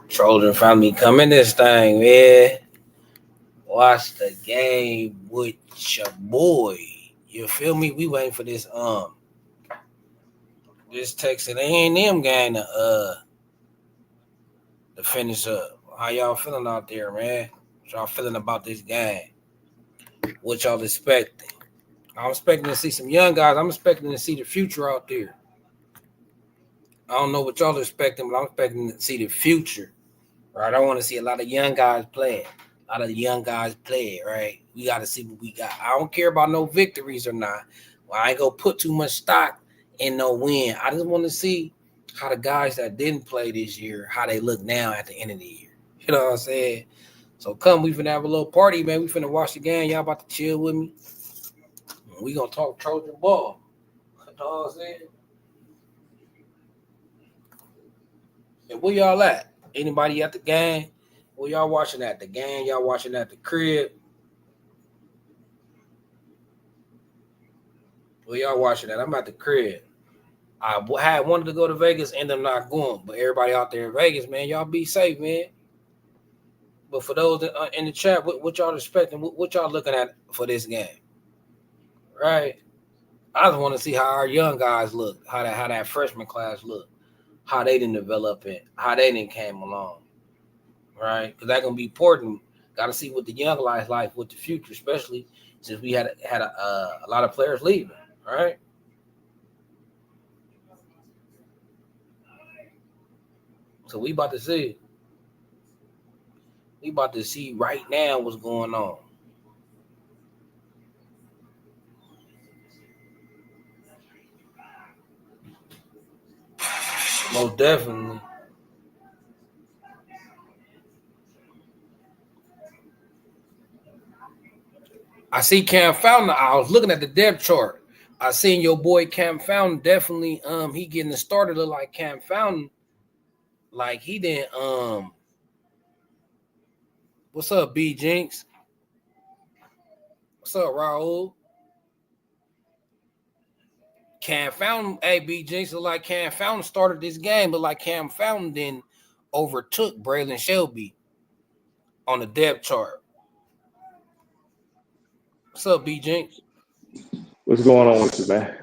Trojan family coming this thing, man. Watch the game with your boy. You feel me? We waiting for this Texas A&M game to finish up. How y'all feeling out there, man? What y'all feeling about this game? What y'all expecting? I'm expecting to see some young guys. I'm expecting to see the future out there. I don't know what y'all expecting, but I'm expecting to see the future. Right? I want to see a lot of young guys play. Right? We got to see what we got. I don't care about no victories or not. Well, I ain't going to put too much stock in no win. I just want to see how the guys that didn't play this year, how they look now at the end of the year. You know what I'm saying? So come, we finna have a little party, man. We finna watch the game. Y'all about to chill with me. We gonna talk Trojan ball. You know what I'm saying? And where y'all at? Anybody at the game? Where y'all watching at the game? Y'all watching at the crib? Where y'all watching at? I'm at the crib. I had wanted to go to Vegas, end up not going. But everybody out there in Vegas, man, y'all be safe, man. But for those in the chat, what y'all expecting? What y'all looking at for this game? Right? I just want to see how our young guys look, how that freshman class look, how they didn't develop it, how they didn't came along. Right? Because that's gonna be important. Got to see what the young guys like with the future, especially since we had a lot of players leaving. Right? So we about to see. We about to see right now what's going on. Most definitely. I see Cam Fountain. I was looking at the depth chart. I seen your boy Cam Fountain definitely he getting the starter look like Cam Fountain. Like he didn't what's up, B Jinx? What's up, Raul? Cam Fountain, hey B Jinx, look like Cam Fountain started this game, but like Cam Fountain then overtook Braylon Shelby on the depth chart. What's up, B Jinx? What's going on with you, man?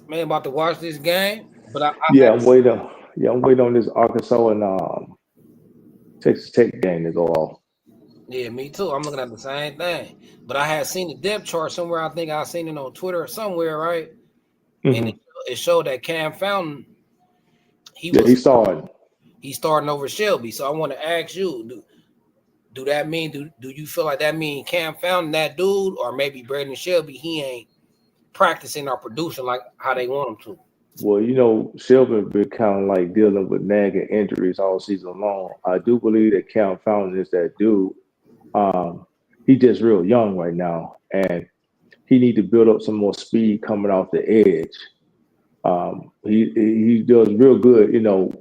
Man, about to watch this game, but I'm waiting. I'm waiting on this Arkansas and Texas Tech game to go off. Yeah, me too. I'm looking at the same thing. But I had seen the depth chart somewhere. I think I seen it on Twitter or somewhere, right? Mm-hmm. And it showed that Cam Fountain, he's starting. He's starting over Shelby. So I want to ask you, do that mean do you feel like that mean Cam Fountain that dude, or maybe Braden Shelby, he ain't practicing or producing like how they want him to? Well, Shelby been kind of like dealing with nagging injuries all season long. I do believe that Cam Fountain is that dude. He's just real young right now, and he need to build up some more speed coming off the edge. He does real good,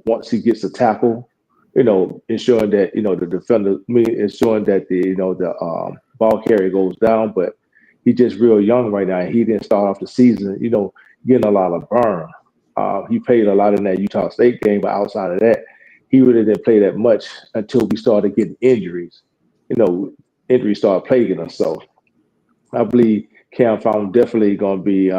once he gets a tackle, ensuring that the defender, ensuring that the ball carrier goes down. But he's just real young right now. He didn't start off the season, getting a lot of burn. He played a lot in that Utah State game, but outside of that, he really didn't play that much until we started getting injuries. Injuries started plaguing us. So I believe Cam Fountain definitely going to be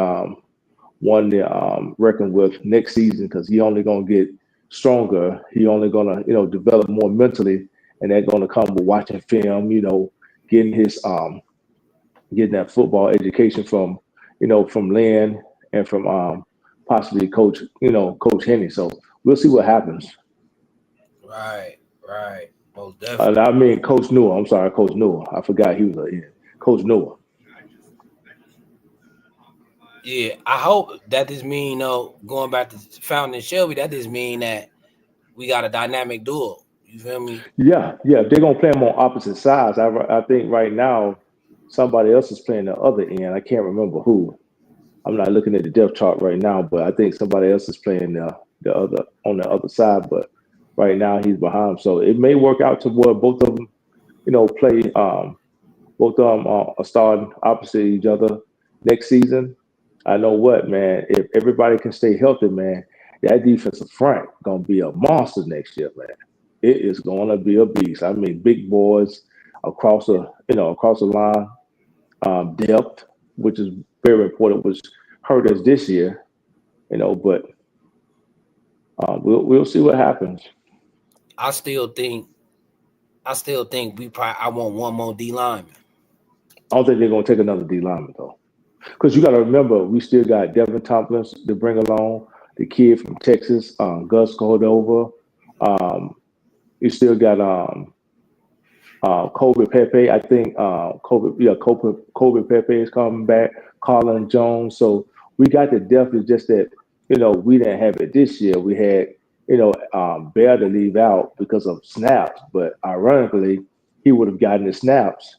one to reckon with next season, because he only going to get stronger. He only going to develop more mentally, and that's going to come with watching film. Getting his getting that football education from Lynn and from possibly Coach Henry. So we'll see what happens. Right. Most definitely. I mean, Coach Newell. I'm sorry, Coach Newell. I forgot he was Coach Newell. Yeah, I hope that this mean, going back to Fountain and Shelby, that just mean that we got a dynamic duo. You feel me? Yeah. They're gonna play them on opposite sides. I think right now somebody else is playing the other end. I can't remember who. I'm not looking at the depth chart right now, but I think somebody else is playing the other on the other side. But right now he's behind, so it may work out to where both of them, play. Both of them are starting opposite each other next season. I know what, man. If everybody can stay healthy, man, that defensive front gonna be a monster next year, man. It is gonna be a beast. I mean, big boys across the line, depth, which is very important, which hurt us this year, but we'll see what happens. I still think I want one more D lineman. I don't think they're gonna take another D lineman though, because you got to remember we still got Devin Tompkins to bring along, the kid from Texas, Gus Cordova. Um, you still got Kobe Pepe. I think Kobe Pepe is coming back. Colin Jones. So we got the depth. It's just that we didn't have it this year. We had Bear to leave out because of snaps, but ironically, he would have gotten the snaps.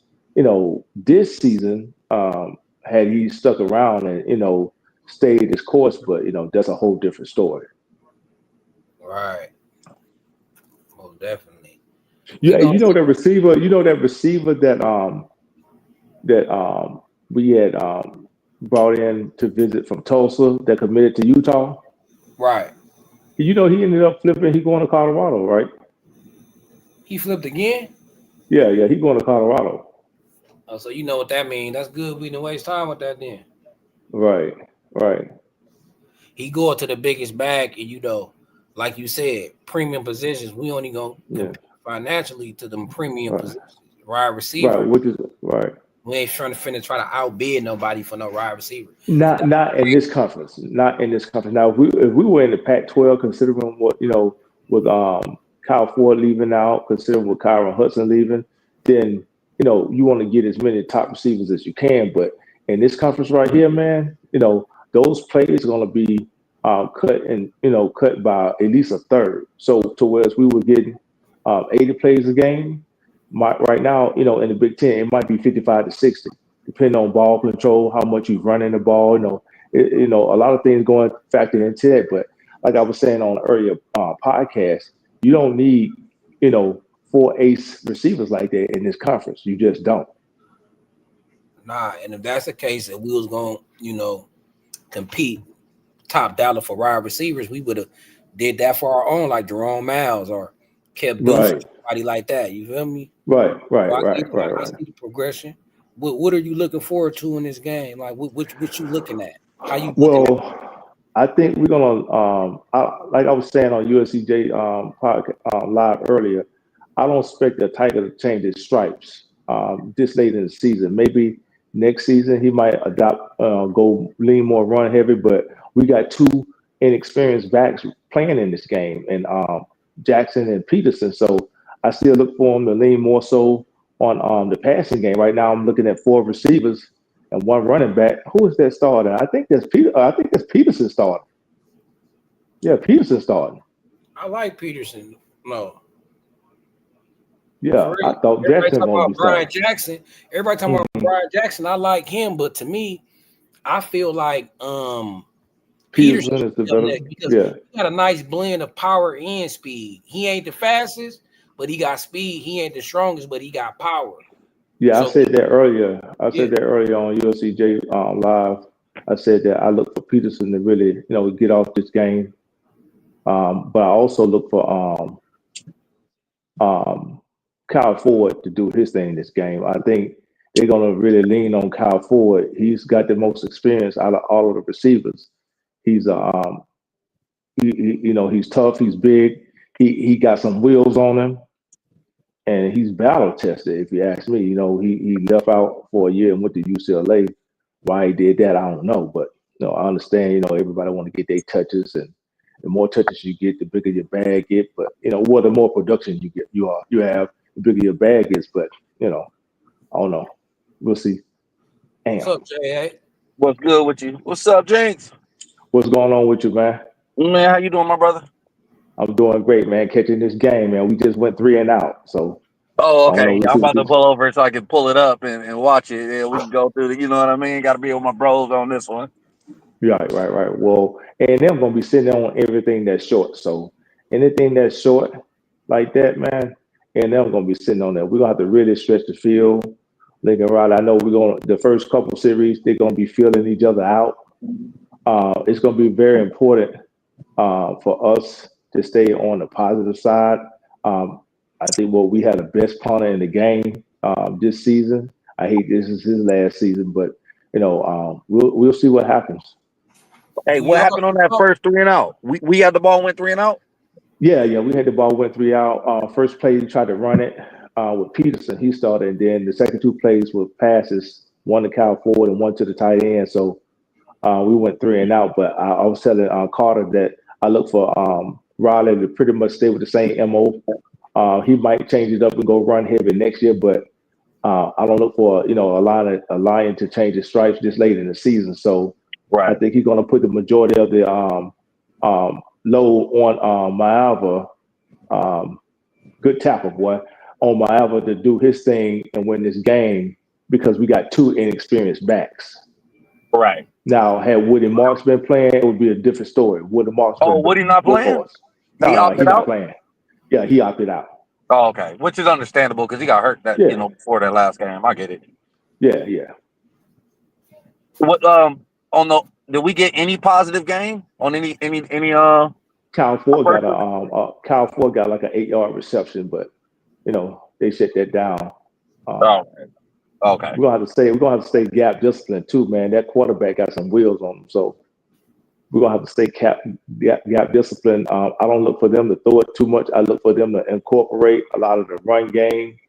This season, had he stuck around and stayed his course, but that's a whole different story. Right. Most definitely. We Yeah, and gonna that receiver that we had brought in to visit from Tulsa that committed to Utah. right. He ended up flipping. He going to Colorado, right? He flipped again. Yeah, he going to Colorado. Oh, so you know what that means. That's good. We didn't waste time with that then. Right, right. He going to the biggest bag, and like you said, premium positions. We only gonna Yeah, compete financially to them premium right, positions. Wide right. receiver. Which is right. We ain't try to outbid nobody for no wide receiver. Not in this conference. Not in this conference. Now, if we were in the Pac-12, considering what with Kyle Ford leaving out, considering with Kyron Hudson leaving, then you want to get as many top receivers as you can. But in this conference right here, man, those plays are going to be cut by at least a third. So to whereas we were getting 80 plays a game, right now, in the Big Ten, it might be 55 to 60 depending on ball control, how much you run in the ball. A lot of things going factor into that. But like I was saying on an earlier podcast, you don't need, four ace receivers like that in this conference. You just don't. Nah, and if that's the case, if we was going, compete top dollar for wide receivers, we would have did that for our own, like Jerome Miles or kept boosting Right, somebody like that. You feel me? right, So right, right, right, I right. see the progression. What are you looking forward to in this game? Like what you looking at? How you looking at? Well, I think we're gonna, like I was saying on USCJ podcast, live earlier. I don't expect the Tiger to change his stripes this late in the season. Maybe next season he might go lean more run heavy. But we got two inexperienced backs playing in this game, and Jackson and Peterson. So I still look for him to lean more so on the passing game. Right now, I'm looking at four receivers and one running back. Who is that starting? I think that's Peter. I think that's Peterson starting. Yeah, Peterson starting. I like Peterson. No, Yeah, for I real. thought Everybody Jackson talking gonna about be Brian starting. Jackson. Everybody talking about Mhm. Brian Jackson. I like him, but to me, I feel like Peterson Peterson should is the be up better. next because Yeah, he got a nice blend of power and speed. He ain't the fastest, but he got speed. He ain't the strongest, but he got power. yeah. I So said that earlier. I yeah, said that earlier on USCJ live. I said that I look for Peterson to really, get off this game. But I also look for um, Kyle Ford to do his thing this game. I think they're going to really lean on Kyle Ford. He's got the most experience out of all of the receivers. He's he's tough. He's big. He got some wheels on him, and he's battle tested. If you ask me, he left out for a year and went to UCLA. Why he did that, I don't know. But I understand. Everybody want to get their touches, and the more touches you get, the bigger your bag get. But the more production you get, you have, the bigger your bag is. But I don't know. We'll see. what's Damn, up, Jay? Hey? What's good with you? What's up, Jinx? what's going on with you, man? Man, how you doing, my brother? I'm doing great, man. Catching this game, man. We just went 3-and-out, so Oh, I don't know. okay. We'll I'm see what about to this. pull over so I can pull it up and watch it. Yeah, we can go through the, you know what I mean? Got to be with my bros on this one. Right, right, right. Well, and they're gonna be sitting on everything that's short. So anything that's short like that, man, and they're gonna be sitting on that. We're gonna have to really stretch the field. Lincoln Riley, I know we're gonna the first couple series, they're gonna be feeling each other out. It's going to be very important for us to stay on the positive side. I think we had the best punter in the game this season. I hate this is his last season, but we'll see what happens. Hey, what happened on that first 3 and out? We had the ball, went 3 and out. Yeah, we had the ball, went 3 out. First play, he tried to run it with Peterson. He started, and then the second 2 plays were passes, one to Kyle Ford and one to the tight end. So we went 3 and out. But I was telling Carter that I look for Riley to pretty much stay with the same MO. He might change it up and go run heavy next year, but I don't look for a Lion to change his stripes this late in the season. So I think he's going to put the majority of the load on Maiava, good tackle boy, on Maiava to do his thing and win this game because we got 2 inexperienced backs. Right. Now, had Woody Marks been playing, it would be a different story. Woody Marks. Oh, Woody not playing? No, he's not playing. Yeah, he opted out. Oh, okay, which is understandable because he got hurt before that last game. I get it. Yeah. What did we get any positive game on any Kyle Ford got like an 8-yard reception, but they shut that down. Okay. We're gonna have to stay gap discipline too, man. That quarterback got some wheels on him, so we're gonna have to stay gap discipline. I don't look for them to throw it too much. I look for them to incorporate a lot of the run game.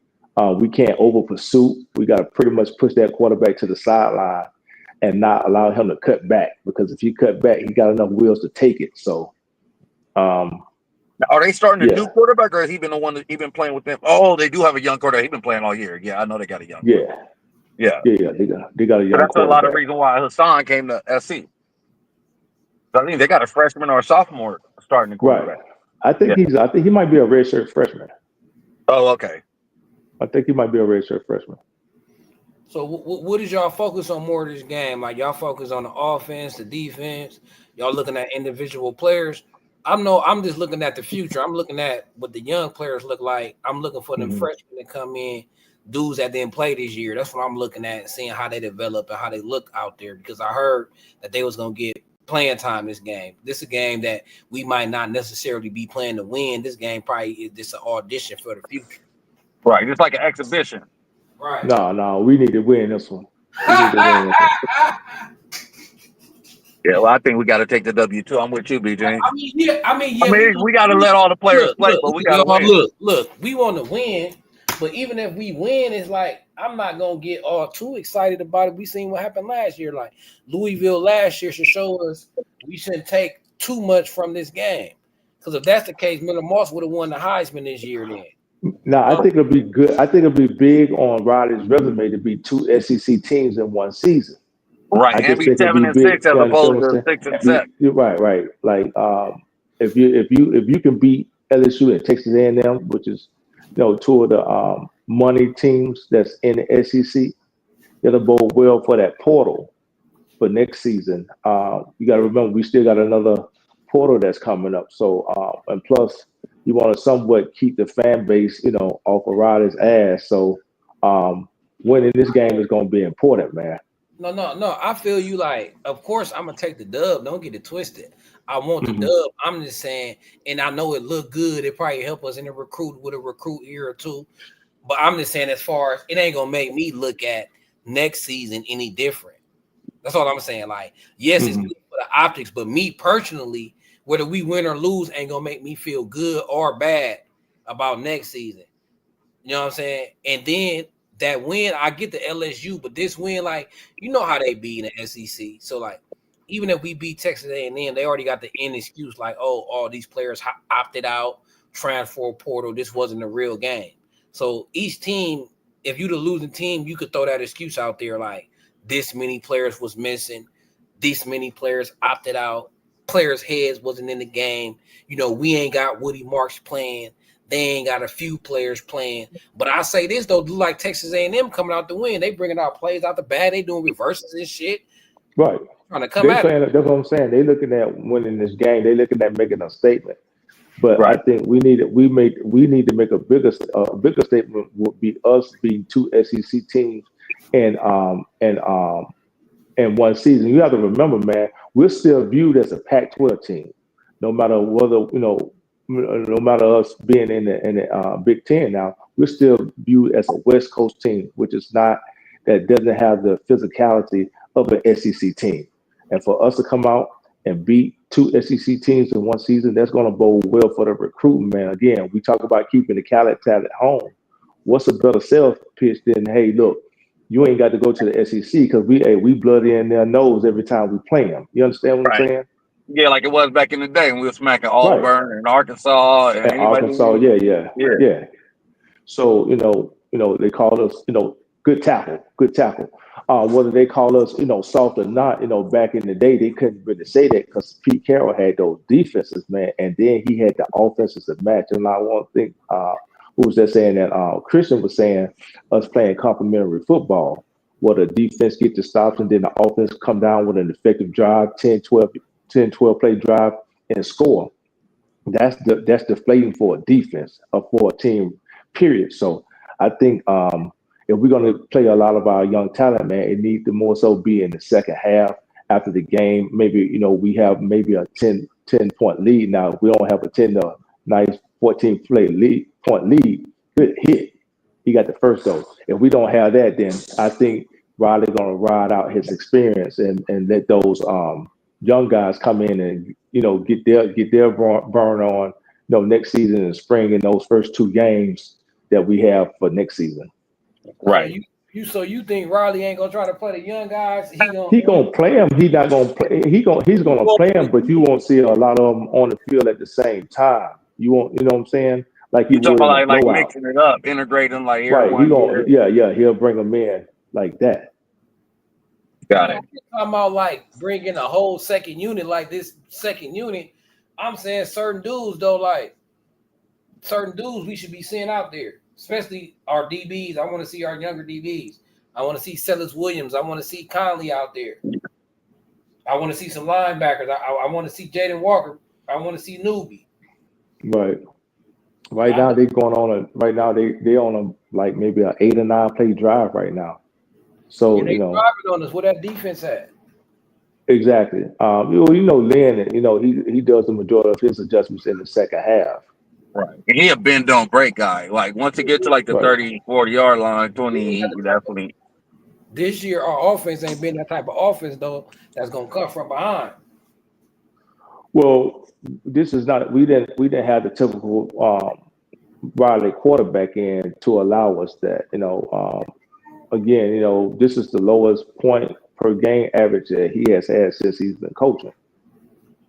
We can't over pursue. We got to pretty much push that quarterback to the sideline and not allow him to cut back, because if he cut back, he got enough wheels to take it. So, are they starting to do quarterback, or has he been the one that he been playing with them? Oh, they do have a young quarterback. He's been playing all year. Yeah, I know they got a young. Yeah. They got a young. That's a lot of reason why Hassan came to SC. I think they got a freshman or a sophomore starting the quarterback. Right. I think he might be a redshirt freshman. Oh, okay. I think he might be a redshirt freshman. So what is y'all focus on more of this game? Like, y'all focus on the offense, the defense? Y'all looking at individual players? I'm just looking at the future. I'm looking at what the young players look like. I'm looking for them freshmen to come in, dudes that didn't play this year. That's what I'm looking at, seeing how they develop and how they look out there, because I heard that they was going to get playing time this game. This is a game that we might not necessarily be playing to win. This game probably is just an audition for the future. Right, just like an exhibition. Right. No, we need to win this one. Yeah, well, I think we got to take the W2. I'm with you, BJ. I mean, we got to let all the players play, but we got to win. Look, we want to win, but even if we win, it's like I'm not gonna get all too excited about it. We seen what happened last year. Like Louisville last year should show us we shouldn't take too much from this game, because if that's the case, Miller Moss would have won the Heisman this year. Then. No, I think it'll be good. I think it'll be big on Riley's resume to be 2 SEC teams in one season. Right, and be 7-6 as opposed to 6-7. You're right. Like if you can beat LSU and Texas A&M, which is 2 of the money teams that's in the SEC, it'll bode well for that portal for next season. You got to remember we still got another portal that's coming up. So and plus, you want to somewhat keep the fan base, off of Riley's ass. So winning this game is going to be important, man. No. I feel you. Like, of course, I'm gonna take the dub. Don't get it twisted. I want the dub. I'm just saying, and I know it look good. It probably help us in a recruit year or two. But I'm just saying, as far as it ain't gonna make me look at next season any different. That's all I'm saying. Like, yes, it's good for the optics, but me personally, whether we win or lose ain't gonna make me feel good or bad about next season. You know what I'm saying? And then that win, I get the LSU, but this win, like, how they be in the SEC. So, like, even if we beat Texas A&M, they already got the end excuse, like, oh, all these players opted out, transfer portal, this wasn't a real game. So each team, if you're the losing team, you could throw that excuse out there, like, this many players was missing, this many players opted out, players' heads wasn't in the game. We ain't got Woody Marks playing. They ain't got a few players playing. But I say this, though, like Texas A&M coming out to win. They bringing out plays out the bag. They doing reverses and shit. Right. Trying to come out. That's what I'm saying. They looking at winning this game. They looking at making a statement. But I think we need to make a bigger statement. Would be us being 2 SEC teams and in one season. You have to remember, man, we're still viewed as a Pac-12 team, no matter whether no matter us being in the Big Ten now, we're still viewed as a West Coast team, which is not that doesn't have the physicality of an SEC team. And for us to come out and beat two SEC teams in one season, that's going to bode well for the recruitment, man. Again, we talk about keeping the talent at home. What's a better sales pitch than, hey, look, you ain't got to go to the SEC because we blood in their nose every time we play them. You understand what I'm saying? Yeah, like it was back in the day when we were smacking Right. Auburn and Arkansas and anybody. Arkansas, yeah. So they called us, good tackle. Whether they call us, soft or not, back in the day they couldn't really say that because Pete Carroll had those defenses, man, and then he had the offenses to match. And I want to think, who was that saying that? Christian was saying us playing complementary football, where the defense get the stops and then the offense come down with an effective drive, 10, 12 play drive and score. That's deflating for a defense or for a team, period. So I think if we're going to play a lot of our young talent, man, it needs to more so be in the second half after the game. Maybe, we have maybe a 10-point lead. Now, if we don't have a 14 point lead, good hit. He got the first though. If we don't have that, then I think Riley's going to ride out his experience and let those young guys come in and, get their burn on, next season in spring in those first two games that we have for next season. Right. So you think Riley ain't gonna try to play the young guys? He gonna play them. He's not gonna play. He's gonna play them, but you won't see a lot of them on the field at the same time. You won't. You know what I'm saying? Like you talking would about like mixing it up, integrating like right. He'll bring them in like that. Got it. Talking about like bringing a whole second unit like this second unit. I'm saying certain dudes though, like certain dudes we should be seeing out there. Especially our DBs. I want to see our younger DBs. I want to see Sellers Williams. I want to see Conley out there. I want to see some linebackers. I want to see Jaden Walker. I want to see Newbie. Right. Right now they're going on they're on a like maybe an 8 or 9 play drive right now. So they driving on us. Where that defense at? Exactly. Lynn. He does the majority of his adjustments in the second half. Right. And he a bend don't break guy. Like once he gets to like the 30, 40 yard line, 20, he definitely. This year our offense ain't been that type of offense though that's gonna come from behind. Well, this is not we didn't have the typical Riley quarterback in to allow us that. Again, this is the lowest point per game average that he has had since he's been coaching.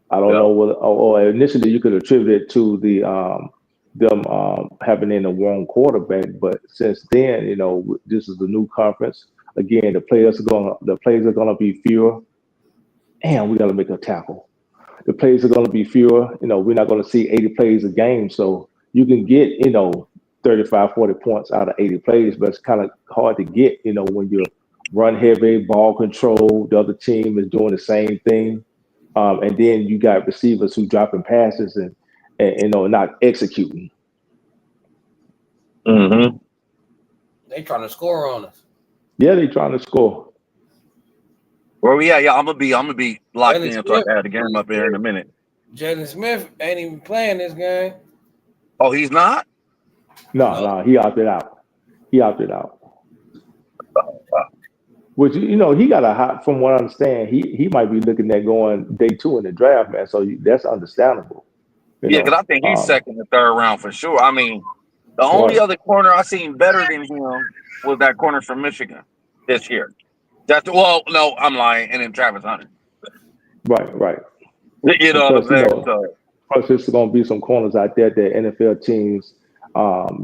I don't know whether or initially you could attribute it to the them having in a wrong quarterback, but since then, this is the new conference. Again, the players are gonna be fewer, and we got to make a tackle. The plays are gonna be fewer. We're not gonna see 80 plays a game, so you can get 35, 40 points out of 80 plays, but it's kind of hard to get. When you're run heavy, ball control, the other team is doing the same thing, and then you got receivers who dropping passes and not executing. Mm-hmm. They trying to score on us. Yeah, they trying to score. Where we at? Yeah, I'm gonna be locked in so I can have the game up there in a minute. Jalen Smith ain't even playing this game. Oh, he's not? No, he opted out. Which he got a hot. From what I understand, he might be looking at going day 2 in the draft, man. So that's understandable. Yeah, because I think he's second and third round for sure. I mean, the only other corner I seen better than him was that corner from Michigan this year. No, I'm lying. And then Travis Hunter. Right. You know what I'm saying? Plus, there's going to be some corners out there that NFL teams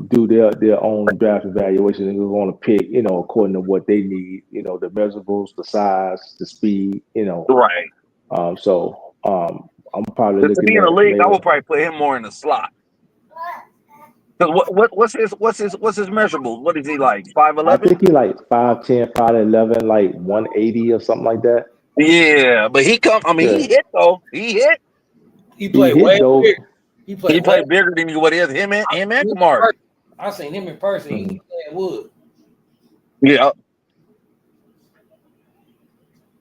do their own draft evaluation and they're going to pick, according to what they need, the measurables, the size, the speed, Right. So I'm probably looking to be in the league. maybe, I would probably put him more in the slot. Because what's his measurable? What is he like? 5'11"? I think he like 5'10", 5'11", like 180 or something like that. Yeah, but he hit though. He hit. He played way bigger. He played bigger than what is him and Kamar. I seen him in person. Mm-hmm. He playing wood. Yeah.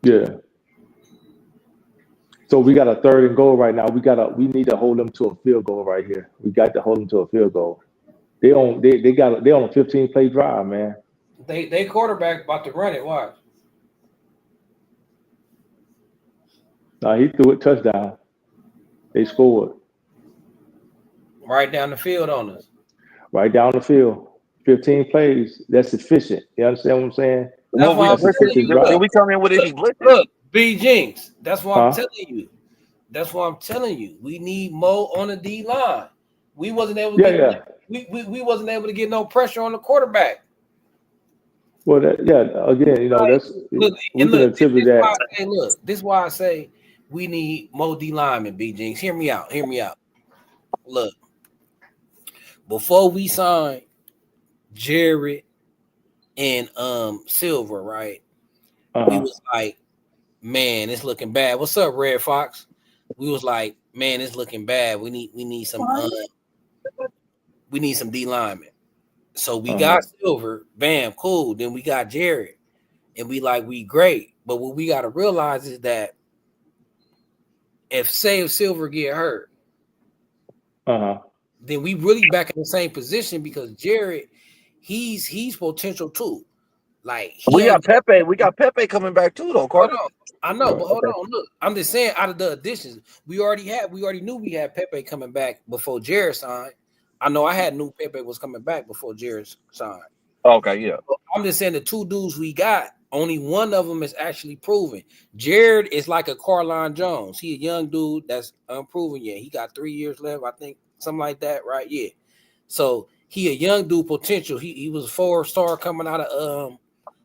Yeah. So we got a 3rd and goal right now. We need to hold them to a field goal right here. We got to hold them to a field goal. They on a 15-play drive, man. They quarterback about to run it. Watch. He threw it touchdown. They scored. Right down the field on us. Right down the field. 15 plays. That's efficient. You understand what I'm saying? That's why I'm telling you. Did we come in with any blitzing? Look, B Jinx. That's why I'm telling you. That's why I'm telling you. We need Mo on the D line. We wasn't able to we wasn't able to get no pressure on the quarterback. Well, again, that's look, we can attribute that. This is why I say we need Mo D lineman, B Jinx. Hear me out. Look, before we signed Jared and Silver, right? We was like, man, it's looking bad. What's up, Red Fox? We was like, man, it's looking bad. We need some D linemen. So we got Silver, bam, cool. Then we got Jared, and we great. But what we got to realize is that if Silver get hurt, then we really back in the same position because Jared, he's potential too. Like we got Pepe. We got Pepe coming back too, though, Carter. I know, but hold on. Look, I'm just saying, out of the additions, we already knew we had Pepe coming back before Jared signed. I know I knew Pepe was coming back before Jared signed. Okay, yeah. So I'm just saying the 2 dudes we got, only one of them is actually proven. Jared is like a Carline Jones. He a young dude that's unproven yet. He got 3 years left, I think, something like that, right? Yeah. So he a young dude potential. He was a 4-star coming out of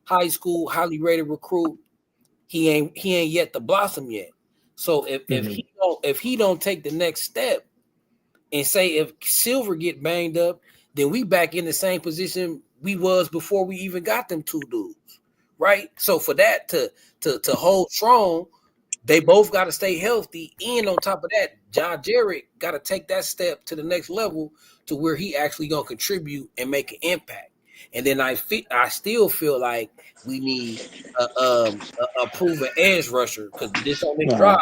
high school, highly rated recruit. He ain't yet to blossom yet. So if he don't take the next step and say if Silver get banged up, then we back in the same position we was before we even got them 2 dudes, right? So for that to hold strong, they both got to stay healthy. And on top of that, John Jarrett got to take that step to the next level to where he actually gonna contribute and make an impact. And then I still feel like we need a proven edge rusher because this on this drive,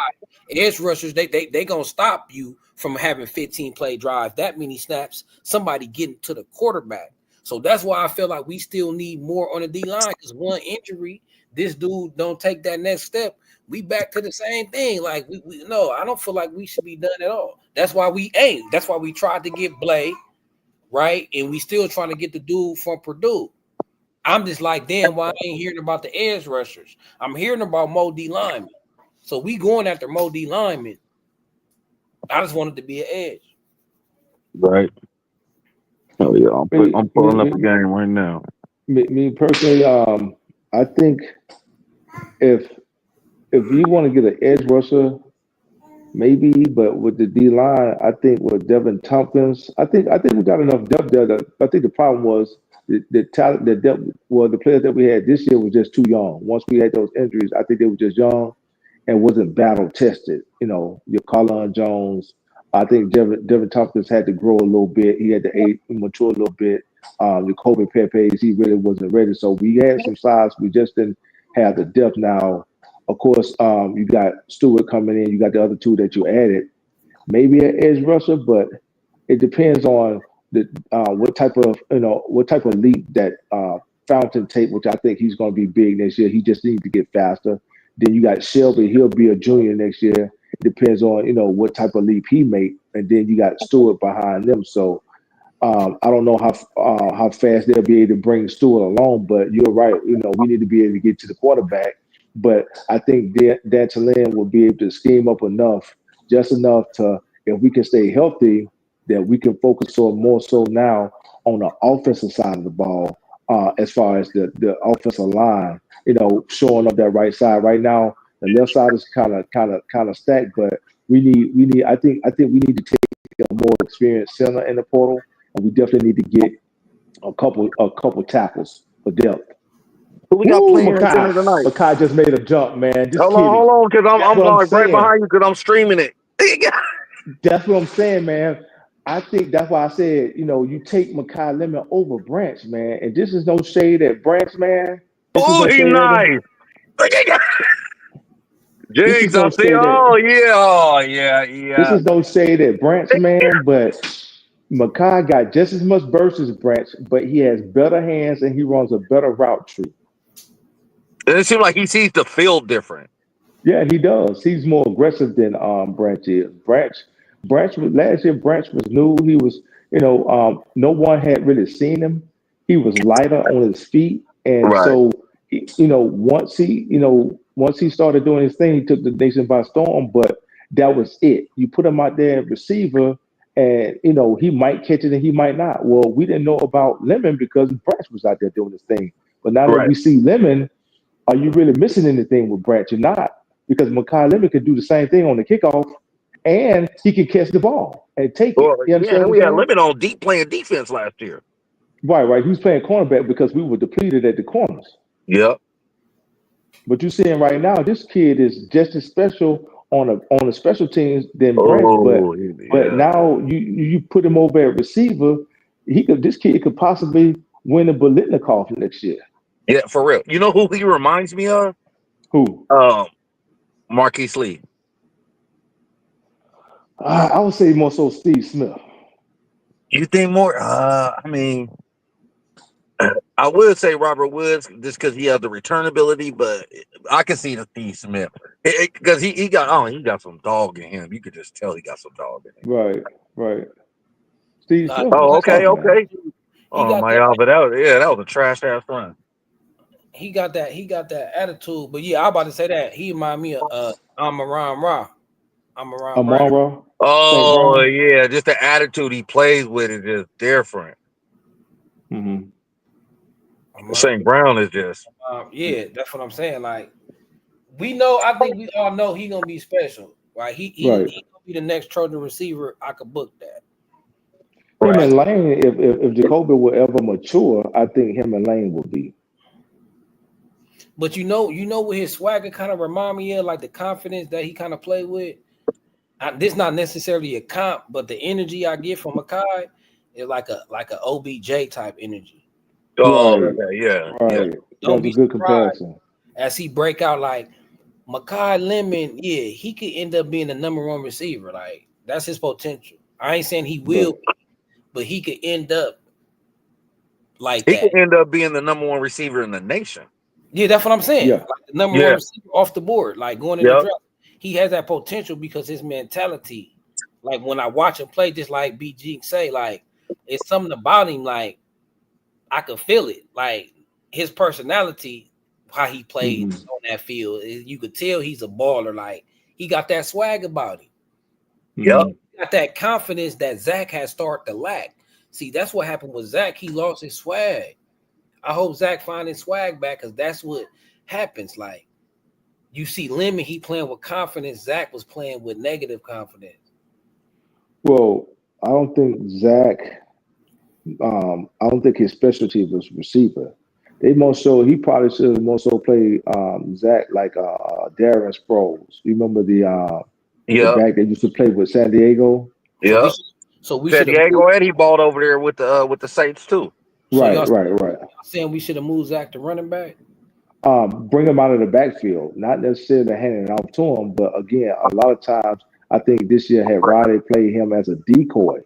edge rushers they gonna stop you from having 15-play drive. That many snaps, somebody getting to the quarterback. So that's why I feel like we still need more on the D line because one injury, this dude don't take that next step. We back to the same thing. Like we no, I don't feel like we should be done at all. That's why we ain't. That's why we tried to get Blay. Right, and we still trying to get the dude from Purdue. I'm just like, damn, why I ain't hearing about the edge rushers? I'm hearing about Mo D linemen. So we going after Mo D linemen. I just wanted to be an edge. Right. Oh yeah, I'm pulling up the game right now. Me personally, I think if you want to get an edge rusher, maybe, but with the D line, I think with Devin Tompkins, I think we got enough depth there. I think the problem was the talent, the depth. Well, the players that we had this year was just too young. Once we had those injuries, I think they were just young and wasn't battle tested. Your Carlon Jones. I think Devin Tompkins had to grow a little bit. He had to mature a little bit. The Kobe Pepe's, he really wasn't ready. So we had some size. We just didn't have the depth now. Of course, you got Stewart coming in. You got the other 2 that you added. Maybe an edge rusher, but it depends on the what type of leap that Fountain take, which I think he's going to be big next year. He just needs to get faster. Then you got Shelby. He'll be a junior next year. It depends on what type of leap he make. And then you got Stewart behind them. So I don't know how fast they'll be able to bring Stewart along. But you're right. We need to be able to get to the quarterback. But I think Dan Talon will be able to scheme up just enough to, if we can stay healthy, that we can focus on more so now on the offensive side of the ball, as far as the offensive line, showing up that right side. Right now, the left side is kind of stacked, but I think we need to take a more experienced center in the portal, and we definitely need to get a couple tackles for depth. Who we got playing tonight? Makai just made a jump, man. Hold on, because I'm right behind you because I'm streaming it. That's what I'm saying, man. I think that's why I said, you take Makai Lemon over Branch, man. And this is no shade at Branch, man. Oh, he's nice. this is Jigs, I no see. shade Oh at this yeah. is no shade at Branch, man, but Makai got just as much burst as Branch, but he has better hands and he runs a better route tree. And it seems like he sees the field different. Yeah, he does. He's more aggressive than Branch is. Branch was last year. Branch was new. He was, no one had really seen him. He was lighter on his feet, and Right. so once he started doing his thing, he took the nation by storm. But that was it. You put him out there at receiver, and he might catch it and he might not. Well, we didn't know about Lemon because Branch was out there doing his thing. But now that Right. we see Lemon, are you really missing anything with Branch? You're not, because Makai Lemon could do the same thing on the kickoff, and he can catch the ball and take it. Well, You yeah, understand and what we I'm had saying? Lemon on deep playing defense last year. Right. He was playing cornerback because we were depleted at the corners. Yep. But you're seeing right now, this kid is just as special on the special teams than Branch. But Oh, yeah. now you put him over at receiver, this kid could possibly win a Bolitnikoff next year. Yeah, for real. You know who he reminds me of? Who? Marquise Lee. I would say more so Steve Smith. You think more? I mean, I would say Robert Woods just because he has the return ability, but I can see the Steve Smith because he got some dog in him. You could just tell he got some dog in him. Right. Steve Smith was Oh, tough, man. He Oh got my that. God, but that was a trash ass run. He got that attitude. But yeah, I was about to say that he remind me of Amaron Ra. Amaron Brown. Amara St. Oh Brown. yeah, just the attitude he plays with is just different. Mm-hmm. St. Brown is just Yeah, that's what I'm saying. Like I think we all know he gonna be special, right? He Right. gonna be the next Trojan receiver. I could book that. Him right. and Lane, if Jacoby will ever mature, I think him and Lane will be. But you know what his swagger kind of remind me of, like the confidence that he kind of play with. This not necessarily a comp, but the energy I get from Makai is like a OBJ type energy. Oh Right. yeah. Right. Don't That's a be good surprised comparison. as he break out. Like Makai Lemon, yeah, he could end up being the number one receiver. Like that's his potential. I ain't saying he will, Right. but he could end up like He that. could end up being the number one receiver in the nation. Yeah, that's what I'm saying. Yeah. Like the number one receiver off the board, like going in the Yep. draft. He has that potential because his mentality, like when I watch him play, just like BG say, like it's something about him, like I could feel it. Like his personality, how he played Mm-hmm. on that field, you could tell he's a baller. Like he got that swag about him. Yep. Mm-hmm. Got that confidence that Zach has started to lack. See, that's what happened with Zach. He lost his swag. I hope Zach find his swag back because that's what happens. Like you see Lemon, he playing with confidence. Zach was playing with negative confidence. Well, I don't think Zach. I don't think his specialty was receiver. He probably should have more so played Zach like Darren Sproles. You remember the Yep. back that used to play with San Diego? Yep. So we San should have Diego and he balled over there with the Saints too. So Right. y'all saying we should have moved Zach to running back? Bring him out of the backfield, not necessarily handing it off to him, but again, a lot of times I think this year had Roddy play him as a decoy.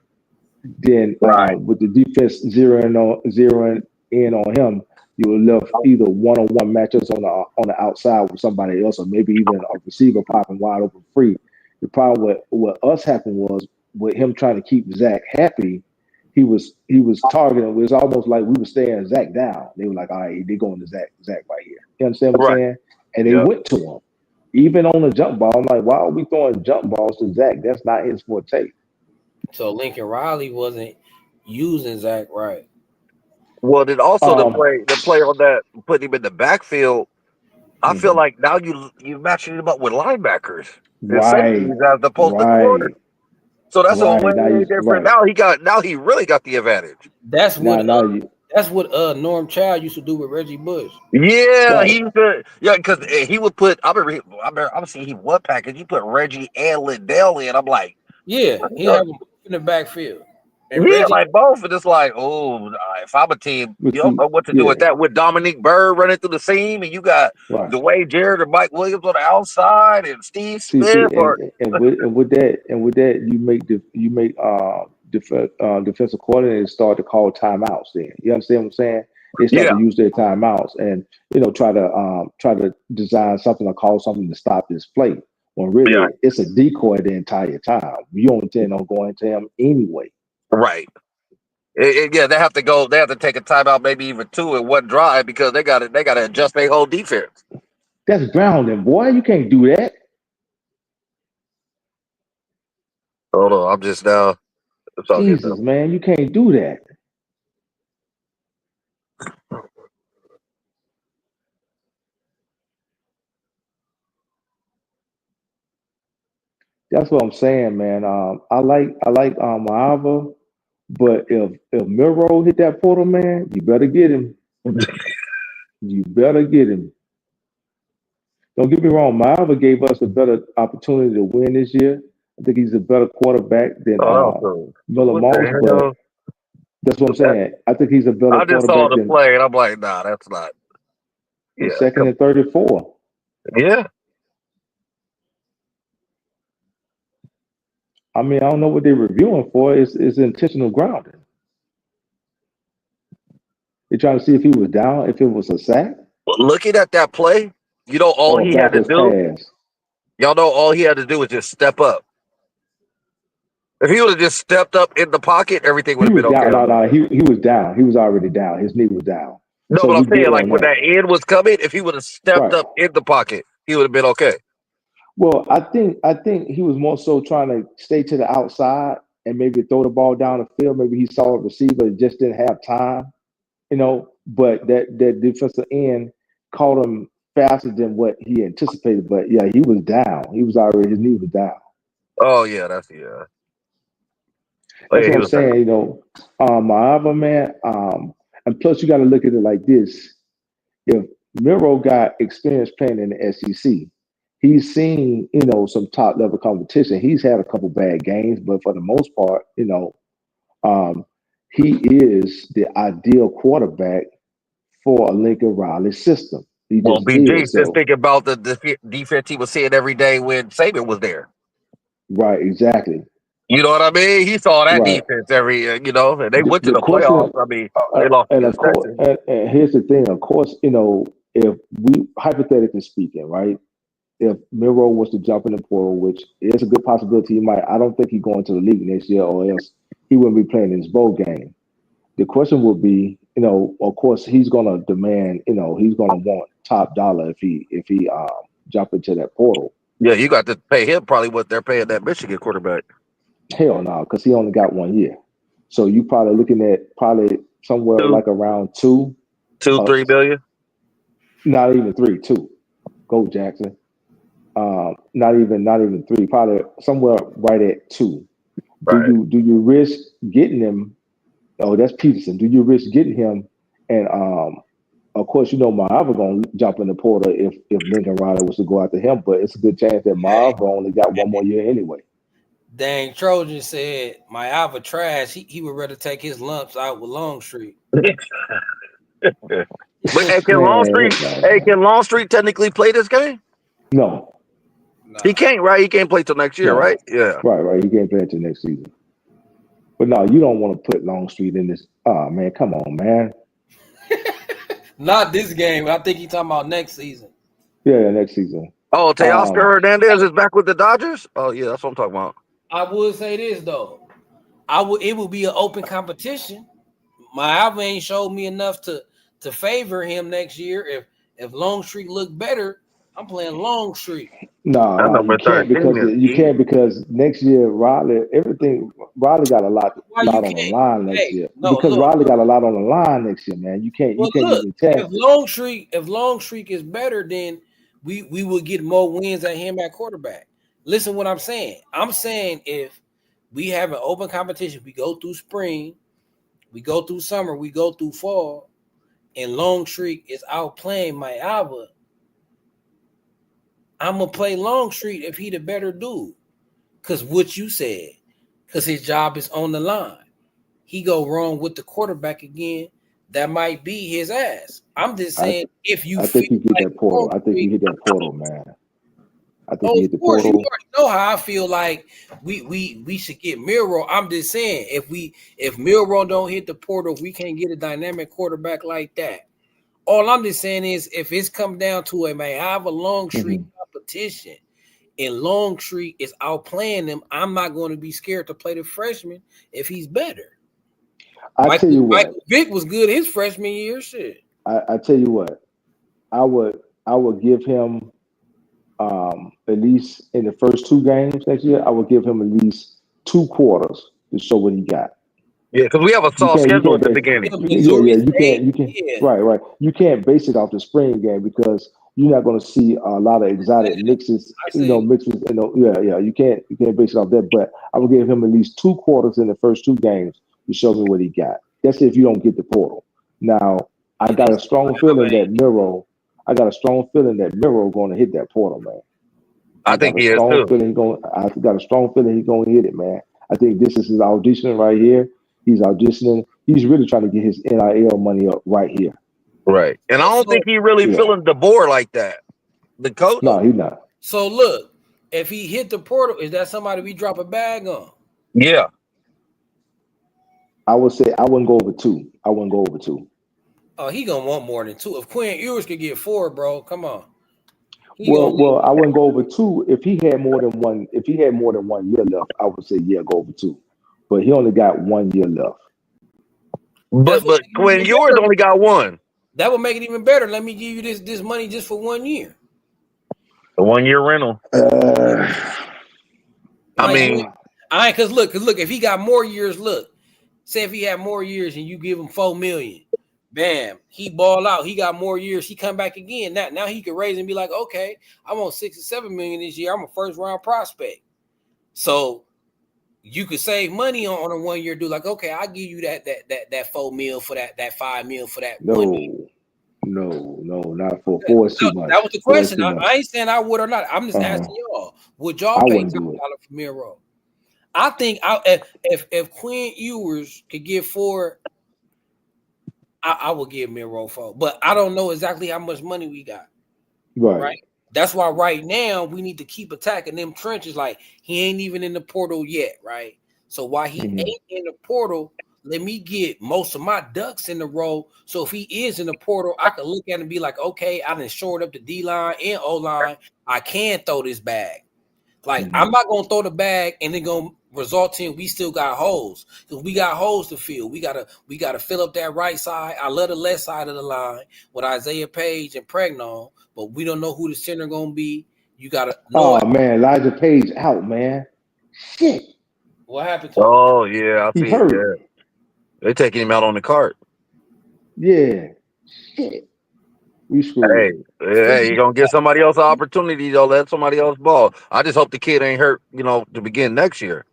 Then with the defense zeroing in on him, you were left either one-on-one matchups on the outside with somebody else, or maybe even a receiver popping wide open free. The problem with what us happened was with him trying to keep Zach happy, he was targeting. It was almost like we were staring Zach down. They were like, all right, they're going to Zach right here. You understand what I'm saying? And they went to him. Even on the jump ball, I'm like, why are we throwing jump balls to Zach? That's not his forte. So Lincoln Riley wasn't using Zach right. Well, then also the play on that putting him in the backfield. I feel like now you matching him up with linebackers and safeties as opposed to corners. So that's a way different. Right. Now he really got the advantage. That's what Norm Child used to do with Reggie Bush. Yeah, Right. he used to, because he would put. I remember I was seeing he one package. He put Reggie and Liddell in. I'm like, Yeah, he had him in the backfield. And Yeah, Reggie, like both. And it's like, oh, if I'm a team, But you don't see, know what to do yeah, with that. With Dominique Byrd running through the seam, and you got right. Dwayne Jarrett and Mike Williams on the outside, and Steve See, Smith, or and with that, defensive coordinators start to call timeouts. Then you understand what I'm saying? They start yeah, to use their timeouts and try to design something or call something to stop this play. When yeah, really it's a decoy the entire time. You don't intend on going to him anyway. right. Yeah, they have to go. They have to take a timeout, maybe even two in one drive because they got to. They got to adjust their whole defense. That's grounding, boy. You can't do that. Hold on, I'm just now talking. Jesus, man, you can't do that. That's what I'm saying, man. I like Maava, but if Miro hit that portal, man, you better get him. You better get him. Don't get me wrong, Maava gave us a better opportunity to win this year. I think he's a better quarterback than Oh, Miller what Moss, the but hell? that's what I'm saying. I think he's a better I just saw quarterback the than play and I'm like, nah, that's not. the Yeah, second and 34. yeah. I mean, I don't know what they're reviewing for. It's intentional grounding. They're trying to see if he was down, if it was a sack But looking at that play, all or a he had to backwards do. pass. Y'all know all he had to do was just step up. If he would have just stepped up in the pocket, everything would He have been was okay down. on No, that no, play. he was down. He was already down. His knee was down. No, So but I'm we saying good like on when that. that end was coming, if he would have stepped Right. up in the pocket, he would have been okay. Well, I think he was more so trying to stay to the outside and maybe throw the ball down the field. Maybe he saw a receiver that just didn't have time, but that defensive end caught him faster than what he anticipated. But yeah, he was down. He was already his knee was down. Oh yeah, that's yeah. Oh That's yeah, what he I'm was down. saying. My other man. And plus, you got to look at it like this: if Miro got experience playing in the SEC, he's seen some top level competition. He's had a couple bad games, but for the most part, um, he is the ideal quarterback for a Lincoln Riley system. He Well, just BG, is. just So think about the defense he was seeing every day when Saban was there. right, exactly. You know what I mean? He saw that Right. defense every, and they went to The the question, playoffs. I mean, they lost and of against course, Texas. and here's the thing. Of course, if we hypothetically speaking, right? If Miro was to jump in the portal, which is a good possibility, he might. I don't think he's going to the league next year, or else he wouldn't be playing in his bowl game. The question would be, of course, he's going to demand, he's going to want top dollar if he jump into that portal. Yeah, you got to pay him probably what they're paying that Michigan quarterback. Hell no, because he only got 1 year. So you probably looking at probably somewhere Two, like around two, two, uh, 3 million. not even three, two. Go Jackson. Not even three, probably somewhere right at two. Do Right. you do you risk getting him? Oh, that's Peterson. Do you risk getting him? And of course, Marva gonna jump in the portal if Lincoln Riley was to go after him, but it's a good chance that Marva only got 1 more year anyway. dang Trojan said my Alva trash. He would rather take his lumps out with Longstreet. But hey, Man, no, Can Longstreet technically play this game? no, He Nah. can't, right? He can't play till next year, no. right? Yeah. Right. You can't play until next season. But no, you don't want to put Longstreet in this. Oh man, come on, man. Not this game. I think he talking about next season. Yeah, next season. Oh, Teoscar Um, Hernandez is back with the Dodgers? Oh, yeah, that's what I'm talking about. I would say this though. It would be an open competition. My Alva ain't showed me enough to favor him next year. If Longstreet look better, I'm playing Longstreet. That no, you number can't 13 because is you easy. can't because next year Riley got a Why you lot on the can't? line next Hey, year no, because look. Riley got a lot on the line next year, man. You Well, can't look. even test it. If Longstreet is better, then we will get more wins at him at quarterback. Listen, what I'm saying. I'm saying if we have an open competition, we go through spring, we go through summer, we go through fall, and Longstreet is out playing my Alva. I'm gonna play Longstreet if he the better dude. Cause what you said, cause his job is on the line. he go wrong with the quarterback again, that might be his ass. I'm just saying, if you I think feel he hit like that portal. I think he hit that portal, man. I think he hit the course, you portal. already know how I feel like we should get Milroe. I'm just saying, if Milroe don't hit the portal, we can't get a dynamic quarterback like that. All I'm just saying is, if it's come down to it, man, I have a Longstreet competition, and Longstreet is outplaying them. I'm not going to be scared to play the freshman if he's better. Tell you what, Michael Vick was good his freshman year. Shit. I tell you what, I would give him at least in the first 2 games next year. I would give him at least 2 quarters to show what he got. Yeah, because we have a soft schedule at the beginning. You can't. Right. You can't base it off the spring game because you're not going to see a lot of exotic mixes. Mixes. You can't base it off that. But I would give him at least 2 quarters in the first 2 games to show me what he got. That's if you don't get the portal. Now I got a strong feeling that Milroe. Going to hit that portal, man. I think he is too. I got a strong feeling he's going to hit it, man. I think this is his audition right here. He's auditioning. He's really trying to get his NIL money up right here. Right. And I don't think he really feeling the board like that. The coach? No, he's not. So look, if he hit the portal, is that somebody we drop a bag on? Yeah. I would say I wouldn't go over 2. Oh, he gonna want more than 2. If Quinn Ewers could get 4, bro, come on. Well, I wouldn't go over 2 if he had more than one. If he had more than 1 year left, I would say go over 2. But he only got 1 year left. But Quinn Ewers only got 1. That would make it even better. Let me give you this money just for 1 year. A 1-year rental. Because look, if he got more years, say if he had more years and you give him $4 million, bam, he ball out. He got more years. He come back again. Now he could raise and be like, okay, I'm on $6 or $7 million this year. I'm a first round prospect. So you could save money on a 1 year deal. Like, okay, I'll give you that $4 million for that $5 million for that 1 year. No, not for 4 is too much. That was the question. I ain't saying I would or not. I'm just asking y'all. Would y'all pay $10 for Milroe? I think if Quinn Ewers could get 4, I would give Milroe 4. But I don't know exactly how much money we got. Right. That's why right now we need to keep attacking them trenches. Like, he ain't even in the portal yet, right? So while he ain't in the portal, let me get most of my ducks in the row. So if he is in the portal, I can look at him and be like, okay, I done shored up the D-line and O-line. I can throw this bag. Like, I'm not going to throw the bag and then going to result in we still got holes. Because we got holes to fill. We gotta fill up that right side. I love the left side of the line with Isaiah Page and Pregnon, but we don't know who the center going to be. You got to know. Oh, man, Elijah Page out, man. Shit. What happened to him? Oh, yeah. I see. hurt. Yeah. They're taking him out on the cart. Yeah. Shit. We screwed. Hey, you're going to give somebody else an opportunity, though. Let somebody else ball. I just hope the kid ain't hurt, to begin next year.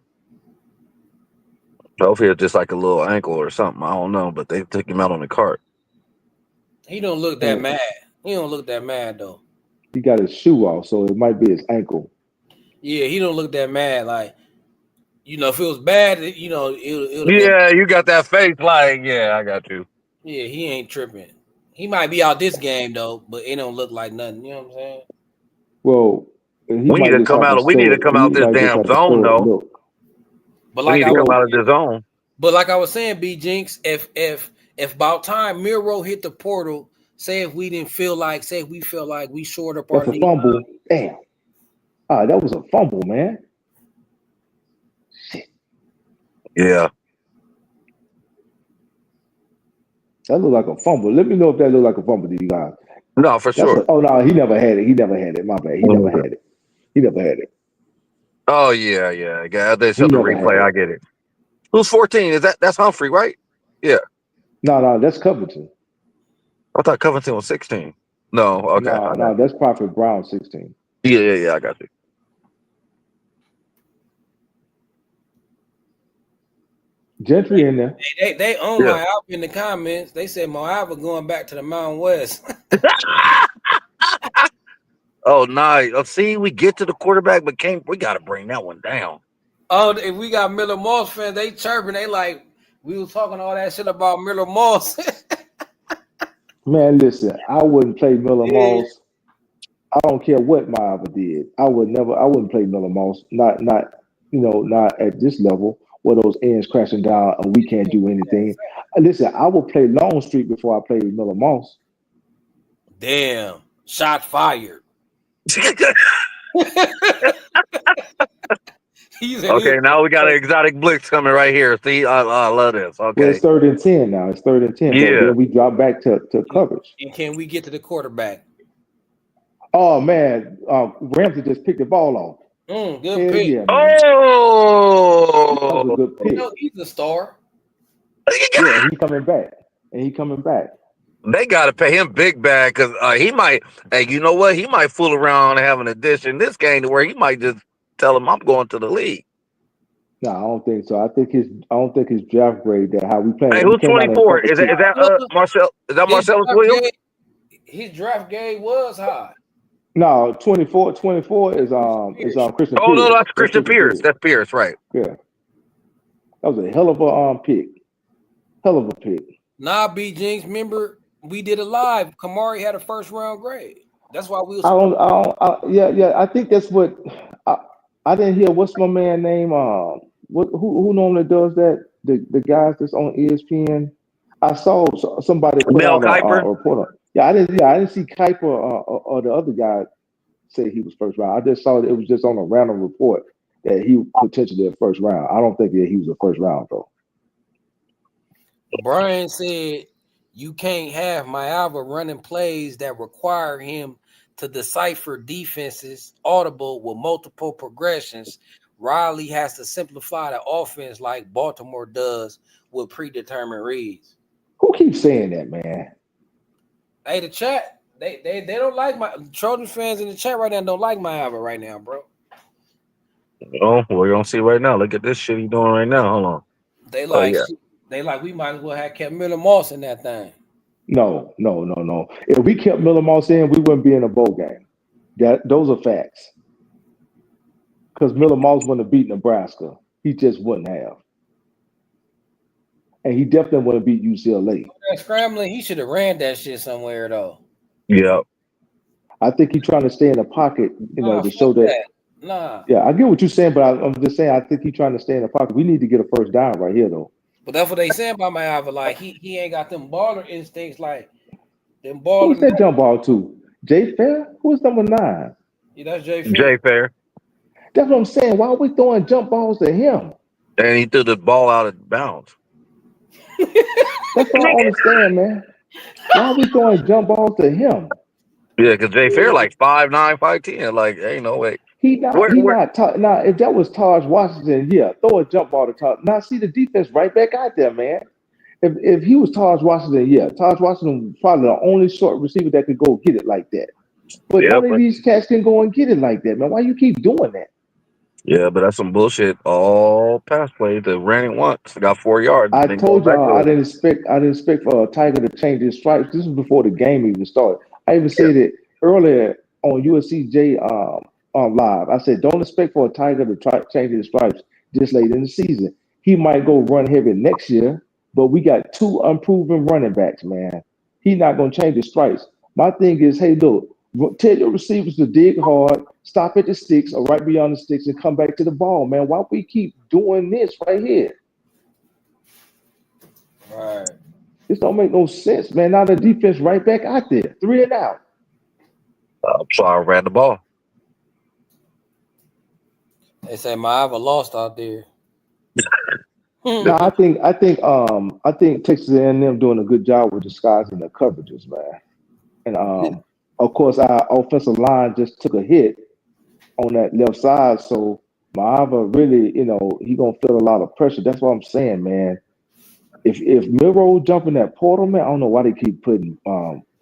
Hopefully it's just like a little ankle or something. I don't know, but they took him out on the cart. He don't look that mad. He don't look that mad, though. He got his shoe off, so it might be his ankle. Yeah, he don't look that mad. Like, if it was bad, it'll yeah, you got that face like, yeah, I got you. Yeah, he ain't tripping. He might be out this game, though, but it don't look like nothing. You know what I'm saying? Well, we need to come out. We need to come out this damn zone, though. But like we need to come out of the zone. But like I was saying, B Jinx, if about time Milroe hit the portal, say if we feel like we shored up our lead. Fumble. Damn. That was a fumble, man. Shit. Yeah. That looked like a fumble. Let me know if that looked like a fumble to you guys. No, for sure. No, he never had it. My bad. He never had it. Oh yeah. They showed the replay. I get it. Who's 14? That's Humphrey, right? Yeah. No, that's Covington. I thought Covington was 16. No, okay. No, that's Prophet Brown 16. Yeah, I got you. Gentry in there. They own my album in the comments. They said my album going back to the Mountain West. Oh, nice. See, we get to the quarterback, but we got to bring that one down. Oh, if we got Miller Moss fans, they chirping. They like, We was talking all that shit about Miller Moss. Man, listen, I wouldn't play Miller Yeah. Moss. I don't care what Maava did. I wouldn't play Miller Moss. Not at this level where those ends crashing down and we can't do anything. Listen, I will play Longstreet before I play Miller Moss. Damn, shot fired. Okay, now we got an exotic blitz coming right here. See, I love this. Okay. Well, it's 3rd and 10 now. It's 3rd and 10. Yeah. So then we drop back to coverage. And can we get to the quarterback? Oh man, Ramsey just picked the ball off. Good pick. Yeah, oh, that was a good pick. He's a star. Yeah, he's coming back, and he coming back. They got to pay him big bag because he might. Hey, you know what? He might fool around and have an addition in this game to where he might just tell him, "I'm going to the league." No, I don't think so. I don't think his draft grade that how we play. Hey, who's 24? Is that Marcel? Is that Marcellus Williams? His draft grade was high. No, 24 is Christian Pierce. Oh no, that's Christian Pierce. That's Pierce, right? Yeah, that was a hell of a pick. Hell of a pick. Nah, B Jinx. Remember we did it live. Kamari had a 1st round grade. That's why we. Yeah. I think that's what I didn't hear. What's my man name? Who normally does that? The guys that's on ESPN. I saw somebody put Mel out Kiper? a report. I didn't see Kiper or the other guy say he was 1st round. I just saw it was just on a random report that he potentially a 1st round. I don't think that he was a 1st round though. Brian said you can't have Maava running plays that require him to decipher defenses audible with multiple progressions. Riley has to simplify the offense like Baltimore does with predetermined reads. Who keeps saying that, man? Hey, the chat, they don't like my Trojan fans in the chat right now. Don't like Maava right now, bro. Oh, we're gonna see right now. Look at this shit he's doing right now. Hold on. They like we might as well have kept Miller Moss in that thing. No. If we kept Miller Moss in, we wouldn't be in a bowl game. Those are facts. Because Miller Moss wouldn't have beat Nebraska. He just wouldn't have. And he definitely wouldn't beat UCLA. That scrambling, he should have ran that shit somewhere though. Yeah. I think he's trying to stay in the pocket, to show that. Nah. Yeah, I get what you're saying, but I'm just saying I think he's trying to stay in the pocket. We need to get a 1st down right here, though. But that's what they saying about Maava. Like he ain't got them baller instincts like them baller. Who's that jump ball to? Jay Fair? Who's number 9? Yeah, that's Jay Fair. Jay Fair. That's what I'm saying. Why are we throwing jump balls to him? And he threw the ball out of bounds. That's what I don't understand, man. Why are we throwing jump balls to him? Yeah, because Jay Fair like 5'9", 5'10". Like, ain't no way. Now, if that was Taj Washington, yeah, throw a jump ball to Taj. Now, see the defense right back out there, man. If he was Taj Washington, yeah, Taj Washington was probably the only short receiver that could go get it like that. But none of these cats can go and get it like that, man. Why you keep doing that? Yeah, but that's some bullshit. All pass plays that ran it once. Got 4 yards. I told y'all I didn't expect for a Tiger to change his stripes. This was before the game even started. I even said it earlier on USC live. I said, don't expect for a Tiger to change his stripes this late in the season. He might go run heavy next year, but we got 2 unproven running backs, man. He's not going to change his stripes. My thing is, hey, look, tell your receivers to dig hard, stop at the sticks or right beyond the sticks and come back to the ball, man. Why we keep doing this right here? Right. This don't make no sense, man. Now the defense right back out there, 3 and out. So I ran the ball. They say Maava lost out there. No, I think Texas A&M doing a good job with disguising the coverages, man. And of course, our offensive line just took a hit on that left side, so Maava really, he gonna feel a lot of pressure. That's what I'm saying, man. If Miro jumping that portal, man, I don't know why they keep putting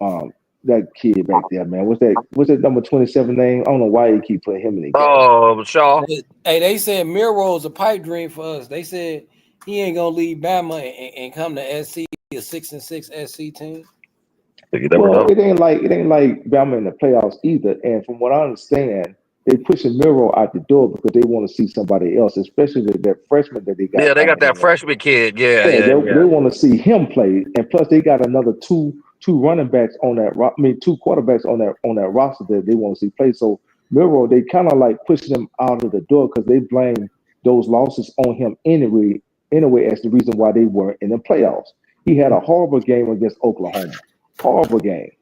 that kid back there, man. What's that number 27 name? I don't know why they keep putting him in the game. Oh, Shaw. Hey, they said Miro's a pipe dream for us. They said he ain't gonna leave Bama and come to SC, a 6-6 SC team. Well, it ain't like Bama in the playoffs either. And from what I understand, they pushing Miro out the door because they want to see somebody else, especially that freshman that they got. Yeah, they got that freshman kid. Yeah, they want to see him play, and plus they got another two running backs on that. I mean, two quarterbacks on that roster that they want to see play. So Miro, they kind of like pushing him out of the door because they blame those losses on him anyway as the reason why they weren't in the playoffs. He had a horrible game against Oklahoma, horrible game.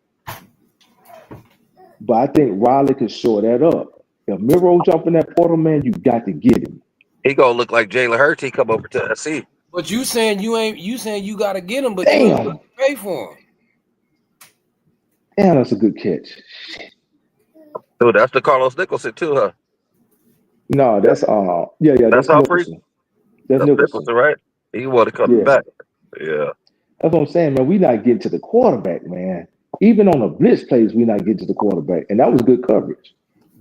But I think Riley could shore that up. If Miro jump in that portal, man, you got to get him. He gonna look like Jalen Hurts. He come over to SC. But you saying you got to get him, but Damn. you ain't pay for him. Damn, that's a good catch. Dude, that's the Carlos Nicholson too, huh? No, that's that's Nicholson. That's Nicholson, right? He want to come back. Yeah. That's what I'm saying, man. We not getting to the quarterback, man. Even on the blitz plays, we not getting to the quarterback, and that was good coverage.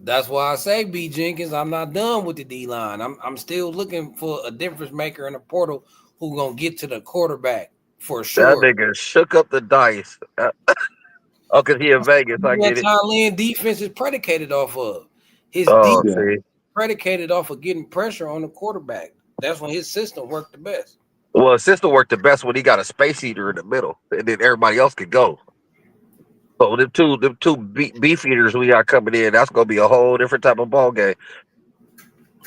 That's why I say, B. Jenkins, I'm not done with the D line. I'm still looking for a difference maker in the portal who gonna get to the quarterback for sure. That nigga shook up the dice. Because he in Vegas, I get it. Thailand defense is predicated off of his defense predicated off of getting pressure on the quarterback. That's when his system worked the best. Well, his system worked the best when he got a space eater in the middle, and then everybody else could go. So them two beef eaters we got coming in, that's gonna be a whole different type of ball game.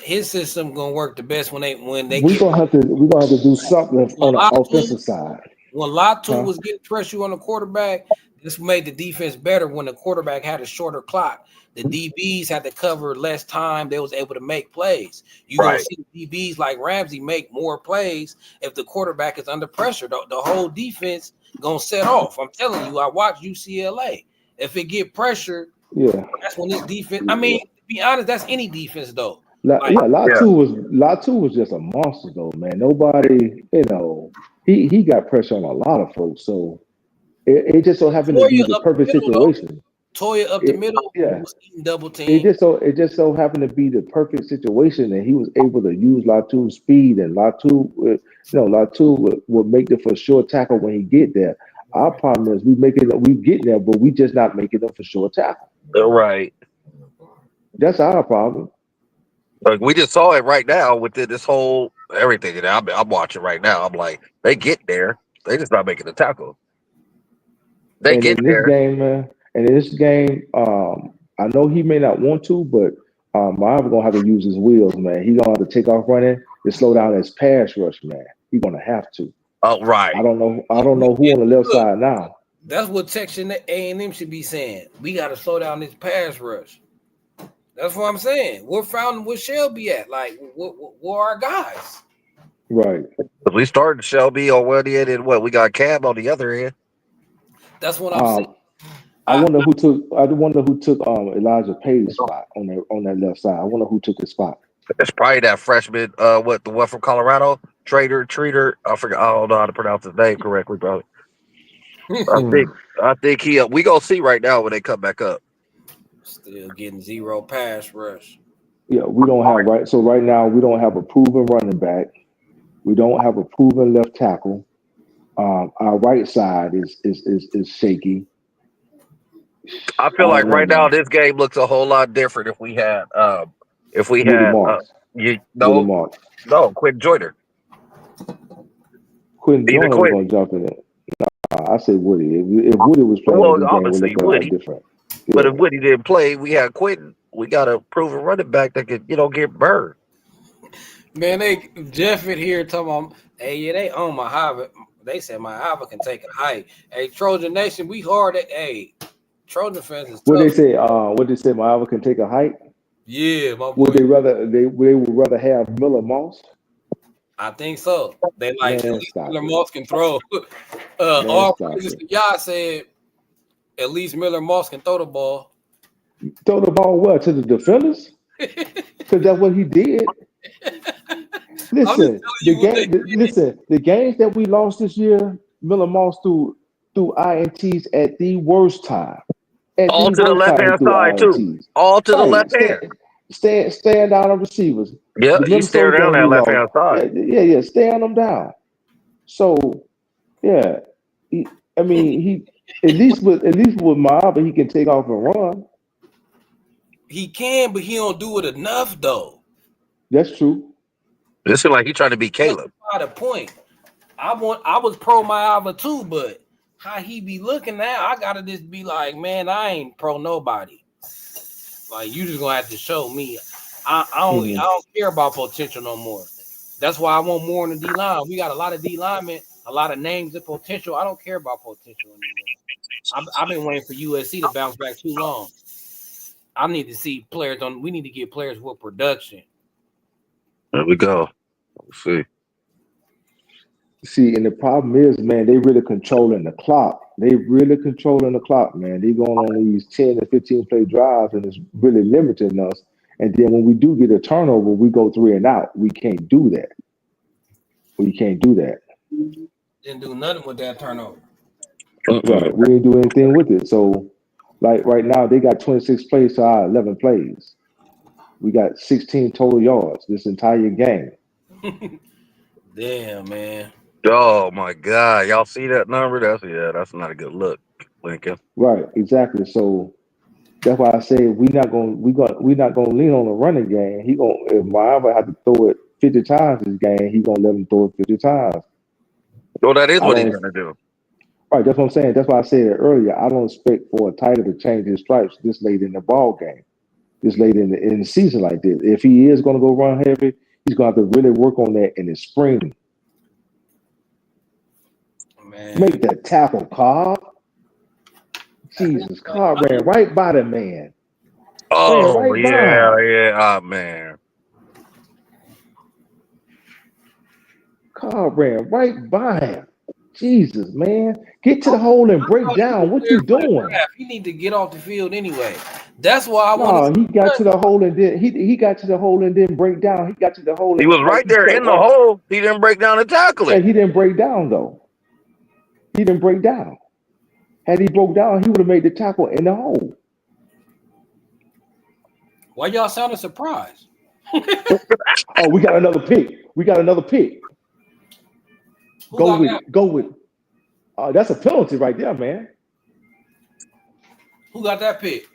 His system gonna work the best when they we're gonna have to do something on the offensive side. When Latu was getting pressure on the quarterback, this made the defense better. When the quarterback had a shorter clock, the DBs had to cover less time. They was able to make plays. You don't see DBs like Ramsey make more plays if the quarterback is under pressure. The whole defense gonna set off. I'm telling you, I watched UCLA. If it get pressure, that's when this defense. I mean, to be honest, that's any defense though. Latu was just a monster though, man. Nobody, he got pressure on a lot of folks. So it just so happened to be the perfect situation. Toya up the middle, was eating double team. It just so happened to be the perfect situation, and he was able to use Latu's speed, and Latu would make the for sure tackle when he get there. Our problem is we get there, but we just not making them for sure tackle. Right. That's our problem. Like we just saw it right now with this whole everything. And I'm watching right now. I'm like, they get there, they just not making the tackle. They get there. And in this game, I know he may not want to, but Marvin gonna have to use his wheels, man. He gonna have to take off running to slow down his pass rush, man. He gonna have to. Oh, right. I don't know who on the left side now. That's what Texas A&M should be saying. We got to slow down this pass rush. That's what I'm saying. Where Shelby at? Like, where are our guys? Right. We started Shelby on one end, and we got Cam on the other end. That's what I'm saying. I wonder who took Elijah Page's spot on that left side. I wonder who took his spot. It's probably that freshman, the one from Colorado, Treater. I forgot. I don't know how to pronounce his name correctly, probably. I think he. We gonna see right now when they come back up. Still getting zero pass rush. Yeah, we don't have right. So right now we don't have a proven running back. We don't have a proven left tackle. Our right side is shaky. I feel like right now this game looks a whole lot different if we had Quinn Joyner. Quinn Joyner was gonna jump in it. I said Woody. If Woody was playing, obviously it would look different. Yeah. But if Woody didn't play, we had Quentin. We got a proven running back that could, get burned. Man, Jeff in here talking about, hey, they own my Hava. They said my Hava can take a hike. Hey, Trojan Nation, we hard at Trojan fans is tough. What they say, my Hava can take a hike? Yeah, my boy. Would they would rather have Miller Moss? I think so. They like at least Miller Moss can throw. All praises to y'all said at least Miller Moss can throw the ball. Throw the ball what? To the defenders? Because that's what he did. Listen, the games that we lost this year, Miller Moss threw INTs at the worst time. All to the left-hand side, too. All to the left hand. Stand down on receivers. Yeah, he stared down that left-hand side. Yeah, stand them down. So, yeah, he at least with Maaba, he can take off and run. He can, but he don't do it enough though. That's true. This is like he trying to be Caleb. That's the point. I was pro Maiava too, but how he be looking now, I gotta just be like, man, I ain't pro nobody. Like you just gonna have to show me. I don't care about potential no more. That's why I want more in the D line. We got a lot of D linemen, a lot of names of potential. I don't care about potential anymore. I've been waiting for USC to bounce back too long. I need to see players on. We need to get players with production. There we go. Let's see. See, and the problem is, man, they really controlling the clock. They really controlling the clock, man. They going on these 10 to 15 play drives, and it's really limiting us. And then when we do get a turnover, we go 3 and out. We can't do that. We can't do that. Didn't do nothing with that turnover. Right. We didn't do anything with it. So, like right now, they got 26 plays to our 11 plays. We got 16 total yards this entire game. Damn, man. Oh my God! Y'all see that number? That's not a good look, Lincoln. Right. Exactly. So that's why I say we're not gonna lean on the running game. If Miami have to throw it 50 times this game, he's gonna let him throw it 50 times. Well, that is what he's gonna do. Right, that's what I'm saying. That's why I said it earlier. I don't expect for a tighter to change his stripes this late in the ball game, this late in the season like this. If he is going to go run heavy, he's going to have to really work on that in the spring. Man. Make that tackle, Cobb. Jesus, Cobb ran right by the man. Oh, yeah, man. Cobb ran right by him. Jesus, man. Get to the hole and break down. What you doing? He need to get off the field anyway. That's why I want. He got to the hole and then he got to the hole and didn't break down. He got to the hole. He was right there in the hole. He didn't break down and tackle it. And he didn't break down though. He didn't break down. Had he broke down, he would have made the tackle in the hole. Why y'all sounding surprised? Oh, we got another pick. Go with. That's a penalty right there, man. Who got that pick?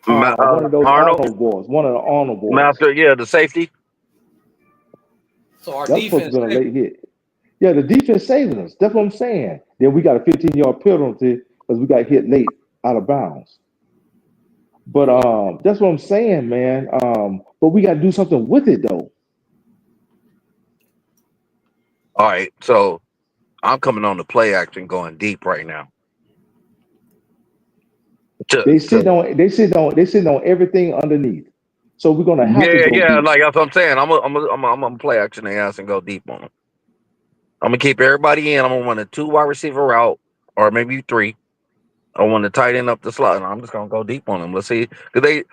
One of those Arnold boys. One of the Arnold boys. Master, the safety. So our defense supposed to be a late hit. Yeah, the defense saving us. That's what I'm saying. Then we got a 15-yard penalty because we got hit late out of bounds. But that's what I'm saying, man. But we got to do something with it, though. All right, so I'm coming on the play action, going deep right now. They sit on everything underneath. So we're gonna have to go deep. Like that's what I'm saying. I'm gonna play action their ass and go deep on them. I'm gonna keep everybody in. I'm gonna run a 2 wide receiver route, or maybe 3. I want to tighten up the slot, and I'm just gonna go deep on them. Let's see, because they,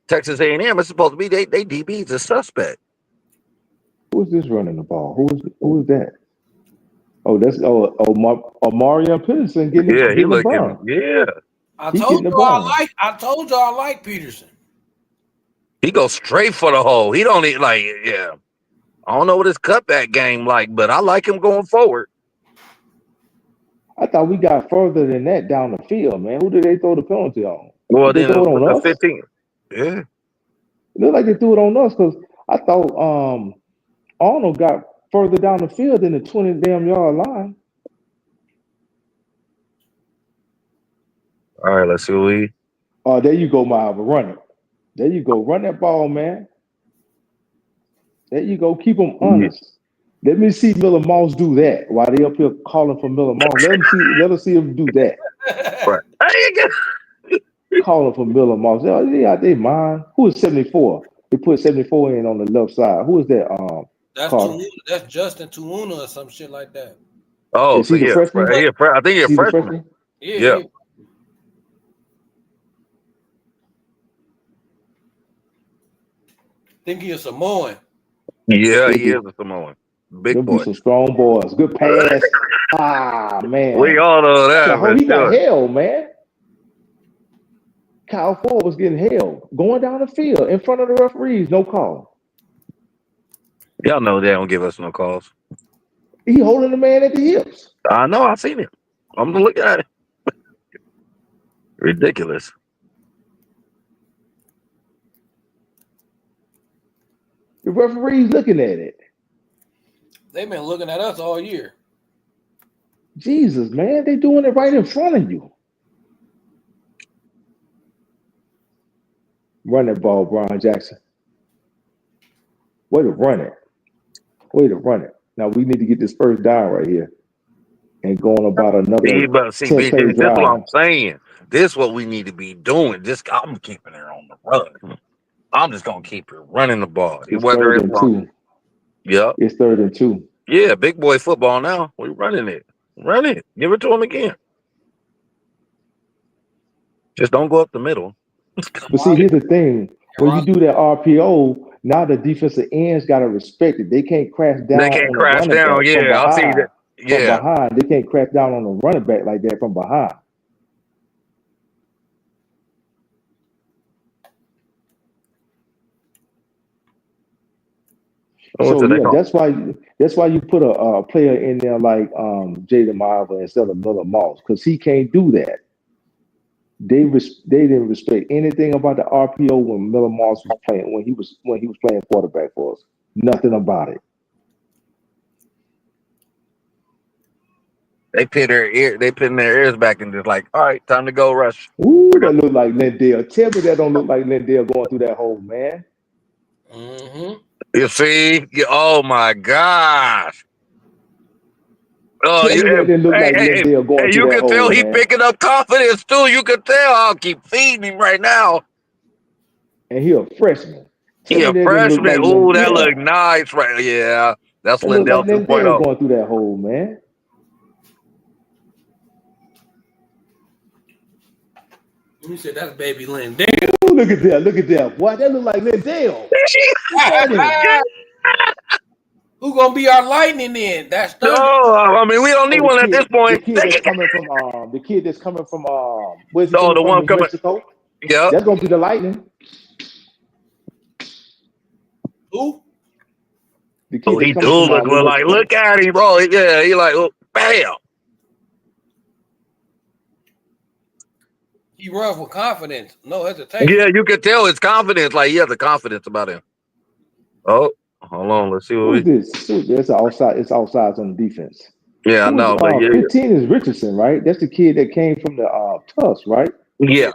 Texas A&M is supposed to be they DB is a suspect. Who's this running the ball? Who is that? Oh, that's Mario Peterson getting the ball. Yeah. I told you I like Peterson. He goes straight for the hole. He don't need I don't know what his cutback game like, but I like him going forward. I thought we got further than that down the field, man. Who did they throw the penalty on? Well, then throw it on us? 15. Yeah. It looked like they threw it on us because I thought Arnold got further down the field than the 20-yard line. All right, let's see what we. Oh, there you go, Marva. Run it. There you go. Run that ball, man. There you go. Keep them honest. Let me see Miller Moss do that while they up here calling for Miller Moss. Let us see him do that. Right. Calling for Miller Moss. They mind. Who is 74? They put 74 in on the left side. Who is that? That's Justin Tuuna or some shit like that. Oh, is he the freshman? I think he's a freshman. Yeah. I think he's a Samoan. Yeah, he is a Samoan. Big boy. Some strong boys. Good pass. Man. We all know that. He got held, man. Kyle Ford was getting held. Going down the field in front of the referees. No call. Y'all know they don't give us no calls. He holding the man at the hips. I know. I've seen it. I'm looking at it. Ridiculous. The referee's looking at it. They've been looking at us all year. Jesus, man, they doing it right in front of you. Run that ball, Brian Jackson. Way to run it. Way to run it. Now we need to get this first down right here and go on about another 10-play this is what drive. I'm saying. This is what we need to be doing. I'm keeping it on the run. I'm just gonna keep it running the ball. It's third and 2. Yep. It's 3rd and 2. Yeah, big boy football now. We're running it. Run it. Give it to him again. Just don't go up the middle. But see, here's the thing. When you do that RPO, now the defensive ends got to respect it. They can't crash down. They can't crash down. Yeah, I'll see that. Yeah. From behind. They can't crash down on the running back like that from behind. So yeah, that's why you put a player in there like Jaden Marvel instead of Miller Moss, because he can't do that. They didn't respect anything about the RPO when Miller Moss was playing when he was playing quarterback for us. Nothing about it. They pin their ears back and just like, all right, time to go rush. Ooh, that look like Lindale. Tell me that don't look like Lindale going through that hole, man. Mm-hmm. You see? Oh my gosh. Oh, hey, you can tell he picking up confidence too. You can tell. I'll keep feeding him right now. And he a freshman. He a freshman. Oh, that look nice, right? Yeah, that's Lindale 2.0 going through that hole, man. You said that's baby Lindale. Ooh, look at that. Boy, that look like Lindale. Who gonna be our lightning then? That's no. I mean, we don't need one at this point. The kid that's coming from where's he coming the from? one coming Mexico? Yeah, that's gonna be the lightning. Who? The kid he do look like. Look at him, bro. Yeah, he like, oh, bam. He runs with confidence, no hesitation. Yeah, you can tell it's confidence. Like he has a confidence about him. Oh, hold on. Let's see what this. It's outside. It's outside on the defense. Yeah, I know. But 15 is Richardson, right? That's the kid that came from the Tufts, right? Yeah.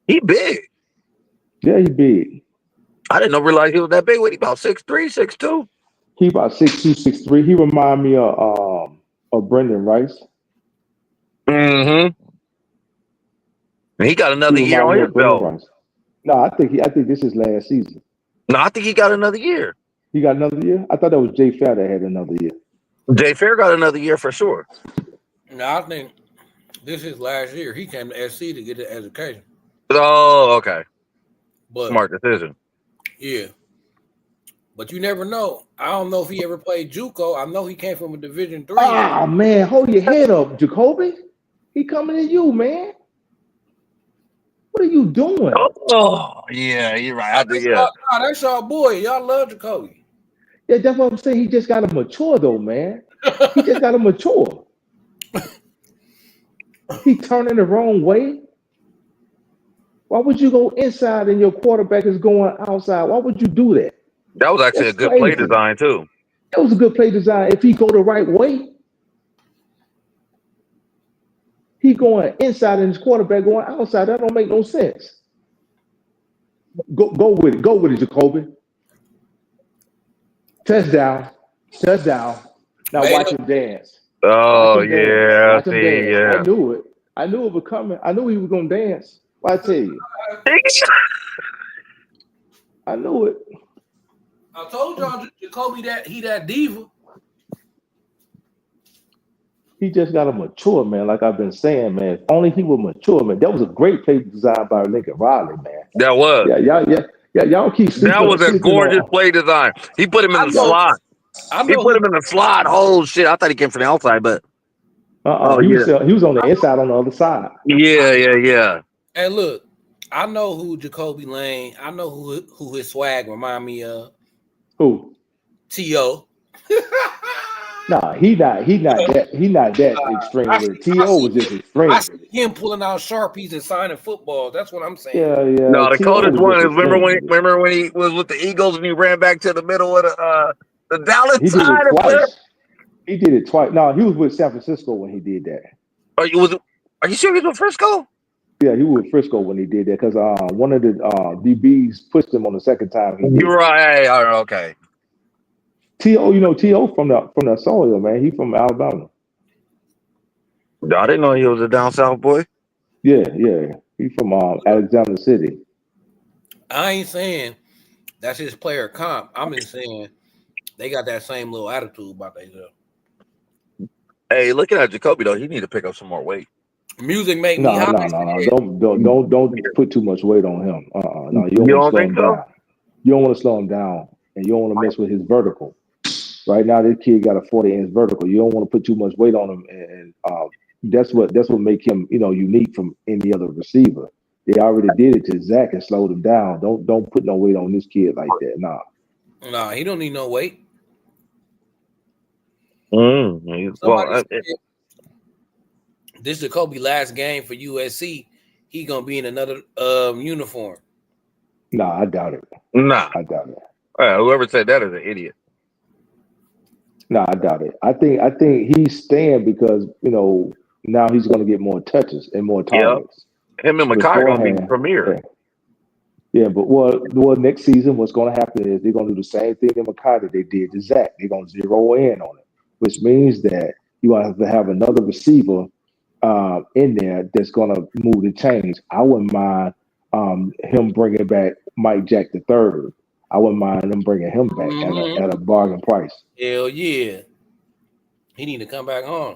He big. Yeah, he big. I didn't realize he was that big. What, he about 6'3", 6'2"? He about 6'2", 6'3". He remind me of Brendan Rice. Mm-hmm. And he got another year on his belt. No, I think this is last season. No, I think he got another year. He got another year? I thought that was Jay Fair that had another year. Jay Fair got another year for sure. No, I think this is last year. He came to SC to get the education. Oh, okay. But smart decision. Yeah. But you never know. I don't know if he ever played JUCO. I know he came from a Division III. Oh, man. Hold your head up, Jacoby. He coming to you, man. What are you doing? Oh, yeah, you're right. That's y'all boy. Y'all love Jacoby. Yeah, that's what I'm saying. He just got to mature, though, man. He just got to mature. He turning the wrong way. Why would you go inside and your quarterback is going outside? Why would you do that? That was actually a good play design, too. That was a good play design. If he go the right way, he going inside and his quarterback going outside. That don't make no sense. Go with it. Go with it, Jacoby. Touchdown. Now watch him dance. Oh, yeah. See, yeah. I knew it. I knew it was coming. I knew he was going to dance. Well, I tell you. I knew it. I told y'all Jacoby that he that diva. He just got to mature, man. Like I've been saying, man. If only he would mature, man. That was a great play design by Lincoln Riley, man. That was. Yeah, y'all keep sleeping. That was a gorgeous play design. He put him in the slot. He put him in the slot. Oh, shit. I thought he came from the outside, but. He was on the inside on the other side. Yeah. Hey, look. I know who Jacoby Lane. I know who his swag remind me of. Who? T.O. Nah, he not that extreme with it. T.O. was just extreme I with see it. him pulling out Sharpies and signing footballs. That's what I'm saying. Yeah. No, the T.O. coldest was one just is extreme with it. remember when he was with the Eagles and he ran back to the middle of the Dallas He did side it and twice. He did it twice. No, he was with San Francisco when he did that. Are you serious with Frisco? Yeah, he was with Frisco when he did that because one of the DBs pushed him on the second time he did. You're right. Okay. T.O. T.O. from the soil, man. He from Alabama. I didn't know he was a down south boy. Yeah. He from Alexander City. I ain't saying that's his player comp. I'm just saying they got that same little attitude about themselves. Hey, looking at Jacoby though, he need to pick up some more weight. Music make me No. high. Don't put too much weight on him. No, you don't want to slow him down. You don't want to slow him down, and you don't want to mess with his vertical. Right now, this kid got a 40-inch vertical. You don't want to put too much weight on him, and that's what make him unique from any other receiver. They already did it to Zach and slowed him down. Don't put no weight on this kid like that. Nah, he don't need no weight. Well, this Jacoby last game for USC. He gonna be in another uniform. Nah, I doubt it. Nah, I doubt it. Whoever said that is an idiot. Nah, I doubt it. I think he's staying because now he's going to get more touches and more targets. Him and Makai are going to be premier. Yeah, but well, next season, what's going to happen is they're going to do the same thing to Makai that they did to Zach. They're going to zero in on it, which means that you have to have another receiver in there that's going to move the chains. I wouldn't mind him bringing back Mike Jack III. I wouldn't mind him bringing him back at a bargain price. Hell yeah. He need to come back home.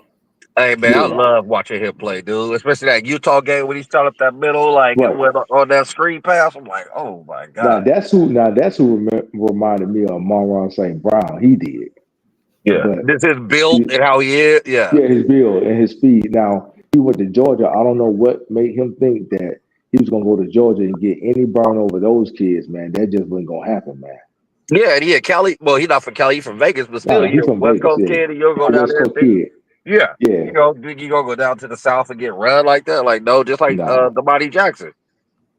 Hey, man, I love watching him play, dude. Especially that Utah game when he started up that middle, like on that screen pass. I'm like, oh, my God. Now, that's who reminded me of Monron St. Brown. He did. Yeah. But this is his build and how he is. Yeah. Yeah, his build and his speed. Now, he went to Georgia. I don't know what made him think that he was going to go to Georgia and get any burn over those kids, man. That just wasn't going to happen, man. Yeah, Cali. Well, he's not from Cali, he's from Vegas, but still, he's from West Vegas, Coast kid, and you'll go down West there. Coast kid. Yeah. You gonna go down to the South and get run like that? Like, no, just like Damani Jackson.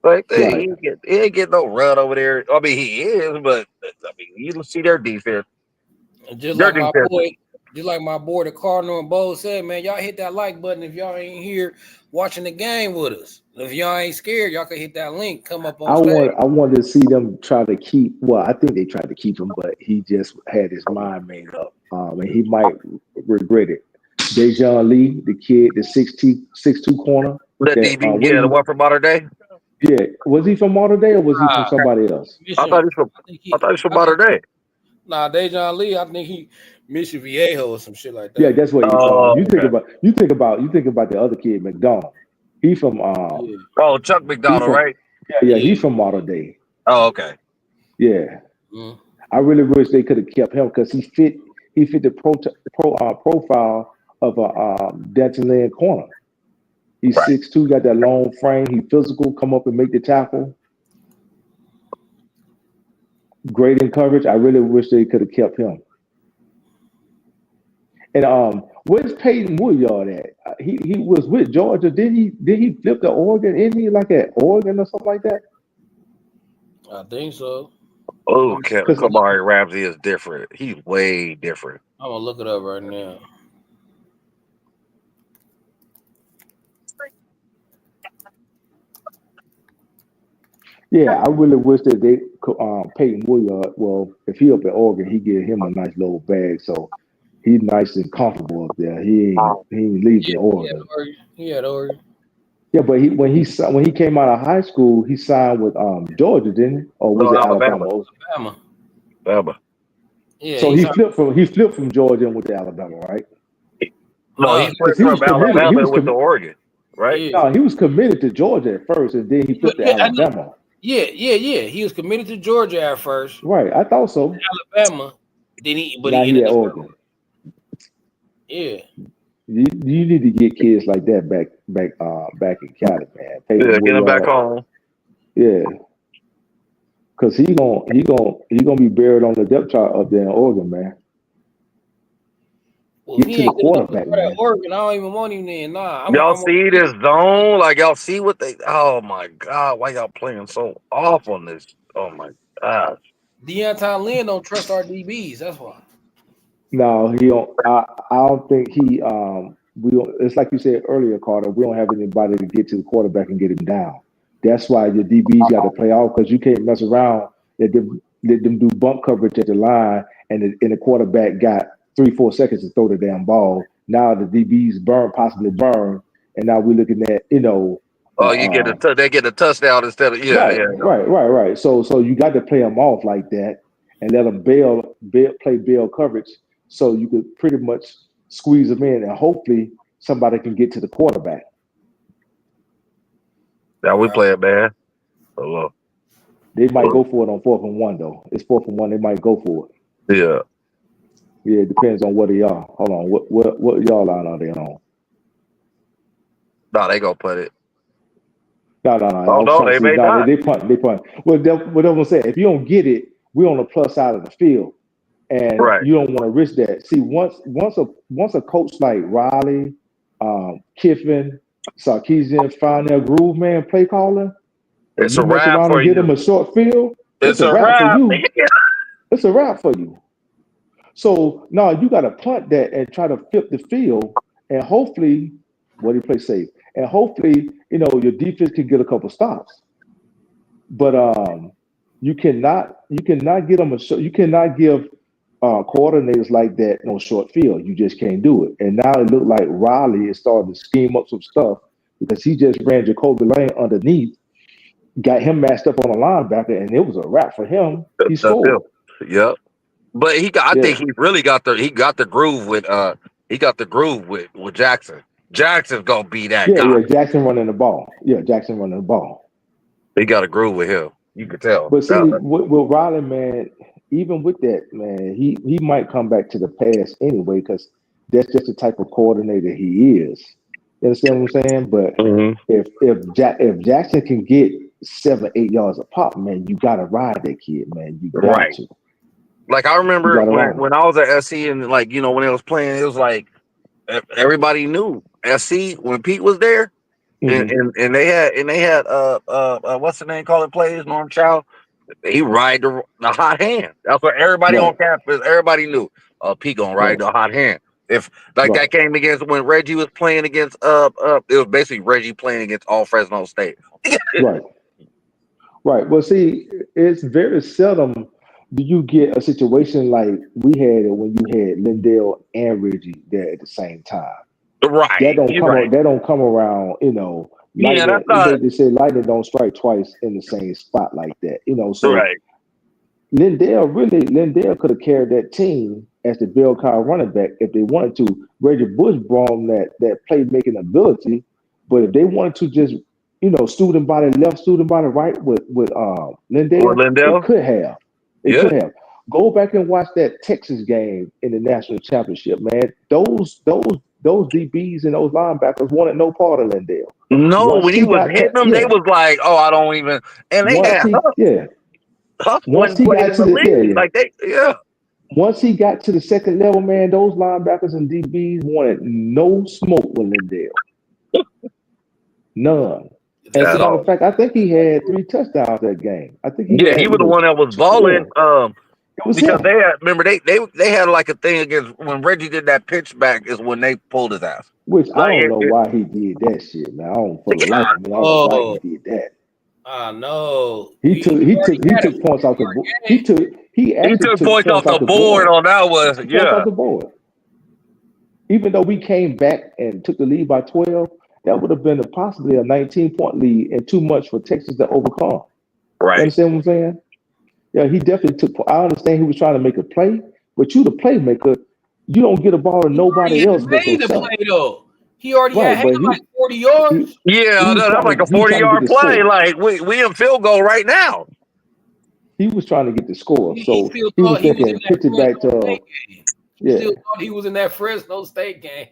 Like, he ain't get no run over there. I mean, he is, but I mean, you see their defense. Just like my boy, the Cardinal and Bo said, man, y'all hit that like button if y'all ain't here watching the game with us. If y'all ain't scared, y'all can hit that link. Come up on stage. I wanted to see them try to keep. Well, I think they tried to keep him, but he just had his mind made up, and he might regret it. Dejan Lee, the kid, the 6'2" corner. The one from Modern Day. Yeah, was he from Modern Day or was he from somebody else? I thought he was from Modern Day. Nah, Dejan Lee, I think he Mission Viejo or some shit like that. Yeah, that's what you think about. You think about the other kid, McDonald. He from Chuck McDonald, right? Yeah, he's from Modern Day. Oh, okay. Yeah, I really wish they could have kept him because he fit the profile of a Denton Lynn corner. He's 6'2", got that long frame. He physical, come up and make the tackle. Great in coverage. I really wish they could have kept him. And where's Peyton Woodyard at? He was with Georgia. Did he flip to Oregon? Isn't he like at Oregon or something like that? I think so. Oh, Kamari Ramsey is different. He's way different. I'm gonna look it up right now. Yeah, I really wish that they Peyton Woodyard. Well, if he up at Oregon, he give him a nice little bag, so he's nice and comfortable up there. He ain't leaving Oregon. He had Oregon. Yeah, but when he came out of high school, he signed with Georgia, didn't he? Or was it Alabama? Alabama. Yeah. So he flipped from Georgia and went to Alabama, right? No, he flipped from Alabama and went to Oregon, right? Yeah. No, he was committed to Georgia at first, and then he flipped to Alabama. Yeah. He was committed to Georgia at first. Right, I thought so. Alabama. Then he ended up Oregon. Yeah. You need to get kids like that back in Cali, man. Get them back home. Yeah, because he gonna be buried on the depth chart up there in Oregon, man. Well, Get he to the ain't gonna go quarterback, for that man. Oregon. I don't even want him then. Nah, Y'all see this zone? Like y'all see what they? Oh my god! Why y'all playing so off on this? Oh my god! Deontay Lynn don't trust our DBs. That's why. No, he don't. I don't think he. We don't. It's like you said earlier, Carter. We don't have anybody to get to the quarterback and get him down. That's why your DBs got to play off because you can't mess around. Let them do bump coverage at the line, and the quarterback got 3-4 seconds to throw the damn ball. Now the DBs possibly burn, and now we're looking at Oh, you get they get a touchdown instead of right. So you got to play them off like that and let them play bail coverage, so you could pretty much squeeze them in, and hopefully somebody can get to the quarterback. Now we play it, man. Hello. They might go for it on 4th and 1 though. It's 4th and 1. They might go for it. Yeah. Yeah, it depends on what they are. Hold on, what y'all line are they on? No, they gonna put it. No. Oh no, they may not. They punt. Well, what I'm saying, if you don't get it, we're on the plus side of the field, and you don't want to risk that. See, once a coach like Riley, Kiffin, Sarkisian find their groove, man, play calling, and It's you a mess wrap around for and get you. them a short field, It's a wrap for you. It's a wrap for you. So now you got to punt that and try to flip the field, and hopefully, what do you play safe? And hopefully, your defense can get a couple stops. But you cannot get them you cannot give coordinators like that no short field. You just can't do it. And now it looked like Riley is starting to scheme up some stuff because he just ran Jacoby Lane underneath, got him matched up on a linebacker, and it was a wrap for him. He scored. Yep. But I think he really got the groove with Jackson. Jackson's gonna be that guy. Yeah, Jackson running the ball. He got a groove with him. You could tell. But see, with Riley, man, even with that, man, he might come back to the pass anyway because that's just the type of coordinator he is. You understand what I'm saying? But if Jackson can get 7-8 yards a pop, man, you gotta ride that kid, man. You got to. Like I remember when I was at SC and when they was playing, it was like everybody knew SC when Pete was there, and they had what's the name calling plays? Norm Chow. He ride the hot hand. That's what everybody on campus. Everybody knew. Pete gonna ride the hot hand. If that came against when Reggie was playing against it was basically Reggie playing against all Fresno State. Right. Well, see, it's very seldom do you get a situation like we had it when you had Lindell and Reggie there at the same time. Right. That don't come around, lightning, they say lightning don't strike twice in the same spot like that. So Lindell could have carried that team as the bell cow running back if they wanted to. Reggie Bush brought him that playmaking ability, but if they wanted to just student body left, student body right with Lindell, it could have. Could have. Go back and watch that Texas game in the national championship, man. Those DBs and those linebackers wanted no part of Lindell. No, when he was hitting them, they was like, "Oh, I don't even." And they Huff once he got to the Once he got to the second level, man, those linebackers and DBs wanted no smoke with Lindell. None. As a matter of fact, I think he had 3 touchdowns that game. I think he was the one that was balling. Because him. they had, remember they had like a thing against when Reggie did that pitch back is when they pulled his ass. Which I don't know why he did that shit, man. I don't for the life of me. I don't know why he did that. I know. He took points off the board. He took points off the board on that one. Off the board. Even though we came back and took the lead by 12, that would have been possibly a 19-point lead and too much for Texas to overcome. Right. You understand what I'm saying? Yeah, he definitely took. I understand he was trying to make a play, but you the playmaker, you don't get a ball to nobody else but yourself. Play, though. He already had like 40 yards. That's like a 40-yard play. Like we in field goal right now. He was trying to get the score, so he was thinking pitch it back to. He still thought he was in that Fresno State game.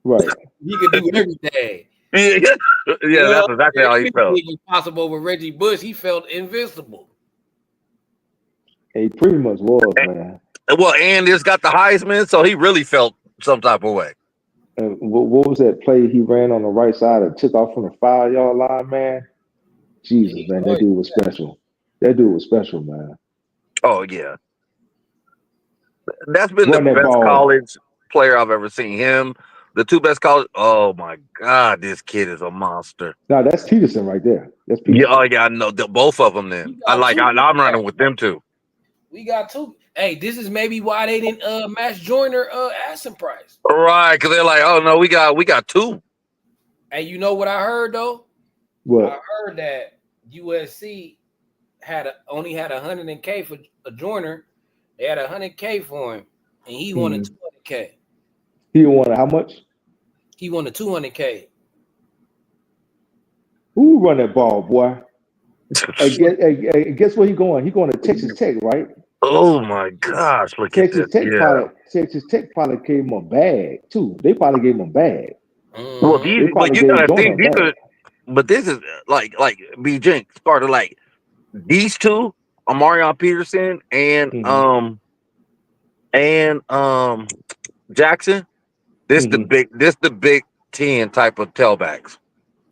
Right. He could do everything. That's exactly how he felt. It was possible with Reggie Bush. He felt invincible. He pretty much was, man. Well, and it's got the Heisman, so he really felt some type of way. And what was that play he ran on the right side and took off from the 5-yard line, man? Jesus, man, that dude was special. That dude was special, man. Oh yeah, that's been Run the that best ball. college player I've ever seen. Him, the two best college. Oh my God, this kid is a monster. No, that's Peterson right there. That's Yeah, Peterson. oh yeah, I know both of them. Then I'm running with them too. We got two. Hey, this is maybe why they didn't match Joyner asking price. Right, because they're like, oh no, we got two. Hey, you know what I heard though? What? I heard that USC only had $100K for a Joyner. They had $100K for him, and he wanted $200K. He wanted how much? He wanted $200K. Who run that ball, boy? Guess where he going? He going to Texas Tech, right? Oh my gosh! Look Texas at this. Texas Tech probably gave him a bag too. They probably gave him a bag. Well, you gotta think these are, but this is like B Jinx part of like these two, Amarion Peterson and Jackson. This the Big Ten type of tailbacks.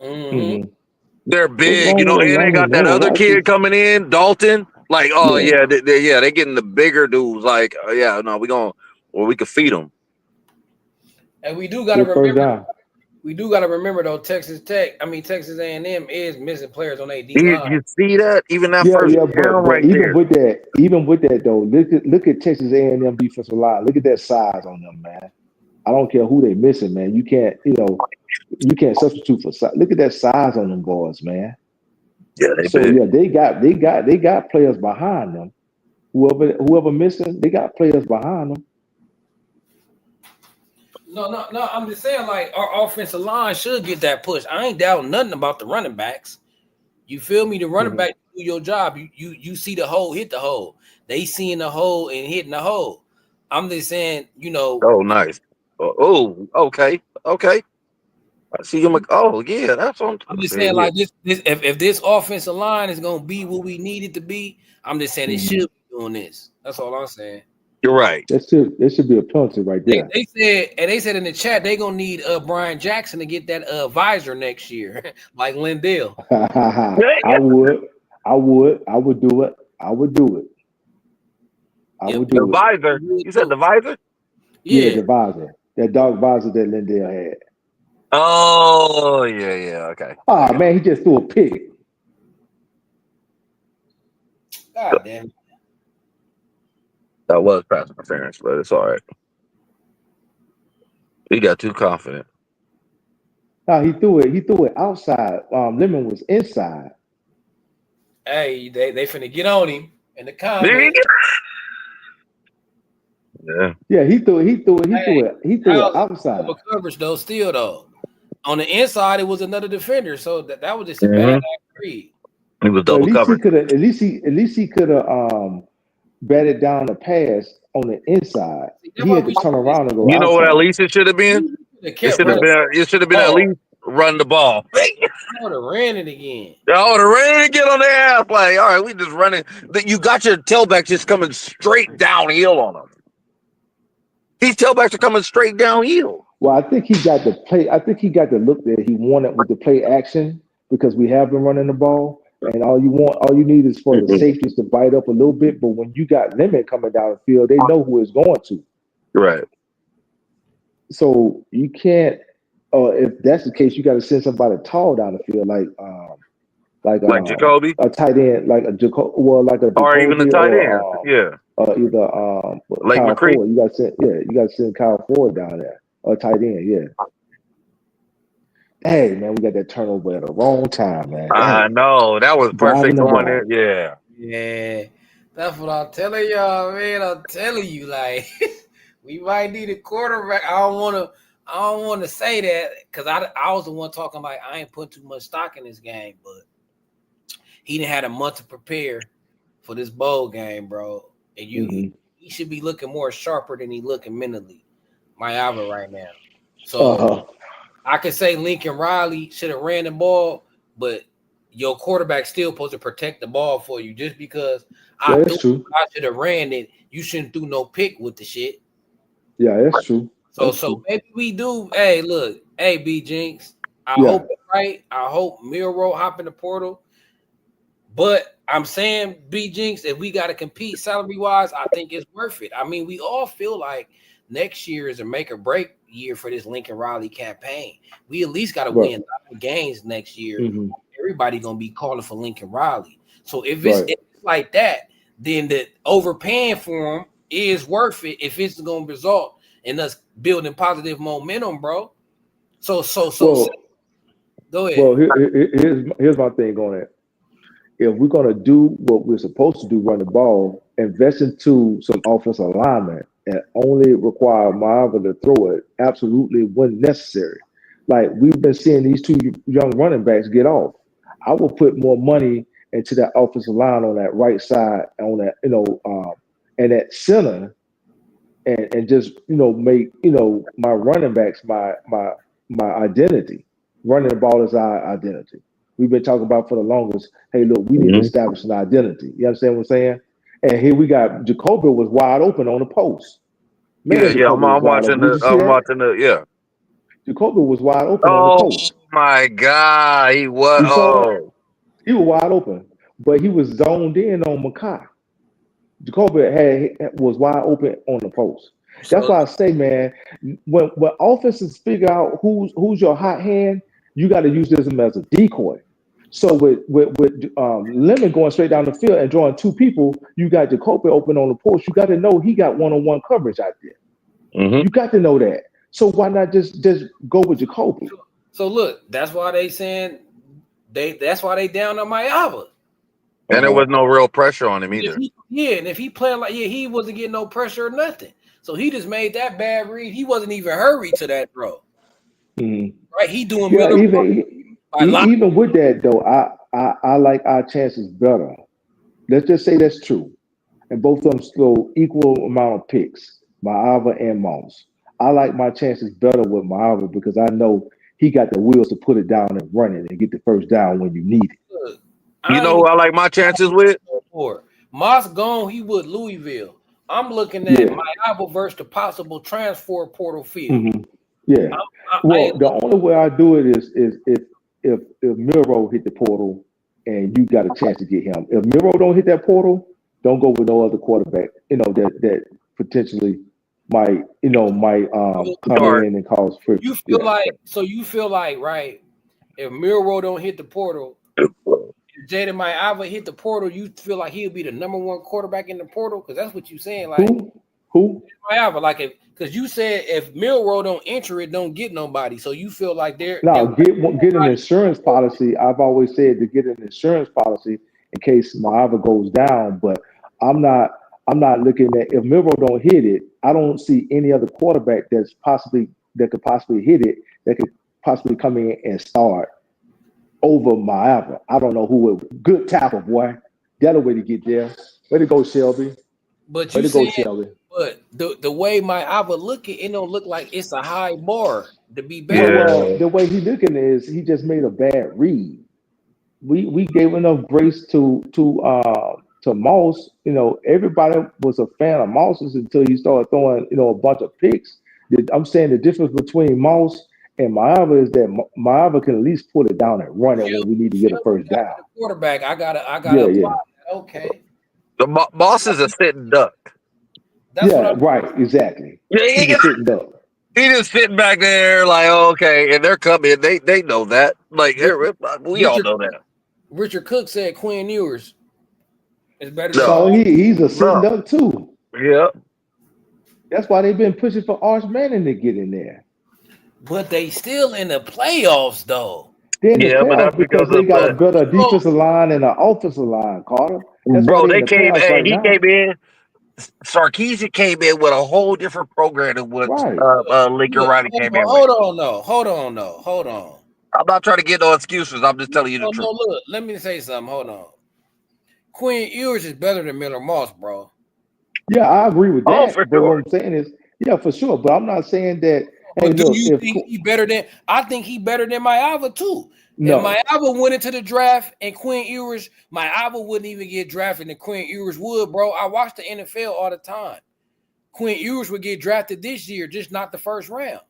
They're big, and they got that other kid coming in, Dalton. Like, oh yeah, they're getting the bigger dudes. Like, we could feed them. And we do got to remember. We do got to remember though, Texas A&M is missing players on their D line. You see that? Even that first round right even there. Even with that though, look at Texas A&M defensive line. Look at that size on them, man. I don't care who they missing, man. You can't substitute for size. Look at that size on them boys, man. Yeah, they got players behind them. Whoever missing, they got players behind them. No. I'm just saying, like, our offensive line should get that push. I ain't doubting nothing about the running backs. You feel me? The running back do your job. You see the hole, hit the hole. They seeing the hole and hitting the hole. I'm just saying, Oh, nice. Oh, okay. I see him. Oh, yeah. That's what I'm just saying, like this. If this offensive line is gonna be what we need it to be, I'm just saying it should be doing this. That's all I'm saying. You're right. There should be a penalty right there. They said in the chat they gonna need Brian Jackson to get that visor next year, like Lindell. I would do it. The visor. You said the visor? Yeah, the visor. That dog visor that Lindell had. Oh, yeah, okay. Oh man, he just threw a pick. God damn it. That was pass interference, but it's all right. He got too confident. No, he threw it outside. Lemon was inside. Hey, they finna get on him in the comments. Yeah, he threw it outside. Coverage though, still though. On the inside, it was another defender, so that was just a bad read. He was double covered. At least he could have batted down the pass on the inside. He had to turn around and go. You know what? At least it should have been. It should have been at least run the ball. I would have ran it again. I would have ran it again on the half. Like, all right, we just running. You got your tailback just coming straight downhill on them. These tailbacks are coming straight downhill. Well, I think he got the play. I think he got the look that he wanted with the play action because we have been running the ball, and all you need is for the safeties to bite up a little bit. But when you got Lemon coming down the field, they know who it's going to. Right. So you can't. If that's the case, you got to send somebody tall down the field, like Jacoby, a tight end, like a Jacoby, or even the tight end. Either like Kyle McCree. Ford. You got to send Kyle Ford down there. Or tight end, yeah. Hey, man, we got that turnover at the wrong time, man. I know. That was perfect on there. Yeah. Yeah. That's what I'm telling y'all, man. I'm telling you, like, we might need a quarterback. I don't want to say that because I was the one talking like I ain't put too much stock in this game, but he didn't had a month to prepare for this bowl game, bro. And he should be looking more sharper than he looking mentally. Mayava right now. So I could say Lincoln Riley should have ran the ball, but your quarterback still supposed to protect the ball for you. Just because I should have ran it, you shouldn't do no pick with the shit. Yeah, that's true. So maybe we do. Hey, look, hey, B Jinx. I hope it's right. I hope Milroe hop in the portal. But I'm saying, B Jinx, if we got to compete salary wise, I think it's worth it. I mean, we all feel like next year is a make or break year for this Lincoln Riley campaign. We at least got to win games next year. Mm-hmm. Everybody gonna be calling for Lincoln Riley. So if it's like that, then the overpaying for him is worth it if it's gonna result in us building positive momentum, bro. So go ahead. Well, here's my thing on it. If we're gonna do what we're supposed to do, run the ball, invest into some offensive alignment, and only require Marvin to throw it absolutely when necessary. Like we've been seeing these two young running backs get off. I will put more money into that offensive line on that right side, on that and that center, and just make my running backs my identity. Running the ball is our identity. We've been talking about for the longest. Hey, look, we need to establish an identity. You understand what I'm saying? And here we got Jacoby was wide open on the post. Man, I'm watching the. Jacoby was wide open on the post. Oh my God, he was. He was wide open, but he was zoned in on Makai. Jacoby was wide open on the post. That's why I say, man, when offenses figure out who's your hot hand, you got to use this as a decoy. So with Lemon going straight down the field and drawing two people, you got Jacoby open on the post. You got to know he got one-on-one coverage out there. Mm-hmm. You got to know that. So why not just go with Jacoby? So look, that's why they saying that's why they down on Mayava. And there was no real pressure on him either. And if he playing like he wasn't getting no pressure or nothing. So he just made that bad read. He wasn't even hurried to that throw. Mm-hmm. Right? He doing even with that though, I like our chances better. Let's just say that's true. And both of them throw equal amount of picks, Maava and Moss. I like my chances better with Maava because I know he got the wheels to put it down and run it and get the first down when you need it. You know who I like my chances with? Moss gone, he with Louisville. I'm looking at Maava versus the possible transfer portal field. Mm-hmm. Yeah. The only way I do it is if Milroe hit the portal and you got a chance to get him. If Milroe don't hit that portal, don't go with no other quarterback. That potentially might come in and cause friction. You feel like right? If Milroe don't hit the portal, if Jaden Mayava hit the portal, you feel like he'll be the number one quarterback in the portal because that's what you're saying. Like who? Mayava, like because you said if Milroe don't enter it, don't get nobody. So you feel like get an insurance policy. I've always said to get an insurance policy in case Mayava goes down, but I'm not looking at if Milroe don't hit it. I don't see any other quarterback that could possibly hit it that could possibly come in and start over Mayava. I don't know who would. Good tackle, boy. That a way to get there. Way to go, Shelby. But you see, but the way Mayava looking, it don't look like it's a high bar to be better. Well, the way he looking is he just made a bad read. We gave enough grace to Moss. Everybody was a fan of Moss's until he started throwing a bunch of picks. I'm saying the difference between Moss and Mayava is that Mayava can at least pull it down and run it when we need to get a first down. Quarterback, I gotta. Okay. The Moss is a sitting duck. That's right, exactly. Yeah, he's a sitting duck. He just sitting back there like, okay, and they're coming. They know that. Like we all know that. Richard Cook said Quinn Ewers is better. So he's a sitting duck too. Yeah. That's why they've been pushing for Arch Manning to get in there. But they still in the playoffs though. But that's because they got a better defensive line and an offensive line, Carter. Bro, he came in. Sarkisian came in with a whole different program than what Lincoln Riley came in with. Hold on. I'm not trying to get no excuses. I'm just telling you the truth. No, look, let me say something. Hold on. Quinn Ewers is better than Miller Moss, bro. Yeah, I agree with that. Oh, for sure. What I'm saying is, for sure. But I'm not saying that. But do you think he better than? I think he better than Mayava too. No. If Mayava went into the draft and Quinn Ewers, Mayava wouldn't even get drafted and Quinn Ewers would, bro. I watch the NFL all the time. Quinn Ewers would get drafted this year, just not the first round.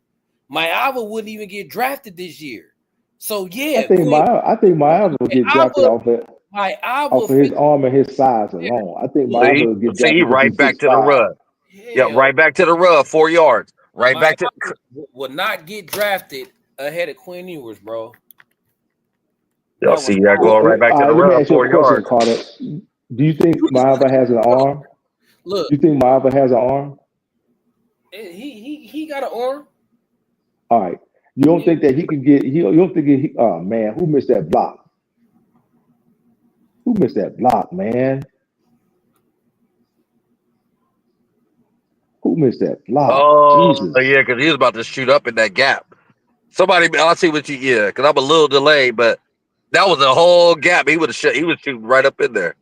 Maiava wouldn't even get drafted this year. So yeah, I think Maiava will get drafted off of his arm and his size alone. I think Maiava will get drafted. See, right back to the rub. Yeah, right back to the rub, 4 yards. Right back to would not get drafted ahead of Quinn Ewers, bro. Y'all see that going right back to the rub, 4 yards. Carter. Do you think Maiava has an arm? Look, you think Maiava has an arm? He got an arm. All right. You don't think that he can get? You don't think? Oh man, who missed that block? Who missed that block, man? Who missed that block? Oh, Jesus. yeah, because he was about to shoot up in that gap. Somebody, I'll see what you. Yeah, because I'm a little delayed, but that was a whole gap. He would have shot. He was shooting right up in there.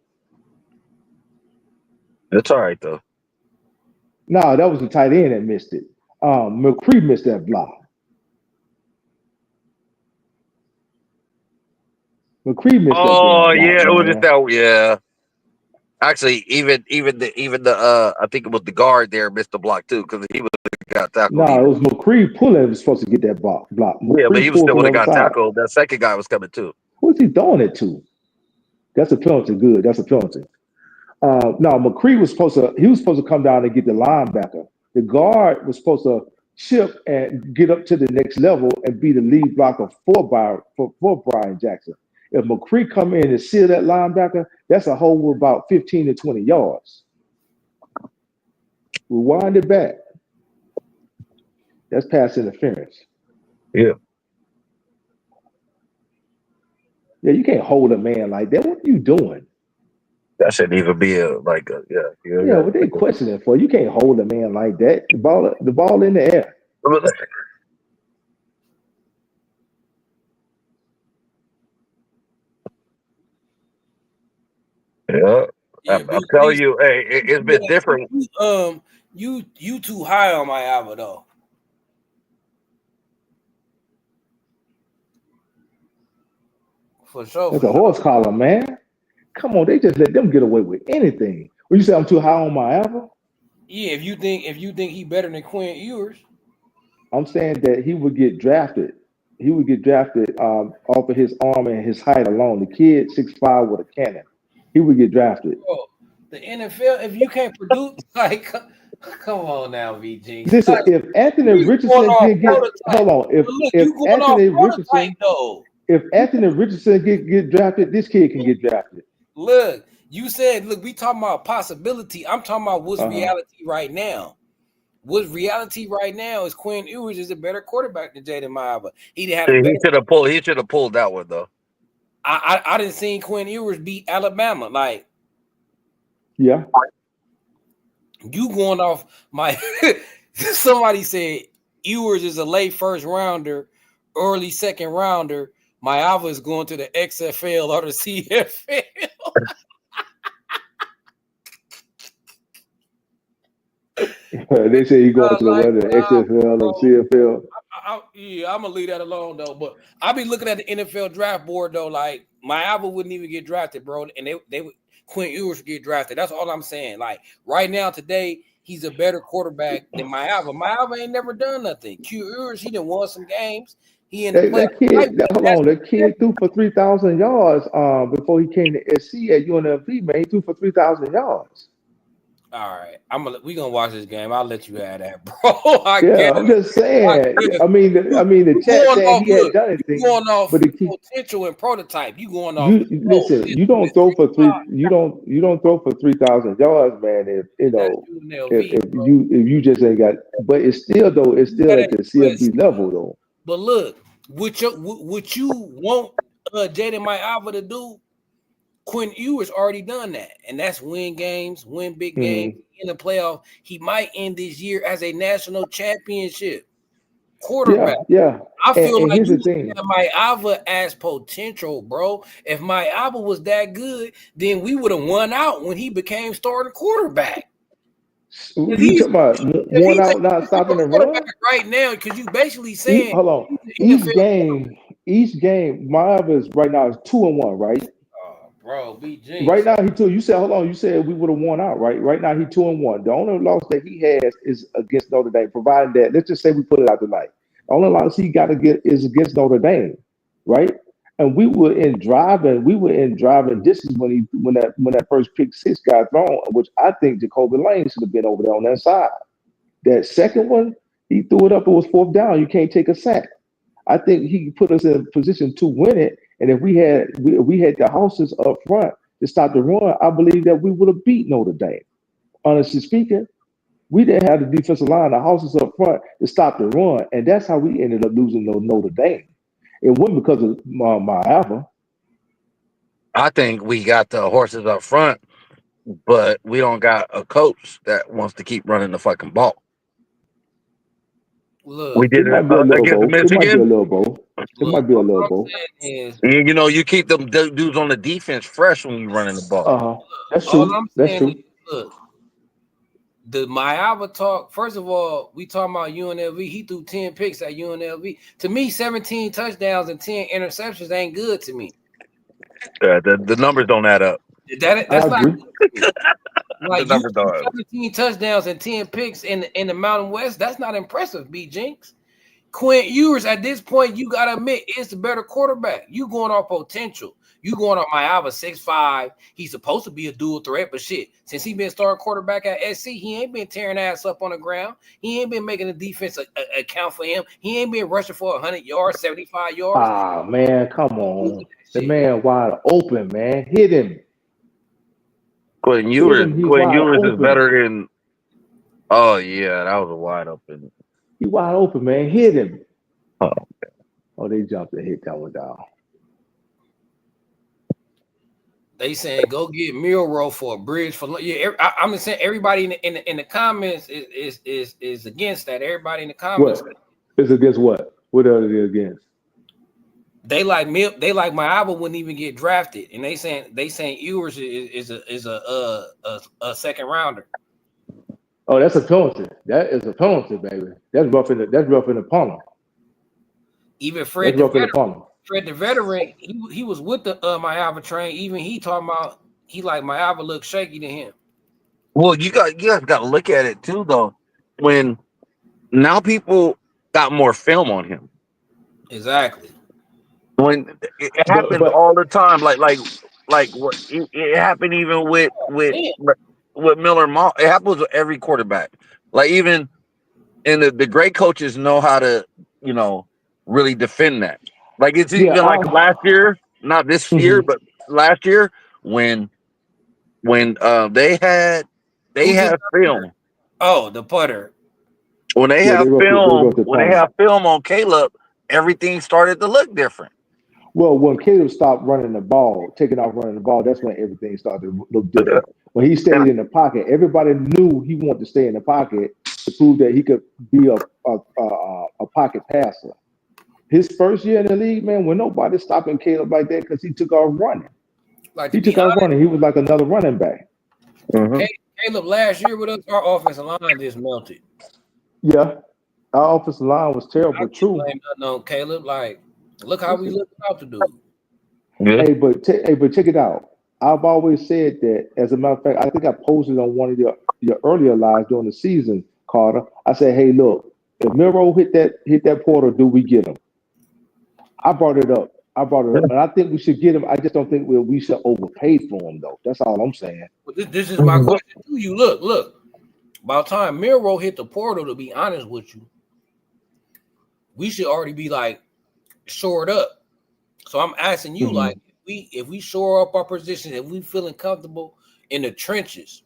That's all right though. No, that was the tight end that missed it. McCree missed that block. McCree missed that block. Yeah, man. it was just that. Yeah, actually, even the I think it was the guard there missed the block too because he would have got tackled. No, it was McCree pulling was supposed to get that block. Yeah, but he was still would have got tackled. That second guy was coming too. Who's he throwing it to? That's a penalty. Good. That's a penalty. No, McCree was supposed to come down and get the linebacker. The guard was supposed to chip and get up to the next level and be the lead blocker for Brian Jackson. If McCree come in and seal that linebacker, that's a hole of about 15 to 20 yards. Rewind it back. That's pass interference. Yeah. Yeah, you can't hold a man like that. What are you doing? That shouldn't even be yeah. Yeah, what they questioning for? You can't hold a man like that. The ball in the air. Yeah, I'm telling you, hey, it's been different. You too high on Maiava though. For sure. That's a horse collar, man. Come on, they just let them get away with anything. When you say I'm too high on Maiava? Yeah, if you think he better than Quinn Ewers, I'm saying that he would get drafted. He would get drafted off of his arm and his height alone. The kid 6'5" with a cannon. He would get drafted. Bro, the NFL, if you can't produce, like, come on now, VG. Listen, like, if Anthony Richardson can get, hold on, if Anthony Richardson get drafted, this kid can get drafted. Look, you said, we talking about possibility. I'm talking about what's reality right now. What's reality right now is Quinn Ewers is a better quarterback than Jaden Maiava. He should have pulled that one though. I didn't see Quinn Ewers beat Alabama. Like, yeah, you going off my. Somebody said Ewers is a late first rounder, early second rounder. Maiava is going to the XFL or the CFL. They say he going to the XFL or CFL. I'm gonna leave that alone though. But I be looking at the NFL draft board though. Like Maiava wouldn't even get drafted, bro, and they would Quinn Ewers would get drafted. That's all I'm saying. Like right now, today, he's a better quarterback than Maiava. Maiava ain't never done nothing. Q Ewers, he done won some games. He in the that kid threw for 3,000 yards before he came to SC at UNLV, man. He threw for 3,000 yards. All right, we gonna watch this game. I'll let you have that, bro. I'm just saying. I mean, the chat said he had done anything. Going off potential and prototype. You going off? Listen, you don't throw for You don't throw for 3,000 yards, man. If you just ain't got. But it's still at the CFB level though. But look, what you want Jaden Maiava to do? Quinn Ewers already done that, and that's win games, win big games in the playoff. He might end this year as a national championship quarterback. Yeah. I feel like you have Maiava as potential, bro. If Maiava was that good, then we would have won out when he became starting quarterback. You talking about one out, not stopping the run right now? Because you basically saying, hold on, each game, Maiava is right now is 2-1, right? Bro, be Right Jinx. now, he two. You said, hold on. You said we would have won out, right? Right now, he 2-1. The only loss that he has is against Notre Dame. Provided that, let's just say we put it out tonight. The only loss he got to get is against Notre Dame, right? And we were in driving. We were in driving distance when that first pick six got thrown, which I think Jacoby Lane should have been over there on that side. That second one, he threw it up. It was fourth down. You can't take a sack. I think he put us in a position to win it. And if we had the horses up front to stop the run, I believe that we would have beat Notre Dame. Honestly speaking, we didn't have the defensive line, the horses up front to stop the run, and that's how we ended up losing to Notre Dame. It wasn't because of my Alpha. I think we got the horses up front, but we don't got a coach that wants to keep running the fucking ball. We Look, did It it might be a little against both. It might be a Michigan. little both. It might look. be a All little I'm both. saying is, And, you keep them dudes on the defense fresh when you running the ball. That's all true. I'm That's saying true. is, look, the Mayava talk. First of all, we talking about UNLV. He threw 10 picks at UNLV. To me, 17 touchdowns and 10 interceptions ain't good to me. The numbers don't add up. I That's not agree. good to me. The Like you numbers don't add up. 17 touchdowns and 10 picks in the Mountain West. That's not impressive, B Jinx. Quint Ewers, at this point, you gotta admit it's the better quarterback. You going off potential. You going off Mayava 6'5". He's supposed to be a dual threat, but shit, since he been starting quarterback at SC, he ain't been tearing ass up on the ground. He ain't been making the defense account for him. He ain't been rushing for 100 yards, 75 yards. Ah, man, come on. The man wide open, man. Hit him. Quentin Hit him. He's wide Ewers is open. better than. Oh yeah, that was a wide open. He wide open, man. Hit him. Oh. Oh, they jumped and hit that one down. They saying go get Milrow for a bridge for I'm just saying everybody in the comments is against that. Everybody in the comments. What? It's against what? What are they against? They like Mayava wouldn't even get drafted, and they saying Ewers is a second rounder. Oh, that's a penalty. That is a penalty, baby. That's roughing the punter. Even Fred That's roughing the punter. Fred the veteran, he was with the Mayava train. Even he talking about he like Mayava look shaky to him. Well, you guys got to look at it too, though. When now people got more film on him. Exactly. When it happens all the time, like what it happened even with Miller Moss. It happens with every quarterback. Like even and the great coaches know how to really defend that. Like it's even like last year, not this year, but last year when they had film. Oh, the putter. When they have film on Caleb, everything started to look different. Well, when Caleb stopped taking off running the ball, that's when everything started to look different. When he stayed in the pocket, everybody knew he wanted to stay in the pocket to prove that he could be a pocket passer. His first year in the league, man, when nobody stopping Caleb like that because he took off running. He was like another running back. Mm-hmm. Caleb last year with us, our offensive line just melted. Yeah, our offensive line was terrible. True. No, Caleb, like look how we look out to do. Yeah. Hey, but check it out. I've always said that. As a matter of fact, I think I posted on one of your earlier lives during the season, Carter. I said, "Hey, look, if Miro hit that portal, do we get him?" I brought it up, and I think we should get him. I just don't think we should overpay for him, though. That's all I'm saying. Well, this is my question to you. Look. By the time Miro hit the portal, to be honest with you, we should already be like shored up. So I'm asking you, like, if we shore up our position, if we feeling comfortable in the trenches,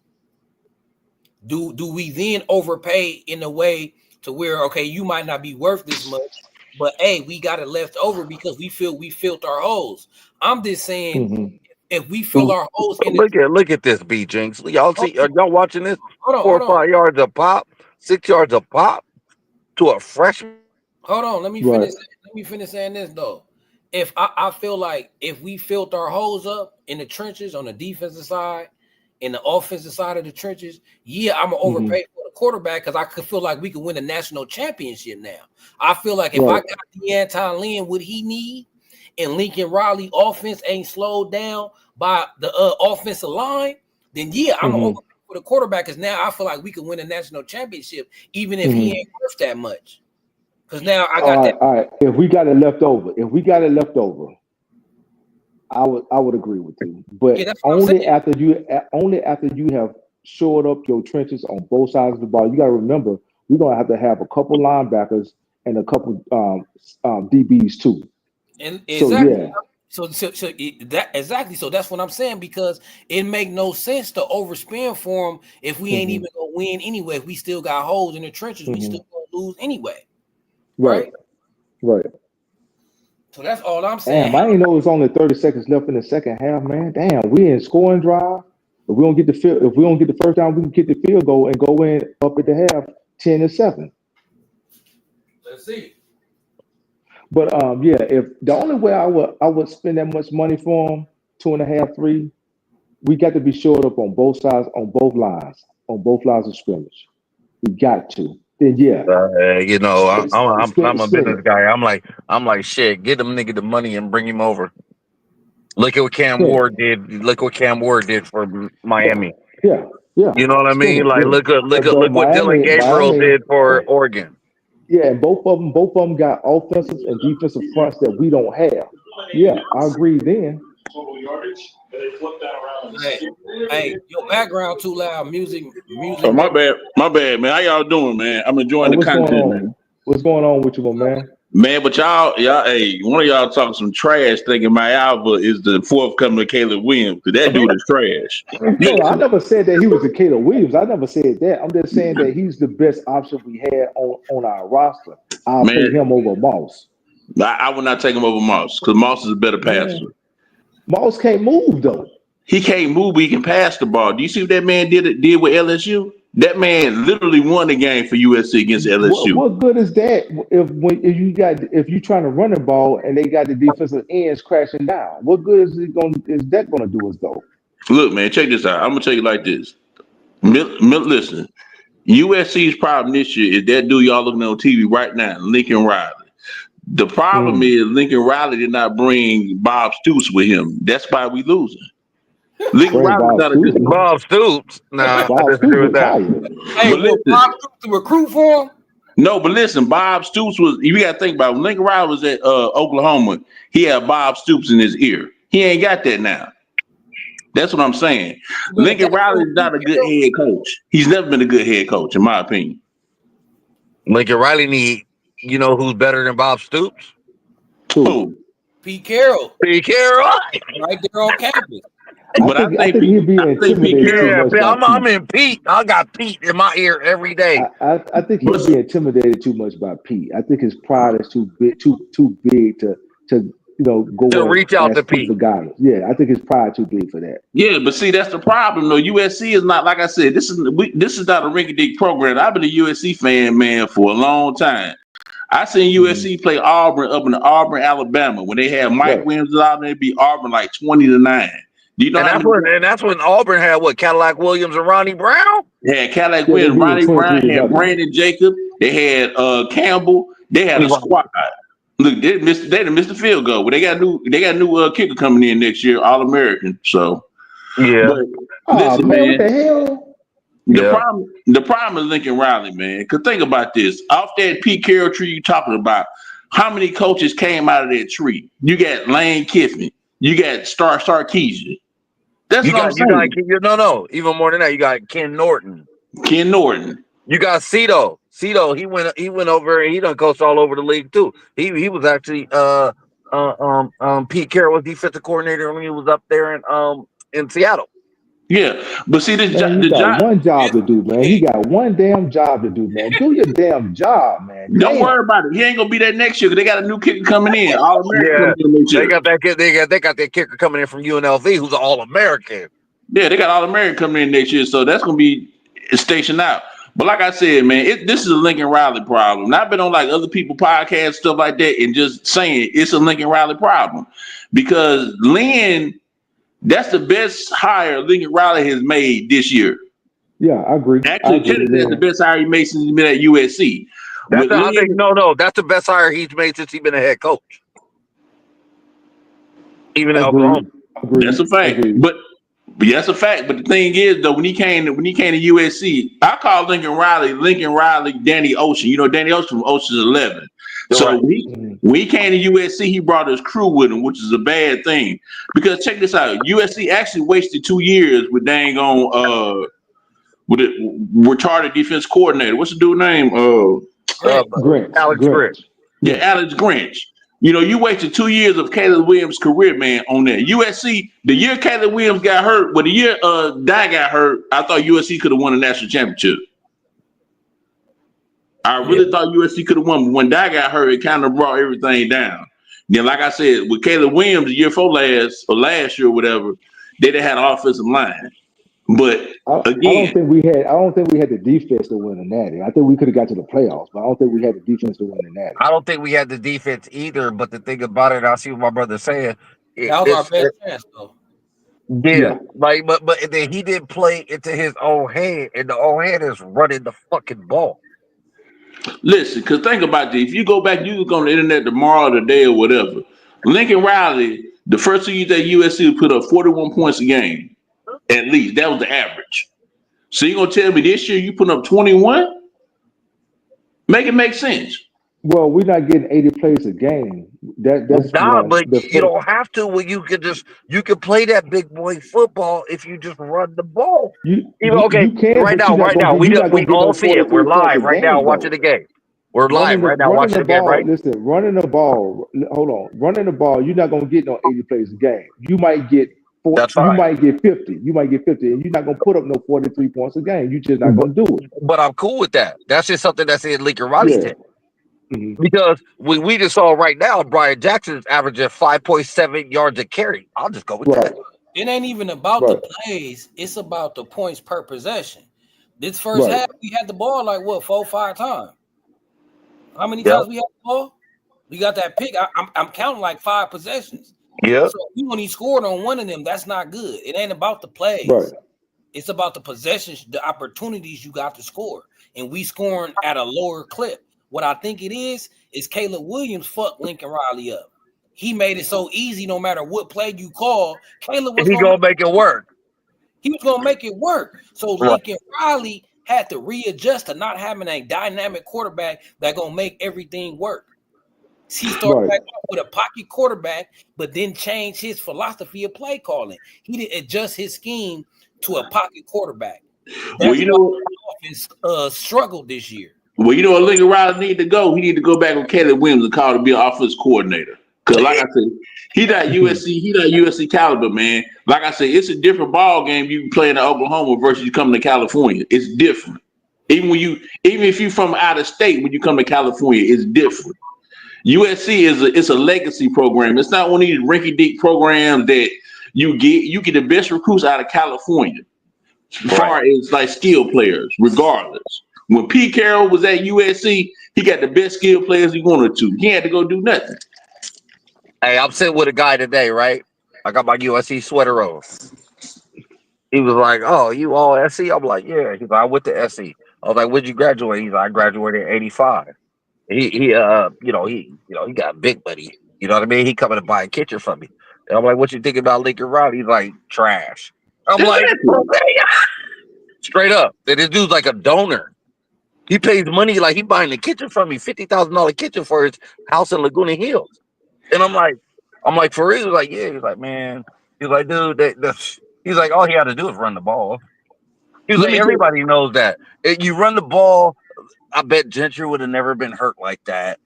do we then overpay in a way to where, okay, you might not be worth this much, but hey, we got it left over because we filled our holes. I'm just saying, if we fill our holes in look at this, B Jinx. Y'all see? Are y'all watching this? Hold 4 or 5 yards a pop, 6 yards a pop to a freshman. Hold on, let me finish. Let me finish saying this though. If I feel like if we filled our holes up in the trenches on the defensive side, in the offensive side of the trenches, yeah, I'm gonna overpay for the quarterback because I could feel like we could win a national championship now. I feel like if I got D'Anton Lynn what he need and Lincoln Riley offense ain't slowed down by the offensive line, then yeah, I'm gonna overpay for the quarterback because now I feel like we can win a national championship even if he ain't worth that much. Because now I got that. All right. If we got it left over, I would agree with you. But only after you have shored up your trenches on both sides of the ball. You got to remember, we're gonna have a couple linebackers and a couple DBs too. And exactly. So that's what I'm saying, because it make no sense to overspend for him if we ain't even gonna win anyway. If we still got holes in the trenches, we still gonna lose anyway. Right. So that's all I'm saying. Damn, I didn't know it was only 30 seconds left in the second half, man. Damn, we in scoring drive. If we don't get the first down, we can get the field goal and go in up at the half 10-7. Let's see. But if the only way I would spend that much money for him, 2.5, 3, we got to be shored up on both sides, on both lines of scrimmage. We got to. Then I'm a business guy. I'm like shit. Get them nigga the money and bring him over. Look at what Cam Ward did. Look what Cam Ward did for Miami. Yeah. You know what I mean? Like look what Dylan Gabriel did for Oregon. Yeah, and both of them got offensive and defensive fronts that we don't have. Yeah, I agree then. Hey, your background too loud. Music. Oh, my bad, man. How y'all doing, man? I'm enjoying the content, man. What's going on with you, my man? Man, but y'all, hey, one of y'all talking some trash thinking my album is the forthcoming of Caleb Williams. That dude is trash. No, I never said that he was a Caleb Williams. I never said that. I'm just saying that he's the best option we had on our roster. I'll put him over Moss. I would not take him over Moss because Moss is a better passer. Moss can't move though. He can't move, but he can pass the ball. Do you see what that man did with LSU? That man literally won the game for USC against LSU. What good is that if you trying to run the ball and they got the defensive ends crashing down? What good is that gonna do us though? Look, man, check this out. I'm gonna tell you like this. Listen, USC's problem this year is that dude y'all looking on TV right now, Lincoln Riley. The problem is Lincoln Riley did not bring Bob Stoops with him. That's why we losing. Lincoln Riley's not a good Bob Stoops. Nah, I disagree with that. Hey, was Bob Stoops to recruit for him? No, but listen, Bob Stoops was. You got to think about it. When Lincoln Riley was at Oklahoma, he had Bob Stoops in his ear. He ain't got that now. That's what I'm saying. Lincoln Riley is not a good head coach. He's never been a good head coach, in my opinion. Lincoln Riley need. You know who's better than Bob Stoops? Who? Pete Carroll. Right there on campus. I think he'd be intimidated. I'm in Pete. I got Pete in my ear every day. I think he'd be intimidated too much by Pete. I think his pride is too big to go to reach out to Pete. Yeah, I think his pride too big for that. Yeah, but see, that's the problem though. USC is not, like I said, this is not a rinky-dink program. I've been a USC fan, man, for a long time. I seen USC play Auburn up in Auburn, Alabama, when they had Mike Williams out there, beat Auburn like 20-9. Do you know? And that's when Auburn had what, Cadillac Williams and Ronnie Brown? Yeah, Cadillac Williams, Ronnie Brown, had Brandon Jacob, they had Campbell, they had a squad. Look, they done missed the field goal. But they got a new kicker coming in next year, All American. So yeah, but listen, man, what the hell? The problem is Lincoln Riley, man. Because think about this. Off that Pete Carroll tree you talking about, how many coaches came out of that tree? You got Lane Kiffin. You got Sarkisian. That's what I'm saying. Even more than that, you got Ken Norton. You got Cito. He went over and he done coached all over the league too. He was actually Pete Carroll was defensive coordinator when he was up there in Seattle. Yeah, but see, he got one job to do, man. He got one damn job to do, man. Do your damn job, man. Don't worry about it. He ain't gonna be there next year because they got a new kicker coming in. All American. They got that kicker coming in from UNLV who's an All American. Yeah, they got All American coming in next year, so that's gonna be stationed out. But like I said, man, this is a Lincoln Riley problem. And I've been on like other people podcasts, stuff like that, and just saying it's a Lincoln Riley problem because Lynn. That's the best hire Lincoln Riley has made this year. Yeah, I agree. Actually, that's the best hire he made since he's been at USC. That's the best hire he's made since he's been a head coach. Even at Oklahoma. That's a fact. But that's a fact. But the thing is, though, when he came to USC, I call Lincoln Riley, Danny Ocean. You know, Danny Ocean from Ocean's 11. So when he came to USC, he brought his crew with him, which is a bad thing. Because check this out, USC actually wasted 2 years with with a retarded defense coordinator. What's the dude's name? Grinch. Alex Grinch. Yeah, Alex Grinch. You know, you wasted 2 years of Caleb Williams' career, man, on that. USC, the year Caleb Williams got hurt, but the year Dye got hurt, I thought USC could have won a national championship. I really thought USC could have won, but when Dye got hurt, it kind of brought everything down. Then, like I said, with Caleb Williams the year before last year or whatever, they didn't have an offensive line. But again, I don't think we had the defense to win a natty. I think we could have got to the playoffs, but I don't think we had the defense to win a natty. I don't think we had the defense either. But the thing about it, I see what my brother's saying. That was our best chance, though. Yeah, like, but then he didn't play into his own hand, and the own hand is running the fucking ball. Listen, because think about this. If you go back, you look on the internet tomorrow, today, or whatever. Lincoln Riley, the first 2 years at USC, put up 41 points a game. At least. That was the average. So you're going to tell me this year you put up 21? Make it make sense. Well, we're not getting 80 plays a game. That's but you don't have to. When you can play that big boy football if you just run the ball. Right now, we all see it. We're live right now watching the game. We're live right now watching the game. Right? Listen, running the ball. Hold on, running the ball. You're not gonna get no 80 plays a game. You might get 40. You might get 50. You might get 50, and you're not gonna put up no 43 points a game. You're just not gonna do it. But I'm cool with that. That's just something that's in Lincoln Riley's head. Because we just saw right now, Brian Jackson's averaging 5.7 yards a carry. I'll just go with that. It ain't even about the plays; it's about the points per possession. This first half, we had the ball like 4 or 5 times. How many times we had the ball? We got that pick. I'm counting like 5 possessions. Yeah. So if you only scored on one of them, that's not good. It ain't about the plays. Right. It's about the possessions, the opportunities you got to score, and we scoring at a lower clip. What I think it is Caleb Williams fucked Lincoln Riley up. He made it so easy no matter what play you call. Caleb was gonna make it work. He was gonna make it work. So Lincoln Riley had to readjust to not having a dynamic quarterback that gonna make everything work. He started back off with a pocket quarterback, but then changed his philosophy of play calling. He didn't adjust his scheme to a pocket quarterback. That's the offense struggled this year. Well, you know what Lincoln Riley need to go? He need to go back with Caleb Williams and call to be an offense coordinator. Because like I said, he not USC caliber, man. Like I said, it's a different ball game you play in Oklahoma versus you come to California. It's different. Even if you're from out of state, when you come to California, it's different. USC it's a legacy program. It's not one of these rinky-dink programs that you get the best recruits out of California. As far as like skill players, regardless. When Pete Carroll was at USC, he got the best skill players he wanted to. He had to go do nothing. Hey, I'm sitting with a guy today, right? I got my USC sweater on. He was like, "Oh, you all SC?" I'm like, "Yeah." He's like, "I went to SC." I was like, "Where'd you graduate?" He's like, "I graduated in '85." He got big money. You know what I mean? He coming to buy a kitchen from me. And I'm like, "What you think about Lincoln Riley?" He's like, "Trash." I'm like, straight up. And this dude's like a donor. He pays money like he buying the kitchen from me, $50,000 kitchen for his house in Laguna Hills. And I'm like, for real? He's like, yeah. He's like, man. He's like, dude. He's like, all he had to do is run the ball. He's like, everybody knows that. If you run the ball, I bet Gentry would have never been hurt like that.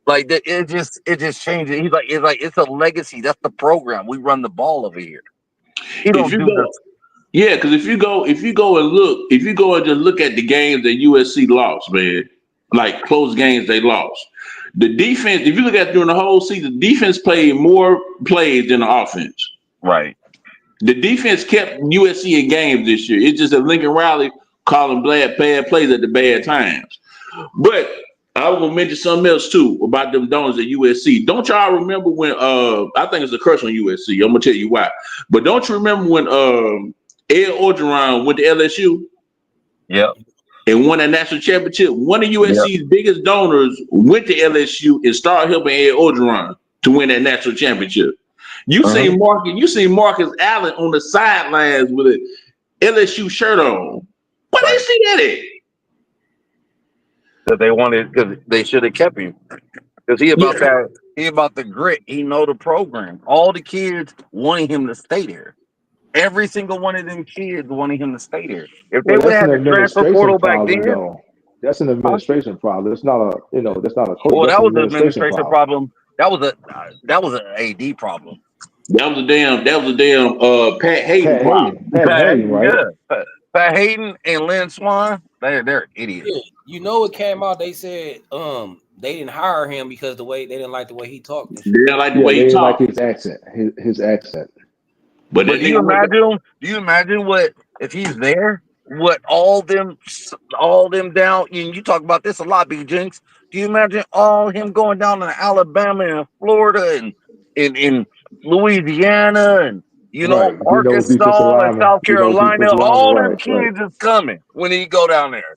Like it just changes. He's like, it's a legacy. That's the program. We run the ball over here. He don't do this. Yeah, because if you go and just look at the games that USC lost, man, like close games they lost. The defense, if you look at during the whole season, defense played more plays than the offense. Right. The defense kept USC in games this year. It's just that Lincoln Riley calling bad plays at the bad times. But I was gonna mention something else too about them donors at USC. Don't y'all remember when I think it's a curse on USC. I'm gonna tell you why. But don't you remember when Ed Orgeron went to LSU? Yeah. And won a national championship. One of USC's biggest donors went to LSU and started helping Ed Orgeron to win that national championship. You see Marcus Allen on the sidelines with an LSU shirt on. Why they see that at? That they wanted, because they should have kept him. Because he about that. He about the grit. He know the program. All the kids wanted him to stay there. Every single one of them kids wanted him to stay there. If they Well, would that's have an had the transfer administration portal back problem, then, though. That's an administration problem. It's not that's not a coach. well, That's that an was the administration administration problem. problem. That was an AD problem. That was a damn Pat Hayden Pat problem. Hayden, Pat Hayden, right? Yeah. Pat Hayden and Lynn Swan, they're idiots. Yeah, you know, it came out. They said they didn't hire him because they didn't like the way he talked. And shit. They didn't like the Yeah, way they he didn't like talked. his accent. His accent. But But that nigga went back. do you imagine what if he's there? What all them down? And you talk about this a lot, B Jinx. Do you imagine all him going down to Alabama and Florida and in Louisiana and Right. He knows defensive Arkansas and linemen. South He knows Carolina? defensive linemen. All them Right. Right. kids is coming when he go down there.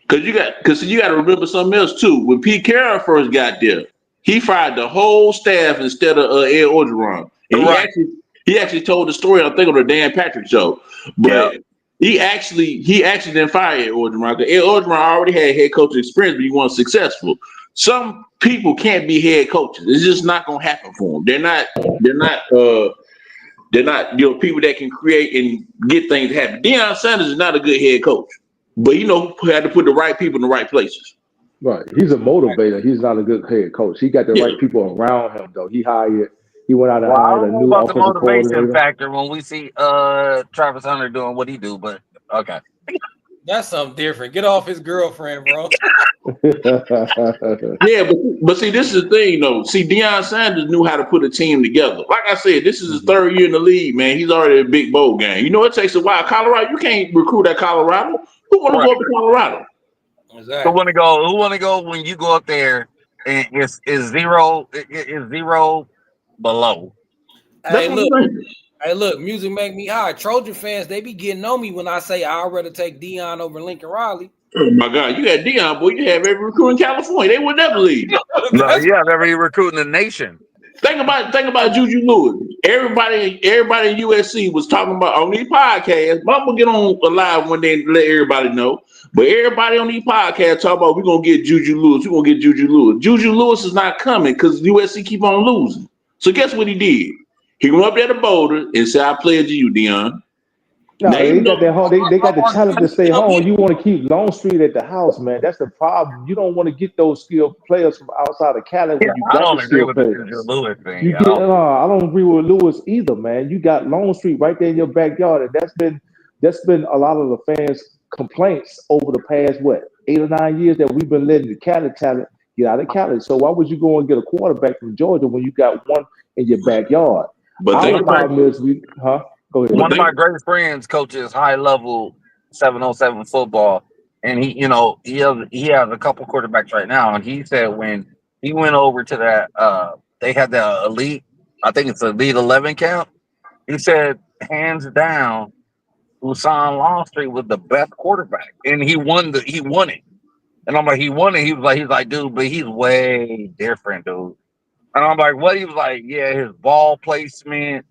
Cause you got to remember something else too. When Pete Carroll first got there, he fired the whole staff instead of Ed Orgeron, and he actually told the story. I think on the Dan Patrick show, but he actually didn't fire Ed Orgeron because Ed Orgeron already had head coaching experience, but he wasn't successful. Some people can't be head coaches. It's just not gonna happen for them. They're not people that can create and get things happen. Deion Sanders is not a good head coach. But had to put the right people in the right places. Right. He's a motivator. He's not a good head coach. He got the right people around him, though. He went out and hired a new offensive motivation coordinator. factor when we see Travis Hunter doing what he do, but okay. That's something different. Get off his girlfriend, bro. Yeah, but see, this is the thing, though. See, Deion Sanders knew how to put a team together. Like I said, this is his third year in the league, man. He's already a big bowl game. You know, it takes a while. Colorado, you can't recruit at Colorado. Who want to go up to Colorado? Exactly. Who want to go when you go up there and it's zero below? Hey, look, music make me high. Trojan fans, they be getting on me when I say I'd rather take Deion over Lincoln Riley. Oh my God, you got Deion, boy. You have every recruit in California. They would never leave. No, you have every recruit in the nation. Think about Juju Lewis. Everybody in USC was talking about on these podcasts. But I'm gonna get on live one day and let everybody know. But everybody on these podcasts talk about we're gonna get Juju Lewis. We're gonna get Juju Lewis. Juju Lewis is not coming because USC keep on losing. So guess what he did? He went up there to Boulder and said, "I pledge to you, Deion." No, they got their home. They got the talent to stay home. You want to keep Longstreet at the house, man. That's the problem. You don't want to get those skilled players from outside of Cali. When you got I don't agree with the players. Lewis thing. I don't agree with Lewis either, man. You got Longstreet right there in your backyard, and that's been a lot of the fans' complaints over the past 8 or 9 years that we've been letting the Cali talent get out of Cali. So why would you go and get a quarterback from Georgia when you got one in your backyard? But our problem is Go ahead. One of my great friends coaches high level 707 football, and he has a couple quarterbacks right now. And he said when he went over to that, they had the elite, I think it's Elite 11 camp. He said hands down, Usain Longstreet was the best quarterback, and he won it. And I'm like, he won it. He's like, dude, but he's way different, dude. And I'm like, what? He was like, yeah, his ball placement.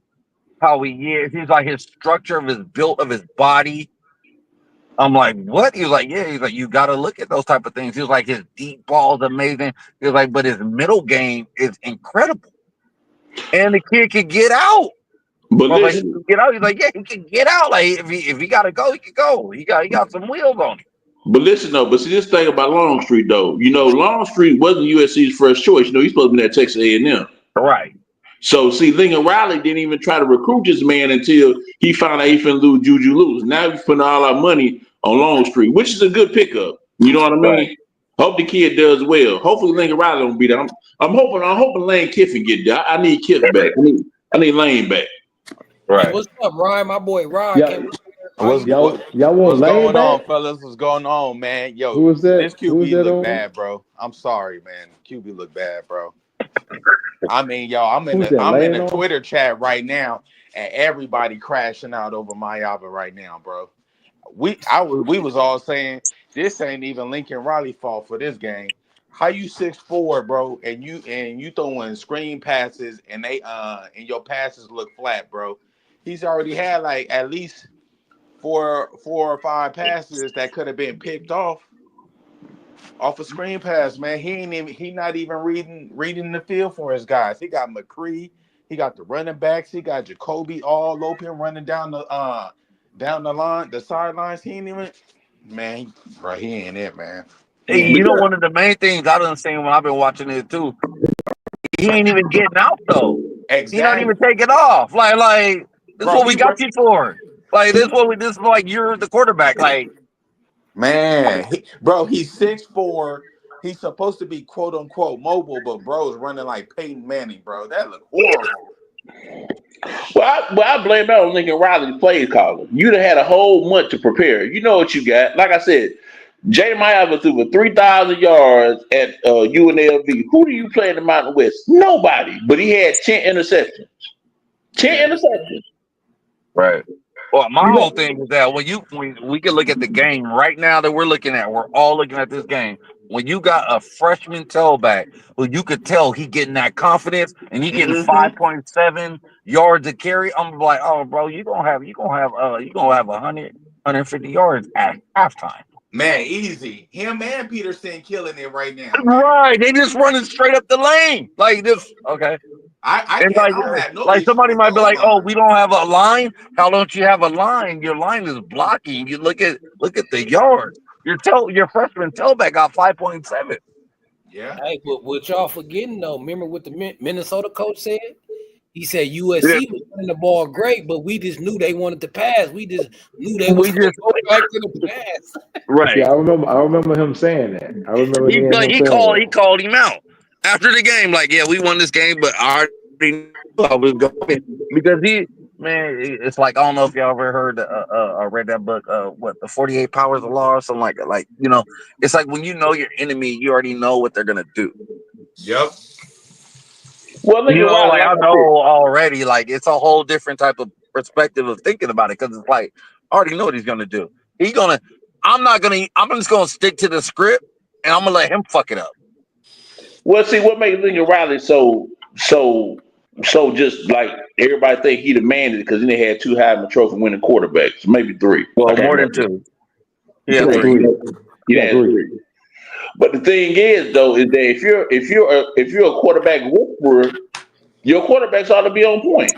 How he is. He's like his structure of his built of his body. I'm like, what? He was like, yeah. He's like, you got to look at those type of things. He was like, his deep ball is amazing. He was like, but his middle game is incredible. And the kid can get out. But like, he can get out. He's like, yeah, he can get out. Like if he got to go, he can go. He got some wheels on him. But listen though, see this thing about Longstreet though. You know, Longstreet wasn't USC's first choice. You know, he's supposed to be at Texas A&M. Right. So, see, Lincoln Riley didn't even try to recruit this man until he found out he finna lose Juju Lewis. Now he's putting all our money on Longstreet, which is a good pickup. You know what I mean? Right. Hope the kid does well. Hopefully Lincoln Riley don't be there. I'm hoping Lane Kiffin get there. I need Kiffin back. I need Lane back. Right. Hey, what's up, Ryan? My boy Ryan. Y'all want Lane back? On, fellas? What's going on, man? Yo, who was that? This QB look bad, bro. I'm sorry, man. QB look bad, bro. I mean, yo, I'm in the Twitter chat right now, and everybody crashing out over Mayava right now, bro. We was all saying this ain't even Lincoln Riley fault for this game. How you 6'4", bro, and you throwing screen passes and and your passes look flat, bro. He's already had like at least four or five passes that could have been picked off a screen pass, man. He not even reading the field for his guys. He got McCree, he got the running backs, he got Jacoby all open running down the line, the sidelines. He ain't even, man, bro, he ain't it, man. Hey, you know, one of the main things I done seen when I've been watching it too, he ain't even getting out though. Exactly. He not even taking off. Like this is what we got you for. Like this is like you're the quarterback. Like, man, he's 6'4". He's supposed to be quote unquote mobile, but bro is running like Peyton Manning, bro. That look horrible. Well, I blame that on Lincoln Riley play caller. You'd have had a whole month to prepare. You know what you got. Like I said, Jay Meyer threw for 3,000 yards at UNLV. Who do you play in the Mountain West? Nobody. But he had 10 interceptions. 10 interceptions. Right. Well, my whole thing is that when we can look at the game right now that we're all looking at this game. When you got a freshman tailback who you could tell he getting that confidence and he getting 5.7 yards a carry, I'm like, oh, bro, you gonna have 150 yards at halftime. Man, easy. Him and Peterson killing it right now. Right, they just running straight up the lane like this. Okay. I don't know. Like somebody might be like, "Oh, we don't have a line. How don't you have a line? Your line is blocking. You look at the yards. Your freshman tailback got 5.7. Yeah. Hey, but what y'all forgetting though? Remember what the Minnesota coach said? He said USC was running the ball great, but we just knew they wanted to pass. We just knew they was going to go back to the pass. Right. Yeah, I remember him saying that. I remember he called him out after the game. Like, yeah, we won this game, but I already knew I was going because it's like I don't know if y'all ever heard or read that book, the 48 Powers of Law or something like that. Like, you know, it's like when you know your enemy, you already know what they're gonna do. Yep. Well, I know already. Like, it's a whole different type of perspective of thinking about it because it's like I already know what he's gonna do. I'm just gonna stick to the script and I'm gonna let him fuck it up. Well, see, what makes Lincoln Riley so just like everybody think he demanded because then they had 2 Heisman Trophy winning quarterbacks, maybe 3. Well, more than 2. Yeah, 3. Yeah, 3. But the thing is, though, is that if you're a quarterback whisperer, your quarterbacks ought to be on point.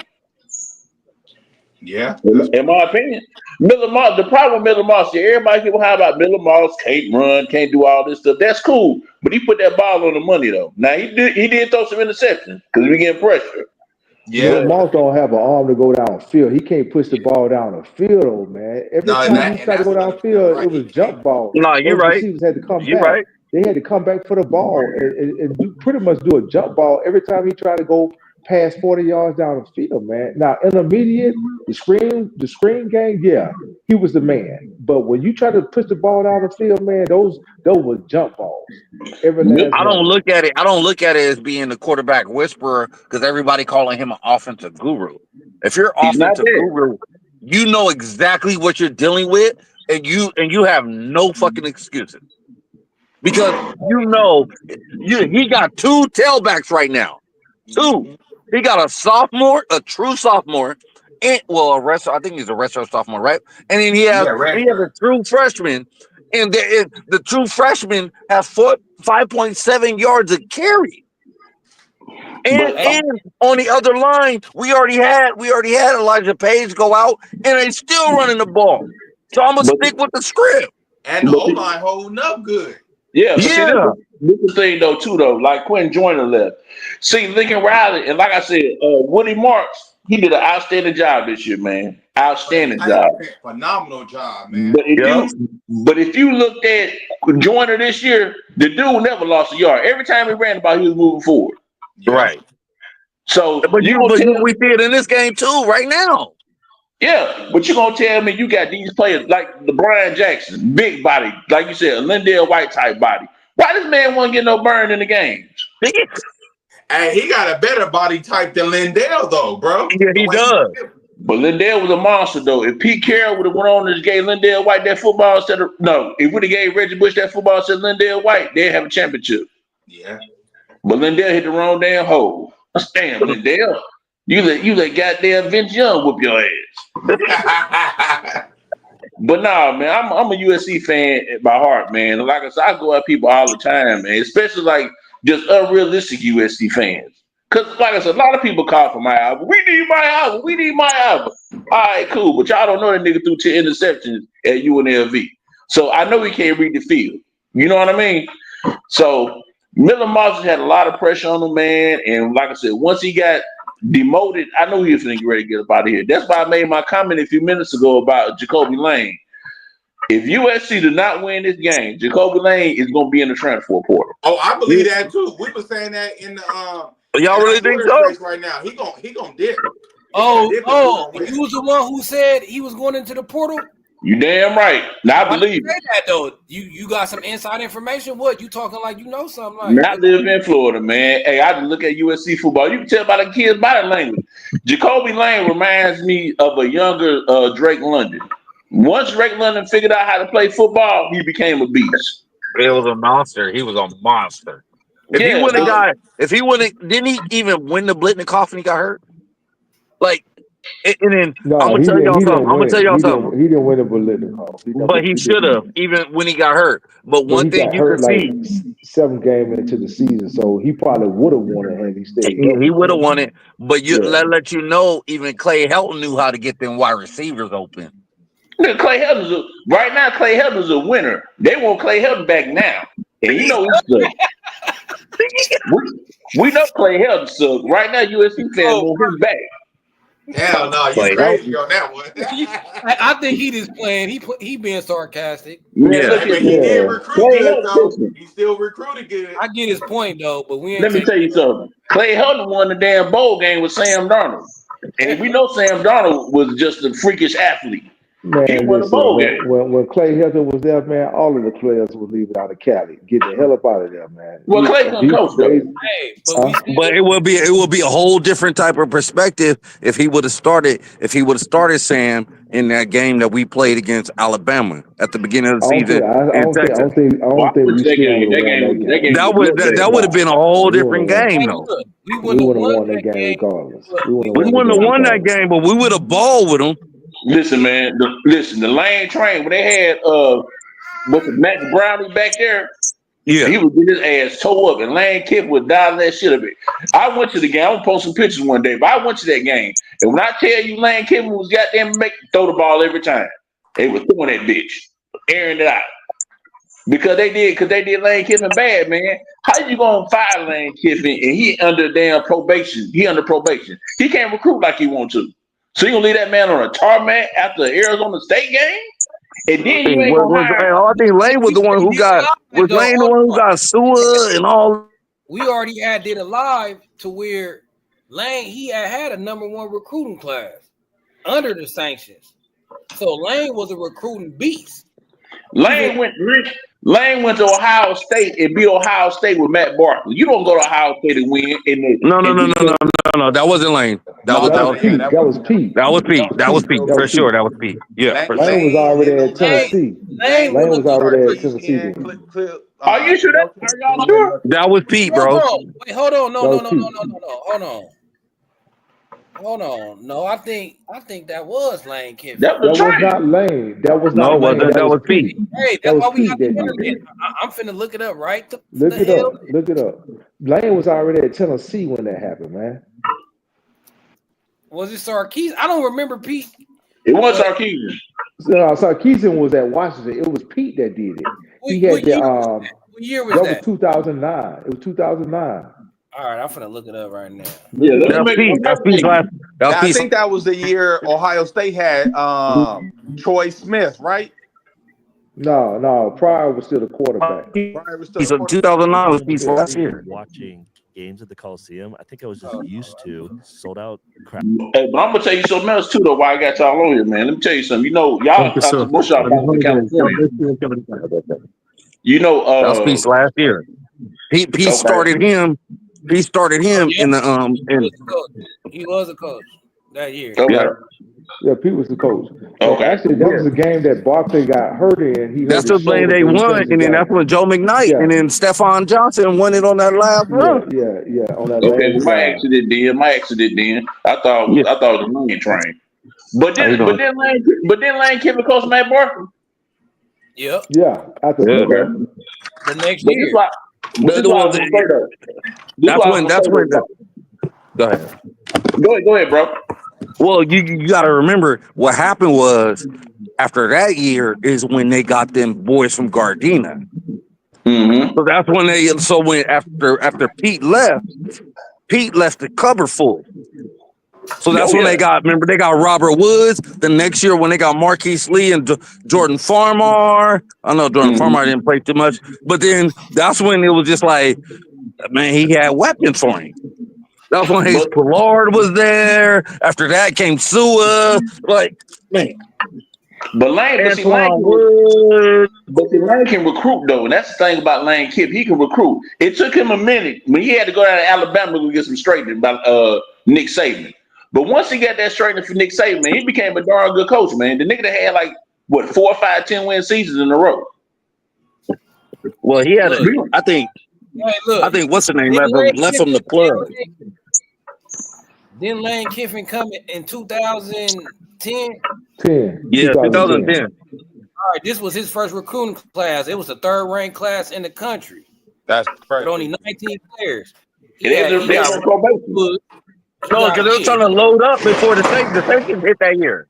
Yeah, in my opinion, Miller Moss. The problem with Miller Moss, everybody people how about Miller Moss can't run, can't do all this stuff. That's cool, but he put that ball on the money though. Now he did throw some interceptions because we getting pressure. Yeah, Miller Moss don't have an arm to go downfield. He can't push the ball down the field, though, man. Every time he tried to go downfield, it was jump ball. No, you're right. Receivers had to come back. Right. They had to come back for the ball and pretty much do a jump ball every time he tried to go past 40 yards down the field, man. Now, intermediate, the screen game, yeah, he was the man. But when you try to push the ball down the field, man, those were jump balls. I don't look at it as being the quarterback whisperer because everybody calling him an offensive guru. If you're offensive guru, you know exactly what you're dealing with, and you have no fucking excuses. Because he got 2 tailbacks right now. 2. He got a true sophomore, and I think he's a redshirt sophomore, right? And then he has a true freshman, and the true freshman has 5.7 yards a carry. And on the other line, we already had Elijah Page go out, and they still running the ball. So I'm gonna stick with the script. And the O-line holding up good. Yeah. This is the thing though, like Quentin Joyner left. See, Lincoln Riley, and like I said, Woody Marks, he did an outstanding job this year, man. Outstanding job. Phenomenal job, man. But if you looked at Joyner this year, the dude never lost a yard. Every time he ran the ball, he was moving forward. Right. So, we see it in this game too, right now. Yeah, but you're going to tell me you got these players like the Brian Jackson, big body, like you said, a Lindell White type body. Why this man won't get no burn in the games? Hey, he got a better body type than Lindell, though, bro. Yeah, he does. But Lindell was a monster, though. If Pete Carroll would have went on and just gave Lindell White that football if would have gave Reggie Bush that football instead of Lindell White, they'd have a championship. Yeah. But Lindell hit the wrong damn hole. Damn, Lindell. You let goddamn Vince Young whoop your ass. But nah, man, I'm a USC fan by heart, man. Like I said, I go at people all the time, man, especially like just unrealistic USC fans. Cause like I said, a lot of people call for my album. We need my album. We need my album. All right, cool. But y'all don't know that nigga threw 10 interceptions at UNLV. So I know he can't read the field. You know what I mean? So Miller Moss had a lot of pressure on him, man. And like I said, once he got demoted, I know he was going to get ready to get up out of here. That's why I made my comment a few minutes ago about Jacoby Lane. If USC does not win this game, Jacoby Lane is going to be in the transfer portal. Oh, I believe that too. We were saying that in the y'all really think so? right now. He gonna dip. You was the one who said he was going into the portal? You damn right. Now I believe it. That though. You got some inside information? What you talking like you know something? Like I live in Florida, man. Hey, I just look at USC football. You can tell by the kids' body language. Jacoby Lane reminds me of a younger Drake London. Once Drake London figured out how to play football, he became a beast. It was a monster. He was a monster. If he wouldn't, didn't he even win the Blitnikoff when he got hurt? Like, and then I'm gonna tell y'all something. He didn't win the Blitnikoff, but he should have, even when he got hurt. But one thing you can see, 7 games into the season, so he probably would have won it had he stayed. He would have won it. But let you know, even Clay Helton knew how to get them wide receivers open. Clay Helton's right now. Clay Helton's a winner. They want Clay Helton back now, and you know we know Clay Helton sucks. Right now, USC fans want him back. Hell no, you crazy on that one. I think he just playing. He being sarcastic. He did recruit good though. He still recruited good. I get his point though, but we ain't. Let me tell you something. Clay Helton won the damn bowl game with Sam Darnold, and we know Sam Darnold was just a freakish athlete. Man, when Clay Helton was there, man, all of the players would leave it out of Cali. Get the hell up out of there, man. Well, Clay couldn't coach though. But it will be a whole different type of perspective if he would have started Sam in that game that we played against Alabama at the beginning of the season. I don't think we that would have been a whole different game though. We would have won that game regardless. We wouldn't have won that game, but we would have balled with them. Listen, man. The Lane train when they had with the Max Brownie back there, he would get his ass tore up, and Lane Kiffin would dial that shit a bit. I went to the game. I'm gonna post some pictures one day, but I went to that game, and when I tell you Lane Kiffin was goddamn throw the ball every time, they was throwing that bitch, airing it out. Because they did Lane Kiffin bad, man. How you gonna fire Lane Kiffin and he under damn probation? He under probation. He can't recruit like he want to. So you gonna leave that man on a tarmac after the Arizona State game? And then you ain't gonna hire. I think Lane was the one who got Sua and all. We already did a live to where Lane he had a #1 recruiting class under the sanctions. So Lane was a recruiting beast. Lane went to Ohio State and beat Ohio State with Matt Barkley. You don't go to Ohio State and win. No. That wasn't Lane. That was Pete. That was Pete for sure. That was Pete. Yeah. Lane was already at Tennessee. Lane was already at Tennessee. Are you sure? Are y'all sure? That was Pete, bro. Hold on. No. Hold on. No, I think that was Lane Kiffin. That was not Lane. That was not Lane. That was Pete. Hey, that's why we got the internet. I'm finna look it up, right? Look it up. Lane was already at Tennessee when that happened, man. Was it Sarkisian? I don't remember Pete. It was Sarkisian. Sarkisian was at Washington. It was Pete that did it. What year was that? That was 2009. It was 2009. All right, I'm finna look it up right now. Yeah, I think that was the year Ohio State had Troy Smith, right? No. Pryor was still the quarterback. So 2009 was Pete's last year. Watching games at the Coliseum, I think I was just used to sold out crap. Hey, but I'm gonna tell you something else too, though. Why I got y'all on here, man? Let me tell you something. You know, most y'all from California. You know, that was Pete's last year. Pete started him. He started him in the He was a coach. that year. Okay. Yeah, Pete was the coach. And Okay. actually, that was a game that Barkley got hurt in. He That's hurt the his game shoulder, they but he won, finished the and then that's game. when Joe McKnight Yeah. and then Stephon Johnson won it on that last run. Yeah. On that Okay, last my drive. accident then. My accident then. I thought it was a Lane train. But then Lane Kiffin coached Matt Barkley. Yep. Yeah, after Yeah. Florida. The next But year. this is why I was gonna say though. That's when go ahead. Go ahead, bro. Well, you got to remember what happened was after that year is when they got them boys from Gardena. Mm-hmm. So that's when when after Pete left the cupboard full. So that's when they got Robert Woods. The next year when they got Marquise Lee and Jordan Farmar. I know Jordan Farmar didn't play too much, but then that's when it was just like, man, he had weapons for him. That's when Hayes Pollard was there. After that came Sua. Like, man. But Lane can recruit though, and that's the thing about Lane Kiffin. He can recruit. It took him a minute when he had to go down to Alabama to get some straightening by Nick Saban. But once he got that straightening for Nick Saban, man, he became a darn good coach, man. The nigga that had like 4 or 5 10-win seasons in a row. Well, he had I think what's the name left from the club. Then Lane Kiffin come in 2010. Yeah, 2010. All right, this was his first recruiting class. It was the 3rd-ranked class in the country. That's with only 19 players. No, because they were trying to load up before the safety hit that year.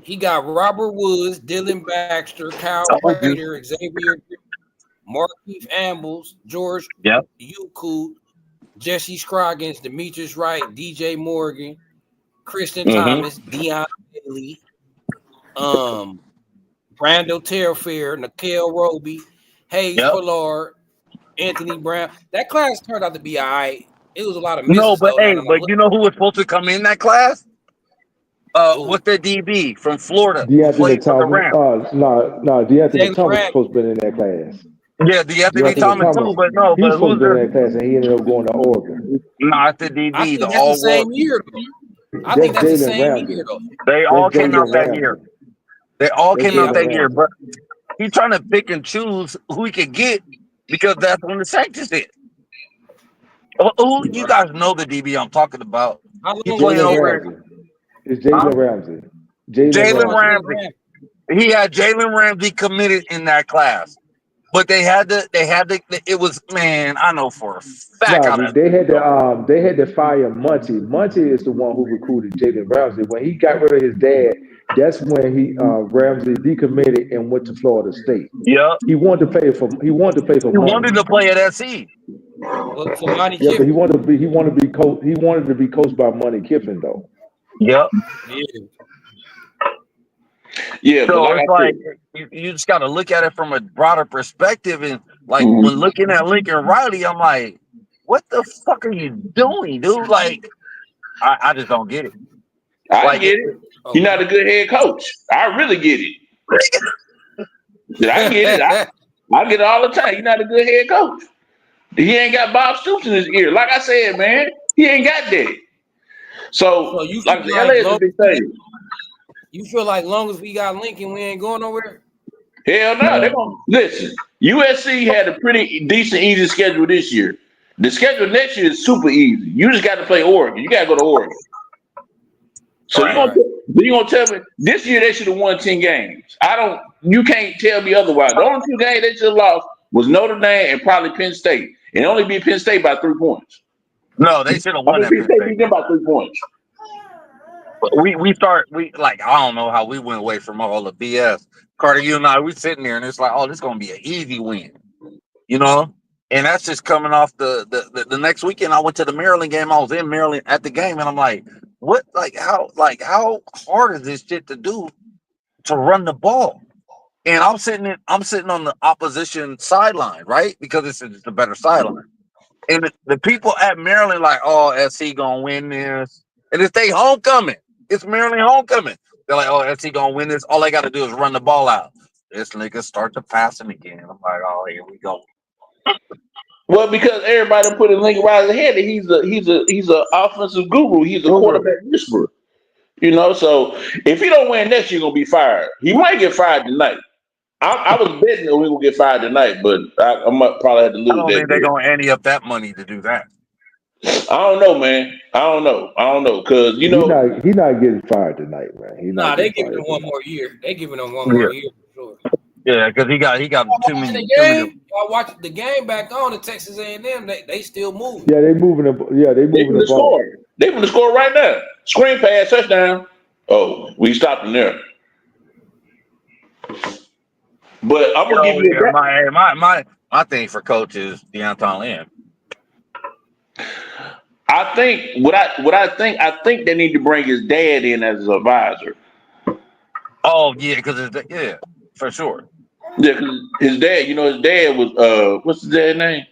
He got Robert Woods, Dylan Baxter, Kyle Prater, Xavier, Markeith Ambles, George Yuku, Jesse Scroggins, Demetrius Wright, DJ Morgan, Kristen Thomas, Deion Bailey, Brando Terrifier, Nikhil Roby, Hayes Pollard, Anthony Brown. That class turned out to be all right. It was a lot of misses. No, but you know who was supposed to come in that class? What's the DB from Florida? DeAnthony Thomas. DeAnthony Thomas was supposed to be in that class. Yeah, DeAnthony Thomas too, but no. He was supposed to be in that class, and he ended up going to Oregon. No, it's the DB. I think that's the same year, though. I think that's the same year, though. They all came out that year. They all came out that year, but he's trying to pick and choose who he could get because that's when the sanctions hit. Who you guys know the DB I'm talking about? He playing over. It's Jalen Ramsey. Jalen Ramsey. He had Jalen Ramsey committed in that class, but they had to. It was, man, I know for a fact. They had to fire Muncie. Muncie is the one who recruited Jalen Ramsey. When he got rid of his dad, that's when Ramsey decommitted and went to Florida State. Yeah, he wanted to play for. He wanted to play at SC. But he wanted to be coached by Money Kiffin though. Yep. Yeah. So it's like you just got to look at it from a broader perspective, and like when looking at Lincoln Riley, I'm like, what the fuck are you doing, dude? Like, I just don't get it. I get it. You're not a good head coach. I really get it. I get it. I get it all the time. You're not a good head coach. He ain't got Bob Stoops in his ear. Like I said, man, he ain't got that. So you like the LA is a big thing. You feel like long as we got Lincoln, we ain't going nowhere? Hell no. They're gonna listen. USC had a pretty decent, easy schedule this year. The schedule next year is super easy. You just got to play Oregon. You got to go to Oregon. So you're gonna tell me this year they should have won 10 games. You can't tell me otherwise. The only 2 games they should have lost was Notre Dame and probably Penn State. And only beat Penn State by 3 points. No, they should have won that. Penn State beat them by 3 points. But I don't know how we went away from all the BS. Carter, you and I, we sitting there and it's like, oh, this is gonna be an easy win, you know. And that's just coming off the next weekend. I went to the Maryland game. I was in Maryland at the game, and I'm like, what? How hard is this shit to do to run the ball? And I'm sitting on the opposition sideline, right? Because it's a better sideline. And the people at Maryland like, oh, SC gonna win this. And it's their homecoming. It's Maryland homecoming. They're like, oh, SC gonna win this. All they got to do is run the ball out. This nigga start to passing again. I'm like, oh, here we go. Well, because everybody put in Lincoln Riley's head that he's a offensive guru. He's a quarterback whisperer. You know, so if he don't win next year, he's gonna be fired. He might get fired tonight. I was betting that we will get fired tonight, but I might probably have to lose. I don't think they're gonna ante up that money to do that. I don't know, man. I don't know, because he's not getting fired tonight, man. They giving him one more year. They giving him one more year for sure. Yeah, because he got too many. Y'all watch the game back on at Texas A&M. They still moving. Yeah, they moving the. Yeah, they moving the ball. Score. They moving the score right now. Screen pass, touchdown. Oh, we stopped him there. But I'm gonna give you my thing for coach is Deonton Lynn. I think I think they need to bring his dad in as an advisor. Oh yeah, because for sure. Yeah, because his dad was what's his dad's name?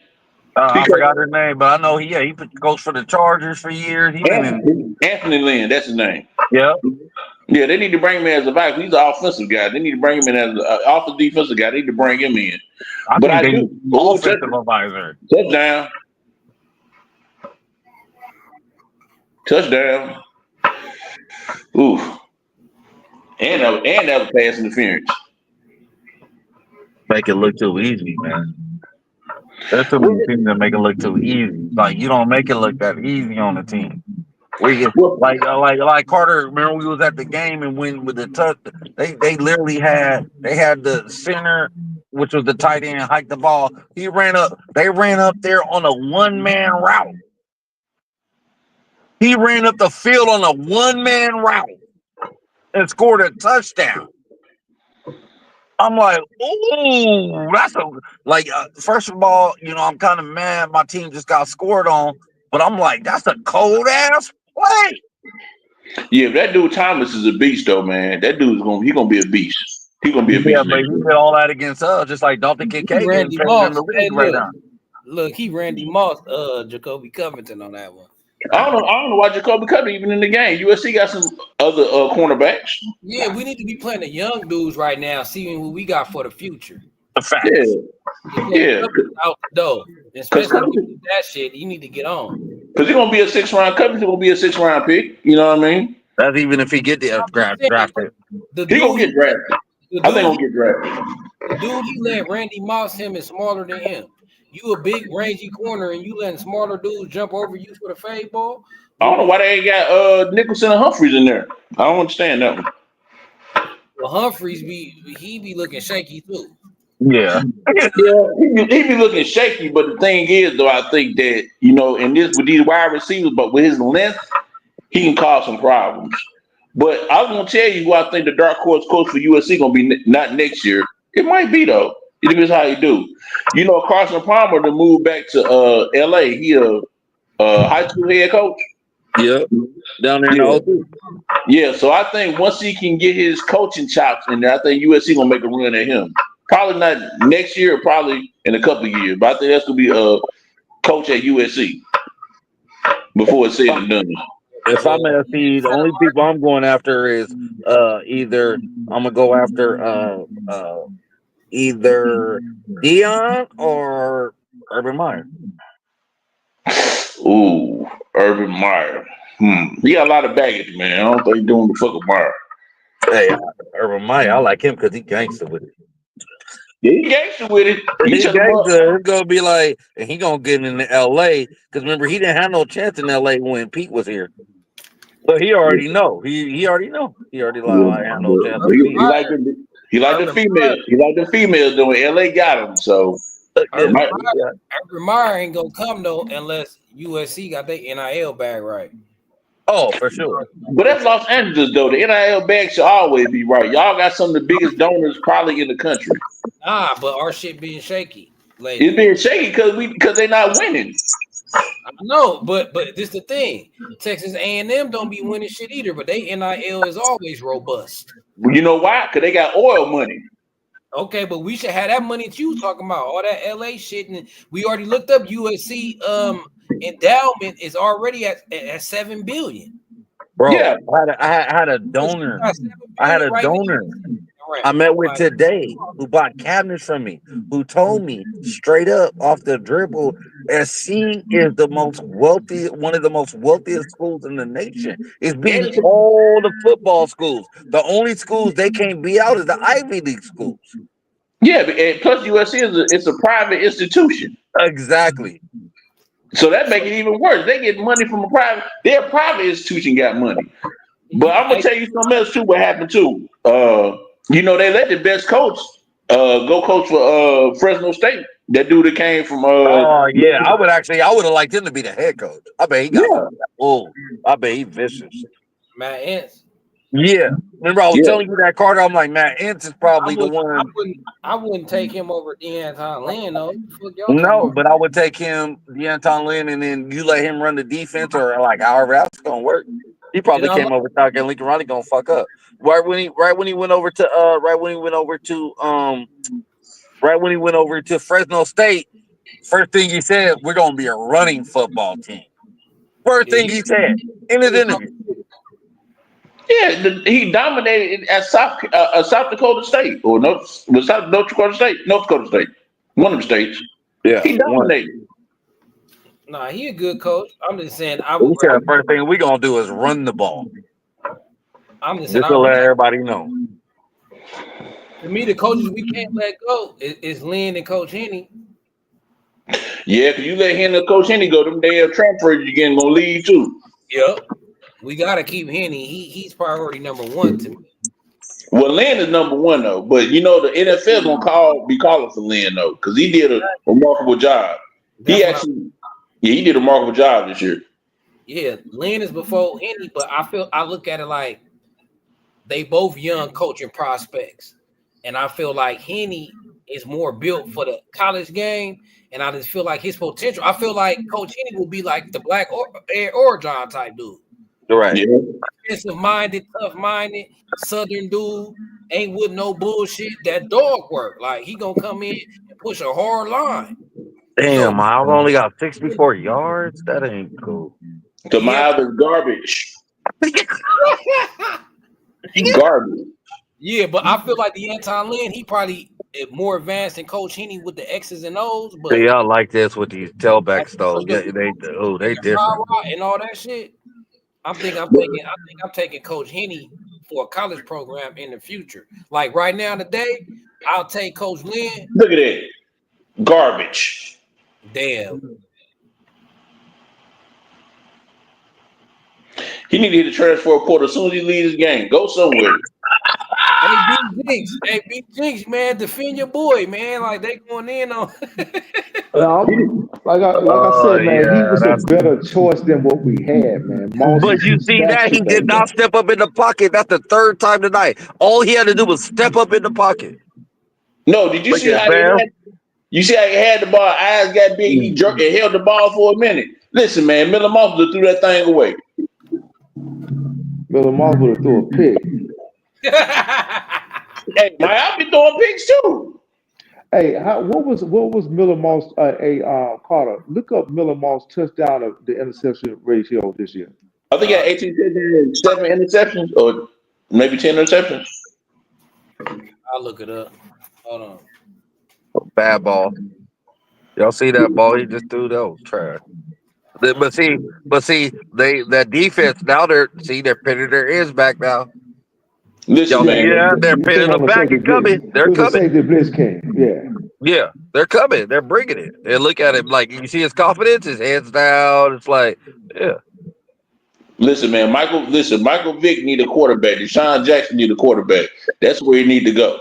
I forgot his name, but I know he coached for the Chargers for years. Anthony Lynn, that's his name. Yeah. Yeah, they need to bring him in as a advisor. He's an offensive guy. They need to bring him in as an offensive defensive guy. They need to bring him in. I think offensive advisor. Touchdown. Ooh. And that was pass interference. Make it look too easy, man. That's too many teams that make it look too easy. Like you don't make it look that easy on the team. Like Carter. Remember we was at the game and when with the touch, they literally had the center, which was the tight end, hiked the ball. They ran up there on a 1-man route. He ran up the field on a 1-man route and scored a touchdown. I'm like, ooh, that's first of all, I'm kind of mad my team just got scored on, but I'm like, that's a cold ass play. Yeah, that dude Thomas is a beast though, man. That dude's gonna be a beast. He's gonna be a beast. Yeah, but he did all that against us, just like Dalton Kincaid in the league right now. Look, he Randy Moss, Jacoby Covington on that one. I don't know why Jacoby Covington even in the game. USC got some other cornerbacks. Yeah, we need to be playing the young dudes right now, seeing what we got for the future. The fact. Yeah. Out the door. Especially that shit, you need to get on. Because he's gonna be a 6th round. Covington gonna be a 6th round pick. You know what I mean? That's even if he get the drafted. He gonna get drafted. I think he'll get drafted. The dude he let Randy Moss him is smaller than him. You a big rangy corner and you letting smaller dudes jump over you for the fade ball? I don't know why they ain't got Nicholson and Humphreys in there. I don't understand that one. Well, Humphreys be looking shaky too. Yeah. He be looking shaky, but the thing is though, I think that, in this with these wide receivers, but with his length, he can cause some problems. But I was gonna tell you who I think the dark horse coach for USC gonna be not next year. It might be though. It depends how you do. Carson Palmer to move back to LA. He a high school head coach. Yeah, down there in the Yeah, so I think once he can get his coaching chops in there, I think USC gonna make a run at him. Probably not next year, probably in a couple of years. But I think that's gonna be a coach at USC before it's said and done. If I'm gonna see, the only people I'm going after is either I'm gonna go after either Dion or Urban Meyer. Ooh, Urban Meyer. He got a lot of baggage, man. I don't think he's doing the fuck with Meyer. Hey, Urban Meyer, I like him because he gangster with it. Yeah, he gangster with it. He's gangster. It's gonna be like, and he gonna get into LA because remember he didn't have no chance in LA when Pete was here. But he already know. He already know. He already like I have no chance. He like the females. He like the females though. LA got him. So Urban Meyer ain't gonna come though unless USC got their NIL bag right. Oh, for sure. But that's Los Angeles though. The NIL bag should always be right. Y'all got some of the biggest donors probably in the country. Nah, but our shit being shaky. Like, it's being shaky because they're not winning. I know, but this the thing. Texas A&M don't be winning shit either, but they NIL is always robust. You know why? Because they got oil money. Okay, but we should have that money that you was talking about, all that LA shit, and we already looked up USC endowment is already at $7 billion. Bro, yeah, I had a donor. I had a donor. I met with today who bought cabinets from me, who told me straight up off the dribble, SC is the most wealthy, one of the most wealthiest schools in the nation. It's beating all the football schools. The only schools they can't beat out is the Ivy League schools. Yeah, and plus USC it's a private institution. Exactly. So that make it even worse. They get money from their private institution got money. But I'm gonna tell you something else too. What happened too? They let the best coach go coach for Fresno State. That dude that came from I would have liked him to be the head coach. I bet he got I bet he vicious. Matt Entz. Yeah. Remember I was telling you that, Carter? I'm like, Matt Entz is probably the one. I wouldn't take him over Deanton Lynn, though. No, but I would take him, Deanton Lynn, and then you let him run the defense or like however that's gonna work. He probably came over thinking Lincoln Riley gonna fuck up. Right when he went over to Fresno State, first thing he said, we're gonna be a running football team. First thing he said in his interview. Yeah, he dominated at South Dakota State or North Dakota State, one of the states. Yeah, he dominated. Nah, he a good coach. I'm just saying. The first thing we gonna do is run the ball. I'm just saying. To let everybody know. To me, the coaches we can't let go is Lynn and Coach Henny. Yeah, because you let Henny and Coach Henny go, them damn transfers again gonna leave too. Yep. We gotta keep Henny. He's priority number one to me. Well, Lynn is number one though, but the NFL gonna be calling for Lynn though, because he did a remarkable job. He did a remarkable job this year. Yeah, Lynn is before Henny, but I look at it like they both young coaching prospects, and I feel like Henny is more built for the college game, and I just feel like his potential. I feel like Coach Henny will be like the Black or John type dude. Right. Yeah. Offensive-minded, tough-minded, Southern dude, ain't with no bullshit. That dog work. Like, he gonna come in and push a hard line. Damn, I only got 64 yards. That ain't cool. The Miles is garbage. Garbage. Yeah, but I feel like the Anton Lynn, he probably more advanced than Coach Henny with the X's and O's. But y'all like this with these tailbacks though. They different and all that shit. I'm taking Coach Henny for a college program in the future. Like right now today, I'll take Coach Lynn. Look at that. Garbage. Damn. He need to hit the transfer report as soon as he leaves his game. Go somewhere. Hey, B Jinx, man, defend your boy, man. Like they going in on. Like I said, man, he was a better choice than what we had, man. But you see that he did not step up in the pocket. That's the third time tonight. All he had to do was step up in the pocket. No, did you see how he had the ball? Eyes got big. He jerked and held the ball for a minute. Listen, man, Miller Moss would have threw that thing away. Miller Moss would have threw a pick. Hey, man, I'll be throwing picks too. Hey, what was Miller Moss? Carter, look up Miller Moss touchdown of the interception ratio this year. I think he had 18 touchdowns, 7 interceptions, or maybe 10 interceptions. I'll look it up. Hold on. Bad ball. Y'all see that ball he just threw? That was trash. But see, that defense now they're pinning their ears back now. Listen, man. Yeah, they're pinning them back and coming. They're coming. The blitz came. Yeah, they're coming. They're bringing it. And look at him like you see his confidence, his head's down. It's like, yeah. Listen, man. Michael Vick need a quarterback. Deshaun Jackson need a quarterback. That's where he need to go.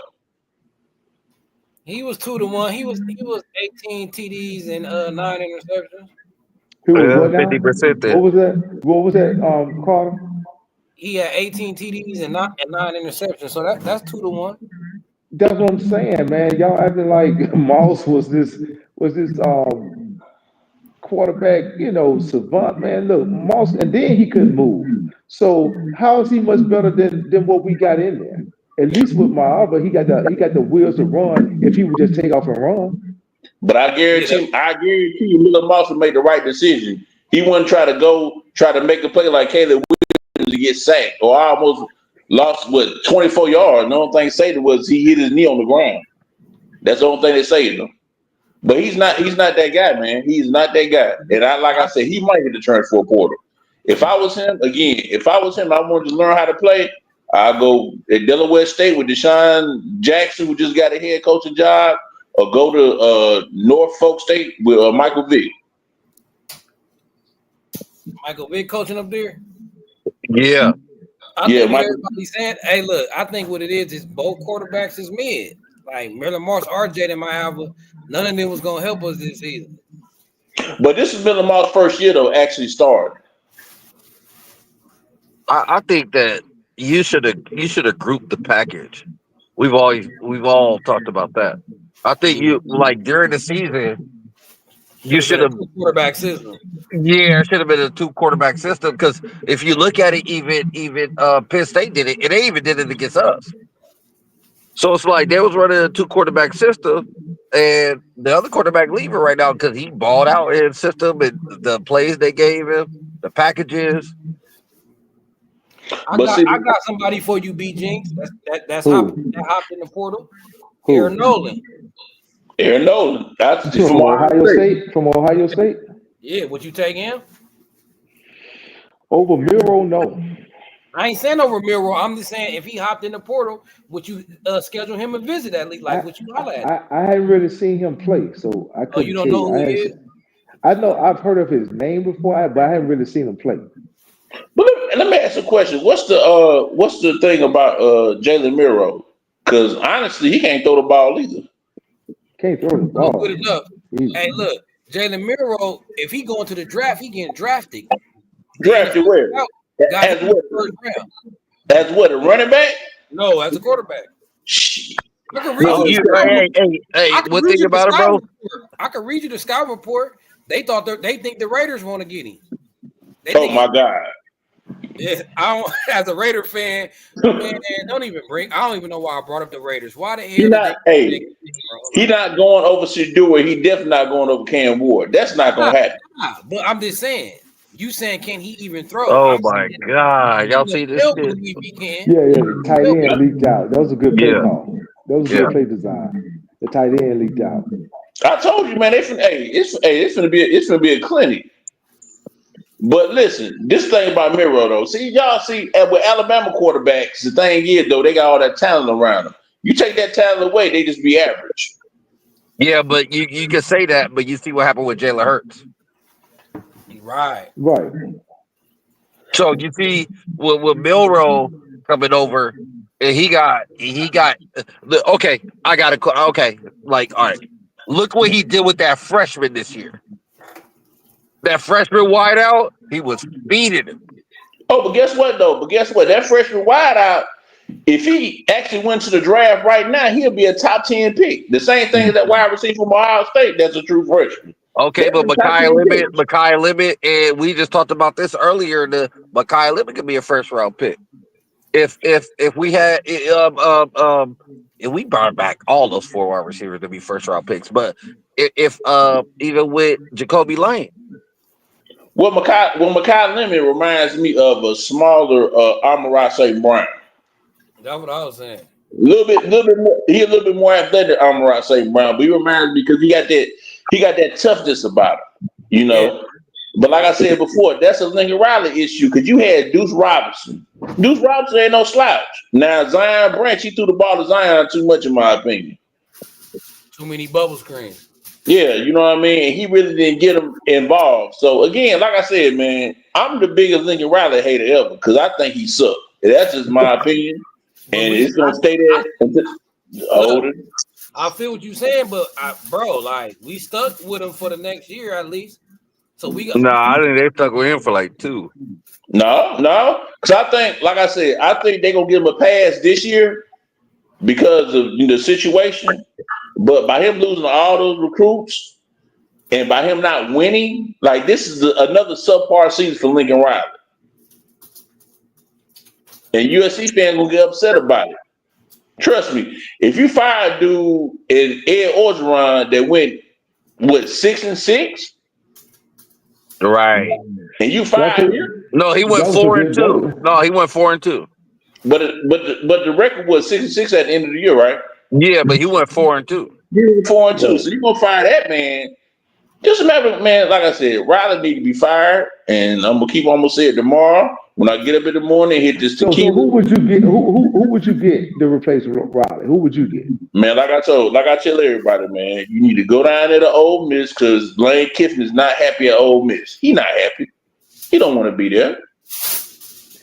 He was 2-1. He was 18 TDs and 9 interceptions. 50%. What was that? Carter? He had 18 TDs and 9 interceptions. So that's 2-1. That's what I'm saying, man. Y'all acting like Moss was this quarterback, savant, man. Look, Moss, and then he couldn't move. So how is he much better than what we got in there? At least with Maava, he got the wheels to run if he would just take off and run. But I guarantee you, Miller Moss would make the right decision. He wouldn't try to make a play like Caleb Williams to get sacked or almost lost 24 yards. The only thing they said was he hit his knee on the ground. That's the only thing they say to him. But he's not that guy, man. He's not that guy. And like I said, he might hit the transfer portal. If I was him, I wanted to learn how to play. I'll go at Delaware State with Deshaun Jackson, who just got a head coaching job, or go to Norfolk State with Michael Vick. Michael Vick coaching up there? Yeah. I think everybody's saying, hey, look, I think what it is both quarterbacks is mid. Like Miller Moss or Jaden Mayava, none of them was going to help us this season. But this is Miller Moss' first year, though, actually started. I think that you should have grouped the package. We've all talked about that. I think you like during the season you should have quarterback system. Yeah, it should have been a 2 quarterback system because if you look at it, even Penn State did it, and they even did it against us. So it's like they was running a 2 quarterback system, and the other quarterback leaving right now because he balled out in system and the plays they gave him, the packages. I got somebody for you, B Jinx. That's hopped in the portal. Aaron Nolan. That's from Ohio State. From Ohio State. Yeah, would you take him over Miro? No. I ain't saying over Miro. I'm just saying if he hopped in the portal, would you schedule him a visit at least? Like, would you holler at him? I hadn't really seen him play, so I couldn't. Oh, you don't know who he is? I know I've heard of his name before, but I haven't really seen him play. But let me ask you a question. What's the thing about Jalen Miro? Because honestly, he can't throw the ball either. Can't throw the ball. Good enough. Hey, look, Jalen Miro, if he going to the draft, he getting drafted. Drafted where? As what? A running back? No, as a quarterback. I can read one thing about it, bro. I can read you the scout report. They think the Raiders want to get him. Oh my God. Yeah, as a Raider fan, man, don't even bring. I don't even know why I brought up the Raiders. Why the hell? He not going over Shedeur. He definitely not going over Cam Ward. That's not going to happen. But I'm just saying. You saying can he even throw? Oh my God! Y'all see this shit? Yeah. The tight end leaked out. That was a good play call. That was a good play design. The tight end leaked out. I told you, man. It's gonna be a clinic. But listen, this thing about Miro though. See, y'all see with Alabama quarterbacks, the thing is though, they got all that talent around them. You take that talent away, they just be average. Yeah, but you can say that, but you see what happened with Jalen Hurts. Right. So you see with Milroe coming over, and he got okay. I got to okay. Like, all right, look what he did with that freshman this year. That freshman wideout, he was beating him. Oh, but guess what though? That freshman wideout, if he actually went to the draft right now, he'll be a top 10 pick. The same thing as that wide receiver from Ohio State. That's a true freshman. Okay, but Mekhi Limit, and we just talked about this earlier. The Mekhi Limit could be a first round pick. If we had if we brought back all those 4 wide receivers to be first round picks, but if even with Jacoby Lane. Well, Mekhi Limit reminds me of a smaller Amon-Ra St. Brown. That's what I was saying. A little bit more. He's a little bit more athletic, Amon-Ra St. Brown, but he reminds me because he got that toughness about him, you know. Yeah. But like I said before, that's a Lincoln Riley issue because you had Deuce Robinson. Deuce Robinson ain't no slouch. Now Zion Branch, he threw the ball to Zion too much, in my opinion. Too many bubble screens. Yeah, you know what I mean? He really didn't get him involved. So again, like I said, man, I'm the biggest Lincoln Riley hater ever because I think he sucked. That's just my opinion. And it's gonna stay there until older. I feel what you're saying, but bro, like we stuck with him for the next year at least. So we got. I think they stuck with him for like 2. No, because I think, like I said, they're gonna give him a pass this year because of the situation. But by him losing all those recruits and by him not winning, like this is another subpar season for Lincoln Riley. And USC fans will get upset about it. Trust me, if you fire a dude in Ed Orgeron that went 6-6, right? And you fired him? No, he went 4-2. No, he went 4-2. But the record was 66 at the end of the year, right? Yeah, but he went 4-2. He went 4-2. So you're gonna fire that man. Just imagine, man, like I said, Riley need to be fired, and I'm gonna say it tomorrow when I get up in the morning, hit this tequila. So who would you get? Who would you get to replace Riley? Who would you get? Man, like I tell everybody, man, you need to go down there to Ole Miss because Lane Kiffin is not happy at Ole Miss. He not happy. He don't want to be there.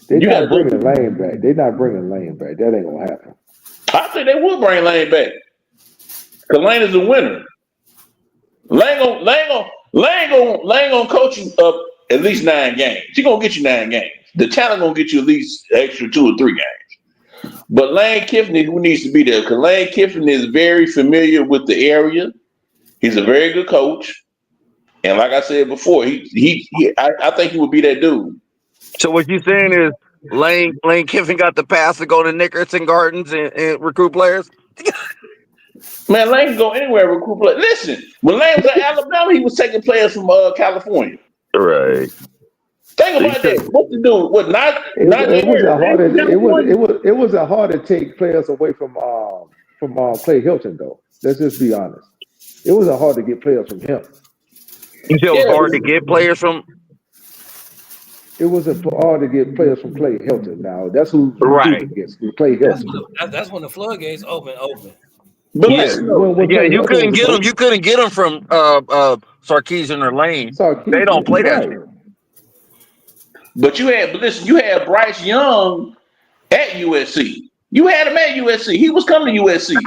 They're not bringing Lane back. That ain't gonna happen. I think they would bring Lane back. Cause Lane is a winner. Lane gonna coach you up at least 9 games. He gonna get you 9 games. The talent gonna get you at least extra 2 or 3 games. But Lane Kiffin is who needs to be there because Lane Kiffin is very familiar with the area. He's a very good coach, and like I said before, I think he would be that dude. So what you saying is Lane Kiffin got the pass to go to Nickerson Gardens and recruit players? Man, Lane can go anywhere and recruit players. Listen, when Lane was at Alabama, he was taking players from California. Right. Think about that. What to do? What not? It was hard to take players away from Clay Hilton though. Let's just be honest. It was hard to get players from him. You said it was hard to get players from. It was hard to get players from Clay Hilton. Now that's who gets Clay Hilton. That's when the floodgates open. But you couldn't get them. You couldn't get them from Sarkisian or Lane. They don't play that shit. But you had Bryce Young at USC. You had him at USC. He was coming to USC.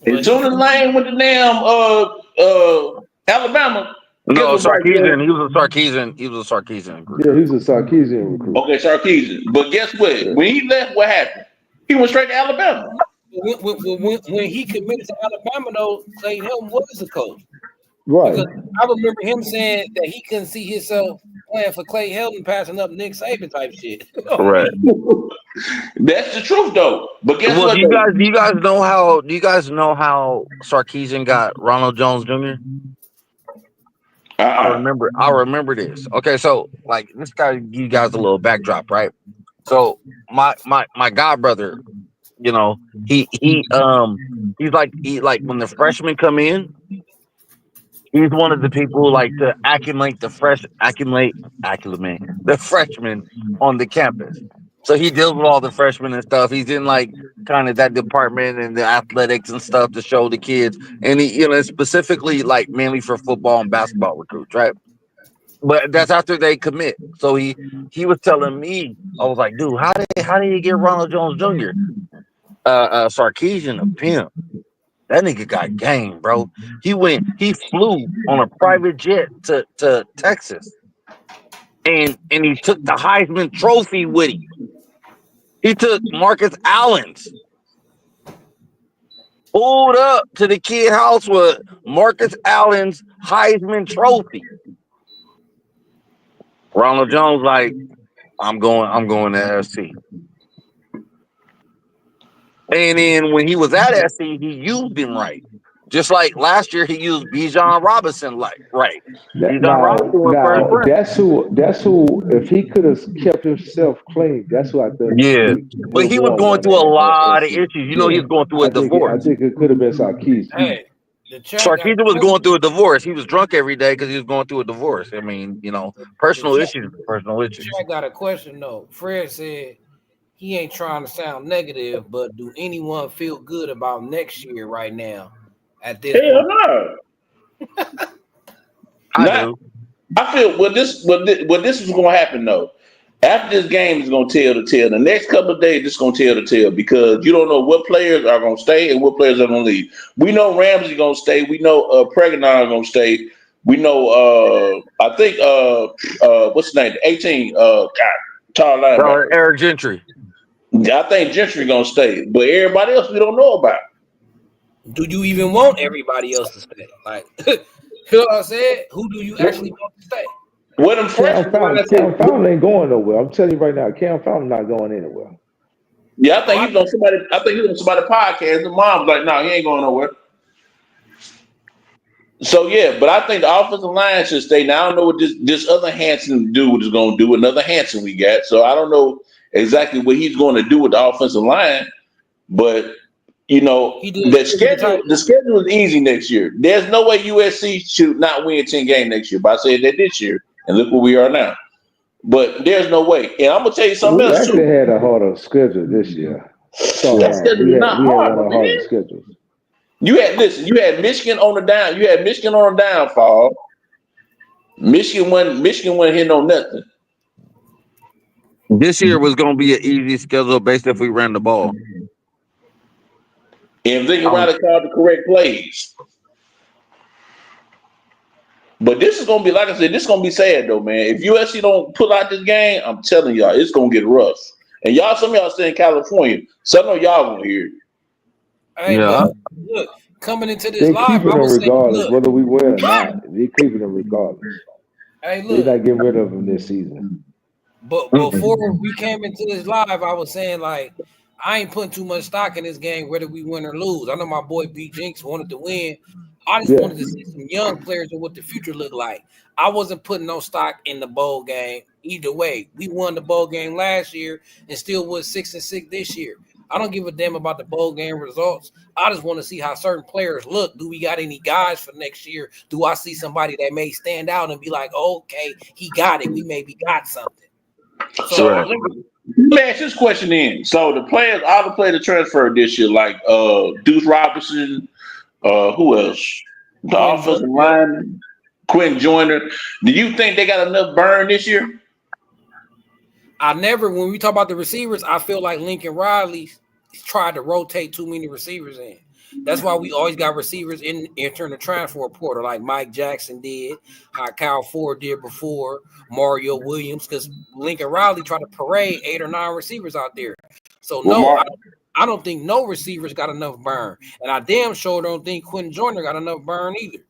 And soon as Lane went to damn Alabama. No, Sarkisian. He was a Sarkisian recruit. Yeah, he was a Sarkisian recruit. Okay, Sarkisian. But guess what? Yeah. When he left, what happened? He went straight to Alabama. When he committed to Alabama, though, Clay Hilton was the coach. Right. Because I remember him saying that he couldn't see himself playing for Clay Hilton, passing up Nick Saban type shit. Right. That's the truth, though. But guess what? Do you guys know how Sarkisian got Ronald Jones Jr.? I remember this. Okay, so like this guy, you guys a little backdrop, right? So my god brother, you know, he's like when the freshmen come in, he's one of the people who like to acclimate the freshmen on the campus. So he deals with all the freshmen and stuff. He's in like kind of that department and the athletics and stuff to show the kids. And he, you know, specifically like mainly for football and basketball recruits, right? But that's after they commit. So he was telling me, I was like, dude, how did you get Ronald Jones Jr.? Sarkisian, a pimp. That nigga got game, bro. He flew on a private jet to Texas. And he took the Heisman Trophy with him. He took Marcus Allen's. Pulled up to the kid house with Marcus Allen's Heisman Trophy. Ronald Jones like, I'm going to SC. And then when he was at SC, he used him right. Just like last year, he used Bijan Robinson right. That's who. If he could have kept himself clean, that's who I think. Yeah, but he was going through a lot of issues. You know, he was going through a divorce. I think it could have been Sarkisian. Hey, Sarkisian was going through a divorce. He was drunk every day because he was going through a divorce. I mean, you know, personal issues. I got a question though. Fred said he ain't trying to sound negative, but do anyone feel good about next year right now? At this Hell point? No. I do. I feel what this is going to happen though. After this game is going to tell the tale. The next couple of days, it's going to tell the tale because you don't know what players are going to stay and what players are going to leave. We know Ramsey going to stay. We know Pregnant going to stay. We know I think what's his name? 18 tall linebacker. Eric Gentry. I think Gentry going to stay, but everybody else we don't know about. Do you even want everybody else to stay? Like, you know what I said? Who do you actually want to stay? What them freshmen? Cam Fountain ain't going nowhere. I'm telling you right now, Cam Fountain not going anywhere. Yeah, I think he's on somebody. I think he's on somebody's podcast. The mom's like, "No, he ain't going nowhere." So yeah, but I think the offensive line should stay. Now I don't know what this other Hanson dude is going to do. Another Hanson we got. So I don't know exactly what he's going to do with the offensive line, but the schedule is easy next year. There's no way USC should not win 10 games next year. But I said that this year, and look where we are now. But there's no way. And I'm gonna tell you something else too. We actually had a harder schedule this year. So that schedule is not hard, one of the harder schedules. You had Michigan on the down. You had Michigan on the downfall. Michigan wasn't hitting on nothing. This year was going to be an easy schedule based if we ran the ball. And Lincoln Riley called the correct plays. But this is going to be, like I said, this is going to be sad though, man. If USC don't pull out this game, I'm telling y'all, it's going to get rough. And some of y'all stay in California. Some of y'all going to hear it. Hey, look, coming into this live, keeping them regardless, whether we win or not. They're keeping them regardless. Hey, look, they're not getting rid of them this season. But before we came into this live, I was saying, like, I ain't putting too much stock in this game, whether we win or lose. I know my boy B Jinx wanted to win. I just wanted to see some young players and what the future looked like. I wasn't putting no stock in the bowl game either way. We won the bowl game last year and still was 6-6 this year. I don't give a damn about the bowl game results. I just want to see how certain players look. Do we got any guys for next year? Do I see somebody that may stand out and be like, oh, okay, he got it. We maybe got something. So let me ask this question in. So all the players that transferred this year, like Deuce Robinson, who else? The offensive line, Quentin Joyner. Do you think they got enough burn this year? When we talk about the receivers, I feel like Lincoln Riley tried to rotate too many receivers in. That's why we always got receivers entering the transfer portal, like Mike Jackson did, how Kyle Ford did before, Mario Williams, because Lincoln Riley tried to parade 8 or 9 receivers out there. So I don't think no receivers got enough burn, and I damn sure don't think Quentin Joyner got enough burn either.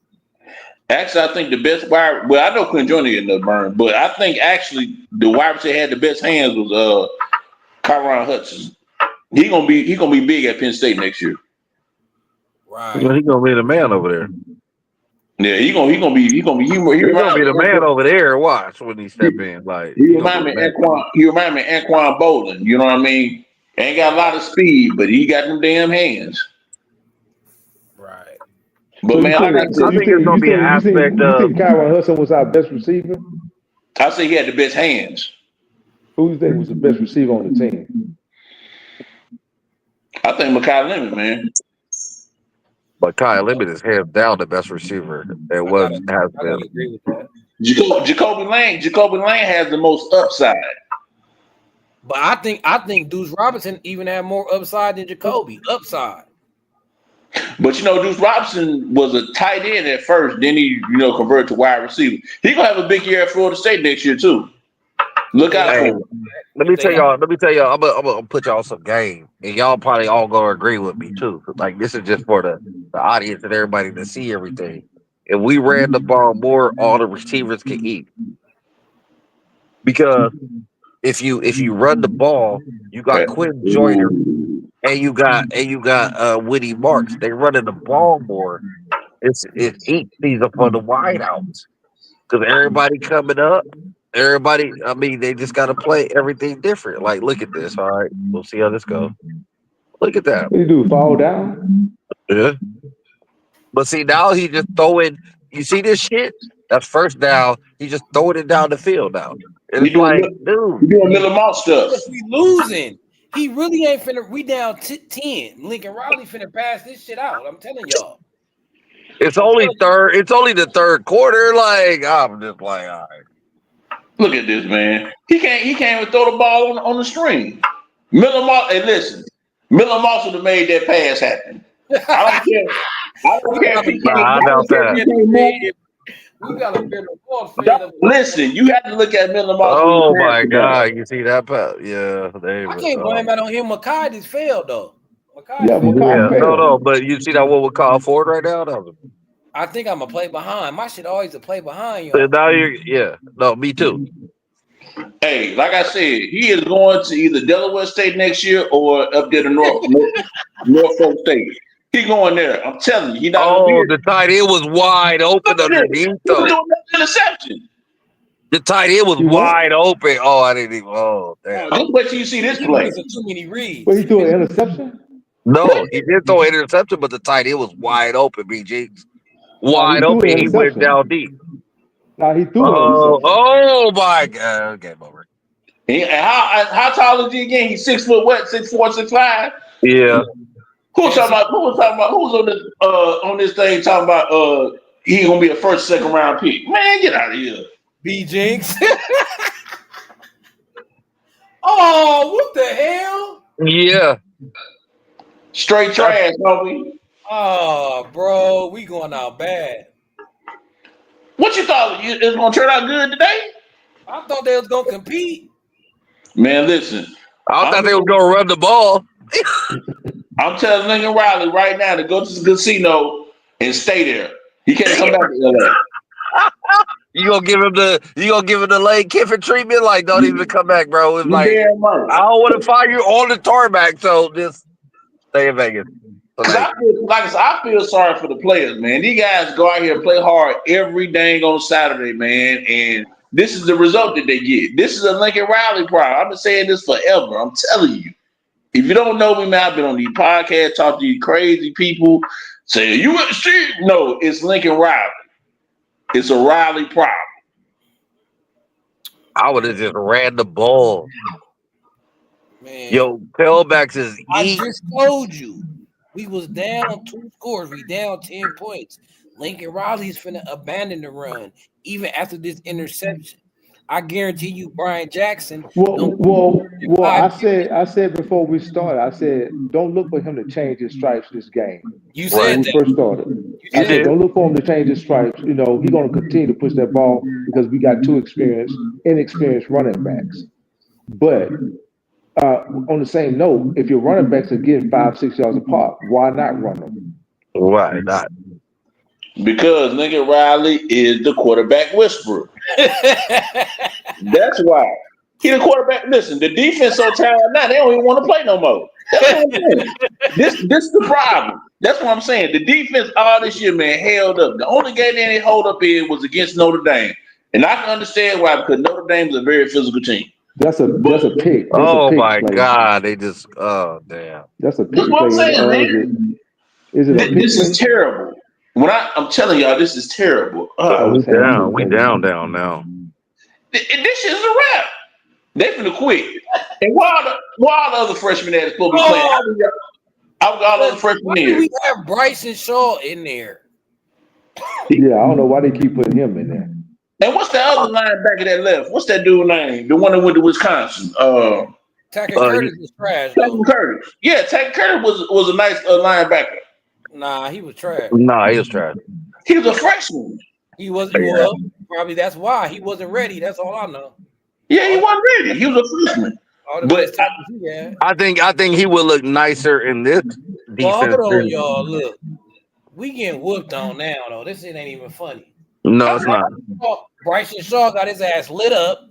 Actually, I think the best wide. Well, I know Quentin Joyner got enough burn, but I think actually the wide receiver had the best hands was Kyron Hudson. He gonna be big at Penn State next year. Right. Well, he gonna be the man over there. Yeah, he gonna be the man over there. Watch when he step in. Like he remind me of Anquan Bolden. You know what I mean? Ain't got a lot of speed, but he got them damn hands. Right. But so man, I think it's gonna be an aspect of. You think Kyron Hudson was our best receiver? I say he had the best hands. Who do you think was the best receiver on the team? I think Mekhi Lemon, man. But Kyle Lemon is hands down the best receiver has been. I agree with that. Jacoby Lane has the most upside. But I think Deuce Robinson even had more upside than Jacoby. Upside. But Deuce Robinson was a tight end at first, then he converted to wide receiver. He gonna have a big year at Florida State next year too. Look out for him. Let me tell y'all. I'm gonna put y'all some game, and y'all probably all gonna agree with me too. Like this is just for the audience and everybody to see everything. If we ran the ball more, all the receivers can eat. Because if you run the ball, you got Quentin Joyner and you got Whitty Marks. They running the ball more. It's eat season for the wideouts because everybody coming up. Everybody, I mean, they just got to play everything different. Like, look at this. All right, we'll see how this goes. Look at that. What do you do? Fall down? Yeah. But see, now he just throwing. You see this shit? That's first down. He just throwing it down the field now. And it's like, dude, you doing Miller Mouse stuff. We losing. He really ain't finna. We down 10. Lincoln Riley finna pass this shit out. I'm telling y'all. It's only the third quarter. Like, I'm just like, all right. Look at this, man. He can't even throw the ball on the string. Miller Moss, hey, listen. Miller Moss would have made that pass happen. I don't care if he can't. We got a better ball. Listen, you have to look at Miller Moss. Oh my God, you see that pass? Yeah, I can't blame that on him. Makai just failed though. No, but you see that what we call Ford right now? I think I'm a play behind. My shit always a play behind you. So now me too. Hey, like I said, he is going to either Delaware State next year or up there to Norfolk State. He going there. I'm telling you, he not. Oh, the tight end was wide open underneath. He was doing that interception. The tight end was wide open. Oh, I didn't even. Oh, damn. Just wait till you see this play. Too many reads. Well, he threw an interception? No, he did throw an interception, but the tight end was wide open, BG. Wide open. He went down deep. Nah, he threw an interception. Oh, my God. Game over. And how tall is he again? He's 6 foot what? 6'4", 6'5"? Yeah. Who's talking about? Who's on this thing talking about? He gonna be a first, second round pick. Man, get out of here. B Jinx. Oh, what the hell? Yeah. Straight trash, homie. Oh, bro, we going out bad. What you thought? It's gonna turn out good today? I thought they was gonna compete. Man, listen. I thought they were gonna run the ball. I'm telling Lincoln Riley right now to go to the casino and stay there. He can't come back to LA. You gonna give him the Lane Kiffin treatment? Like, don't even come back, bro. It's like, I don't want to fire you on the tarmac, so just stay in Vegas. I feel sorry for the players, man. These guys go out here and play hard every dang on Saturday, man, and this is the result that they get. This is a Lincoln Riley problem. I've been saying this forever. I'm telling you. If you don't know me, man, I've been on these podcasts, talk to these crazy people, say USC. No, it's Lincoln Riley. It's a Riley problem. I would have just ran the ball. Man. Yo, tailbacks is I just told you. We was down 2 scores. We down 10 points. Lincoln Riley's finna abandon the run, even after this interception. I guarantee you, Brian Jackson. Well. I said before we started. I said don't look for him to change his stripes this game. You said when we first started. I said don't look for him to change his stripes. You know he's going to continue to push that ball because we got 2 inexperienced running backs. But on the same note, if your running backs are getting 5-6 yards apart, why not run them? Why not? Because Lincoln Riley is the quarterback whisperer. That's why. He the quarterback. Listen, the defense so tired now, they don't even want to play no more. That's what I'm saying. This is the problem. That's what I'm saying. The defense all this year, man, held up. The only game they hold up in was against Notre Dame. And I can understand why, because Notre Dame is a very physical team. That's a pick. My God. They just damn. That's a pick. That's what I'm saying, man. Is it a pick? This is terrible. When I'm telling y'all, this is terrible. We down now. This is a wrap. They finna quit. And why the other freshmen that is supposed to be playing? I've got all the freshmen here. We have Bryson Shaw in there. Yeah, I don't know why they keep putting him in there. And what's the other linebacker that left? What's that dude's name? The one that went to Wisconsin. Tackett Curtis is trash. Tackett Curtis. Yeah, Tackett Curtis was a nice linebacker. Nah, he was trash. Nah, he was trash. He was a freshman. He wasn't. Well, probably that's why he wasn't ready. That's all I know. Yeah, he wasn't ready. He was a freshman. But I think he would look nicer in this defense. Well, hold on, y'all. Look, we getting whooped on now, though. This shit ain't even funny. No, it's not. Bryson Shaw got his ass lit up.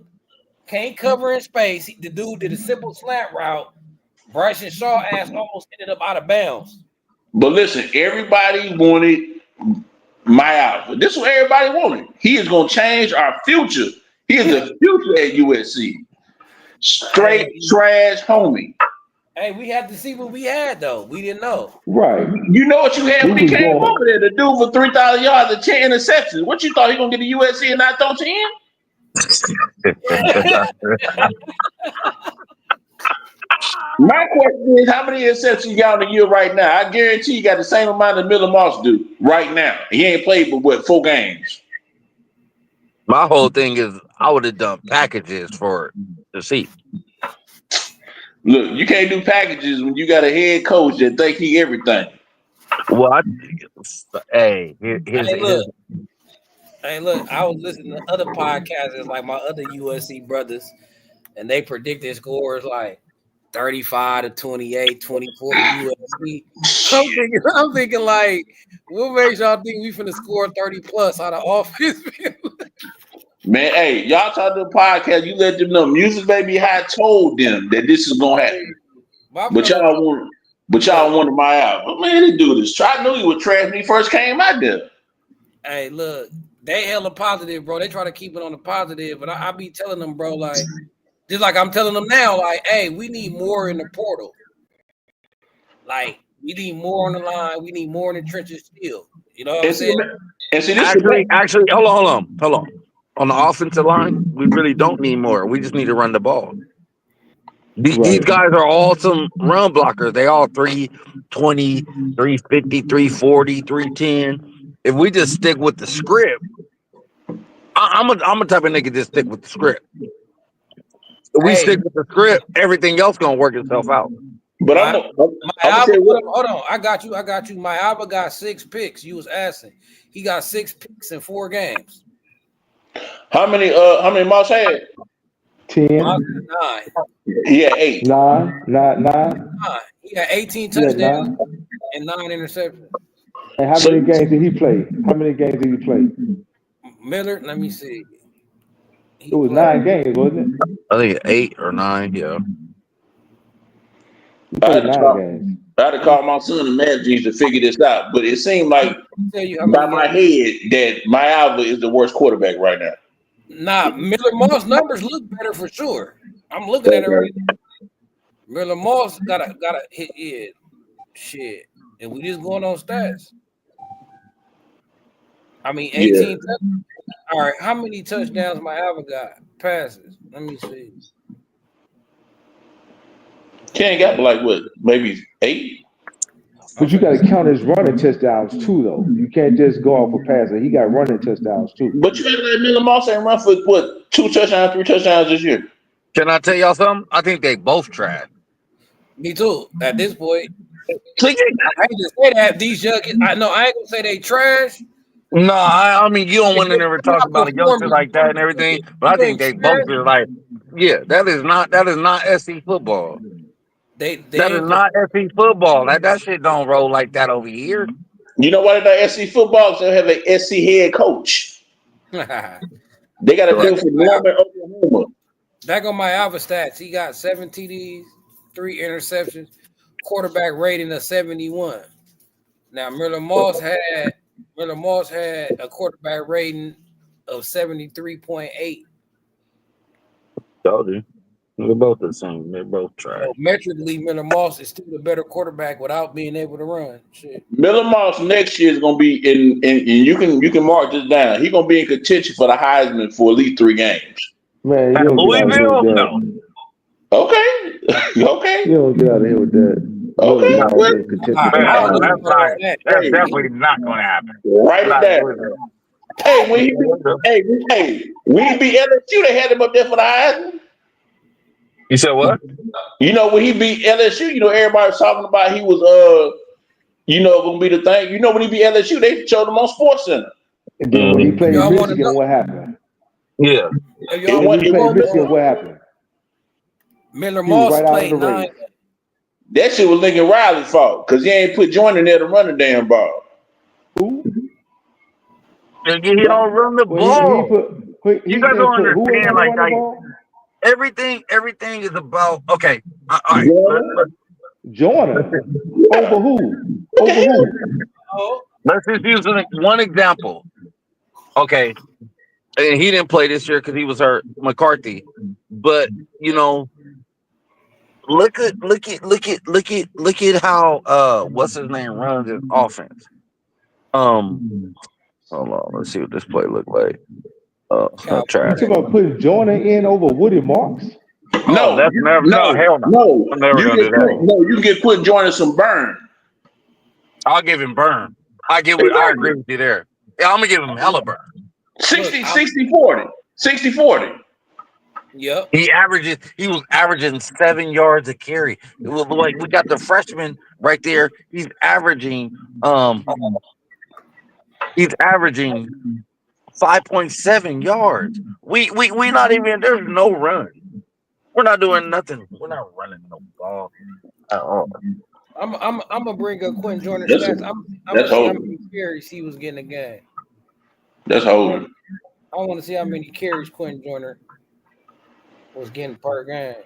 Can't cover in space. The dude did a simple slant route. Bryson Shaw ass almost ended up out of bounds. But listen, everybody wanted my outfit. This is what everybody wanted. He is going to change our future. He is the future at USC. Straight trash homie. Hey, we had to see what we had, though. We didn't know. Right. You know what you had when he came over there? The dude for 3,000 yards and 10 interceptions. What you thought he going to get to USC and not throw 10? My question is, how many interceptions you got in a year right now? I guarantee you got the same amount of Miller Moss do right now. He ain't played but 4 games. My whole thing is I would have done packages for the seat. Look, you can't do packages when you got a head coach that think he everything. Well, Hey, look, I was listening to other podcasts like my other USC brothers, and they predicted scores like 35-28, 24 USC. I'm thinking like, what makes y'all think we finna score 30 plus out of offense? Man, hey, y'all talk to the podcast, you let them know Music Baby High told them that this is gonna happen. But y'all wanted my out. But man, this dude is try. I knew he was trash when he first came out there. Hey, look, they hella positive, bro. They try to keep it on the positive, but I be telling them, bro, like, just like I'm telling them now, like, hey, we need more in the portal. Like, we need more on the line. We need more in the trenches still. You know what I'm saying? And see, this Actually, hold on. On the offensive line, we really don't need more. We just need to run the ball. These guys are awesome run blockers. They all 320, 350, 340, 310. If we just stick with the script, I'm a type of nigga just stick with the script. If we stick with the script, everything else gonna work itself out. But hold on. I got you. My Alba got 6 picks. You was asking. He got 6 picks in 4 games. How many Moss had? 10. 9. He had 8. 9. He had 18 touchdowns and 9 interceptions. And how many games did he play? Miller, let me see. It was 9 games, wasn't it? I think 8 or 9, yeah. I had to call my son and Magic to figure this out, but it seemed like by my head that my Alva is the worst quarterback right now. Nah, Miller Moss numbers look better for sure. I'm looking at it right now. Miller Moss got a hit it. Shit. And we just going on stats. I mean, 18. All right, how many touchdowns my Alva got? Passes. Let me see. Ken got like what, maybe 8? But you got to count his running touchdowns too, though. You can't just go off a passer. He got running touchdowns too. But you got to let Miller Moss and run for what, 2 touchdowns, 3 touchdowns this year. Can I tell y'all something? I think they both trash. Me too. At this point, I hate to say that these youngins. I ain't gonna say they trash. No, I mean you don't want to never talk about a youngster like that and everything, but I think they both are like, yeah, that is not SC football. That is not SC football. That shit don't roll like that over here. You know why they're not SC football? They have an SC head coach. They got to do for Norman, Oklahoma. Back on my Alva stats, he got 7 TDs, 3 interceptions, quarterback rating of 71. Now Miller Moss had a quarterback rating of 73.8. Told you. They're both the same. They're both trash. So metrically, Miller Moss is still a better quarterback without being able to run. Shit. Miller Moss next year is going to be in you can mark this down. He's going to be in contention for the Heisman for at least 3 games. Man, you don't Louisville? No. Okay. Okay. You don't get out of here with that. Okay. That's definitely not going to happen. Write it down. Hey, when he beat LSU, they had him up there for the Heisman. You said what? You know, when he beat LSU, everybody was talking about he was gonna be the thing. You know, when he beat LSU, they showed him on SportsCenter. And then when he played Michigan, what happened? Yeah. When he played Michigan, what happened? Miller Moss played 9. That shit was Lincoln Riley's fault because he ain't put Jordan there to run the damn ball. Who? He don't run the ball. You guys don't understand like that. Everything is about okay. All right. Jordan. Over who? Let's just use one example. Okay. And he didn't play this year because he was hurt, McCarthy. But look at how what's his name runs his offense. Hold on, let's see what this play look like. You talking about putting Jordan in over Woody Marks? No, that's never. No, hell no. No, I'm never gonna do that. No, you get put Jordan some burn. I'll give him burn. I agree with you there. Yeah, I'm gonna give him hella burn. 60-40. 60-40. Yep. He was averaging 7 yards a carry. It was like we got the freshman right there. He's averaging 5.7 yards. We not even, there's no run. We're not doing nothing. We're not running no ball at all. I'm gonna bring up Quentin Joyner's stats. I'm gonna see how many carries he was getting a game. That's holding. I want to see how many carries Quentin Joyner was getting per game.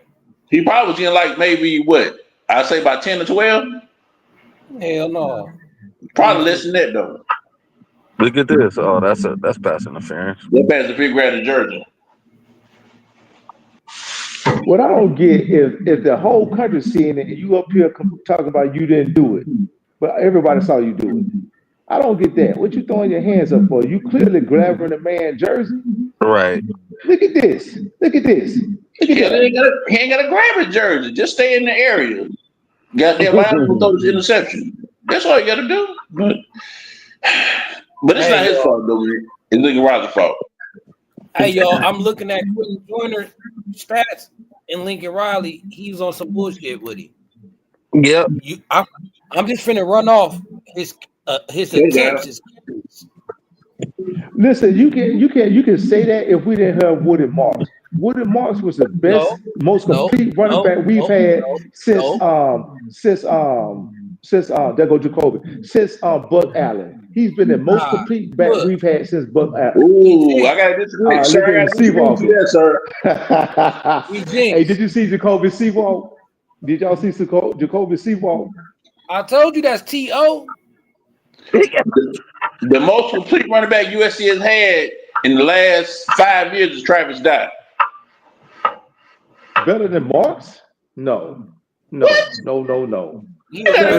He probably was getting like maybe what? I'd say about 10 or 12. Hell no. Probably less than that though. Look at this. Oh, that's pass interference. That pass the big rat in Georgia. What I don't get is if the whole country seeing it and you up here talking about you didn't do it, but everybody saw you do it. I don't get that. What you throwing your hands up for? You clearly grabbing a man's jersey. Right. Look at this. Look at this. Look at that. He ain't got to grab his jersey. Just stay in the area. Goddamn, Miles will throw this interception. That's all you got to do. But it's not his fault, though. It's Lincoln Riley's fault. Hey, y'all, I'm looking at Quentin Joyner's stats, and Lincoln Riley, he was on some bullshit with him. Yep. I'm just finna run off his attempts. Listen, you can say that if we didn't have Woody Marks. Woody Marks was the best, most complete running back we've had since there go Jacoby, since Buck Allen. He's been the most complete back we've had since Buck Allen. Ooh, I gotta disagree, sir. I gotta disagree with that, sir. Hey, did you see Jacoby Seawalk? Did y'all see Jacoby Seawalk? I told you that's T.O. The most complete running back USC has had in the last 5 years is Travis Dye. Better than Marks? No. Travis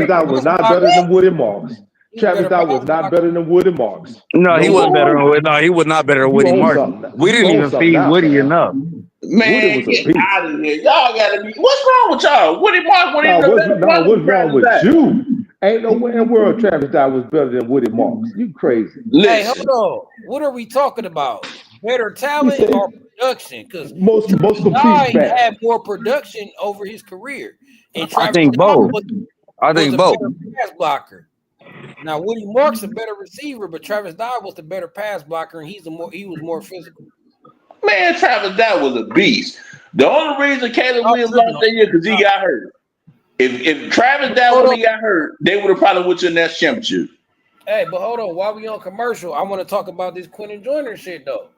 Dye was not better than Woody Marks. Travis Dye was not better than Woody Marks. No, he wasn't better. No, he was not better than Woody Marks. We didn't even feed Woody enough. Man, get out of here. Y'all gotta be. What's wrong with y'all? Woody Marks wasn't even better. What's wrong with you? Ain't no way in the world Travis Dye was better than Woody Marks. You crazy. Hey, hold on. What are we talking about? Better talent or production? Because most complete Dye back. had more production over his career. And Travis I think both. I think both. Pass blocker. Now Woody Marks a better receiver, but Travis Dye was the better pass blocker, and he was more physical. Man, Travis Dye was a beast. The only reason Caleb Williams lost that year because he got hurt. If Travis Dye when he got hurt, they would have probably went to the next championship. Hey, but hold on. While we on commercial, I want to talk about this Quentin Joyner shit though.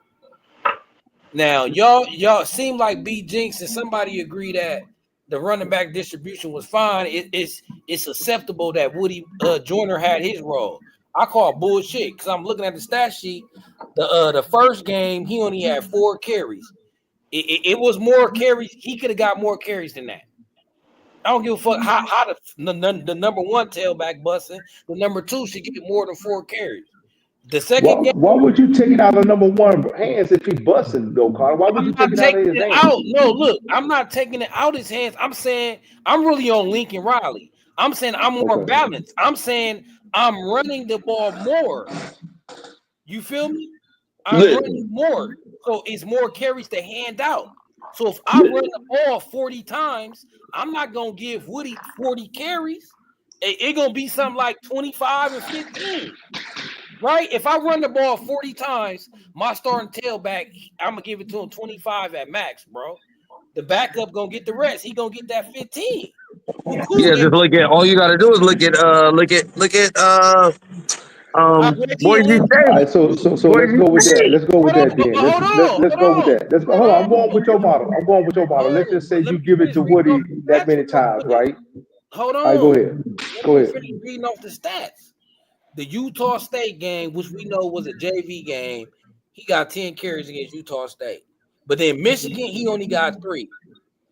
Now, y'all seem like B Jinx and somebody agree that the running back distribution was fine. It's acceptable that Woody Joyner had his role. I call bullshit because I'm looking at the stat sheet. The first game he only had 4 carries. It was more carries. He could have got more carries than that. I don't give a fuck how the number one tailback busting. The number 2 should get more than 4 carries. The second game. Why would you take it out of number 1 hands if he busting though, Carter? Why would you take it out of his hands? No, look, I'm not taking it out of his hands. I'm saying I'm really on Lincoln Riley. I'm saying I'm more balanced. I'm saying I'm running the ball more. You feel me? I'm running more. So it's more carries to hand out. So if I run the ball 40 times, I'm not going to give Woody 40 carries. It's going to be something like 25 and 15. Right? If I run the ball 40 times, my starting tailback, I'm going to give it to him 25 at max, bro. The backup going to get the rest. He going to get that 15. Yeah, just look at all you got to do is look at Boise State. All right, so let's go with that. Let's go with that then. Let's go with that. Hold on. I'm going with your model. Let's just say you give it to Woody that many times, right? Hold on. All right, go ahead. Go ahead. Reading off the stats. The Utah State game, which we know was a JV game, he got 10 carries against Utah State. But then Michigan, he only got 3.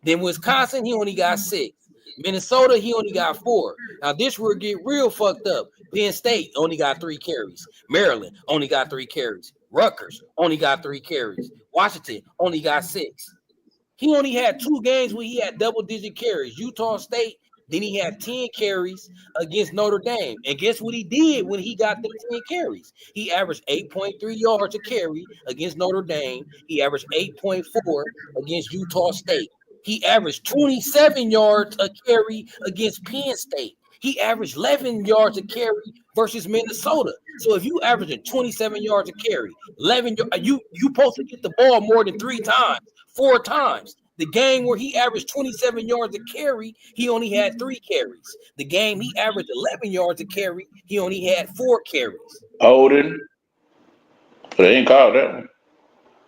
Then Wisconsin, he only got 6. Minnesota, he only got 4. Now this will get real fucked up. Penn State only got 3 carries. Maryland only got 3 carries. Rutgers only got 3 carries. Washington only got 6. He only had 2 games where he had double-digit carries. Utah State, then he had 10 carries against Notre Dame. And guess what he did when he got the 10 carries? He averaged 8.3 yards a carry against Notre Dame. He averaged 8.4 against Utah State. He averaged 27 yards a carry against Penn State. He averaged 11 yards a carry versus Minnesota. So if you averaging 27 yards a carry, 11, you supposed to get the ball more than 3 times, 4 times. The game where he averaged 27 yards a carry, he only had 3 carries. The game he averaged 11 yards a carry, he only had 4 carries. Holden. They ain't called that one.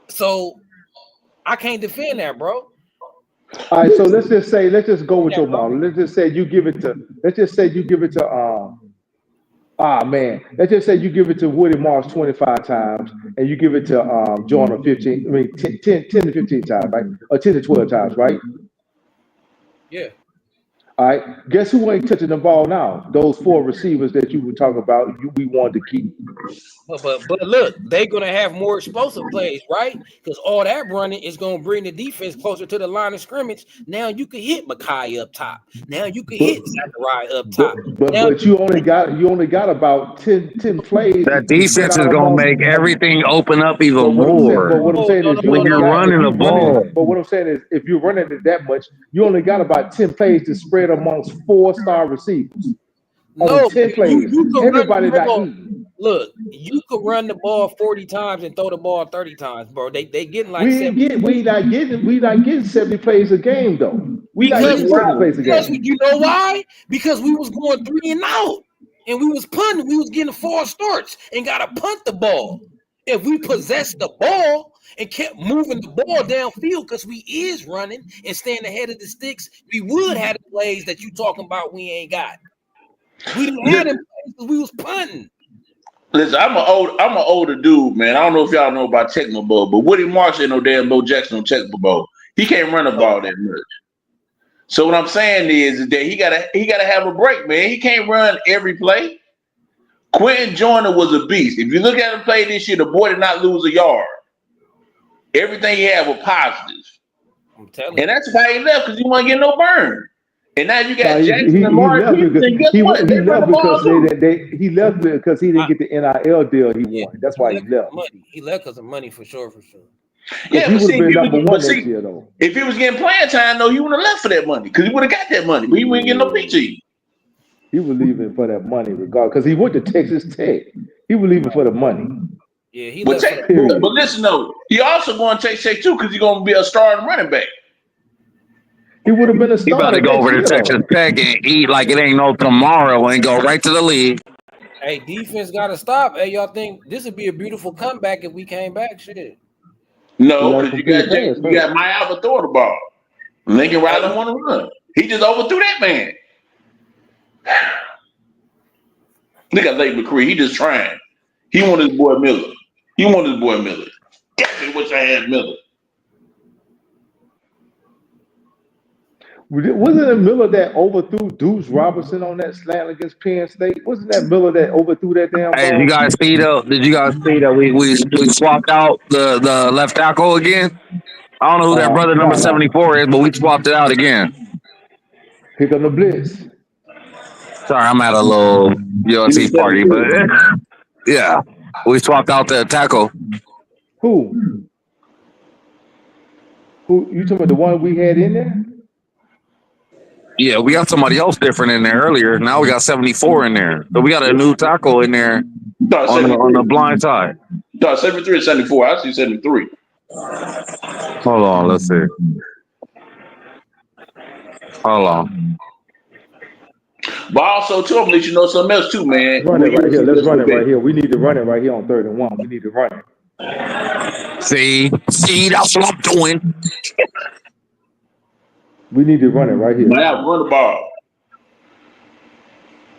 So I can't defend that, bro. All right, so let's just go with your model. Let's just say you give it to Man, let's just say you give it to Woody Marks 25 times, and you give it to Jordan 15. I mean, 10 to 15 times, right? Or 10 to 12 times, right? Yeah. All right. Guess who ain't touching the ball now? Those 4 receivers that you were talking about, we wanted to keep. But look, they're gonna have more explosive plays, right? Because all that running is gonna bring the defense closer to the line of scrimmage. Now you can hit Makai up top. Now you can hit Zachariah up top. But you only got about 10 plays. That defense is gonna make everything open up even more. But what I'm saying is, when you're running the ball. But what I'm saying is, if you're running it that much, you only got about 10 plays to spread amongst 4-star receivers. No, 10 plays. Everybody not eating. Look, you could run the ball 40 times and throw the ball 30 times, bro. They getting like we not getting 70 plays a game though. We not getting 70 plays a game. You know why? Because we was going 3 and out, and we was punting. We was getting 4 starts and got to punt the ball. If we possessed the ball and kept moving the ball downfield, because we is running and staying ahead of the sticks, we would have the plays that you talking about. We ain't got. We didn't have them plays because we was punting. Listen, I'm an older dude, man. I don't know if y'all know about Tecmo Bowl, but Woody Marks ain't no damn Bo Jackson on Tecmo Bowl. He can't run the ball that much. So what I'm saying is that he gotta have a break, man. He can't run every play. Quentin Joyner was a beast. If you look at him play this year, the boy did not lose a yard. Everything he had was positive. I'm telling you. And that's why he left, because he wasn't getting no burn. And now you got Jackson and Mark. He left because he didn't get the NIL deal he wanted. That's why he left. He left because of money, for sure. Yeah, he would have been number 1 next year, though. If he was getting playing time, though, he wouldn't have left for that money, because he would have got that money, but he wouldn't get no PG. He was leaving for that money, regardless, because he went to Texas Tech. He was leaving for the money. Yeah, he but left. But listen, though, he also going to Texas Tech too, because he's going to be a starting running back. He would have been a starter. He about to go over to Texas Tech and eat like it ain't no tomorrow and go right to the league. Hey, defense got to stop. Hey, y'all think this would be a beautiful comeback if we came back? Shit. No, because you got my Alva throw the ball. Lincoln Riley want to run. He just overthrew that man. Look at Lake McCree. He just trying. He wanted his boy Miller. God, I wish I had Miller. Wasn't it Miller that overthrew Deuce Robinson on that slant against Penn State? Wasn't that Miller that overthrew that damn ball? Hey, did you guys see that we swapped out the left tackle again? I don't know who that brother number 74 is, but we swapped it out again. Pick up the blitz. Sorry, I'm at a little USC party, but yeah, we swapped out the tackle. Who? You talking about the one we had in there? Yeah, we got somebody else different in there earlier. Now we got 74 in there. So we got a new tackle in there on the blind side. No, 73 and 74. I see 73. Hold on, let's see. Hold on. But also, too, I'm going to let you know something else, too, man. Run it right here. Let's run it right here. We need to run it right here on 3rd and 1. We need to run it. See, that's what I'm doing. We need to run it right here. Now, run the ball.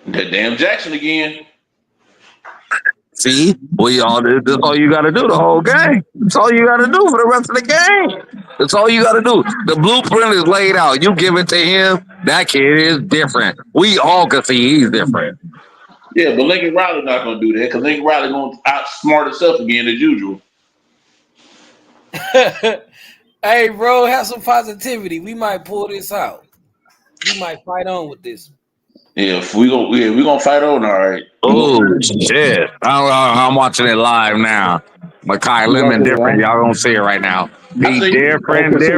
That damn Jackson again. See, that's all you got to do the whole game. That's all you got to do for the rest of the game. That's all you got to do. The blueprint is laid out. You give it to him. That kid is different. We all can see he's different. Yeah, but Lincoln Riley's not going to do that, because Lincoln Riley going to outsmart himself again as usual. Hey, bro, have some positivity. We might pull this out. We might fight on with this. Yeah, we gonna fight on, all right. Oh shit! I'm watching it live now. Makai Lemon different. Y'all gonna see it right now. He different. That's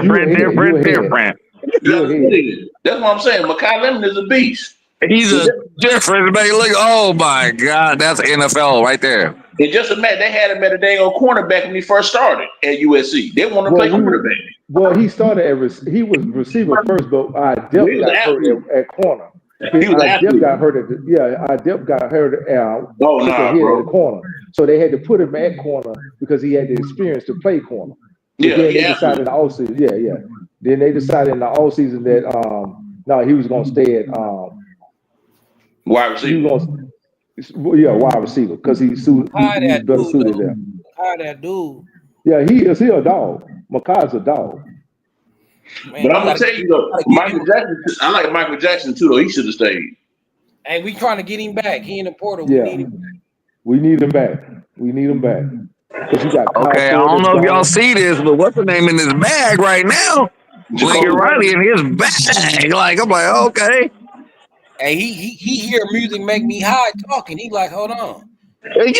what I'm saying. Makai Lemon is a beast. He's a different man. Look, oh my God, that's NFL right there. And just imagine, they had him at a dang old cornerback when he first started at USC. They want to play cornerback. Well, he started he was receiver first, but Dep got hurt at corner. Dep got hurt at the corner. So they had to put him at corner because he had the experience to play corner. Then they decided in the offseason, Then they decided in the offseason that he was gonna stay at wide receiver. Yeah, wide receiver, because he's better suited there. That dude. Yeah, he a dog. Makai's a dog. Man, but I'm gonna tell you though, Michael Jackson. I like Michael Jackson too, though. He should have stayed. Hey, we trying to get him back. He in the portal. Yeah, we need him back. We need him back. Because you got Okay, I don't know if y'all see this, but what's the name in his bag right now? Lincoln Riley in his bag. Like, I'm like, okay. Hey, he hear music make me high talking. He like, hold on. He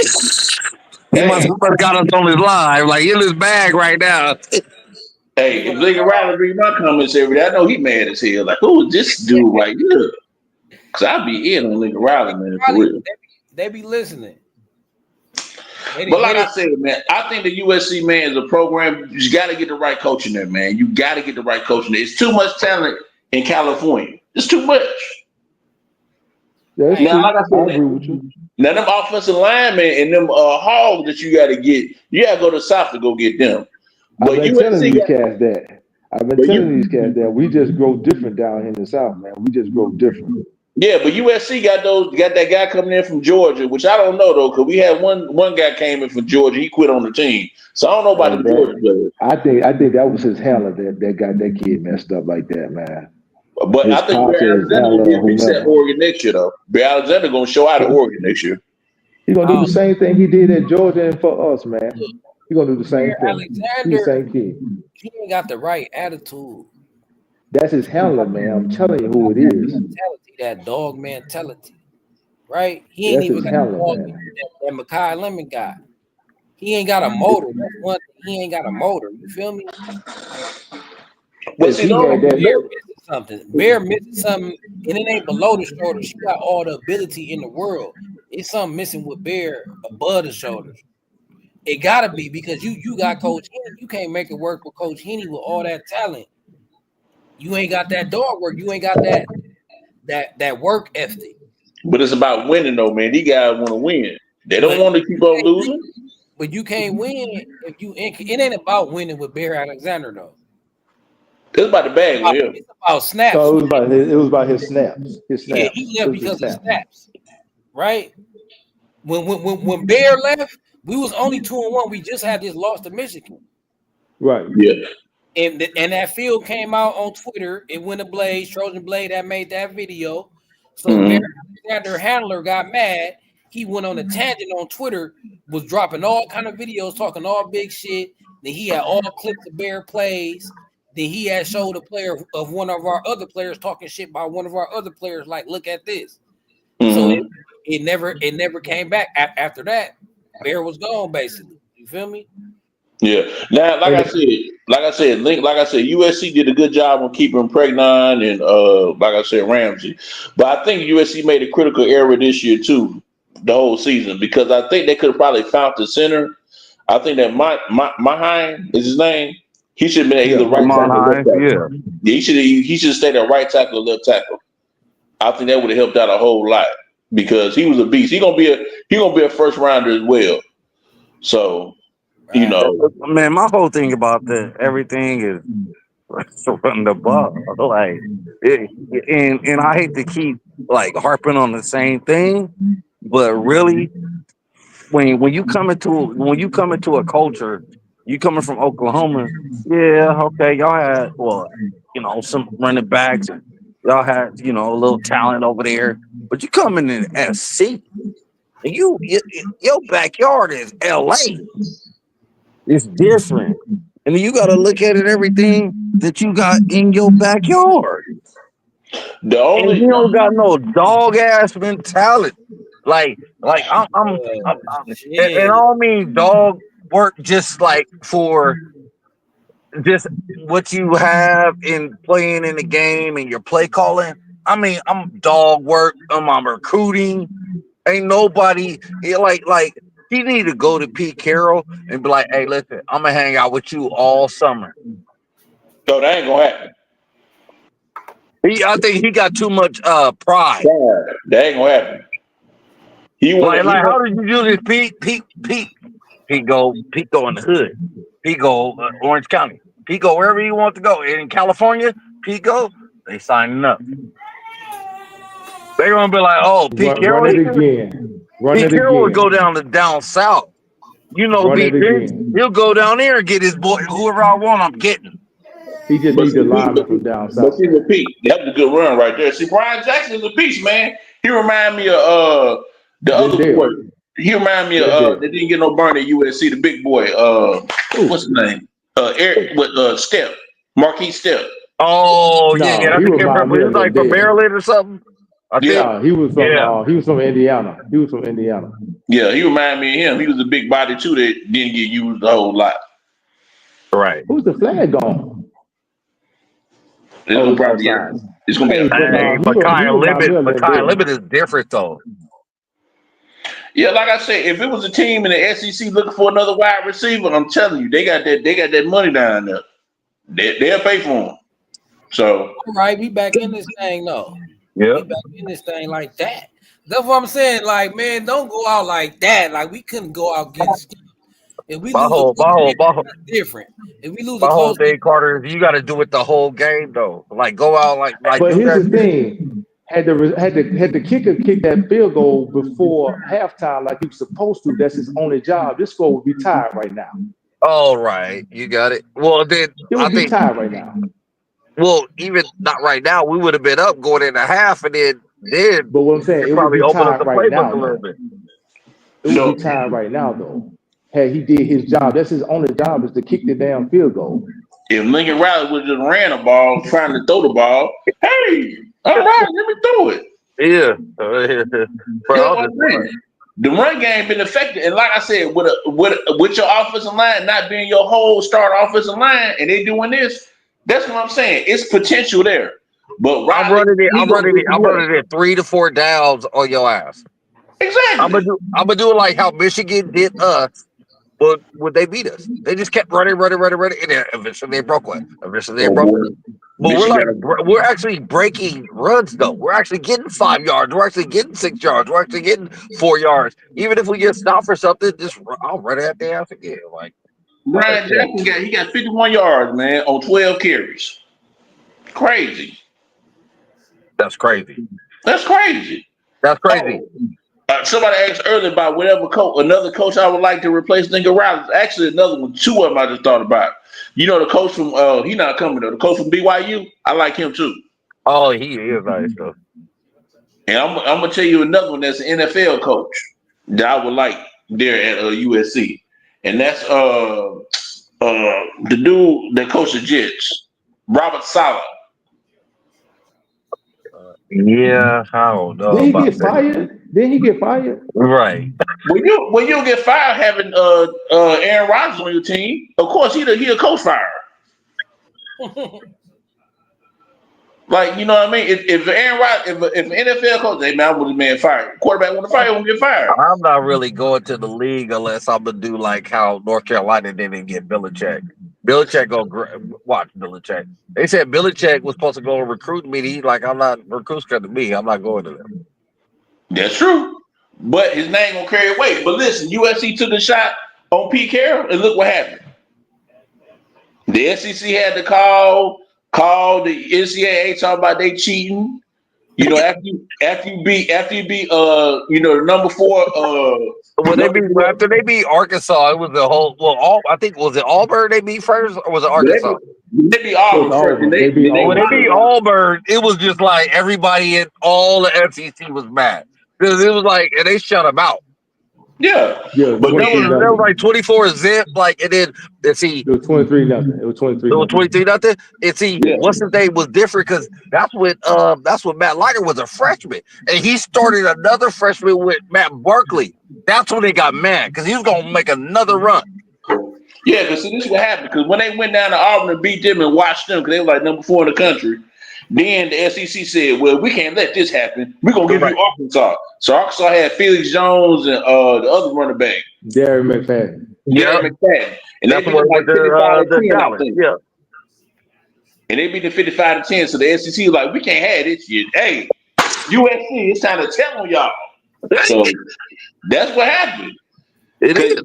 must have got us on his live, like in his bag right now. Hey, if Lincoln Riley read my comments every day, I know he mad as hell. Like, who is this dude right here? Because I be in on Lincoln Riley, man, for real. They be listening. But like I said, man, I think the USC, man, is a program. You got to get the right coach in there, man. You got to get the right coach in there. It's too much talent in California. It's too much. Yeah, now, like I said, I agree with you. Now, them offensive linemen and them hogs that you got to get, you got to go to the South to go get them. But I've been telling these cats that. that we just grow different down here in the South, man. We just grow different. Yeah, but USC got that guy coming in from Georgia, which I don't know though, because we had one guy came in from Georgia. He quit on the team, so I don't know about the Georgia players. I think that was his handler that got that kid messed up like that, man. But I think Bear Alexander will be a beast at Oregon next year, though. Bear Alexander gonna show out at Oregon next year. He's gonna do the same thing he did at Georgia and for us, man. He's gonna do the same thing. Alexander, he's the same kid. He ain't got the right attitude. That's his handler, man. I'm telling you who it is. That dog mentality, right? He ain't even got that Makai Lemon guy. He ain't got a motor. That's one thing. He ain't got a motor. You feel me? But see, Bear missing something, and it ain't below the shoulder. She got all the ability in the world. It's something missing with Bear above the shoulders. It gotta be because you got Coach Henny. You can't make it work with Coach Henny with all that talent. You ain't got that dog work. You ain't got that work ethic. But it's about winning, though, man. These guys want to win. They don't want to keep on losing. But you can't win if you. It ain't about winning with Bear Alexander, though. It's about the bag with him. It's about snaps. So it was about his snaps. Yeah, he left because of snaps. Right? When Bear left, we was only 2-1. We just had this loss to Michigan. Right. Yeah. And that field came out on Twitter. It went ablaze. Trojan Blade that made that video. So Bear Alexander handler got mad. He went on a tangent on Twitter, was dropping all kind of videos, talking all big shit. Then he had all clips of Bear plays. Then he had showed a player of one of our other players talking shit about one of our other players. Like, look at this. So it never came back. After that, Bear was gone basically. You feel me? Yeah. Now, like I said, USC did a good job on keeping Pregnon and like I said, Ramsey. But I think USC made a critical error this year too, the whole season, because I think they could have probably found the center. I think that Mahine is his name. He should have been either right tackle or left tackle. Yeah, he should have stayed at right tackle or left tackle. I think that would have helped out a whole lot because he was a beast. He gonna be a first rounder as well. So, you know, man, my whole thing about everything is running the ball. Like, and I hate to keep like harping on the same thing, but really, when you come into a culture, you coming from Oklahoma, yeah, okay, y'all had some running backs, y'all had a little talent over there, but you coming in SC, and your backyard is LA. It's different. And you got to look at everything that you got in your backyard. And you don't got no dog ass mentality. Like I'm and I don't mean dog work just like for just what you have in playing in the game and your play calling. I mean, I'm dog work. I'm recruiting. Ain't nobody like. He need to go to Pete Carroll and be like, "Hey, listen, I'm gonna hang out with you all summer." So that ain't gonna happen. I think he got too much pride. That ain't gonna happen. How did you do this, Pete? Pete go in the hood. Pete go Orange County. Pete go wherever he wants to go. In California, Pete go. They signing up. They're gonna be like, "Oh, Pete Carroll, run it again. Run Pete it Carroll would go again. down south. You know, Run it Vince, again. he'll go down there and get his boy, whoever I want, I'm getting." He just But needs the see, lineman from down but south, see, man. Pete, that was a good run right there. See, Brian Jackson is a beast, man. He remind me of the other boy. Dale. He remind me of Dale. that didn't get no burn at USC, the big boy. What's his name? Eric with Step, Marquis Step. Oh yeah, No, that's he the kid from remind me he's of like from Dale. Maryland or something. I think. Yeah, he was from Indiana. He was from Indiana. Yeah, he remind me of him. He was a big body too that didn't get used a whole lot. Right. Who's the flag on? It's gonna be Hey, a but Hey, he remind me of Makai Dale. Limit is different though. Yeah, like I said, if it was a team in the SEC looking for another wide receiver, I'm telling you, they got that money down there. They'll pay for him. So All right, we back in this thing though. Yeah. We back in this thing like that. That's what I'm saying. Like, man, don't go out like that. Like, we couldn't go out getting stuff. If we lose a that's different. If we lose a whole close thing, Carter, you got to do it the whole game though. Like go out like But do here's that. the thing: had the kicker kick that field goal before halftime, like he was supposed to, that's his only job. This score would be tied right now. All right, you got it. Well, then It would be tied right now. Well, even not right now, we would have been up going into half, and then But what I'm saying, it would probably be open up tied the right now. playbook a little bit. It would be tied right now, though. Had he did his job, that's his only job is to kick the damn field goal. if Lincoln Riley would have just ran the ball, trying to throw the ball, hey, all right, let me throw it. Yeah. The run game been affected, and like I said, with your offensive line not being your whole start offensive line, and they doing this, that's what I'm saying. It's potential there, but Riley, I'm running it 3 to 4 downs on your ass. Exactly. I'm gonna do it like how Michigan did us. But would they beat us? They just kept running, and then eventually they broke one. But we're actually breaking runs though. We're actually getting 5 yards. We're actually getting 6 yards. We're actually getting 4 yards. Even if we get stopped for something, I'll run at the ass again. Like Brian Jackson got 51 yards, man, on 12 carries. Crazy. That's crazy. That's crazy. Somebody asked earlier about another coach I would like to replace Lincoln Riley. Actually, another one, 2 of them I just thought about. You know, the coach from he not coming though. The coach from BYU, I like him too. Oh, he is nice though. And I'm gonna tell you another one that's an NFL coach that I would like there at USC, and that's the dude that coached the Jets, Robert Saleh. Yeah, I don't know. Did he get fired? Didn't he get fired? Right. When you get fired having Aaron Rodgers on your team, of course he'll coach fire. Like, you know what I mean? If Aaron Rodgers, if an NFL coach, hey man, I want the man fired. Quarterback want to fire, won't get fired. I'm not really going to the league unless I'm gonna do like how North Carolina didn't get Belichick. Belichick watch Belichick. They said Belichick was supposed to go to recruit meeting. He's like, I'm not recruits come to me. I'm not going to them. That's true, but his name gonna carry weight. But listen, USC took a shot on Pete Carroll, and look what happened. The SEC had to call the NCAA talking about they cheating. You know, after you beat the number 4. After they beat Arkansas, it was the whole. I think was it Auburn they beat first, or was it Arkansas? They beat Auburn first. When they beat Auburn, it was just like everybody in all the SEC was mad because it was like, and they shut them out. Yeah, but that was like 24-0. Like, and then let's see, it was 23-0. It was 23. It was 23-0. And see, what's his name was different because that's when Matt Liger was a freshman, and he started another freshman with Matt Barkley. That's when they got mad because he was gonna make another run. Yeah, because this is what happened. Because when they went down to Auburn and beat them and watched them, because they were like number 4 in the country. Then the SEC said, well, we can't let this happen. We're going to give you Arkansas. So Arkansas had Felix Jones and the other running back. Darren McFadden. And that's what like 55-10, yeah. And they beat the 55-10. So the SEC was like, we can't have this shit. Hey, USC, it's time to tell on y'all. So that's what happened. It is.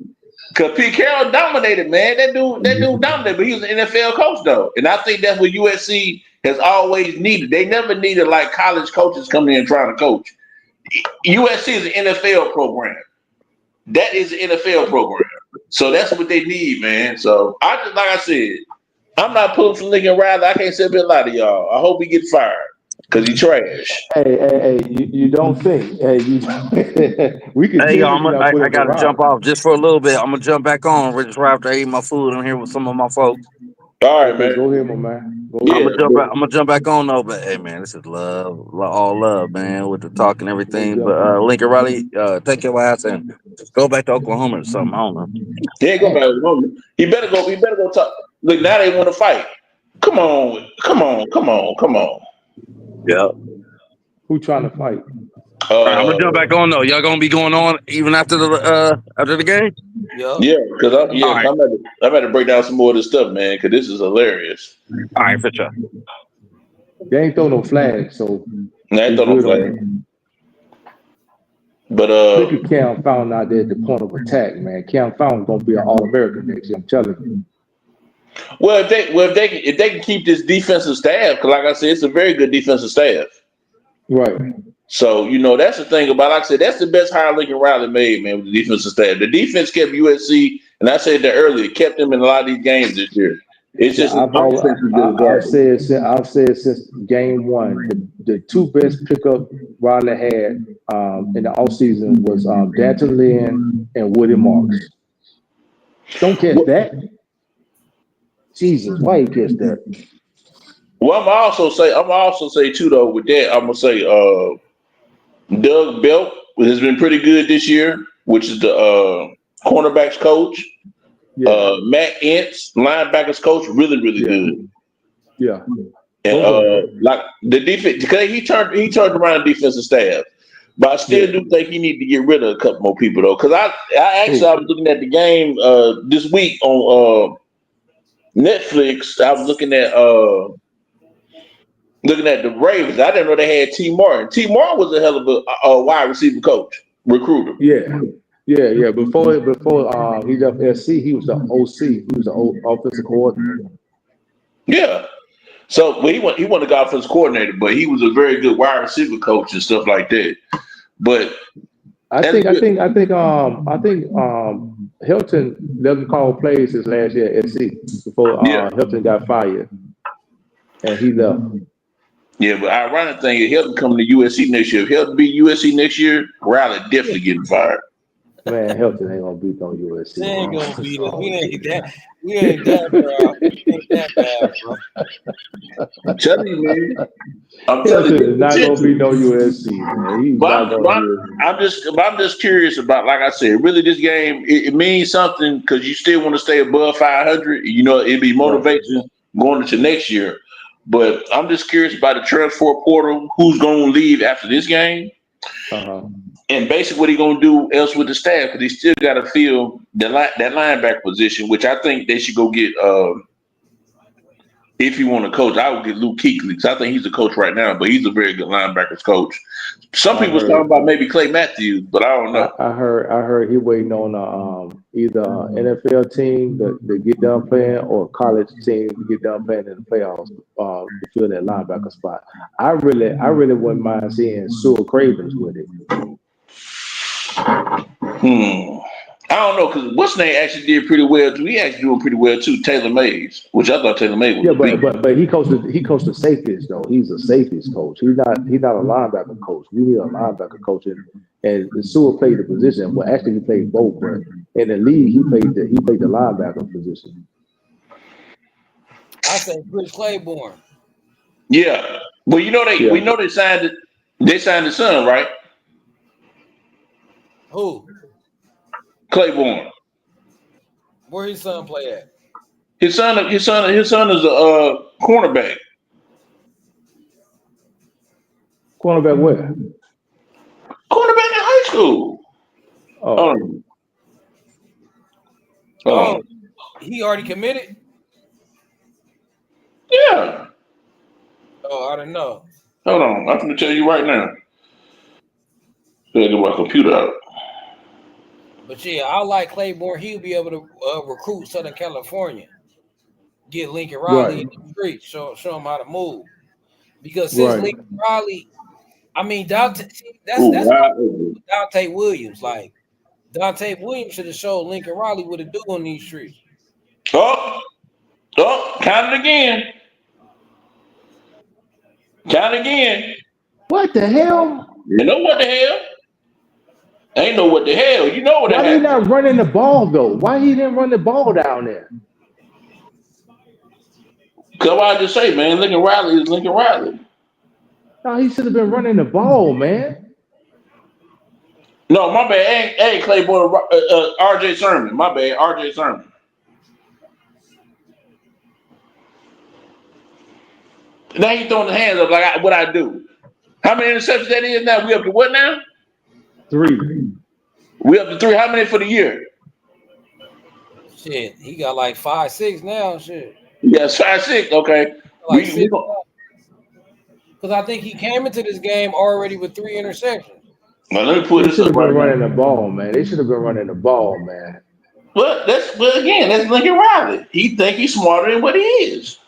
Because Pete Carroll dominated, man. That dude dominated, but he was an NFL coach, though. And I think that's what USC has always needed. They never needed like college coaches coming in trying to coach. USC is an NFL program. That is an NFL program. So that's what they need, man. So I just, like I said, I'm not pulling for Lincoln Riley. I can't say a bit lot of y'all. I hope he gets fired because he trash. Hey, you don't think? Hey, we can. Hey, y'all, I got to jump off just for a little bit. I'm going to jump back on just right after I eat my food. I'm here with some of my folks. All right, man. Go ahead, my man. I'm gonna jump back on though, but hey, man, this is all love, man, with the talk and everything. But Lincoln Riley, take your ass and go back to Oklahoma or something. I don't know. He ain't go back to Oklahoma. He better go talk. Look, now they want to fight. Come on. Yeah. Who trying to fight? All right, I'm gonna jump back on though. Y'all gonna be going on even after the game? Yeah, because I'm about to break down some more of this stuff, man, because this is hilarious. All right, for sure. They ain't throw no flags, so they ain't throw no flags. But look at Cam Fountain out there at the point of attack, man. Cam Fountain gonna be an All-American next year. I'm telling you. Well, if they can keep this defensive staff, because like I said, it's a very good defensive staff. Right. So, that's the thing about, like I said, that's the best hire Lincoln Riley made, man, with the defensive staff. The defense kept USC, and I said that earlier, kept them in a lot of these games this year. It's just I've said since game one, the two best pickup Riley had in the offseason was Danton Lynn and Woody Marks. Don't catch that. Jesus, why you catch that? Well, I'm also say too though with that, I'm gonna say Doug Belk has been pretty good this year, which is the cornerbacks coach. Yeah. Matt Entz, linebackers coach, really good. Yeah. And like the defense, because he turned around the defensive staff. But I still do think he need to get rid of a couple more people though. Because I was looking at the game this week on Netflix. I was looking at the Ravens. I didn't know they had T. Martin. T. Martin was a hell of a wide receiver coach, recruiter. Yeah. Before he left SC, he was the OC. He was the offensive coordinator. Yeah. So he wanted to go offensive coordinator, but he was a very good wide receiver coach and stuff like that. But I think Hilton let him call plays his last year at SC before Hilton got fired, and he left. Yeah, but ironic thing is Hilton coming to USC next year. If Hilton beat USC next year, Riley definitely getting fired. Man, Hilton ain't gonna beat on USC. They ain't gonna beat us. We ain't that bad. We ain't that bad, bro. I'm telling you, man. Hilton is not gonna beat no USC, man. He's not gonna I'm just curious about, like I said, really this game, it means something because you still want to stay above 500. It'd be motivation going into next year. But I'm just curious about the transfer portal, who's going to leave after this game. And basically what he going to do else with the staff, because he still got to fill that linebacker position, which I think they should go get, if you want to coach, I would get Luke Kuechly, because I think he's a coach right now, but he's a very good linebackers coach. Some people was talking about maybe Clay Matthews, but I don't know. I heard he waiting on either an NFL team to get done playing or a college team to get done playing in the playoffs to fill that linebacker spot. I really wouldn't mind seeing Sewell Cravens with it. I don't know, because what's name actually did pretty well too. He actually doing pretty well too. Taylor Mays, which I thought Taylor Mays was. Yeah, but he coached the safeties though. He's a safeties coach. He's not a linebacker coach. We need a linebacker coach, and Sewell played the position. Well, actually, he played both, but in the league, he played the linebacker position. I say Chris Claiborne. Yeah, well, we know they signed it. They signed his son, right? Who? Claiborne. Where his son play at? His son is a cornerback. Cornerback where? Cornerback in high school. He already committed? Yeah. Oh, I don't know. Hold on, I'm going to tell you right now. Gotta get my computer out. But yeah, I like Claiborne. He'll be able to recruit Southern California. get Lincoln Riley in the street, show him how to move. Because since Lincoln Riley, I mean Dante, that's Dante Williams. Like Dante Williams should have showed Lincoln Riley what to do on these streets. Oh, count it again. Count again. What the hell? You know what the hell? Ain't know what the hell. You know what? Why he not running the ball though? Why he didn't run the ball down there? Cause I just say, man, Lincoln Riley is Lincoln Riley. No, he should have been running the ball, man. No, my bad. Ain't Claiborne. R.J. Sermon. My bad. R.J. Sermon. Now he throwing the hands up like what I do. How many interceptions that is now? We up to what now? 3. We up to 3. How many for the year? Shit, he got like 5, 6 now. Shit. Yes, 5, 6. Okay. Like because I think he came into this game already with 3 interceptions. Well, let me put this up. They should have been running the ball, man. They should have been running the ball, man. But that's Lincoln Riley. He think he's smarter than what he is.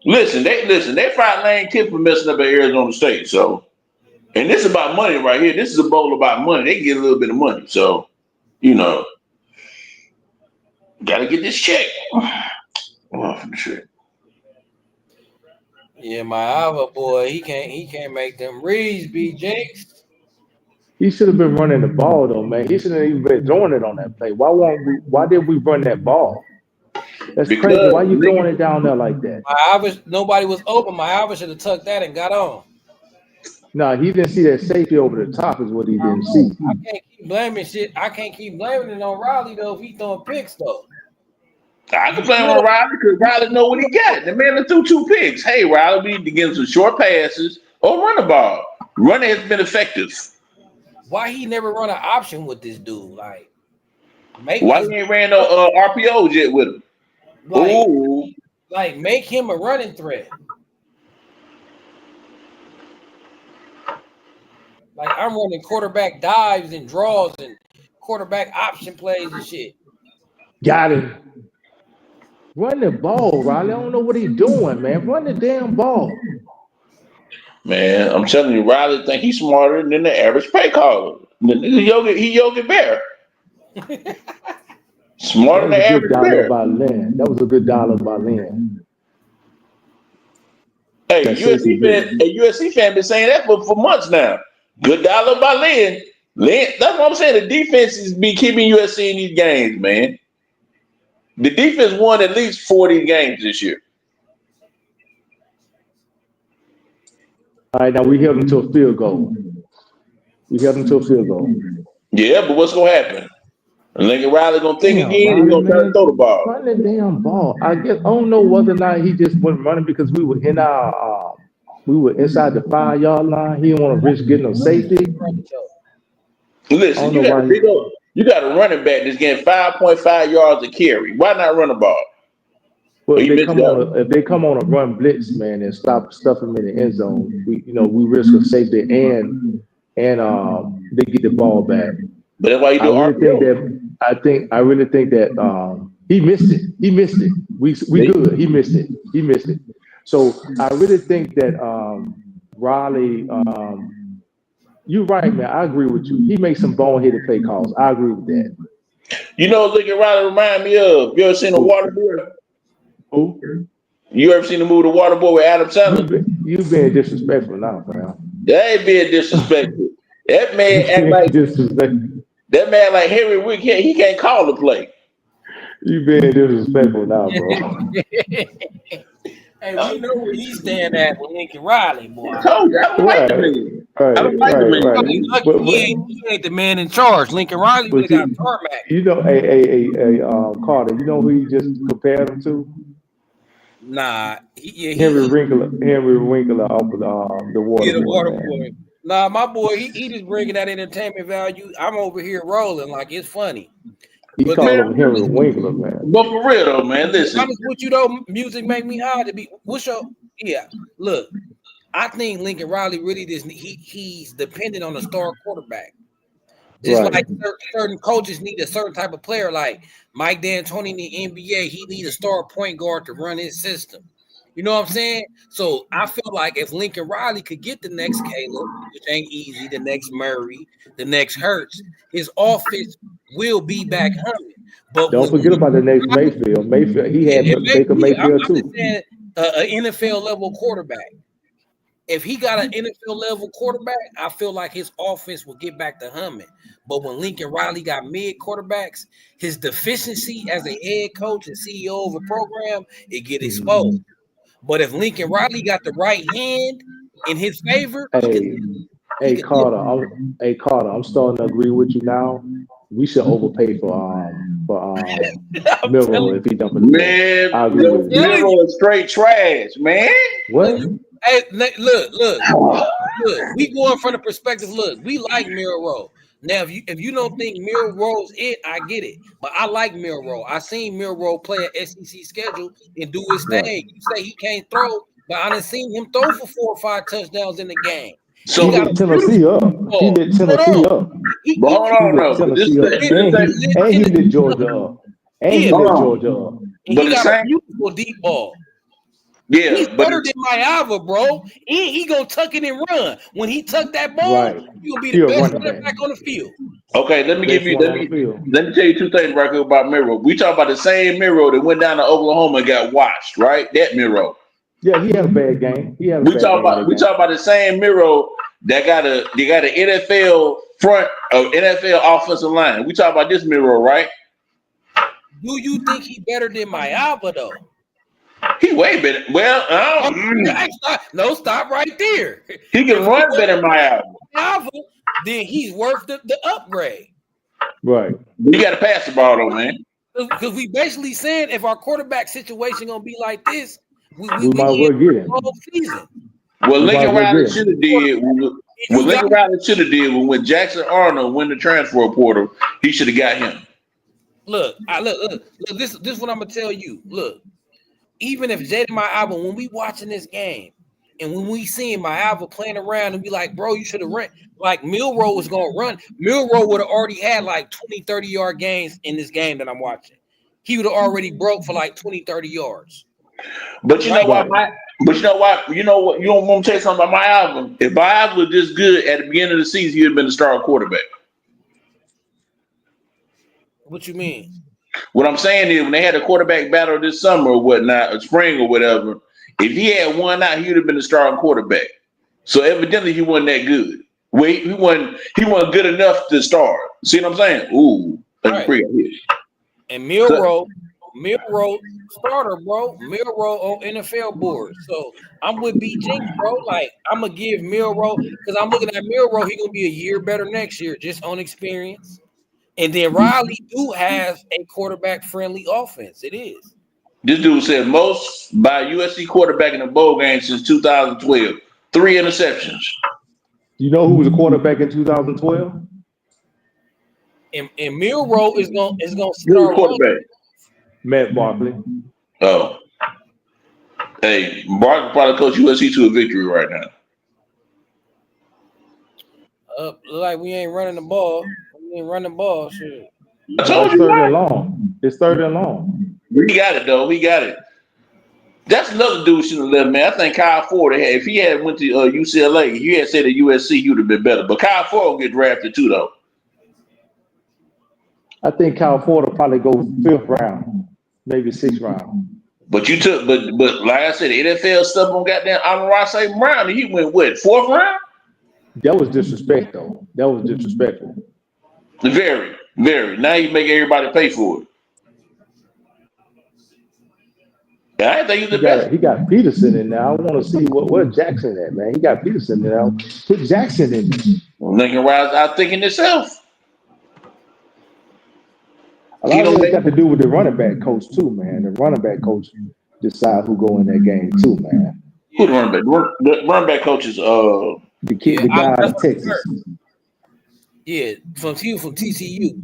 Listen, they fired Lane Kiffin for messing up at Arizona State. So, and this is about money right here. This is a bowl about money. They get a little bit of money. So, gotta get this check. Yeah, my Alva boy, he can't make them reads, B Jinx. He should have been running the ball though, man. He shouldn't have even been throwing it on that play. Why did we run that ball? That's crazy. Why you throwing it down there like that? Nobody was open. My Alva should have tucked that and got on. No, he didn't see that safety over the top is what he didn't see. I can't keep blaming shit. I can't keep blaming it on Riley though if he throwing picks though. I can blame on Riley because Riley know what he got. The man that threw 2 picks. Hey, Riley, we need to get him some short passes or run the ball. Running has been effective. Why he never run an option with this dude? Like, why he ain't ran no RPOs yet with him? Like, make him a running threat. Like, I'm running quarterback dives and draws and quarterback option plays and shit. Got him. Run the ball, Riley. I don't know what he's doing, man. Run the damn ball. Man, I'm telling you, Riley think he's smarter than the average play caller. He Yogi Bear. Smarter than the average Bear. That was a good dollar by Lynn. Hey, USC fan been saying that for months now. Good dollar by Lynn. That's what I'm saying. The defense is be keeping USC in these games, man. The defense won at least 40 games this year. All right, now we held them to a field goal. Yeah, but what's gonna happen? Lincoln Riley gonna think again. He's gonna try to throw the ball. Run the damn ball. I don't know whether or not he just wasn't running because we were in our we were inside the 5-yard line. He didn't want to risk getting no safety. Listen, you got a running back that's getting 5.5 yards a carry. Why not run the ball? Well, if they come on a run blitz, man, and stuff them in the end zone, we risk a safety and they get the ball back. But that's why you do I really think that he missed it. We good. He missed it. So I really think that Riley. You're right, man. I agree with you. He makes some boneheaded play calls. I agree with that. Lincoln Riley remind me of. You ever seen the water boy? Who? You ever seen the movie The Water Boy with Adam Sandler? You being disrespectful now, fam. That ain't being disrespectful. That man act like disrespectful. That man like Henry Wick. He can't call the play. You being disrespectful now, bro. Hey, we know where he's standing at with Lincoln Riley, boy. I don't like the man. I don't like the man. He ain't the man in charge. Lincoln Riley would have got tarmac. Carter, you know who he just compared him to? Nah. Henry Winkler off of the Water Boy. Yeah, the Water Boy. Nah, my boy, he just bringing that entertainment value. I'm over here rolling like it's funny. He called him Henry Winkler, man. But for real though, man, listen. Honest with you though, music make me high to be. Look, I think Lincoln Riley really he's dependent on a star quarterback. Just like certain coaches need a certain type of player, like Mike D'Antoni in the NBA, he needs a star point guard to run his system. You know what I'm saying? So I feel like if Lincoln Riley could get the next Caleb, which ain't easy, the next Murray, the next Hurts, his offense will be back humming. But don't forget about the next Mayfield. Mayfield, he had Baker Mayfield too. Saying, an NFL level quarterback. If he got an NFL level quarterback, I feel like his offense will get back to humming. But when Lincoln Riley got mid quarterbacks, his deficiency as a head coach and CEO of a program, it get exposed. But if Lincoln Riley got the right hand in his favor, Carter, I'm starting to agree with you now. We should overpay for Milroe if he dumping. Man, Milroe is straight trash, man. What? Hey, look. We going from the perspective. Look, we like Milroe. Now, if you don't think Milroe's it, I get it. But I like Milroe. I seen Milroe play an SEC schedule and do his thing. You say he can't throw, but I done seen him throw for 4 or 5 touchdowns in the game. So he lit Tennessee up. He lit Tennessee up. And he lit Georgia up. And he lit Georgia up. And he got a beautiful deep ball. Yeah, he's better than Mayava, bro. And he gonna tuck it and run. When he tuck that ball, he gonna be the best running back on the field. Okay, let me tell you 2 things right here about Milroe. We talk about the same Milroe that went down to Oklahoma and got washed, right? That Milroe. Yeah, he had a bad game. We talk about the same Milroe that got an NFL front of NFL offensive line. We talk about this Milroe, right? Do you think he better than Mayava though? He way better. Well, stop right there. He can run better than Mayava. Then he's worth the upgrade. Right. You got to pass the ball though, man. Because we basically saying if our quarterback situation gonna be like this, we might well get him. All season. Well, Lincoln Riley should have did. What Lincoln Riley should have did when Jackson Arnold went the transfer portal, he should have got him. Look. This is what I'm gonna tell you. Look, even if Jaden Mayava, when we watching this game, and when we seeing Mayava playing around and be like, bro, you should have run. Like Milroe was gonna run. Milroe would have already had like 20, 30-yard gains in this game that I'm watching. He would have already broke for like 20, 30 yards. But you know what? You know what? You don't want to tell you something about Mayava. If Mayava was this good at the beginning of the season, he'd have been the starting quarterback. What you mean? What I'm saying is, when they had a quarterback battle this summer or whatnot, or spring or whatever, if he had won out, he would have been the starting quarterback. So evidently, he wasn't that good. He wasn't good enough to start. See what I'm saying? Ooh, that's pretty good. And Milroe starter, bro. Milroe on NFL board. So I'm with B Jinx, bro. Like I'm gonna give Milroe because I'm looking at Milroe. He gonna be a year better next year, just on experience. And then Riley do have a quarterback friendly offense. It is. This dude said most by USC quarterback in the bowl game since 2012. 3 interceptions. You know who was a quarterback in 2012? And Milroe is gonna start quarterback. Matt Barkley. Oh. Hey, Barkley probably coach USC to a victory right now. Like we ain't running the ball. We ain't running the ball. Shit. I told you. It's third and long. We got it though. We got it. That's another dude should have left, man. I think Kyle Ford, if he had went to UCLA, he had said at USC, he would have been better. But Kyle Ford will get drafted too, though. I think Kyle Ford will probably go 5th round, maybe 6th round. But like I said, the NFL stuff on goddamn Amon-Ra St. Brown, he went what, 4th round? That was disrespect, though. That was disrespectful. Very, very. Now you make everybody pay for it. I didn't think he was the best. He got Peterson in there. I want to see where Jackson at, man. He got Peterson in there. Put Jackson in there. Lincoln Riley out thinking himself. A lot of it got to do with the running back coach too, man. The running back coach decide who go in that game too, man. Who the running back? The running back coach is the guy in Texas. Yeah, from TCU.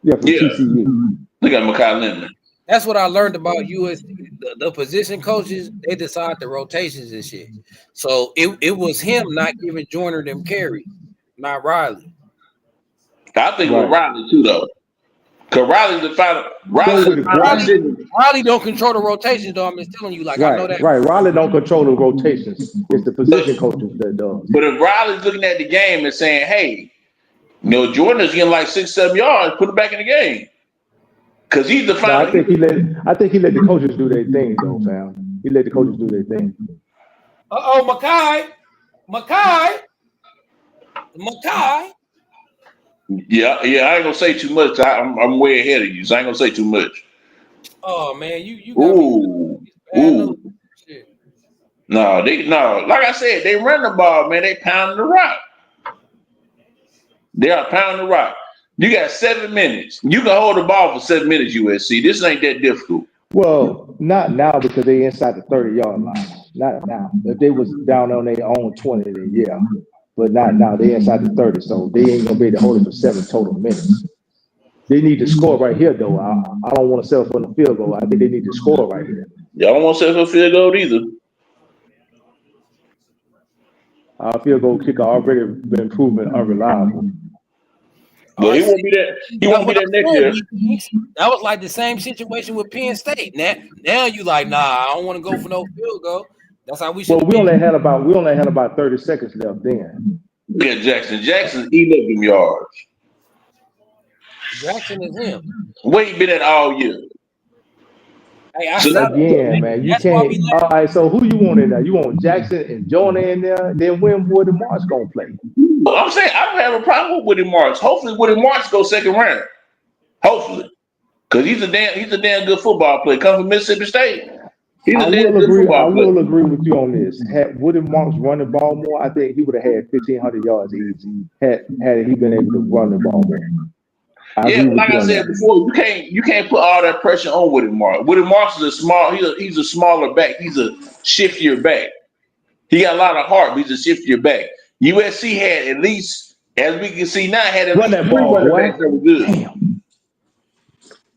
Yeah, from TCU. Look at Mekhi Lindman. That's what I learned about USC. The position coaches, they decide the rotations and shit. So it was him not giving Joyner them carries, not Riley. I think with Riley too, though. Because Riley's the final. Riley don't control the rotations, though. I'm just telling you, like, I know that. Right. Riley don't control the rotations. It's the position coaches that does. But if Riley's looking at the game and saying, hey, Jordan is getting like 6-7 yards, put it back in the game. Because he's the final. I think he let the coaches do their thing, though, fam. He let the coaches do their thing. Makai. Yeah, I ain't gonna say too much. I'm way ahead of you, so I ain't gonna say too much. Oh man, you got ooh. Shit. No, like I said, they run the ball, man. They pound the rock. They are pounding the rock. You got 7 minutes. You can hold the ball for 7 minutes, USC. This ain't that difficult. Well, not now because they inside the 30-yard line. Not now. If they was down on their own 20, then yeah. But not now. They inside the 30, so they ain't gonna be able to hold it for 7 total minutes. They need to score right here, though. I don't want to settle for the field goal. I think they need to score right here. Y'all don't want to settle for field goal either. Our field goal kicker already been proven unreliable. But he won't be there. He won't be there next year. That was like the same situation with Penn State. Now you like, nah, I don't want to go for no field goal. That's how we should. Well, we only had about 30 seconds left then. Yeah, Jackson eating up them yards. Jackson is him. Where he been at all year? Hey, man, you can't. All right, so who you want in there? You want Jackson and Jonah in there? Then when Woody Marks gonna play? Well, I'm saying I don't have a problem with Woody Marks. Hopefully, Woody Marks go second round. Hopefully, because he's a damn good football player. Comes from Mississippi State. I will agree with you on this. Had Woody Marks run the ball more, I think he would have had 1,500 yards easy. Had he been able to run the ball more. Like I said before, you can't put all that pressure on Woody Marks. Woody Marks is he's a smaller back. He's a shiftier back. He got a lot of heart, but he's a shiftier back. USC had at least, as we can see now, had at least 3 running backs that were good. Damn.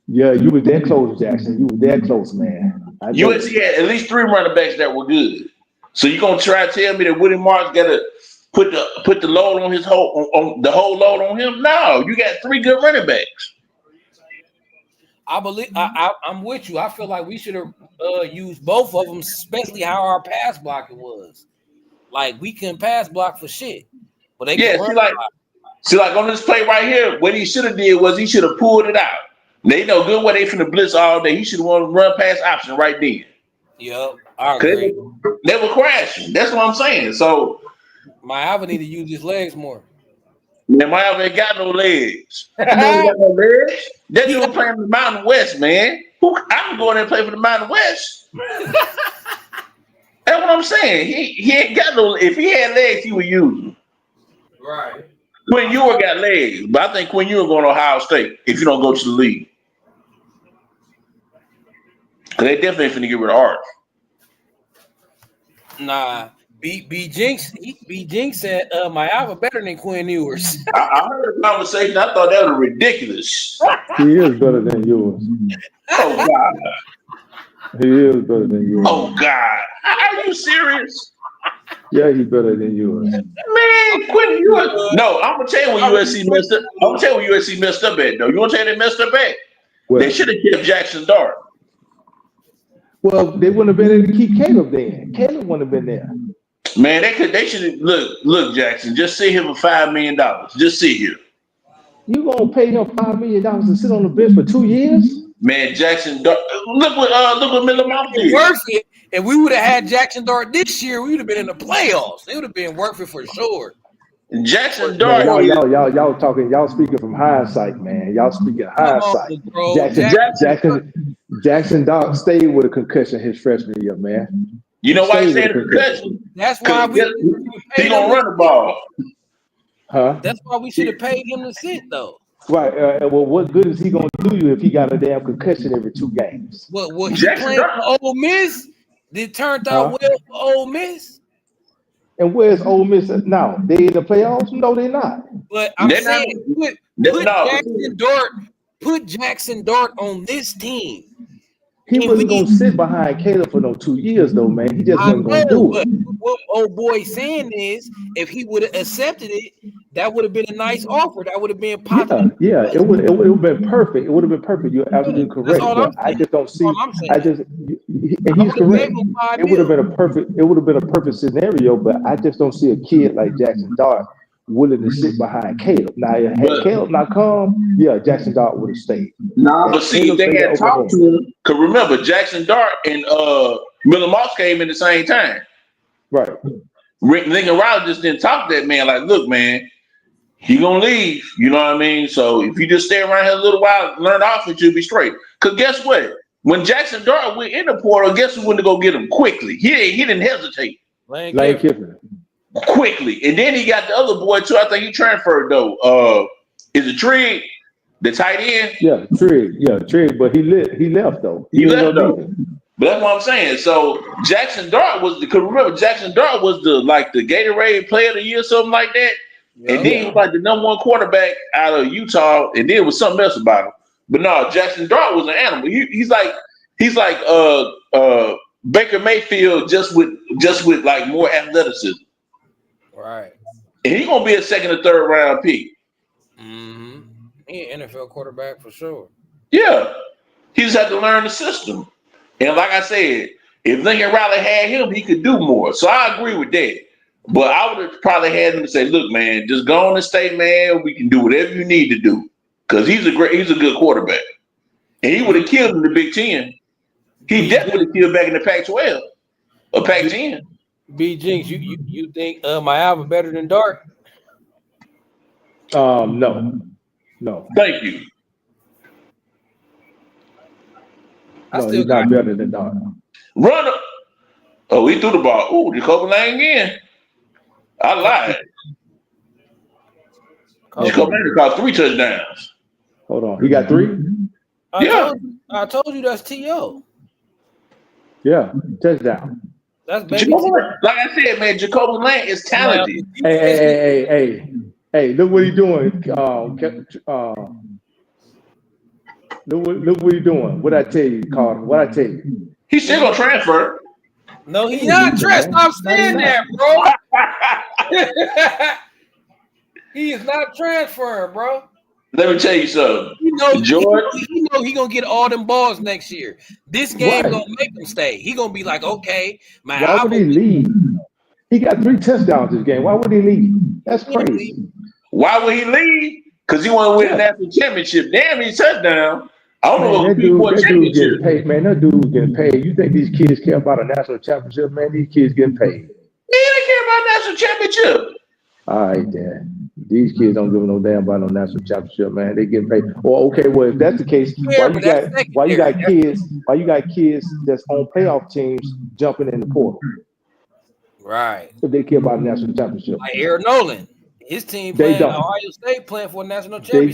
Yeah, you were that close, Jackson. You were that close, man. USC had at least 3 running backs that were good. So you gonna try to tell me that Woody Marks got to put the load on on the whole load on him? No, you got 3 good running backs. I believe I'm with you. I feel like we should have used both of them, especially how our pass blocking was. Like we couldn't pass block for shit, but they see like on this play right here, what he should have did was he should have pulled it out. They know good where they finna blitz all day. He should have wanted to run pass option right then. Yep, I agree. They were crashing. That's what I'm saying. So Miami need to use his legs more. Man, Miami ain't got no legs. You know got no legs? That dude playing for the Mountain West, man. I can go in there and play for the Mountain West. That's what I'm saying. He ain't got no. If he had legs, he would use them. Right. Quinn Ewers got legs, but I think Quinn Ewers going to Ohio State if you don't go to the league. Because they definitely ain't finna get rid of Art. Nah. B Jinx said my album better than Quinn Ewers. I heard the conversation. I thought that was ridiculous. He is better than yours. Oh God. He is better than yours. Oh God. Are you serious? Yeah, he's better than yours. Man, Quinn Ewers. No, I'm gonna tell you what USC messed up. I'm gonna tell you what USC messed up at though. You wanna tell you they messed up at? Well, they should have kept Jackson Dart. Well, they wouldn't have been able to keep Caleb then. Caleb wouldn't have been there. Man, they should look, Jackson, just sit here for $5 million. Just sit here. You gonna pay him $5 million to sit on the bench for 2 years? Man, Jackson Dart, look what Miller Mount did. Worth it. If we would have had Jackson Dart this year, we would have been in the playoffs. It would have been worth it for sure. Jackson Dart, y'all speaking from hindsight, man. Y'all speaking hindsight. Jackson Dart stayed with a concussion his freshman year, man. You know why he stayed with a concussion? That's why he gonna run the ball. Huh? That's why we should have paid him to sit though. Right. Well, what good is he gonna do you if he got a damn concussion every 2 games? What he playing for Ole Miss? It turned out well for Ole Miss. And where's Ole Miss now? They in the playoffs? No, they're not. But I'm saying put Jackson Dart on this team. He wasn't gonna sit behind Caleb for no 2 years though, man. He just wasn't gonna do it. What old boy saying is, if he would have accepted it, that would have been a nice offer. That would have been positive. Yeah, it would have been perfect. It would have been perfect. You're absolutely correct. But I just don't see. And he's correct. It would have been a perfect. It would have been a perfect scenario, but I just don't see a kid like Jackson Dart willing to sit behiand Caleb. Now, had Caleb not come, Jackson Dart would have stayed. But see, they had talked to him. Because remember, Jackson Dart and Miller Moss came in the same time. Right. Lincoln Riley just didn't talk to that man like, look, man, he gonna leave. You know what I mean? So if you just stay around here a little while, learn offense, you'll be straight. Because guess what? When Jackson Dart went in the portal, guess who went to go get him quickly? He didn't hesitate. Lane Kiffin. Quickly. And then he got the other boy too. I think he transferred though. Is it Trigg, the tight end? Yeah, Trigg, but he left though. He left though. But that's what I'm saying. So Jackson Dart was Jackson Dart was the Gatorade Player of the Year, something like that. Yeah, and then he was like the number 1 quarterback out of Utah, and then there was something else about him. But no, Jackson Dart was an animal. He's like Baker Mayfield just with like more athleticism. Right. And he's gonna be a 2nd or 3rd round pick. Mm-hmm. He an NFL quarterback for sure. Yeah. He just had to learn the system. And like I said, if Lincoln Riley had him, he could do more. So I agree with that. But I would have probably had him to say, look, man, just go on and stay, man. We can do whatever you need to do. Because he's a good quarterback. And he would have killed in the Big Ten. He definitely would have killed back in the Pac-12 or Pac-10. B Jinx, you think my album better than Dart? No. Thank you. No, he's not better than Dart. Runner. Oh, he threw the ball. Ooh, Jacoby Lane again. I lied. Jacoby Lane caught 3 touchdowns. Hold on. He got 3? I told you that's T.O. Yeah, touchdown. That's baby. Like I said, man, Jacoby Lane is talented. Hey, look what he's doing. Look what he's doing. What I tell you, Carter? What I tell you? He's still gonna transfer. No, he's not transferring. Stop saying that, bro. He is not transferring, bro. Let me tell you something. George, he gonna get all them balls next year. This game gonna make him stay. He gonna be like, okay, why would he leave? He got 3 touchdowns this game. Why would he leave? That's crazy. Why would he leave? Because he want to win a national championship. Damn, he's touchdown. I don't know that dude getting paid, man. That dude getting paid. You think these kids care about a national championship, man? These kids getting paid. Yeah, they care about a national championship. All right, Dad. These kids don't give no damn about no national championship, man. They getting paid. Well, okay, well, if that's the case, why you got kids that's on playoff teams jumping in the portal? Right. If they care about a national championship. Like Aaron Nolan. His team playing Ohio State playing for a national championship.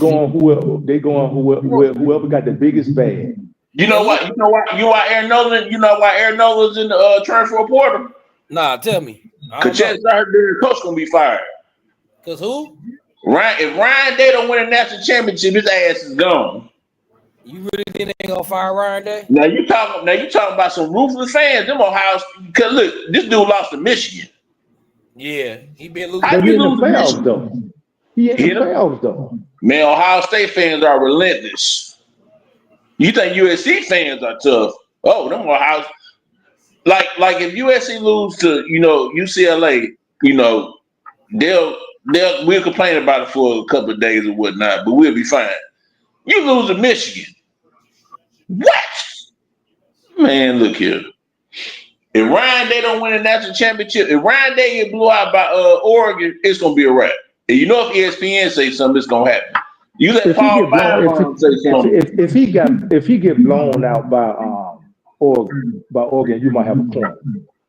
They going whoever got the biggest bag. You know what? You know why Aaron Nolan? You know why Aaron Nolan's in the transfer portal? Nah, tell me. Because chances are their coach gonna be fired. Because who? If Ryan Day don't win a national championship, his ass is gone. You really think they ain't gonna fire Ryan Day? Now you talking about some ruthless fans. Them Ohio. Because look, this dude lost to Michigan. Yeah, he been losing. He in the playoffs though. He in the playoffs though. Man, Ohio State fans are relentless. You think USC fans are tough? Oh, them Ohio. Like if USC lose to UCLA, we'll complain about it for a couple of days or whatnot, but we'll be fine. You lose to Michigan. What? Man, look here. If Ryan Day don't win a national championship, if Ryan Day get blew out by Oregon, it's gonna be a wrap. And you know if ESPN say something, it's gonna happen. You let Paul Byron say something. If he get blown out by Oregon, you might have a point.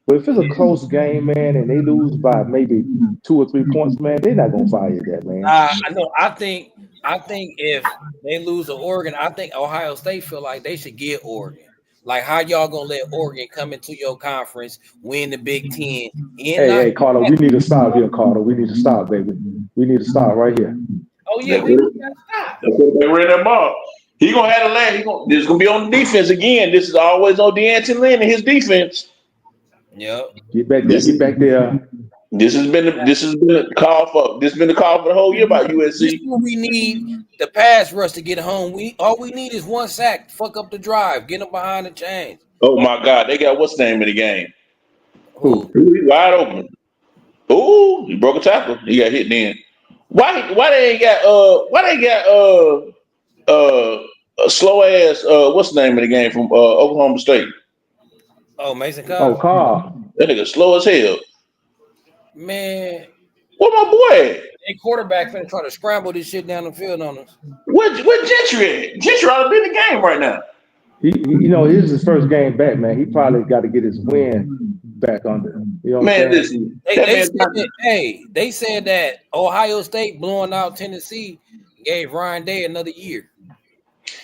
But if it's a close game, man, and they lose by maybe 2 or 3 points, man, they're not gonna fire that, man. I know. I think if they lose to Oregon, I think Ohio State feel like they should get Oregon. Like, how y'all gonna let Oregon come into your conference, win the Big Ten? Hey, Carter, we need to stop here, Carter. We need to stop, baby. We need to stop right here. Oh yeah, we gotta stop. They ran that ball. He gonna have to land. This is gonna be on the defense again. This is always on DeAnton Lynn and his defense. Yep. Get back there. Get back there. This has been the call for. This has been the call for the whole year about USC. This is what we need the pass rush to get home. All we need is one sack. Fuck up the drive. Get them behind the chains. Oh my God, they got what's the name of the game? Who? He wide open. Ooh, he broke a tackle. He got hit then. Why they got a slow ass what's the name of the game from Oklahoma State? Oh, Mason Carr. Oh, Carr. That nigga slow as hell. Man. What my boy at? They quarterback finna try to scramble this shit down the field on us. What Gentry at? Gentry ought to be in the game right now. He this is his first game back, man. He probably got to get his win back under him. You know what I'm saying? Listen. They said that Ohio State blowing out Tennessee gave Ryan Day another year.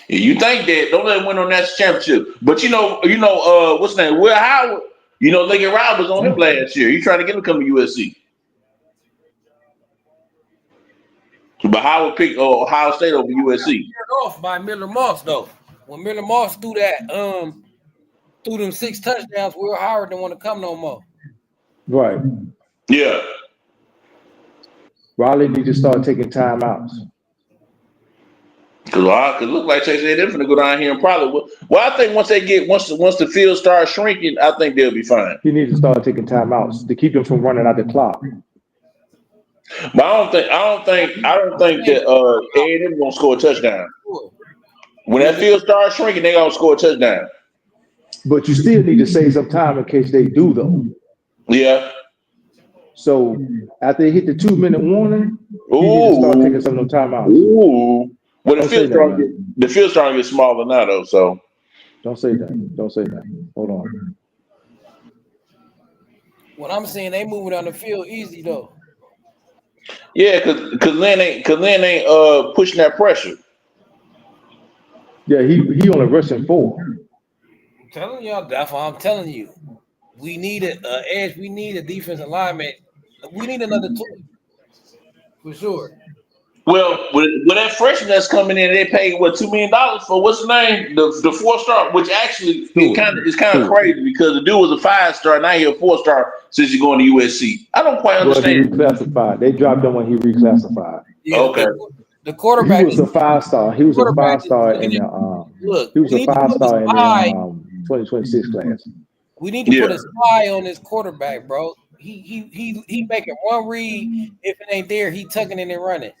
Yeah, you think that? Don't let him win on that championship. But you know, what's the name? Will Howard. You know, Lincoln Rob was on him last year. You trying to get him to come to USC. But Howard picked Ohio State over USC. Off by Miller Moss though. When Miller Moss threw them 6 touchdowns, Will Howard didn't want to come no more. Right. Yeah. Riley need to start taking timeouts. Cause it look like they're finna go down here and probably. Well, I think once the field starts shrinking, I think they'll be fine. He needs to start taking timeouts to keep them from running out the clock. But I don't think that A&M gonna score a touchdown. When that field starts shrinking, they gonna score a touchdown. But you still need to save some time in case they do, though. Yeah. So after they hit the 2-minute warning, you need to start taking some of them timeouts. Ooh. Well, the field starting to get smaller now, though. So don't say that. Don't say that. Hold on. What I'm saying, they moving on the field easy though. Yeah, cause Lynn ain't pushing that pressure. Yeah, he only rushing 4. I'm telling y'all, that's why I'm telling you. We need an edge. We need a defensive lineman. We need another 2 for sure. Well, with that freshman that's coming in, they paid $2 million for what's the name? The 4-star, which actually is kind of crazy because the dude was a 5-star, now he's a 4-star since he's going to USC. I don't quite understand. He reclassified. They dropped him when he reclassified. Yeah, okay. The quarterback. He was a 5-star. He was a 5-star in the He was a 5-star in the 2026 class. We need to put a spy on this quarterback, bro. He making one read. If it ain't there, he tucking in and running.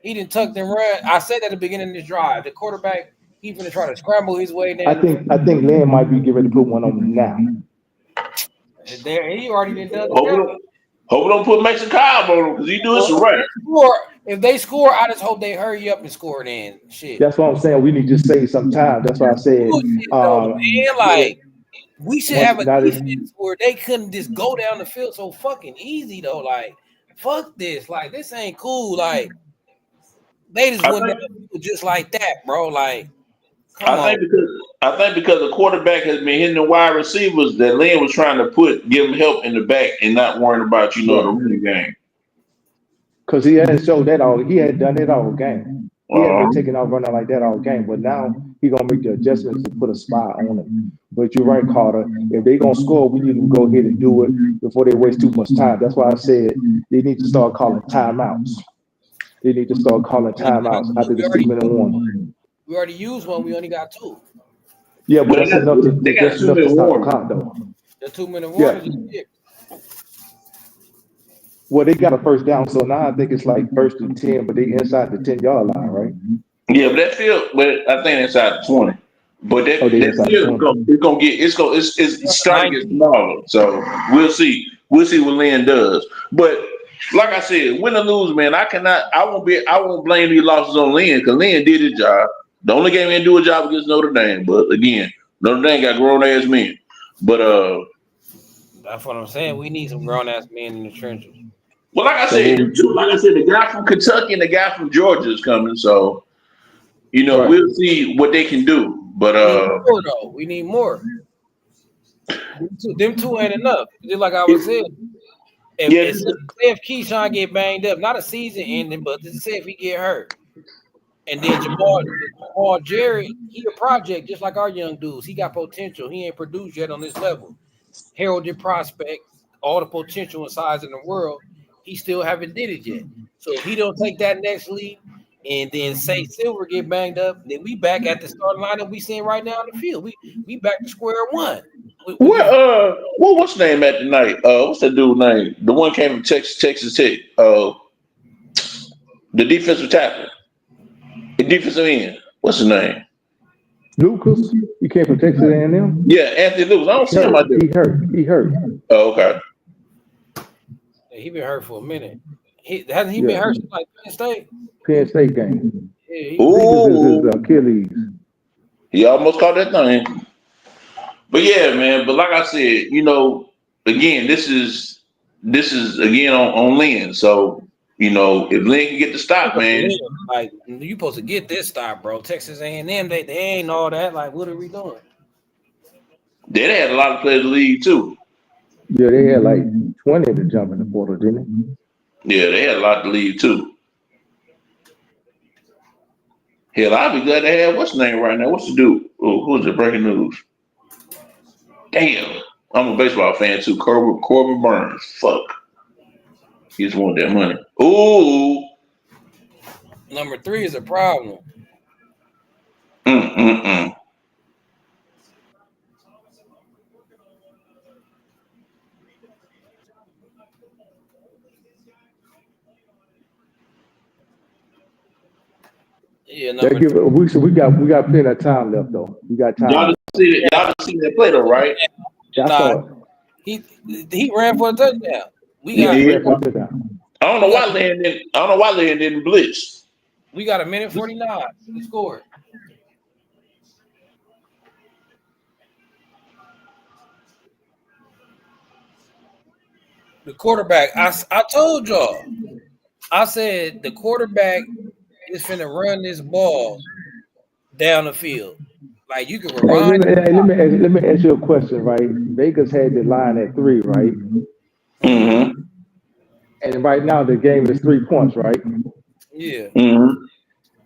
He didn't tuck and run. I said at the beginning of this drive, the quarterback, he's going to try to scramble his way down. I think Lynn might be getting ready to put one on him now. There, he already did that. Hope we don't put Mason Cobb on him because he doing some right. If they score, I just hope they hurry up and score it in. Shit. That's what I'm saying. We need to save some time. That's why I said. We should have a defense where they couldn't just go down the field so fucking easy though. Like, fuck this. Like, this ain't cool. Like, they just went down just like that, bro. Like, I think because the quarterback has been hitting the wide receivers, that Lynn was trying to give him help in the back and not worrying about the running game. Because he hadn't showed that all. He had done it all game. He hadn't been taking out running like that all game. But now he gonna make the adjustments to put a spot on him. But you're right, Carter. If they gonna score, we need to go ahead and do it before they waste too much time. That's why I said they need to start calling timeouts. They need to start calling timeouts after the 2-minute warning. We already used one. We only got 2. Yeah, but that's enough to stop the clock, though. The 2-minute warning. Yeah. Well, they got a first down, so now I think it's like 1st and 10, but they inside the 10-yard line, right? Yeah, but that field, I think inside the 20. But that field it's starting to get smaller. So we'll see. We'll see what Lynn does. But like I said, win or lose, man, I won't blame these losses on Lynn because Lynn did his job. The only game he didn't do a job against Notre Dame, but again, Notre Dame got grown ass men. But that's what I'm saying. We need some grown ass men in the trenches. Well, like I said, the guy from Kentucky and the guy from Georgia is coming, so we'll see what they can do. But we need more. Them two ain't enough. Just like I was saying. If Keyshawn get banged up, not a season ending, but say if he get hurt, And then Jamal Jerry, he a project just like our young dudes. He got potential. He ain't produced yet on this level. Heralded prospect, all the potential and size in the world. He still haven't did it yet. So if he don't take that next leap, and then say Silver get banged up, then we back at the starting lineup we seeing right now on the field. We back to square one. What's the name at tonight? What's that dude's name? The one came from Texas Tech. The defensive tackle. The defensive end. What's his name? Lucas. He came from Texas A&M. Yeah, Anthony Lucas. I don't see him out there. He hurt. Oh, okay. Yeah, he been hurt for a minute. Hasn't he been hurt since like Penn State? Penn State game. Yeah, Lucas is Achilles. He almost caught that thing. But yeah, man. But like I said, again, this is again on Lynn. So, if Lynn can get the stop, man. Like, you supposed to get this stop, bro. Texas A&M, they ain't all that. Like, what are we doing? They had a lot of players to leave too. Yeah, they had like 20 to jump in the portal, didn't they? Yeah, they had a lot to leave too. Hell, I'd be glad to have what's the name right now? What's the dude? Who's it? Breaking news. Damn, I'm a baseball fan too. Corbin Burns. Fuck. He just wanted that money. Ooh. Number 3 is a problem. Yeah, we got plenty of time left though. We got time. Y'all see that play though, right? He ran for a touchdown. I don't know why Lynn didn't blitz. We got a minute 49. He scored. The quarterback. I told y'all. I said the quarterback is finna run this ball down the field. Like you can rewind. Let me ask you a question, right? Vegas had the line at 3, right? Mm-hmm. And right now the game is 3 points, right? Yeah. Mm-hmm.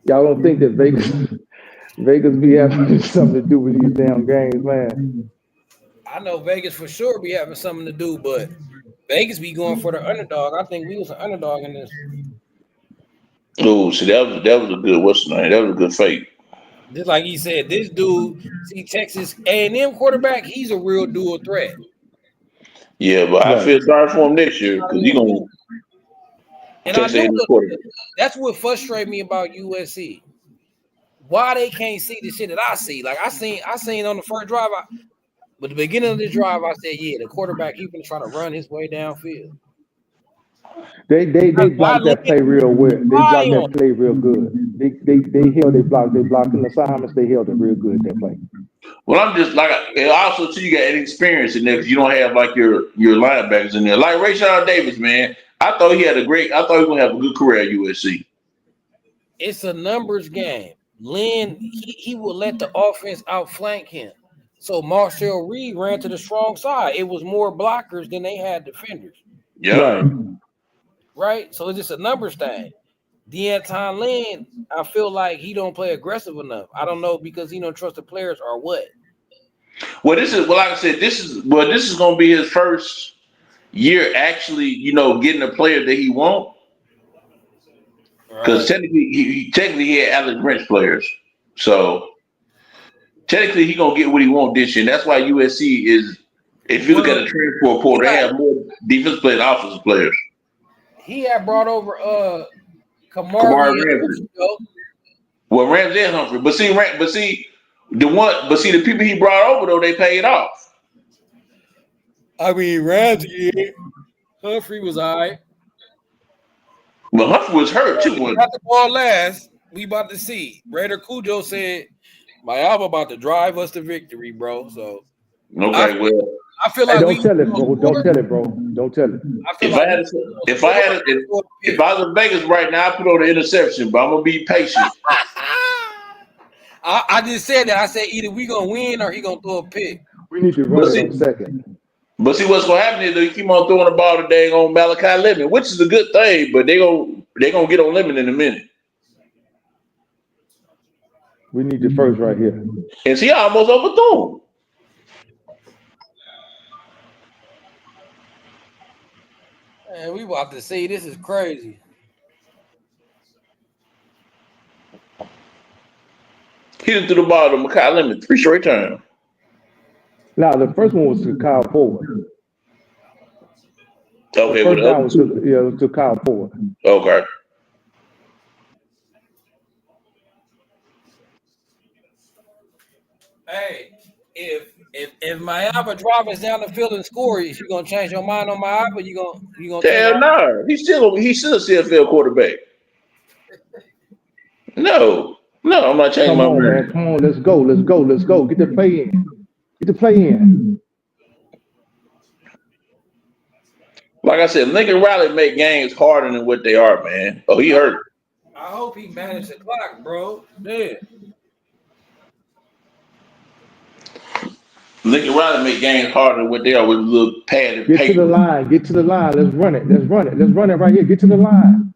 Y'all don't think that Vegas be having something to do with these damn games, man? I know Vegas for sure be having something to do, but Vegas be going for the underdog. I think we was an underdog in this. Oh, see, that was a good what's the name? That was a good fake. Just like he said, this dude, see Texas A&M quarterback, he's a real dual threat. Yeah, but I feel sorry for him next year because he's gonna. And I know that's what frustrates me about USC. Why they can't see the shit that I see? Like I seen on the first drive, but the beginning of the drive, I said, yeah, the quarterback he's been trying to run his way downfield. They blocked that play real well. They blocked that play real good. They held their block. They blocked in the assignments. They held it real good that play. Well, I'm just like also too. You got any experience in there because you don't have like your linebackers in there. Like Rayshon Davis, man. I thought he was gonna have a good career at USC. It's a numbers game. Lynn, he will let the offense outflank him. So Marcel Reed ran to the strong side. It was more blockers than they had defenders. Yeah. Right? So it's just a numbers thing. Deanton Lynn, I feel like he don't play aggressive enough. I don't know because he don't trust the players or what. Well, like I said, this is gonna be his first year actually, getting a player that he wants. Because technically he had Alex Grinch players. So technically he gonna get what he wants this year. And that's why USC is, if you look at the transfer portal, they have more defensive players than offensive players. He had brought over Kamari Ramsey. Well, Ramsey and Humphrey. But see the people he brought over though, they paid off. I mean, Ramsey, Humphrey was all right. Well, Humphrey was hurt too. We got the ball last. We about to see. Raider Cujo said, "Miami about to drive us to victory, bro." So okay, I feel like don't tell it, bro. Don't tell it, bro. Don't tell it. If I was in Vegas right now, I put on the interception, but I'm gonna be patient. I just said that. I said either we gonna win or he gonna throw a pick. We need to run it on second. But see, what's gonna happen is they keep on throwing the ball to dang on Malachi Lemon, which is a good thing. But they gonna get on Lemon in a minute. We need the first right here. And see, I almost overthrew him. Man, we about to see. This is crazy. He done threw the ball to Makai Lemon 3 straight times. Now the first one was to Kyle Ford. Okay, the first down was to Kyle Ford. Okay. Hey, if Mayaba driving down the field and score, is you gonna change your mind on Mayaba? You gonna Hell no. He's still a CFL quarterback. No, I'm not changing my mind. Man. Come on, let's go. Get the play in. Like I said, Lincoln Riley make games harder than what they are, man. Oh, he hurt. I hope he managed the clock, bro. Yeah. Lincoln Riley make games harder than what they are with a little pad and paper. Get to the line. Let's run it right here. Get to the line.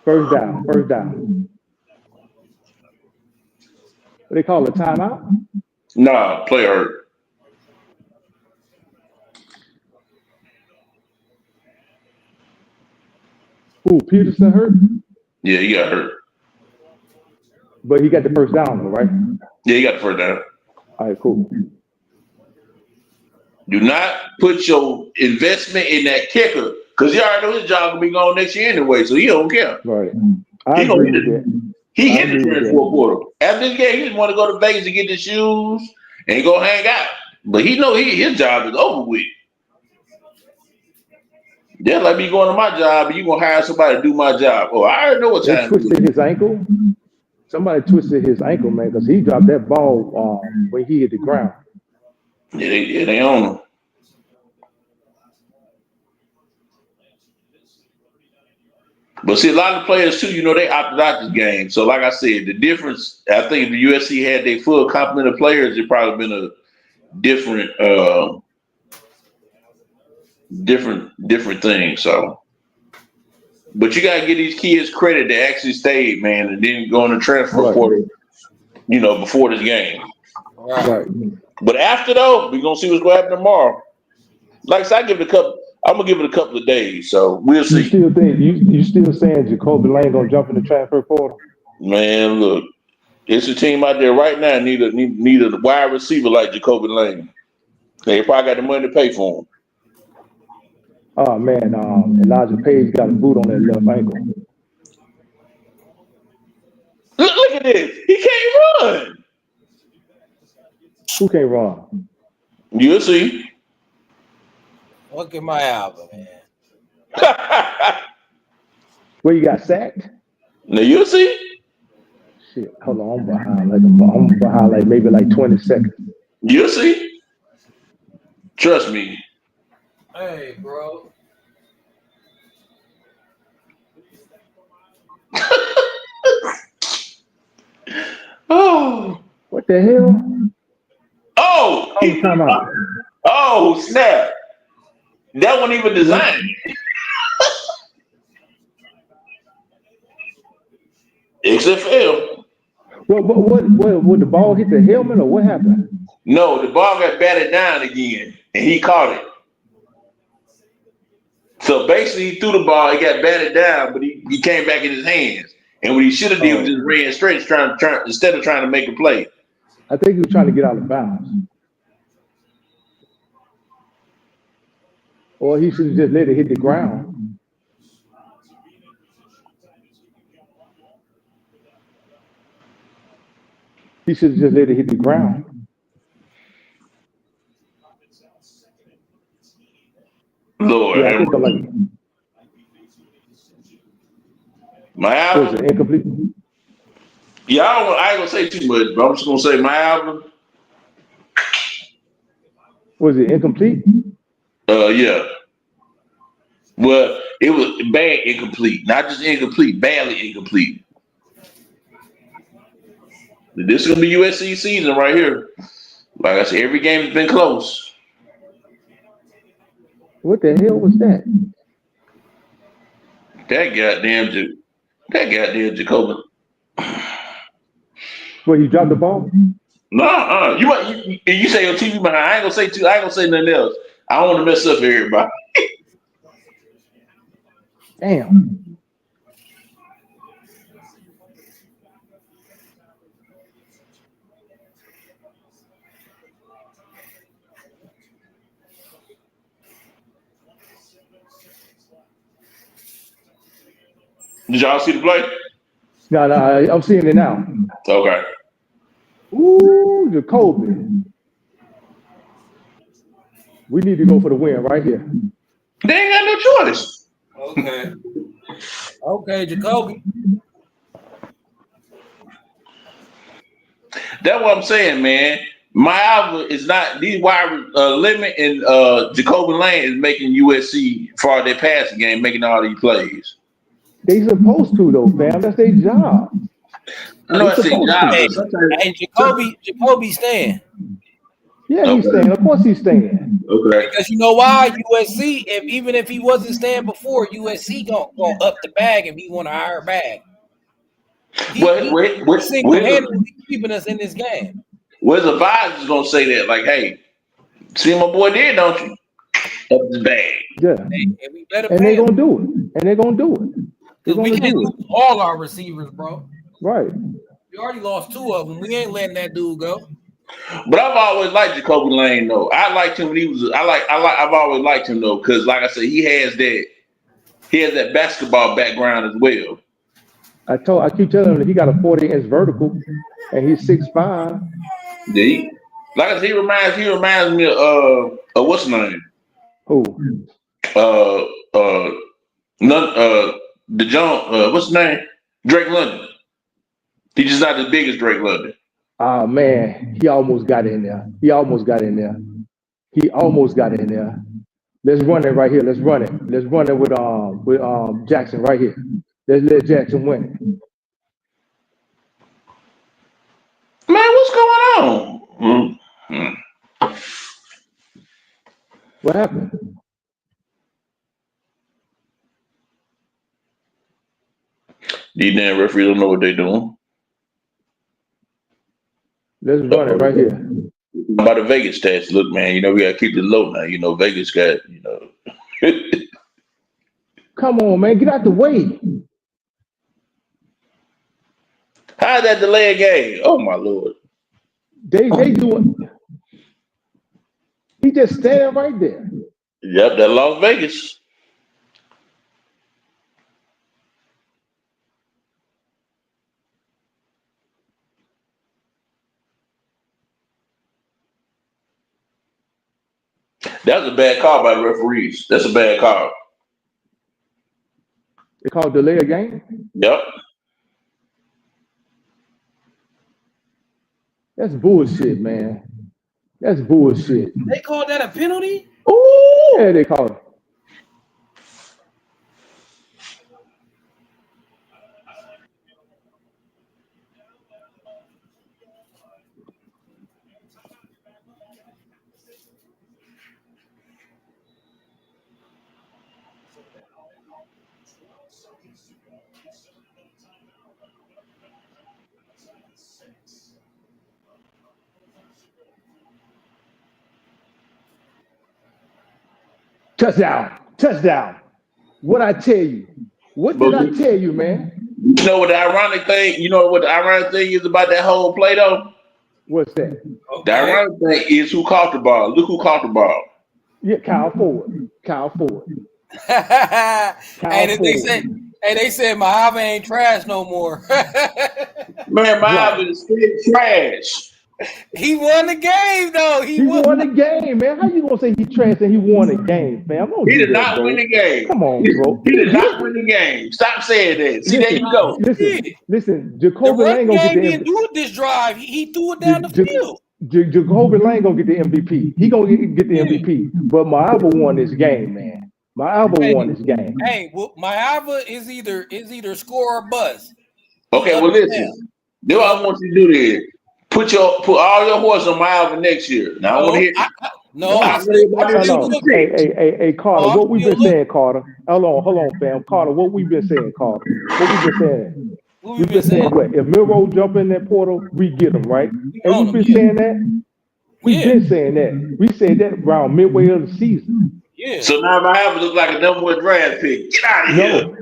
First down. What they call a timeout? Nah, play hurt. Who, Peterson hurt? Yeah, he got hurt. But he got the first down, though, right? Yeah, he got the first down. All right, cool. Do not put your investment in that kicker, because you already know his job will be gone next year anyway, so he don't care. Right. He hit the transfer portal. After this game, he just want to go to Vegas and get the shoes and go hang out. But he know his job is over with. Just like me going to my job, and you gonna hire somebody to do my job. Oh, I already know what time. They twisted his ankle. Somebody twisted his ankle, man, because he dropped that ball when he hit the ground. Yeah, they own him. But see, a lot of players too, they opted out this game. So, like I said, the difference, I think if the USC had their full complement of players, it'd probably been a different thing. So, but you gotta give these kids credit that actually stayed, man, and didn't go in the transfer portal, before this game. Right. But after though, we're gonna see what's gonna happen tomorrow. Like I said, I'm gonna give it a couple of days, so we'll see. You still saying Jacoby Lane gonna jump in the transfer portal? Man, look, it's a team out there right now need a wide receiver like Jacoby Lane. They probably got the money to pay for him. Oh man, Elijah Page got a boot on that left ankle. Look at this. He can't run. Who can't run? You'll see. Look at my album, man. Where you got sacked? Now you'll see. Shit, hold on, I'm behind like maybe like 20 seconds. You'll see. Trust me. Hey, bro. Oh. What the hell? Oh, time out. Oh, snap. That wasn't even designed. XFL. What the ball hit the helmet or what happened? No, the ball got batted down again, and he caught it. So basically, he threw the ball, it got batted down, but he came back in his hands. And what he should have did was just ran straight, instead of trying to make a play. I think he was trying to get out of bounds. Or he should have just let it hit the ground. He should have just let it hit the ground. Lord, yeah, I think my album was it incomplete? Yeah, I ain't gonna say too much, but I'm just gonna say my album. Was it incomplete? Yeah. Well, it was bad incomplete, not just incomplete, badly incomplete. This is gonna be USC season right here. Like I said, every game has been close. What the hell was that? That That goddamn Jacoby. Well, he dropped the ball? No, you say your TV behind. I ain't gonna say nothing else. I don't want to mess up everybody. Damn. Did y'all see the play? No, I'm seeing it now. Okay. Ooh, Jacoby. We need to go for the win right here. They ain't got no choice. Okay, Jacoby. That's what I'm saying, man. My album is not these wide limit and Jacoby Lane is making USC for their passing game, making all these plays. They supposed to though, fam. That's their job. I know that's their job. And Jacoby staying. Yeah, he's staying. Of course he's staying. Okay. Because you know why? USC, even if he wasn't staying before, USC gonna up the bag if he want a higher bag. We're single-handedly keeping us in this game. Where's the vibes is gonna say that? Like, hey, see my boy did, don't you? Up the bag. Yeah. And they're gonna do it. Because we can't lose all our receivers, bro. Right. We already lost 2 of them. We ain't letting that dude go. But I've always liked Jacoby Lane though. I liked him when he was. I've always liked him though, because like I said, he has that basketball background as well. I keep telling him that he got a 40-inch vertical, and he's 6'5". Yeah, like I said, he reminds me of what's his name? Who? What's his name? Drake London. He's just not as big as Drake London. Oh man, he almost got in there. Let's run it right here. Let's run it with Jackson right here. Let's let Jackson win it. Man, what's going on? Mm-hmm. What happened? These damn referees don't know what they're doing. Let's run it right here. About the Vegas stats, look, man, we gotta keep it low now. Vegas got, Come on, man, get out the way. How's that delay a game? Oh my Lord. They doing. He just standing right there. Yep, that Las Vegas. That's a bad call by the referees. That's a bad call. They call delay a game? Yep. That's bullshit, man. That's bullshit. They called that a penalty? Ooh, yeah, they call it. Touchdown. What I tell you? What did I tell you, man? You know what the ironic thing? You know what the ironic thing is about that whole play though? What's that? The ironic thing is who caught the ball. Look who caught the ball. Yeah, Kyle Ford. They said Mojave ain't trash no more. Man, Mojave is still trash. He won the game, though. He won the game, man. How you gonna say he trash and he won the game, fam? He did not win the game. Come on, bro. He did not win the game. Stop saying that. See, there you go. Listen. Jacoby Lane gonna get the MVP. He didn't do it this drive. He threw it down the field. Jacoby Lane gonna get the MVP. He gonna get the MVP. But Mojave won this game, man. Mojave won this game. Hey, well, Mojave is either score or bust. Okay, well listen. What I want you to do is put all your horse on Mojave next year. Now I want to hear. No, I said Hey, Carter, what we been saying, Carter? Hold on, fam. Carter, what we been saying, Carter? What we been saying? We've been saying what? If Milroe jump in that portal, we get him, right? And we've been saying that. We've been saying that. We said that around midway of the season. Yeah. So now if I have to look like a number one draft pick, get out of here.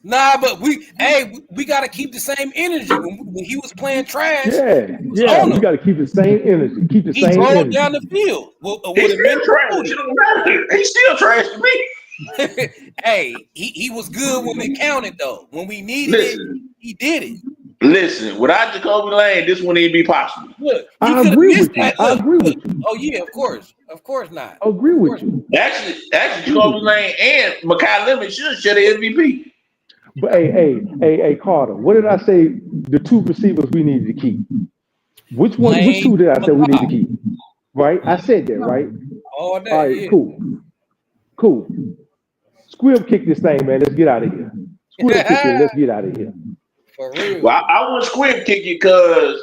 Nah, but we got to keep the same energy. When he was playing trash, yeah, we got to keep the same energy. Keep the same energy. He drove down the field. He's still trash. It don't matter. He's still trash to me. Hey, he was good when we counted though. When we needed it, he did it. Listen, without Jacoby Lane, this wouldn't even be possible. Look, I agree with you. I agree with you. Oh yeah, of course not. I agree with you. Actually, Jacoby Lane and Mekhi Lemon should share the MVP. But hey, Carter, what did I say? The two receivers we needed to keep. Which two did I say we need to keep? Right, I said that, right? All day. All right, cool. Squib kick this thing, man. Let's get out of here. Squib kick it. Let's get out of here. For real. Well, I wouldn't squib kick it because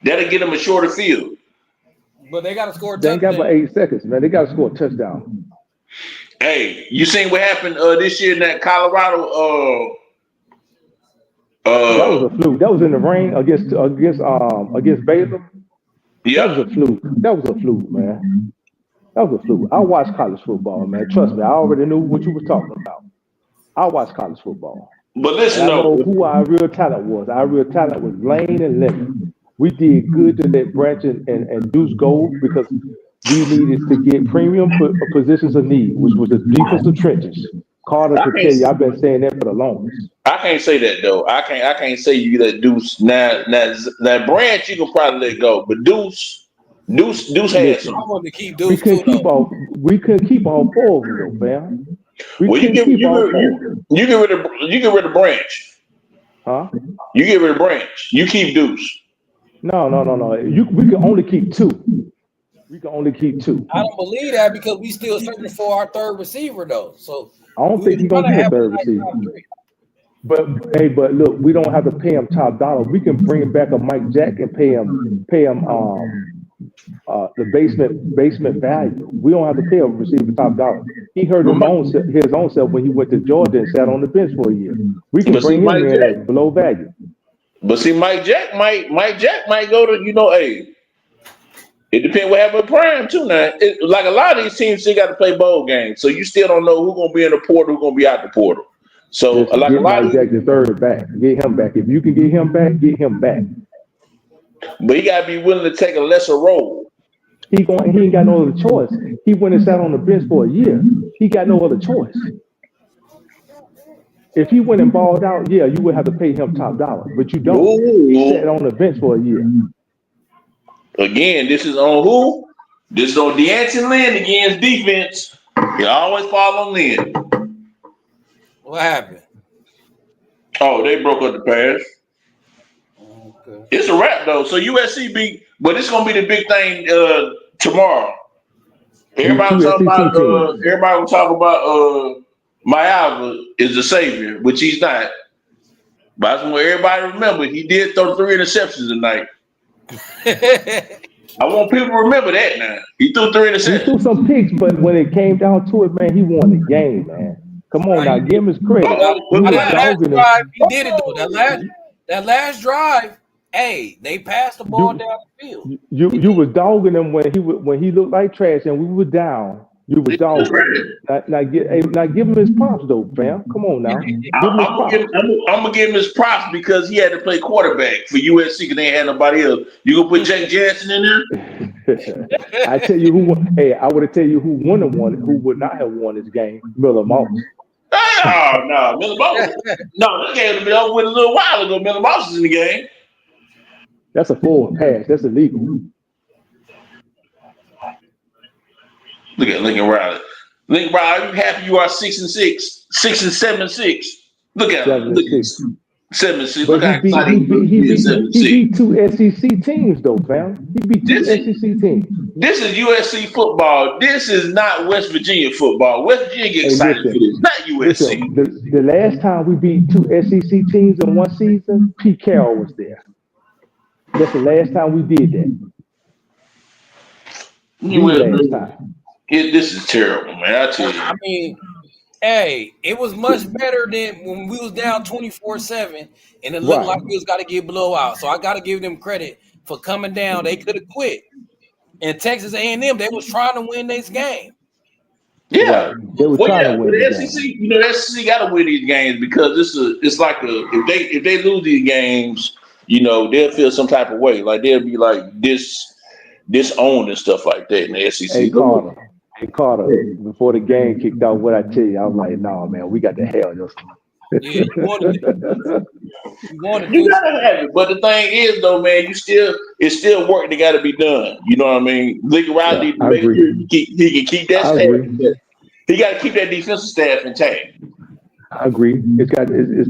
that'll get them a shorter field. But they got to score a touchdown. They ain't got but 8 seconds, man. They got to score a touchdown. Hey, you seen what happened this year in that Colorado? That was a fluke. That was in the rain against Baylor. Yeah, that was a fluke. That was a fluke, man. That was a fluke. I watched college football, man. Trust me, I already knew what you were talking about. I watched college football. But listen, I know who our real talent was. Our real talent was Lane and Lemon. We did good to let Branch and Deuce go because we needed to get premium positions of need, which was the defensive trenches. Carter could tell you, I've been saying that for the longest. I can't say that though. I can't say you let Deuce now Branch you can probably let go, but Deuce had some. I want to keep Deuce. We couldn't keep all 4 of them though, fam. You get rid of Branch. Huh? You get rid of Branch. You keep Deuce. No. We can only keep 2. We can only keep 2. I don't believe that because we still searching for our third receiver though. So I don't think he's gonna be a third receiver. But look, we don't have to pay him top dollar. We can bring back a Mike Jack and pay him the basement value. We don't have to pay a receiver top dollar. He hurt his own self when he went to Georgia and sat on the bench for a year. We can bring him in at below value. But see, Mike Jack might go to, hey. It depends what happened with Prime too. Now, like a lot of these teams still got to play bowl games, so you still don't know who's gonna be in the portal, who's gonna be out the portal. So like a lot of Jack the third back, get him back. If you can get him back, get him back. But he gotta be willing to take a lesser role. He ain't got no other choice. He went and sat on the bench for a year. He got no other choice. If he went and balled out, yeah, you would have to pay him top dollar, but you don't. He sat on the bench for a year. Again, this is on who? This is on D'Anton Lynn against defense. You always fall on Lynn. What happened? Oh, they broke up the pass. Okay. It's a wrap though. So USC beat, but it's gonna be the big thing tomorrow. Everybody will talk about Mayava is the savior, which he's not. But I just want everybody to remember he did throw 3 interceptions tonight. I want people to remember that now. He threw 3 interceptions. He threw some picks, but when it came down to it, man, he won the game, man. Come on now, give him his credit. He did it though. That last drive, hey, they passed the ball down the field. You was dogging him when he looked like trash and we were down. You were dogging. Now give him his props though, fam. Come on now. I'm gonna give him his props because he had to play quarterback for USC because they ain't had nobody else. You gonna put Jake Jansen in there? I tell you who won. Hey, I would have tell you who would not have won this game. Miller Moss. Oh no, Miller Moss. No, this game would have been over with a little while ago. Miller Moss is in the game. That's a forward pass. That's illegal. Look at Lincoln Riley. Lincoln Riley, I'm happy you are 6-6, 6-7-6. Look at him. Look at 7-6. Look how exciting he beat 2 SEC teams though, fam. He beat 2 SEC teams. This is USC football. This is not West Virginia football. West Virginia get excited for this, not USC. Listen, the last time we beat 2 SEC teams in one season, Pete Carroll was there. That's the last time we did that. last time. This is terrible, man. I tell you. I mean, hey, it was much better than when we was down 24-7, and it looked like we was got to get blowout. So I got to give them credit for coming down. They could have quit. And Texas A&M, they was trying to win this game. Yeah, they were trying to win the SEC. You know, the SEC got to win these games because it's like if they lose these games, you know, they'll feel some type of way. Like they'll be like disowned and stuff like that in the SEC. Hey Carter, before the game kicked off, what I tell you, I was like, "No, man, we got the hell this one." Yeah, you gotta have it, but the thing is, though, man, it's still work that got to be done. You know what I mean? Lincoln Riley needs to make sure he can keep that staff. He got to keep that defensive staff intact. I agree. It's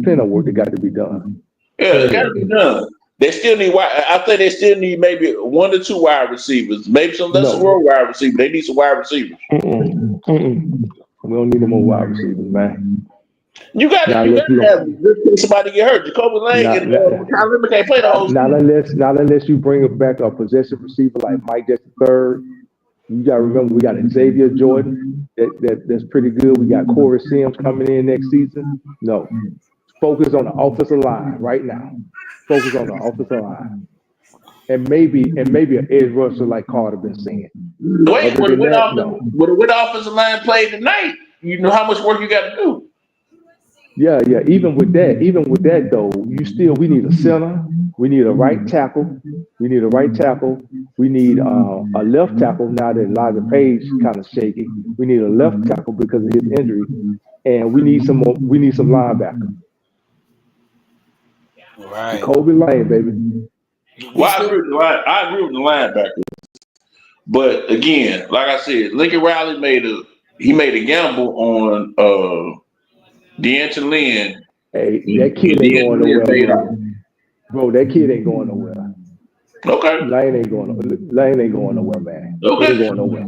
plenty of work that got to be done. Yeah, it got to be done. They still need. I think they still need maybe 1 to 2 wide receivers, maybe some less wide receivers. They need some wide receivers. We don't need no more wide receivers, man. You got to have somebody get hurt. Jacoby Lang and Kyle Limmer can't play the whole season. Not unless you bring back a possession receiver like Mike Jackson III. You got to remember we got Xavier Jordan that's pretty good. We got Corey Sims coming in next season. No, focus on the offensive line right now. Focus on the offensive line, and maybe an edge rusher like Carter been saying. Wait, when the offensive line played tonight, you know how much work you got to do. Yeah. Even with that though, we need a center. We need a right tackle. We need a left tackle now that Elijah Page kind of shaky. We need a left tackle because of his injury, and we need some linebacker. Right. Kobe Lane, baby. Well, I agree with the linebacker. But again, like I said, Lincoln Riley made a gamble on D'Anton Lynn. Hey, that kid ain't going nowhere. Bro, that kid ain't going nowhere. Okay. Lane ain't going nowhere, man. Okay. He ain't going nowhere.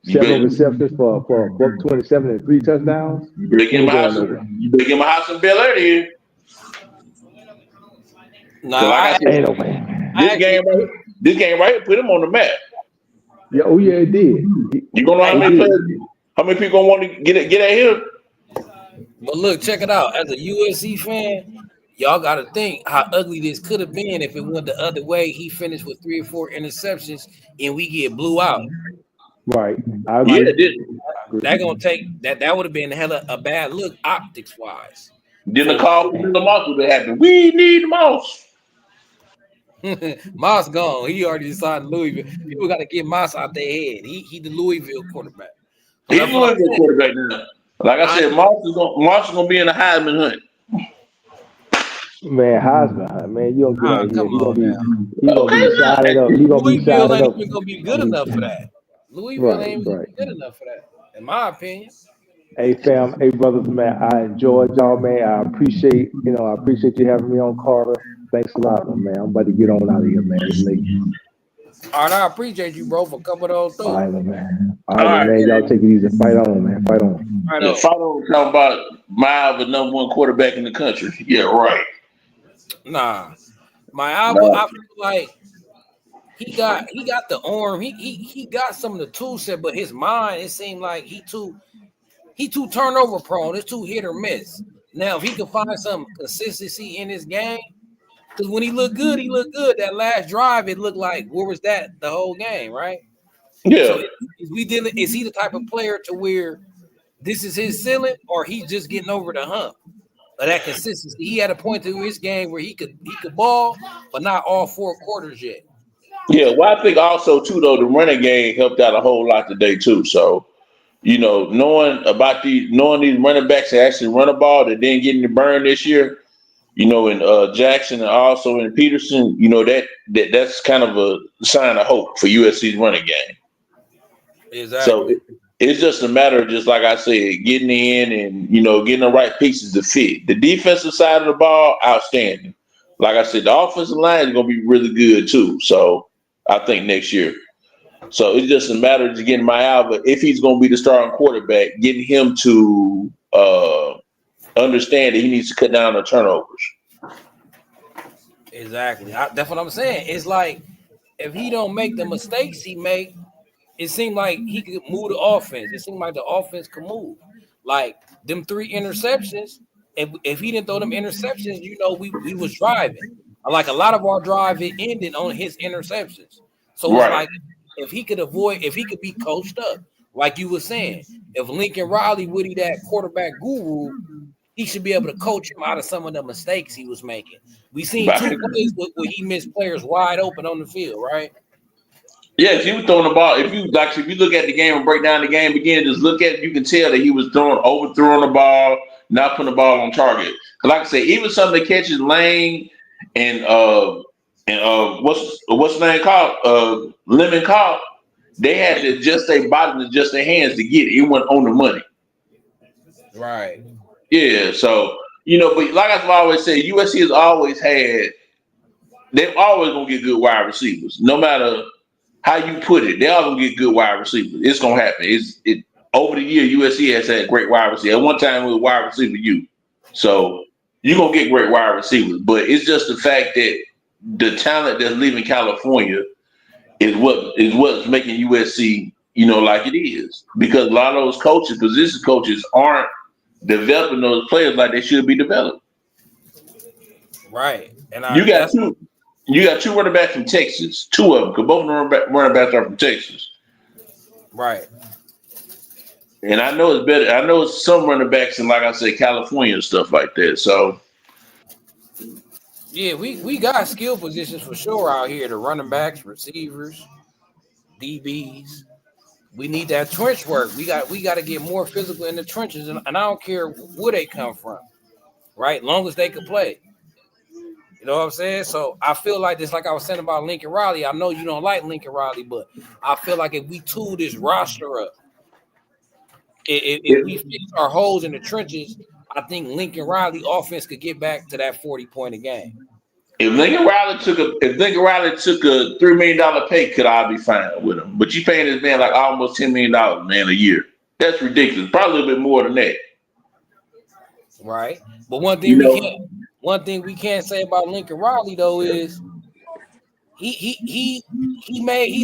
7 receptions for $127 and 3 touchdowns. You better give him a house in Bel Air here. No, I said, this game right here put him on the map. Yeah, it did. You gonna know how many players, how many people gonna want to get at him? But look, check it out. As a USC fan, y'all got to think how ugly this could have been if it went the other way. He finished with 3 or 4 interceptions, and we get blew out. Right. I agree. That gonna take that. That would have been hella a bad look optics wise. Then the call from the Moss would have happened. We need Moss. Moss gone. He already decided Louisville. People got to get Moss out their head. He the Louisville quarterback. He's the Louisville quarterback now. Like I said, Moss is gonna be in the Heisman hunt. Man, Heisman, man, you don't get out here. He's gonna be sided up. He's gonna be sided up. Louisville ain't even gonna be good enough for that. Louisville ain't even good enough for that, in my opinion. Hey fam, hey brothers, man, I enjoyed y'all, man. I appreciate you having me on, Carter. Thanks a lot, man. I'm about to get on out of here, man. It's late. All right, I appreciate you, bro, for coming on through. All right, man. All right, man. Y'all take it easy. Fight on, man. Fight on. Fight on. Talking about Miles, the number 1 quarterback in the country. Yeah, right. Nah, I feel like he got the arm. He got some of the tool set, but his mind, it seemed like he too turnover prone. It's too hit or miss. Now, if he can find some consistency in his game, because when he looked good, That last drive, it looked like where was that the whole game, right? Yeah. So is he the type of player to where this is his ceiling, or he's just getting over the hump of that consistency? He had a point to his game where he could ball, but not all 4 quarters yet. Yeah, well, I think also too though the running game helped out a whole lot today too. So, you know, knowing these running backs that actually run a ball that didn't get any burn this year, you know, in Jackson and also in Peterson, you know, that's kind of a sign of hope for USC's running game. Exactly. So it's just a matter of, just like I said, getting in and, you know, getting the right pieces to fit. The defensive side of the ball, outstanding. Like I said, the offensive line is going to be really good too. So I think next year. So it's just a matter of just getting Miles, if he's going to be the starting quarterback, getting him to understand that he needs to cut down the turnovers. Exactly. That's what I'm saying. It's like if he don't make the mistakes he make, it seemed like he could move the offense. It seemed like the offense could move. Like them 3 interceptions. If he didn't throw them interceptions, we was driving. Like a lot of our drive, it ended on his interceptions. So it's like if he could be coached up, like you were saying, if Lincoln Riley would be that quarterback guru, he should be able to coach him out of some of the mistakes he was making. We seen 2 plays where he missed players wide open on the field, right? Yes, he was throwing the ball. If you look at the game and break down the game again, just look at it, you can tell that he was overthrowing the ball, not putting the ball on target. Like I said, even some of the catches Lane and what's the name called? Lemon caught, they had to adjust their body and adjust their hands to get it. It wasn't on the money. Right. Yeah, so but like I've always said, USC has always had, they're always gonna get good wide receivers. No matter how you put it, they're all gonna get good wide receivers. It's gonna happen. Over the year, USC has had great wide receivers. At one time it was wide receiver U. So you're gonna get great wide receivers. But it's just the fact that the talent that's leaving California is what's making USC, like it is. Because a lot of those coaches, position coaches, aren't developing those players like they should be developed. Right. And you got 2 running backs from Texas, 2 of them, because both of them running backs are from Texas. Right. And I know it's better. I know it's some running backs in, like I said, California and stuff like that. So yeah, we got skill positions for sure out here. The running backs, receivers, DBs. We need that trench work. We got to get more physical in the trenches, and I don't care where they come from, right? Long as they can play. You know what I'm saying? So I feel like this, like I was saying about Lincoln Riley. I know you don't like Lincoln Riley, but I feel like if we tool this roster up, if we fix our holes in the trenches, I think Lincoln Riley offense could get back to that 40-point a game. If Lincoln Riley took a $3 million pay cut, I'd be fine with him. But you paying this man like almost $10 million, man, a year. That's ridiculous. Probably a little bit more than that. Right. But one thing we can't say about Lincoln Riley though is he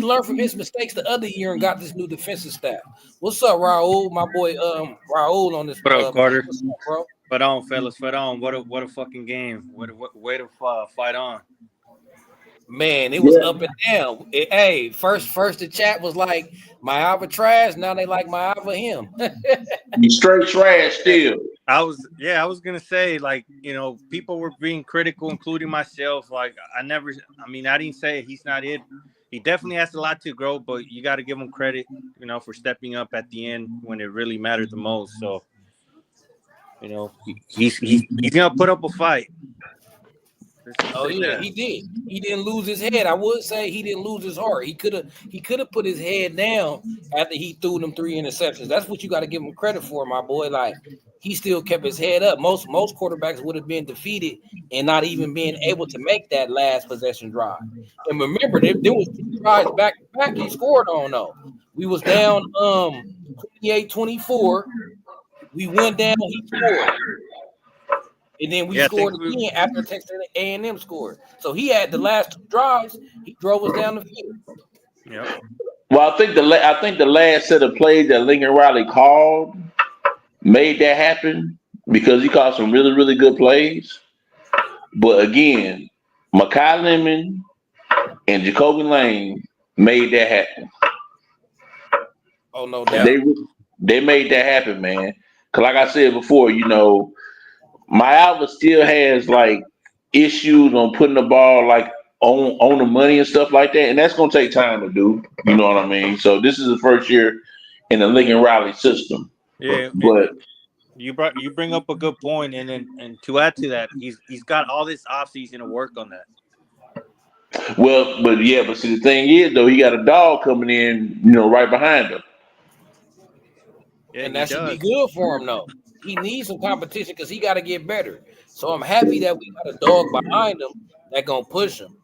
learned from his mistakes the other year and got this new defensive staff. What's up, Raul? My boy Raul on this. What up, Carter? What's up, bro? Fight on, fellas. Fight on. What a fucking game. What way to fight on. Man, it was up and down. Hey, first the chat was like Mayava trash. Now they like Mayava him. You straight trash still. I was gonna say, like, people were being critical, including myself. Like, I didn't say he's not it. He definitely has a lot to grow, but you got to give him credit, for stepping up at the end when it really mattered the most. So, he's gonna put up a fight. Oh yeah, he did. He didn't lose his head. I would say he didn't lose his heart. He could have put his head down after he threw them 3 interceptions. That's what you got to give him credit for, my boy. Like, he still kept his head up. Most quarterbacks would have been defeated and not even being able to make that last possession drive. And remember, there was 2 drives back to back he scored on though. We was down 28-24. We went down, he scored. And then we scored again after Texas A&M scored. So he had the last 2 drives. He drove us down the field. Yeah. Well, I think the last set of plays that Lincoln Riley called made that happen because he called some really, really good plays. But again, Mekhi Lemon and Jacoby Lane made that happen. Oh, no doubt. They made that happen, man. Because like I said before, Mayava still has like issues on putting the ball like on the money and stuff like that, and that's gonna take time to do. You know what I mean? So this is the first year in the Lincoln Riley system. Yeah, but you bring up a good point, and to add to that, he's got all this offseason to work on that. Well, but see the thing is though, he got a dog coming in, right behind him. Yeah, and that should be good for him though. He needs some competition because he got to get better. So I'm happy that we got a dog behind him that gonna push him.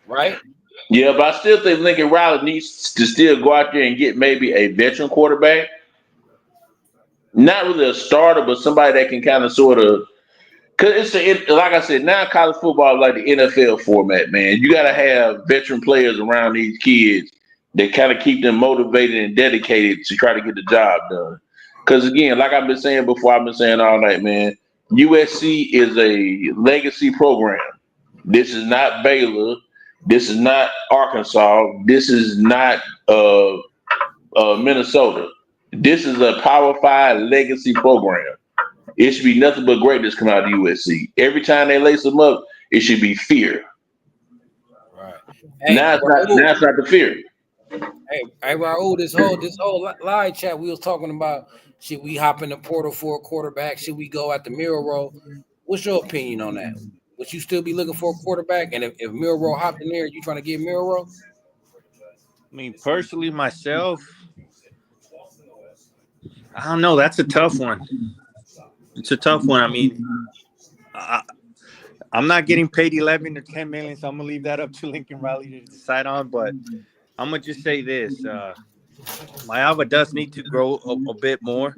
Right? Yeah, but I still think Lincoln Riley needs to still go out there and get maybe a veteran quarterback. Not really a starter, but somebody that can kind of sort of, because like I said, now college football is like the NFL format, man. You got to have veteran players around these kids They kind of keep them motivated and dedicated to try to get the job done. Because again, like I've been saying before, I've been saying all night, man, USC is a legacy program. This is not Baylor. This is not Arkansas. This is not Minnesota. This is a Power 5 legacy program. It should be nothing but greatness coming out of USC. Every time they lace them up, it should be fear. Right. Hey, now it's not the fear. Hey, Raul, this whole live chat we was talking about, should we hop in the portal for a quarterback? Should we go at the mirror roll? What's your opinion on that? Would you still be looking for a quarterback? And if mirror roll hopped in there, you trying to get mirror roll? I mean, personally, myself, I don't know. That's a tough one. It's a tough one. I mean, I'm not getting paid 11 or 10 million, so I'm gonna leave that up to Lincoln Riley to decide on. But I'm gonna just say this: Mayava does need to grow a bit more,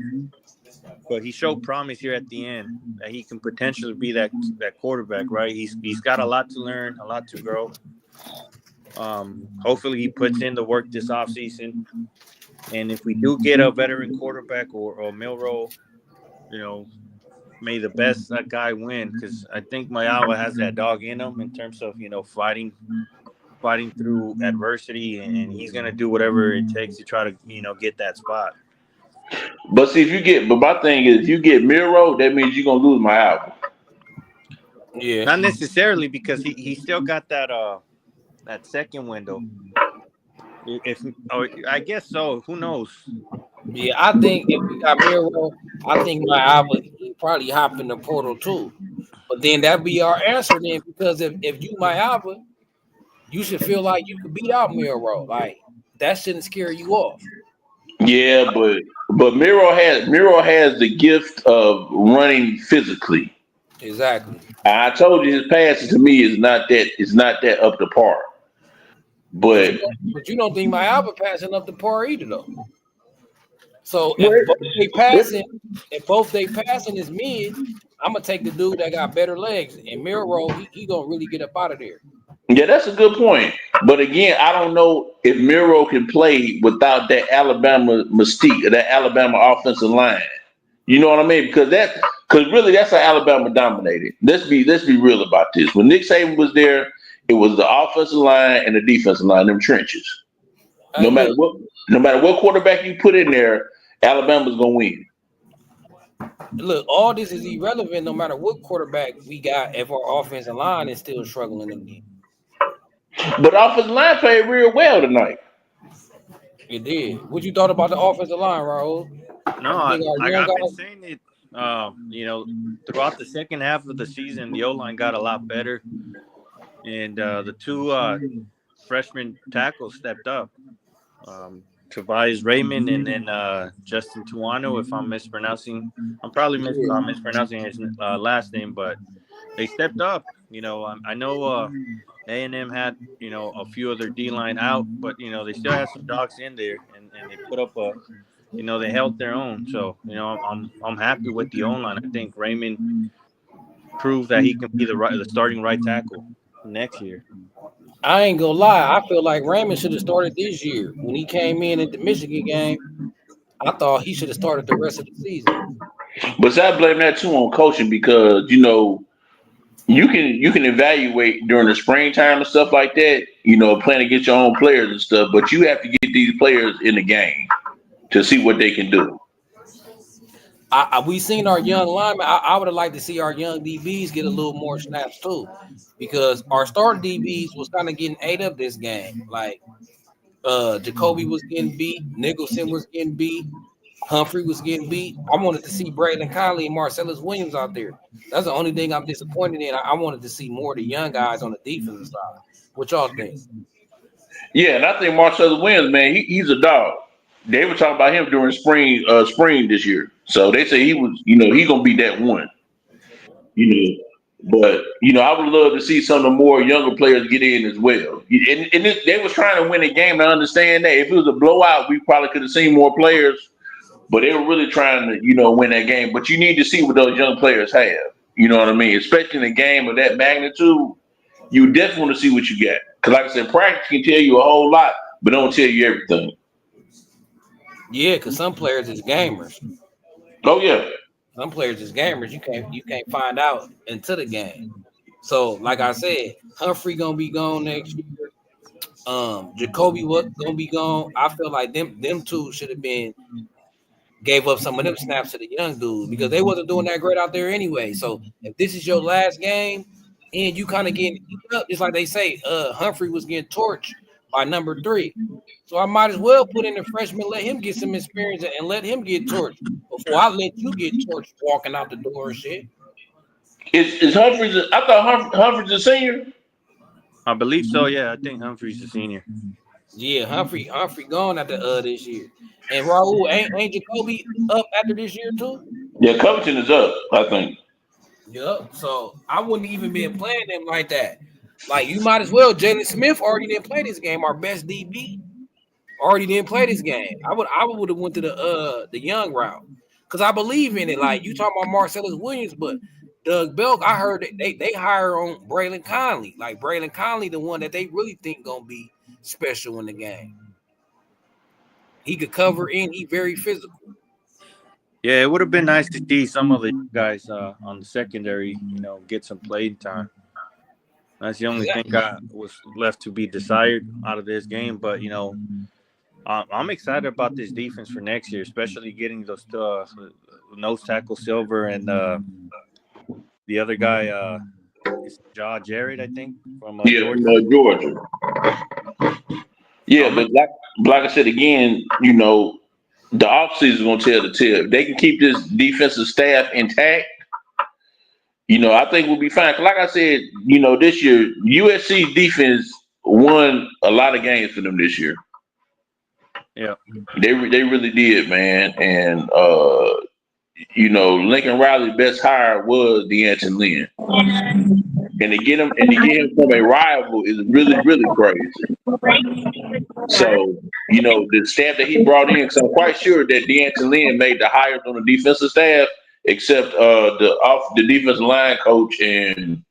but he showed promise here at the end that he can potentially be that quarterback. Right? He's got a lot to learn, a lot to grow. Hopefully, he puts in the work this offseason. And if we do get a veteran quarterback or Milroe, may the best guy win, because I think Mayava has that dog in him in terms of fighting through adversity, and he's gonna do whatever it takes to try to get that spot. But see, but my thing is, if you get Miro, that means you're gonna lose Mayava. Yeah, not necessarily, because he still got that second window. I guess so. Who knows? Yeah, I think if we got Miro, I think Mayava he probably hop in the portal too. But then that'd be our answer then, because if you Mayava, you should feel like you could beat out Miro. Like that shouldn't scare you off. Yeah, but Miro has the gift of running physically. Exactly. I told you his passing to me is not that up to par. But you don't think Mayava passing up the par either though. So if both they passing is mid, I'm gonna take the dude that got better legs, and Miro he gonna really get up out of there. Yeah, that's a good point. But again, I don't know if Miro can play without that Alabama mystique or that Alabama offensive line. You know what I mean? Because really that's how Alabama dominated. Let's be real about this. When Nick Saban was there, it was the offensive line and the defensive line, them trenches. No matter what quarterback you put in there, Alabama's gonna win. Look, all this is irrelevant no matter what quarterback we got if our offensive line is still struggling again. But the offensive line played real well tonight. It did. What you thought about the offensive line, Raul? No, I've been saying it. Throughout the second half of the season, the O-line got a lot better, and the two freshman tackles stepped up. Tobias Raymond and then Justin Tuano, if I'm mispronouncing. I'm probably mispronouncing his last name, but they stepped up. I know A&M had, a few of their D-line out, but, they still have some dogs in there, and they put up they held their own. So, I'm happy with the O-line. I think Raymond proved that he can be the starting right tackle next year. I ain't gonna lie. I feel like Raymond should have started this year. When he came in at the Michigan game, I thought he should have started the rest of the season. But I blame that too on coaching, because you can evaluate during the springtime and stuff like that. Playing against your own players and stuff, but you have to get these players in the game to see what they can do. We seen our young linemen. I would have liked to see our young DBs get a little more snaps too, because our starting DBs was kind of getting ate up this game. Like Jacoby was getting beat, Nicholson was getting beat, Humphrey was getting beat. I wanted to see Braylon Conley and Marcellus Williams out there. That's the only thing I'm disappointed in. I wanted to see more of the young guys on the defensive side. What y'all think? Yeah, and I think Marcellus Williams, man, he's a dog. They were talking about him during spring this year. So they say he was, he's gonna be that one. But I would love to see some of the more younger players get in as well. And they was trying to win a game. I understand that. If it was a blowout, we probably could have seen more players. But they were really trying to, win that game. But you need to see what those young players have. You know what I mean? Especially in a game of that magnitude, you definitely want to see what you get. Because like I said, practice can tell you a whole lot, but don't tell you everything. Yeah, because some players is gamers. Oh yeah. Some players is gamers. You can't find out into the game. So, like I said, Humphrey gonna be gone next year. Jacoby was gonna be gone. I feel like them two should have been gave up some of them snaps to the young dudes because they wasn't doing that great out there anyway. So if this is your last game and you kind of getting eaten up, just like they say, Humphrey was getting torched by number 3. So I might as well put in the freshman, let him get some experience and let him get torched before I let you get torched walking out the door and shit. Is Humphreys? I thought Humphreys a senior. I believe so. Yeah, I think Humphrey's a senior. Yeah, Humphrey gone after this year. And Raul, ain't Jacoby up after this year too? Yeah, Covington is up, I think. Yep. So I wouldn't even be playing them like that. Like you might as well. Jalen Smith already didn't play this game. Our best DB already didn't play this game. I would have went to the young route because I believe in it. Like you talking about Marcellus Williams, but Doug Belk, I heard that they hire on Braylon Conley. Like Braylon Conley, the one that they really think gonna be special in the game. He could cover in. He very physical. Yeah, it would have been nice to see some of the guys on the secondary, get some playing time. That's the only thing that was left to be desired out of this game. But, I'm excited about this defense for next year, especially getting those nose tackle Silver and the other guy, is Jaw Jarrett, I think, from Georgia. Yeah, but like I said again, the offseason is going to tell the tale. If they can keep this defensive staff intact, I think we'll be fine. Like I said, this year, USC defense won a lot of games for them this year. Yeah. They really did, man. And, Lincoln Riley's best hire was DeAnton Lynn. And to get him from a rival is really, really crazy. So, the staff that he brought in, because I'm quite sure that DeAnton Lynn made the hires on the defensive staff, except the defensive line coach, and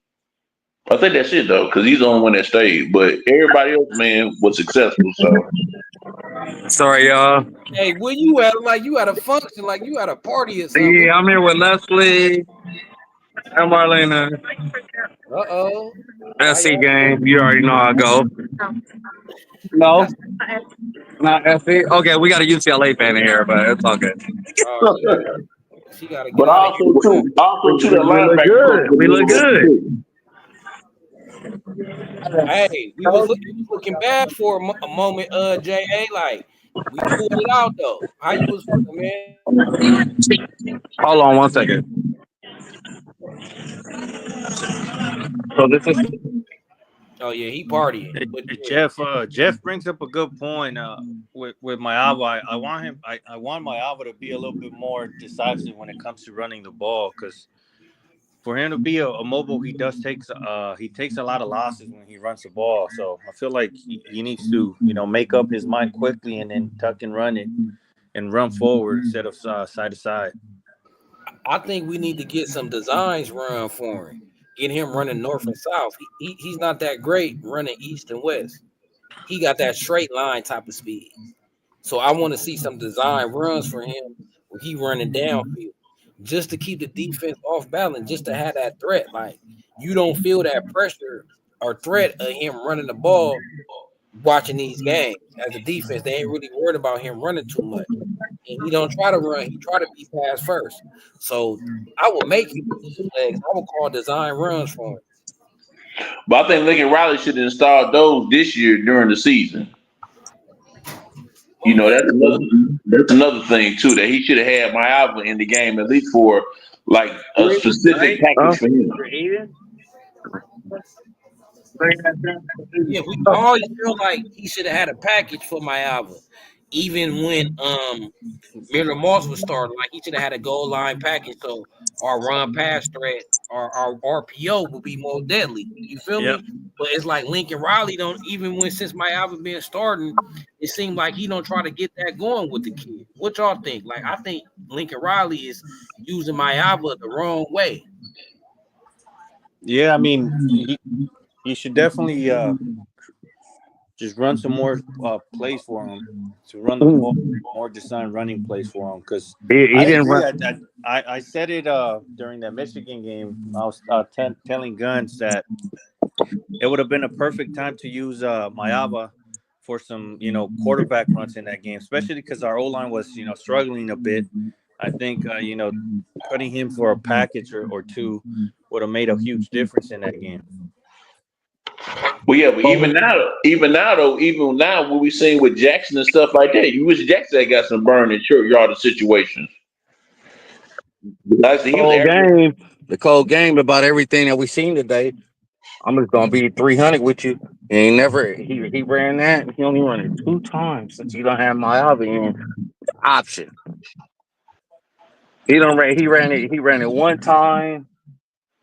I think that's it though, because he's the only one that stayed. But everybody else, man, was successful. So, sorry, y'all. Hey, where you at? Like you at a function, like you at a party or something. Yeah, I'm here with Leslie and Marlena. Uh-oh. SC game. You already know how I go. No? Not SC? Okay, we got a UCLA fan in here, but it's all good. Oh, yeah. She gotta get but also too, the linebacker. We look good. Hey, we was looking bad for a moment, J.A. Like, we pulled it out, though. How you was fucking, man? Hold on 1 second. So this is... Oh, yeah, he partying. Jeff brings up a good point with Mayava. I want Mayava to be a little bit more decisive when it comes to running the ball, because for him to be a mobile, he takes a lot of losses when he runs the ball. So I feel like he needs to, make up his mind quickly and then tuck and run it and run forward instead of side to side. I think we need to get some designs run for him. Get him running north and south. He's not that great running east and west. He got that straight line type of speed. So I want to see some design runs for him when he running downfield, just to keep the defense off balance, just to have that threat. Like, you don't feel that pressure or threat of him running the ball watching these games. As a defense, they ain't really worried about him running too much. And he don't try to run. He try to be pass first. So I will make him legs. I will call design runs for him. But I think Lincoln Riley should install those this year during the season. That's another thing too, that he should have had Mayava in the game at least for like a specific package for him. Yeah, we always feel like he should have had a package for Mayava. Even when Miller Moss was starting, like he should have had a goal line package, so our run pass threat, our RPO would be more deadly. You feel me? But it's like Lincoln Riley don't even since Mayava been starting, it seemed like he don't try to get that going with the kid. What y'all think? Like, I think Lincoln Riley is using Mayava the wrong way. Yeah, I mean, he should definitely just run some more plays for him, to run the ball, more design running plays for him. Because He I didn't agree. run. I said it during that Michigan game. I was telling Guns that it would have been a perfect time to use Mayava for some, quarterback runs in that game, especially because our O-line was, struggling a bit. I think, putting him for a package or two would have made a huge difference in that game. Well, yeah, but even now, what we seen with Jackson and stuff like that, you wish Jackson had got some burn in short yard situations. The cold game about everything that we seen today. I'm just gonna be 300 with you. He ran that. He only run it 2 times since you don't have my option. He ran it 1 time.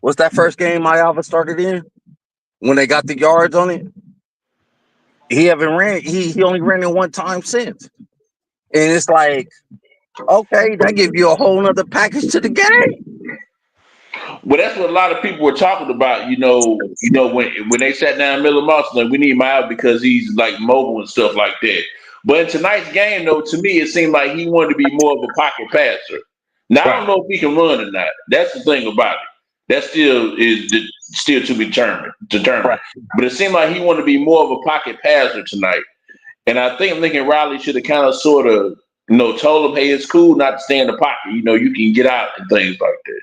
What's that first game Mayava started in? When they got the yards on it? He haven't ran it. He only ran it 1 time since. And it's like, okay, that gives you a whole nother package to the game. Well, that's what a lot of people were talking about. When they sat down Miller Moss, like, we need Miles because he's like mobile and stuff like that. But in tonight's game, though, to me, it seemed like he wanted to be more of a pocket passer. Now, I don't know if he can run or not. That's the thing about it. That still to be determined. Right. But it seemed like he wanted to be more of a pocket passer tonight. And I'm thinking Riley should have kind of sort of, told him, hey, it's cool not to stay in the pocket. You can get out and things like that.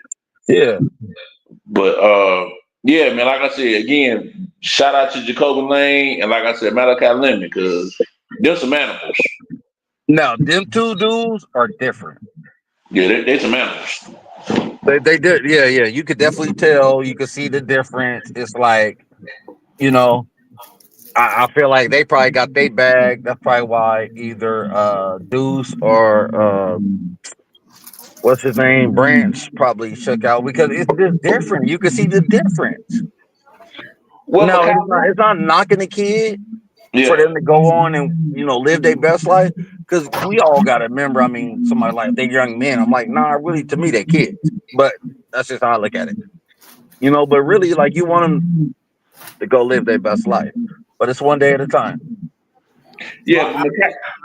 Yeah. But yeah, man, like I said, again, shout out to Jacoby Lane and like I said, Malachi Lemon, because they're some animals. Now, them 2 dudes are different. Yeah, they're some animals. They did, yeah. You could definitely tell. You could see the difference. It's like, I feel like they probably got their bag. That's probably why either Deuce or what's his name, Branch, probably shook out, because it's just different. You can see the difference. Well, no, it's not knocking the kid for them to go on and live their best life, because we all got to remember. I mean, somebody like they young men. I'm like, nah, really, to me, they kids. But that's just how I look at it. But really, like, you want them to go live their best life, but it's one day at a time. Yeah, I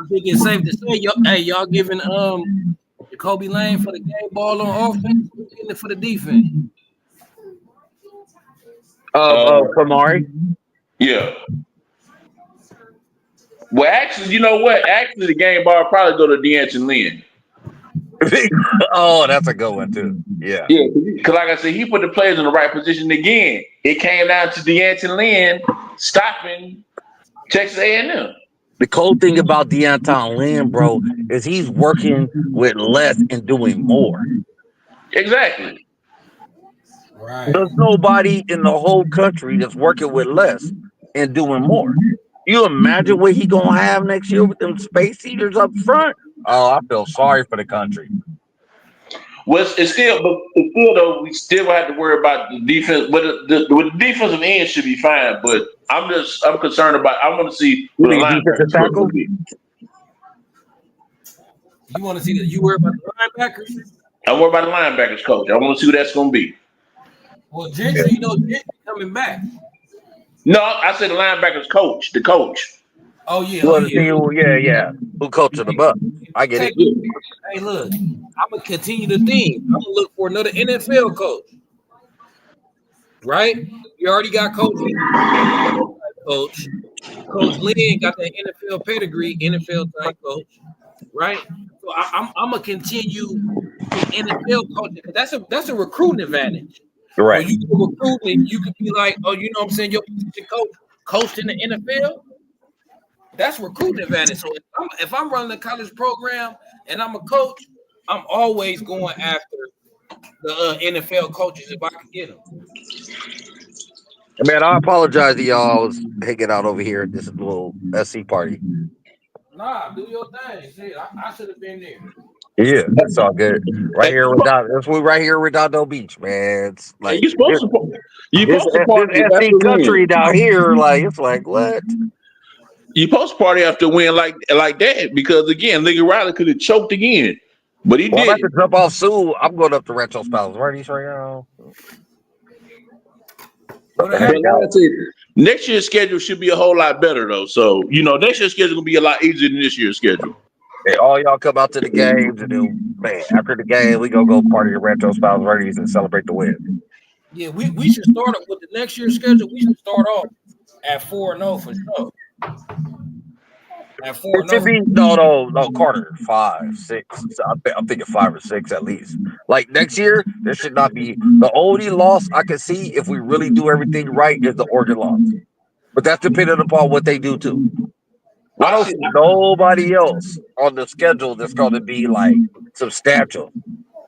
think it's safe to say, y'all giving Jacoby Lane for the game ball on offense, and for the defense. Kamari. Yeah. Well, actually, you know what? Actually, the game ball probably go to DeAnton Lynn. Oh, that's a good one too. Yeah. Yeah, because like I said, he put the players in the right position again. It came down to DeAnton Lynn stopping Texas A&M. The cool thing about DeAnton Lynn, bro, is he's working with less and doing more. Exactly. Right. There's nobody in the whole country that's working with less and doing more. You imagine what he gonna have next year with them space heaters up front? Oh, I feel sorry for the country. Well, it's still though, we still have to worry about the defense. But the defensive end should be fine. But I'm concerned about. I want to see what the linebackers will be. You want to see that? You worry about the linebackers? I worry about the linebackers, coach. I want to see who that's going to be. Well, Gentry, Gentry coming back. No, I said the linebackers coach, the coach. Oh yeah, yeah. Who coaching the Bucs? I get it. Hey, look, I'm gonna continue the theme. I'm gonna look for another NFL coach. Right? You already got Coach Lynn got that NFL pedigree, NFL type coach. Right? So I'm gonna continue with NFL coaching, because that's a recruiting advantage. Right. When you do recruiting, you could be like, oh, you know what I'm saying, your position coach in the NFL. That's recruiting advantage. So if I'm running a college program and I'm a coach, I'm always going after the NFL coaches if I can get them. Man, I apologize to y'all. I was hanging out over here at this little SC party. Nah, do your thing. Shit, I should have been there. Yeah, it's all good. Right here with Redondo Beach, man. It's like you're supposed to party SC country down here. Like, it's like, what? You supposed to party after a win like that, because again, Lincoln Riley could have choked again, but he did. I'm about to jump off soon. I'm going up to Retro Styles. Right now. Next year's schedule should be a whole lot better though. So next year's schedule gonna be a lot easier than this year's schedule. Hey, all y'all come out to the games, and then man, after the game, we gonna go party at Rancho Spouse Verdes and celebrate the win. Yeah, we should start with the next year's schedule. We should start off at 4-0 for sure. At 4-0. It should be no, Carter 5, 6. I'm thinking 5 or 6 at least. Like next year, there should not be the only loss I can see if we really do everything right is the Oregon loss, but that's dependent upon what they do too. I don't see nobody else on the schedule that's going to be like substantial.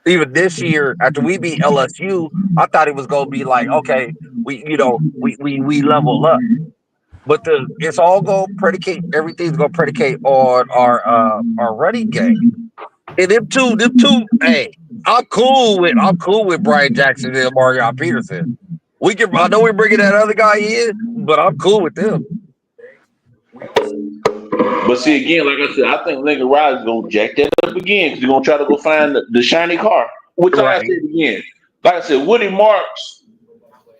Even this year, after we beat LSU, I thought it was going to be like, okay, we level up. But it's all going to predicate. Everything's going to predicate on our running game. And them two. Hey, I'm cool with Brian Jackson and Marion Peterson. I know we're bringing that other guy in, but I'm cool with them. But see, again, like I said, I think Lincoln Riley's gonna jack that up again because he's gonna try to go find the shiny car. Which, like I said again, like I said, Woody Marks,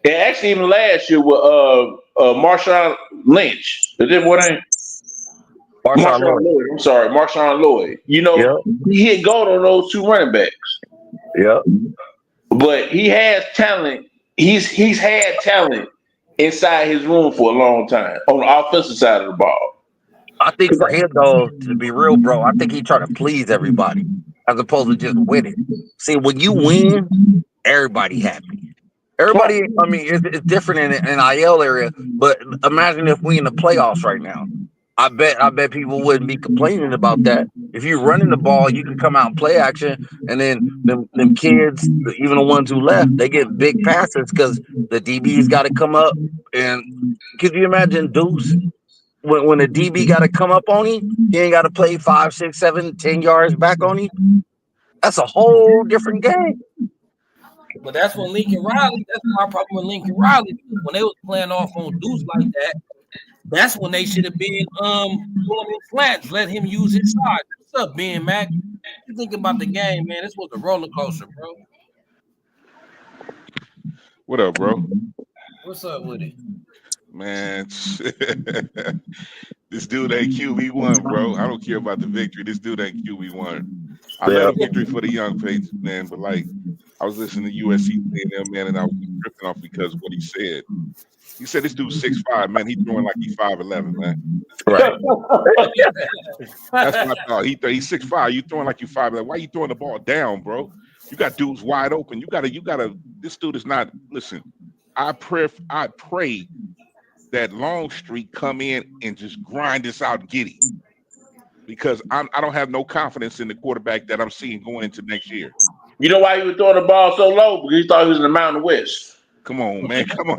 and actually even last year with Marshawn Lynch. Is that what name? Marshawn Lloyd. I'm sorry, Marshawn Lloyd. He hit gold on those two running backs. Yeah. But he has talent. He's had talent inside his room for a long time on the offensive side of the ball. I think for him, though, to be real, bro, I think he's trying to please everybody as opposed to just winning. See, when you win, everybody happy. Everybody, I mean, it's different in the NIL area, but imagine if we in the playoffs right now. I bet people wouldn't be complaining about that. If you're running the ball, you can come out and play action, and then them kids, even the ones who left, they get big passes because the DB's got to come up. And could you imagine Deuce? When the DB got to come up on him, he ain't got to play 5, 6, 7, 10 yards back on him. That's a whole different game. But that's when Lincoln Riley. That's my problem with Lincoln Riley. When they was playing off on Deuce like that, that's when they should have been going in flats. Let him use his side. What's up, Ben Mac? You think about the game, man? This was a roller coaster, bro. What up, bro? What's up with it? Man, this dude ain't QB1, bro. I don't care about the victory. This dude ain't QB1. I love the victory for the young Patriots, man. But like, I was listening to USC them, man, and I was tripping off because of what he said. He said this dude's 6'5", man. He's throwing like he's 5'11", man. Right. That's what I thought. He's 6'5". You throwing like you 5'11". Why you throwing the ball down, bro? You got dudes wide open. You gotta. This dude is not. Listen, I pray that Longstreet come in and just grind this out giddy, because I don't have no confidence in the quarterback that I'm seeing going into next year. You know why he was throwing the ball so low? Because he thought he was in the Mountain West. Come on, man. Come on.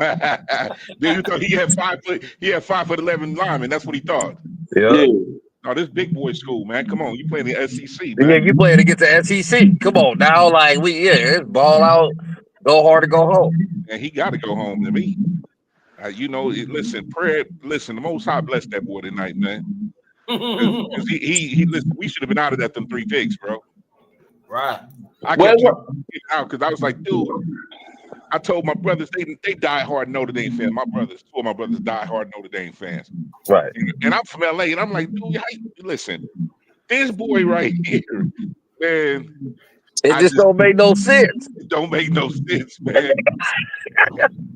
Then you thought he had 5'11" linemen. That's what he thought. Yeah. No, this big boy school, man. Come on, you playing the SEC, man. Yeah, you playing against the SEC. Come on now, like it's ball out, go hard to go home. And he got to go home to me. Listen, the Most High blessed that boy tonight, man. Because he listen, we should have been out of that them 3 picks, bro. Right. I kept out because I was like, dude. I told my brothers they die hard Notre Dame fans. Two of my brothers die hard Notre Dame fans. Right. And I'm from LA, and I'm like, dude, listen, this boy right here, man. It just don't make no sense. It don't make no sense, man.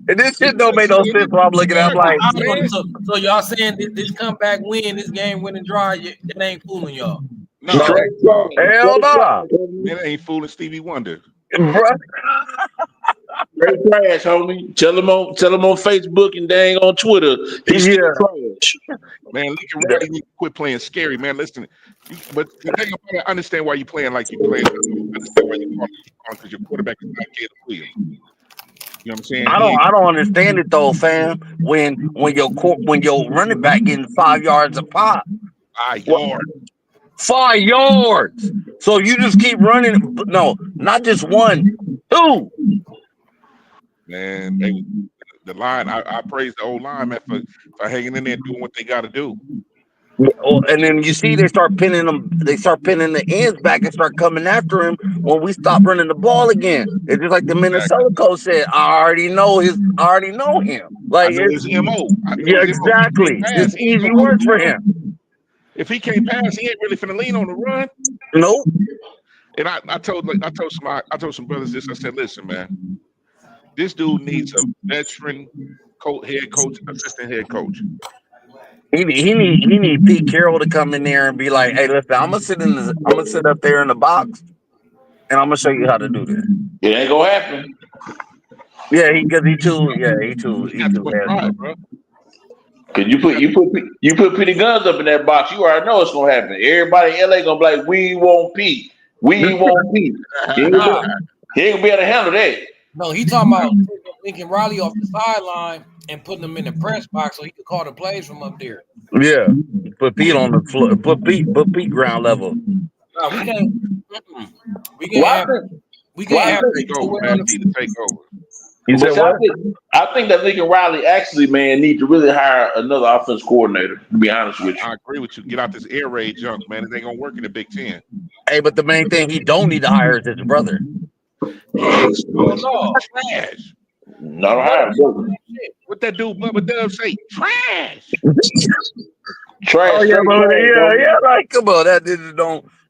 And this shit don't make no sense while I'm looking at it. I'm like, man. So y'all saying this comeback win, this game winning drive, that ain't fooling y'all? No. Hell no. It ain't fooling Stevie Wonder. Straight trash, homie. Tell him on Facebook and dang on Twitter. He's trash. Man, Lincoln Riley need to quit playing scary, man. Listen, but the thing about it, I understand why you playing like you playing. I understand why you because your quarterback is not Caleb Williams. You know what I'm saying? I don't understand it though, fam. When your running back getting 5 yards a pop. 5 yards. 5 yards. So you just keep running. No, not just 1, 2. Man, the line. I praise the old line, man, for hanging in there and doing what they got to do. And then you see they start pinning them. They start pinning the ends back and start coming after him when we stop running the ball again. It's just like the Minnesota coach said. I already know him. I Like know it's his MO. yeah, exactly. It's easy work for him. If he can't pass, he ain't really finna lean on the run. Nope. And I told some brothers this. I said, listen, man, this dude needs a veteran head coach, assistant head coach. He need Pete Carroll to come in there and be like, hey, listen, I'm gonna sit up there in the box and I'm gonna show you how to do this. It ain't gonna happen. Yeah, he too pride, bro. Cause you put Petey Guns up in that box, you already know it's gonna happen. Everybody in LA gonna be like, we want Pete. We want Pete. He ain't gonna be able to handle that. No, he talking about Lincoln Riley off the sideline and putting him in the press box so he could call the plays from up there. Yeah, put Pete on the floor. Put Pete ground level. No, we can't. We can't have take over, man. Need to take over. You said what? I think that Lincoln Riley actually, man, need to really hire another offense coordinator. To be honest with you, I agree with you. Get out this air raid junk, man. It ain't gonna work in the Big Ten. Hey, but the main thing he don't need to hire is his brother. Trash. No, what that dude Bubba Dub say? Trash. Trash. Oh yeah, like come on,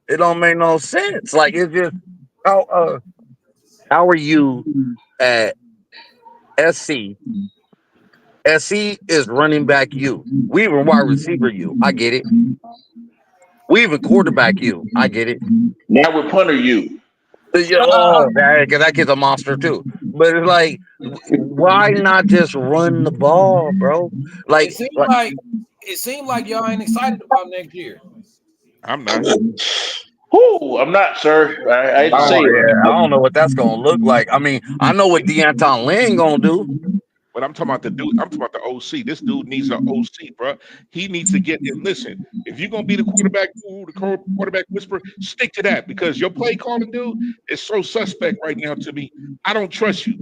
it don't make no sense. Like it's just how are you at SC? SC is running back you. We even wide receiver you. I get it. We even quarterback you. I get it. Now we're punter you. Oh, because that kid's a monster too. But it's like, why not just run the ball, bro? Like it seemed like y'all ain't excited about next year. I'm not. I'm not, sir. I hate to say it. I don't know what that's gonna look like. I mean, I know what Deanton Lynn gonna do. But I'm talking about the dude. I'm talking about the OC. This dude needs an OC, bro. He needs to get in. Listen, if you're gonna be the quarterback guru, the quarterback whisperer, stick to that because your play calling dude is so suspect right now to me. I don't trust you. You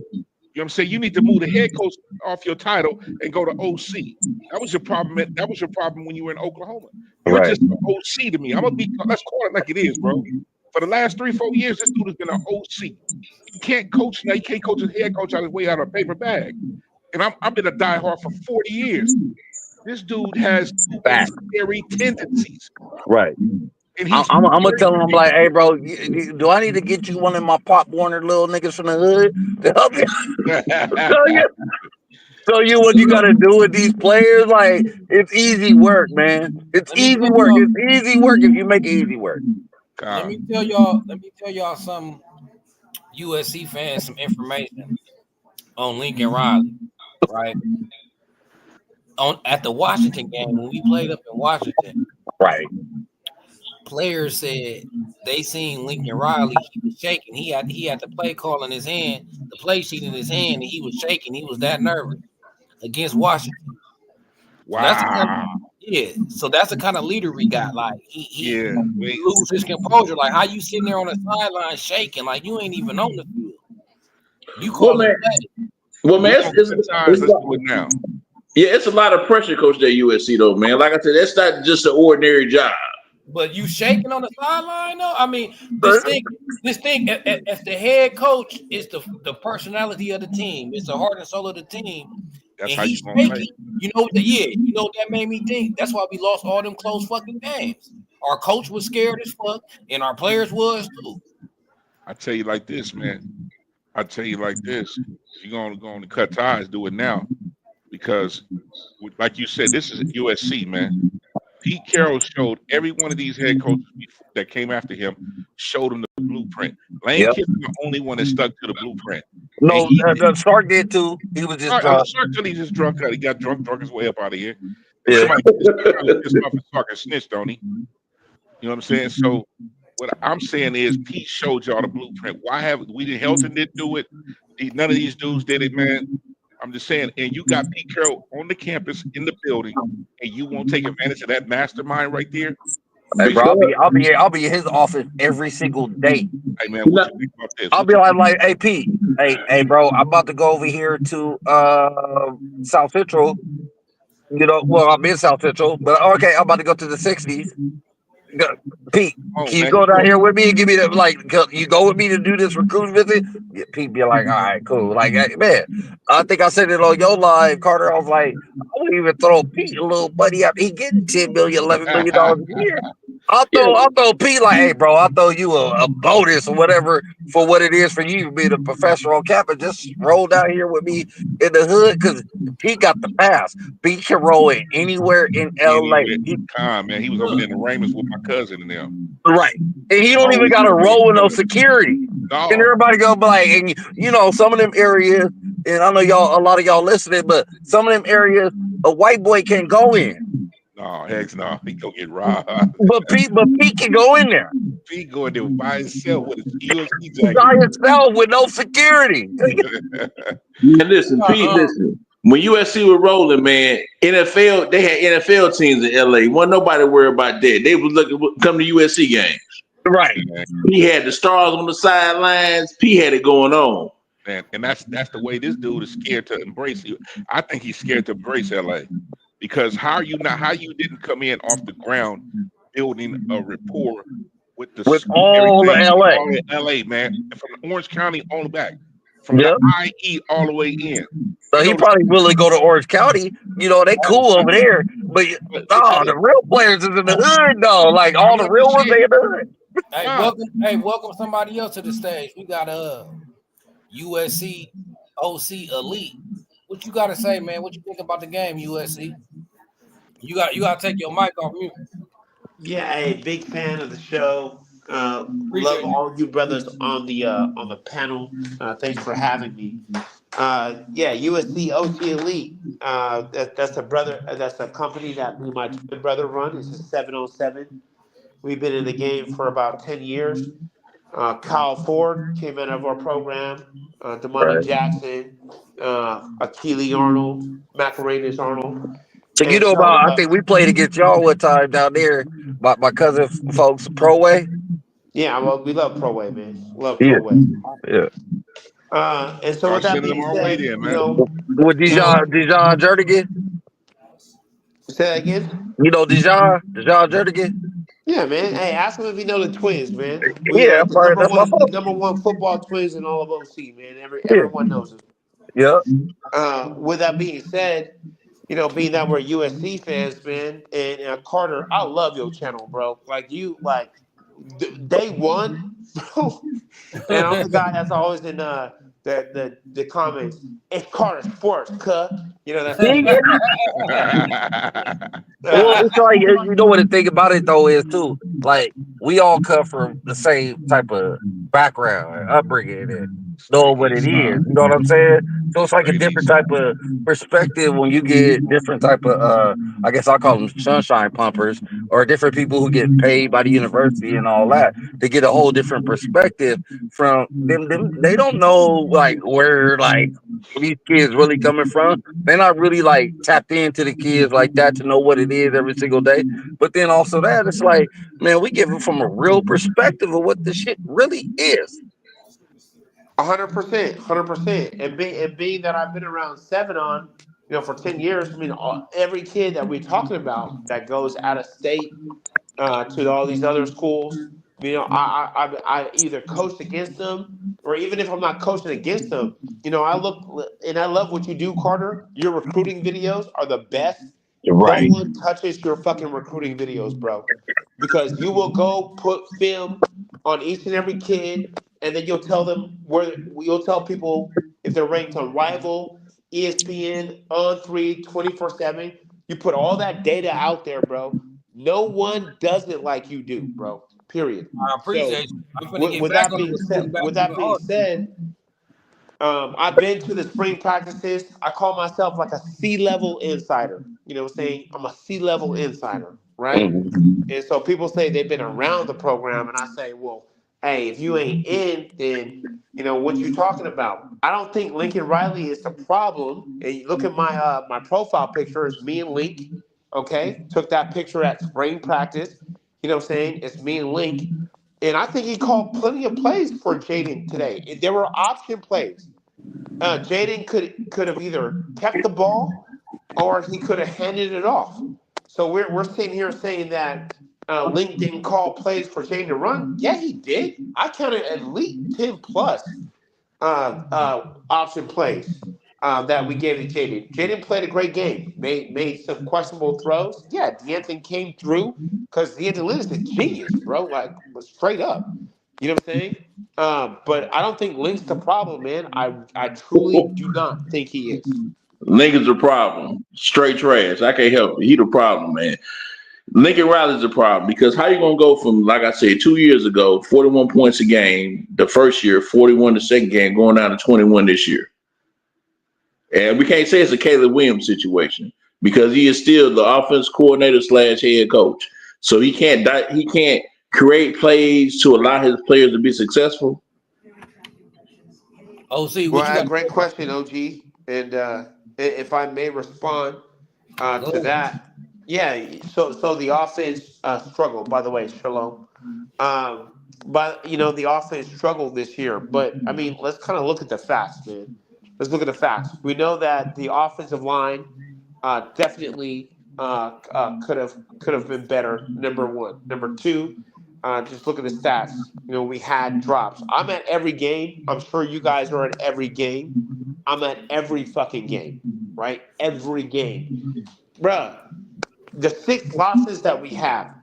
know what I'm saying? You need to move the head coach off your title and go to OC. That was your problem. That was your problem when you were in Oklahoma. You're just an OC to me. Let's call it like it is, bro. For the last 3-4 years, this dude has been an OC. You can't coach now. You can't coach his head coach out his way out of a paper bag. And I've been a diehard for 40 years. This dude has scary tendencies. Right. And I'm gonna tell him, I'm like, hey, bro, do I need to get you one of my Pop Warner little niggas from the hood to help you? Show you what you gotta do with these players. Like, it's easy work, man. It's easy work. It's easy work if you make it easy work. Let me tell y'all some USC fans some information on Lincoln Riley. Right at the Washington game when we played up in Washington, right? Players said they seen Lincoln Riley. He was shaking. He had the play call in his hand, the play sheet in his hand, and he was shaking. He was that nervous against Washington. Wow. So that's the kind of leader we got. Like he lose his composure. Like how you sitting there on the sideline shaking, like you ain't even on the field. You call it play. Well, man, let's do it now. Yeah, it's a lot of pressure, coach, at USC, though, man. Like I said, that's not just an ordinary job. But you shaking on the sideline, though? I mean, this thing, if the head coach is the personality of the team, it's the heart and soul of the team. That's and how he's you gonna shaking. You know what that made me think? That's why we lost all them close fucking games. Our coach was scared as fuck, and our players was too. I tell you like this, man. If you're going to cut ties, do it now. Because, like you said, this is USC, man. Pete Carroll showed every one of these head coaches that came after him, showed him the blueprint. Lane Kiffin the only one that stuck to the blueprint. No, Sark did too. He was just drunk. Sark till he just drunk. He got drunk his way up out of here. Yeah. Somebody just off his Sark and snitched, don't he? You know what I'm saying? So what I'm saying is Pete showed y'all the blueprint. Why haven't we? Helton didn't do it. None of these dudes did it, man. I'm just saying, and you got Pete Carroll on the campus in the building, and you won't take advantage of that mastermind right there. Hey, bro, I'll be in his office every single day. Hey man, what you think about this? I'll be like, hey Pete, hey bro, I'm about to go over here to South Central. You know, well, I'm in South Central, but okay, I'm about to go to the 60s. Pete, Oh can you man, go down here with me and give me the you go with me to do this recruiting visit? Yeah, Pete be like, all right, cool. Like, hey, man, I think I said it on your live, Carter. I was like, I wouldn't even throw Pete a little money out. He getting 10 million, $11 million a year. I'll throw Pete like, hey, bro, I'll throw you a bonus or whatever for what it is for you to be the professional on campus. Just roll down here with me in the hood because Pete got the pass. Pete can roll it anywhere in LA. anyway, calm man. He was over there in the Raymond's with my cousin and them. Right. And he don't Oh, even got to roll with no security. And no, everybody go be like, and you know, some of them areas, and I know a lot of y'all listening, but some of them areas a white boy can't go in. no, heck no. He go get robbed. But Pete can go in there. He going there by himself with his USC By jacket. himself with no security. Man, listen, Pete, listen. When USC was rolling, man, NFL, they had NFL teams in LA. Wasn't nobody worried about that. They was looking come to USC games. Right. He had the stars on the sidelines. P had it going on. And that's the way this dude is scared to embrace you. I think he's scared to embrace LA because how you didn't come in off the ground building a rapport with all the LA. all the LA, man, from Orange County on the back, from the IE all the way in. So he probably willing to go to Orange County. You know, they cool over there. But the real players is in the hood though. Like all the real ones, they in the hood. Welcome somebody else to the stage. We got USC OC Elite. What you gotta say, man? What you think about the game, USC? You gotta take your mic off mute. Yeah, a big fan of the show. Love all you brothers on the panel. Thanks for having me. Yeah, USC OC Elite. That's a brother. That's a company that me and my twin brother run. It's a 707. We've been in the game for about 10 years. Kyle Ford came out of our program. Damani Jackson, Achille Arnold, Macarenas Arnold. So you know about? I think we played against y'all one time down there. My cousin folks Pro Way. Yeah, well, we love Pro Way, man. Love Pro Way. Yeah. And so with that being said, you know, with Dijon Jernigan. Say that again. You know Dijon Jernigan. Yeah, man. Hey, ask him if you know the twins, man. Yeah, the number one football twins in all of OC, man. Everyone knows them. Yeah. With that being said, you know, being that we're USC fans, man, and Carter, I love your channel, bro. Like day one, bro. And I'm the guy that's always in the comments. It's Carter Sports, cuh. You know that's well, it's like you know what the thing about it though is too. Like we all come from the same type of background, upbringing, and know what it is. You know what I'm saying? So it's like a different type of perspective when you get different type of I guess I'll call them sunshine pumpers or different people who get paid by the university and all that to get a whole different perspective from them. They don't know like where like these kids really coming from. They're not really like tapped into the kids like that to know what it is every single day. But then also that it's like, man, we give it from a real perspective of what the shit really is. 100%, 100%. And being that I've been around you know, for 10 years, I mean, every kid that we're talking about that goes out of state to all these other schools, you know, I either coach against them or even if I'm not coaching against them, you know, I love what you do, Carter. Your recruiting videos are the best. Right. No one touches your fucking recruiting videos, bro. Because you will go put film on each and every kid, and then you'll tell people if they're ranked on Rival, ESPN, On3, 24/7. You put all that data out there, bro. No one does it like you do, bro. Period. I appreciate you. With that being said, I've been to the spring practices. I call myself like a C-level insider. You know what I'm saying? I'm a C-level insider, right? Mm-hmm. And so people say they've been around the program, and I say, well, hey, if you ain't in, then you know what you talking about. I don't think Lincoln Riley is the problem. And you look at my my profile picture, it's me and Link. Okay, took that picture at spring practice. You know what I'm saying? It's me and Link. And I think he called plenty of plays for Jaden today. There were option plays. Jaden could have either kept the ball or he could have handed it off. So we're sitting here saying that Link didn't call plays for Jaden to run. Yeah, he did. I counted at least 10 plus option plays that we gave to Jaden. Jaden played a great game. Made some questionable throws. Yeah, D'Anthony came through because D'Anthony Lynn is a genius, bro. Like straight up. You know what I'm saying? But I don't think Link's the problem, man. I truly do not think he is. Lincoln's a problem. Straight trash. I can't help it. He the problem, man. Lincoln Riley's a problem because how you gonna go from, like I said, 2 years ago, 41 points a game the first year, 41 the second game, going down to 21 this year. And we can't say it's a Caleb Williams situation because he is still the offense coordinator / head coach. So he can't create plays to allow his players to be successful. Well, great question, OG. And if I may respond to that, yeah. So the offense struggled. By the way, Shalom. But the offense struggled this year. But I mean, let's kind of look at the facts, man. Let's look at the facts. We know that the offensive line definitely could have been better. Number one. Number two, just look at the stats. We had drops. I'm at every game. I'm sure you guys are at every game. I'm at every fucking game, right? Every game. Bruh, the 6 losses that we have,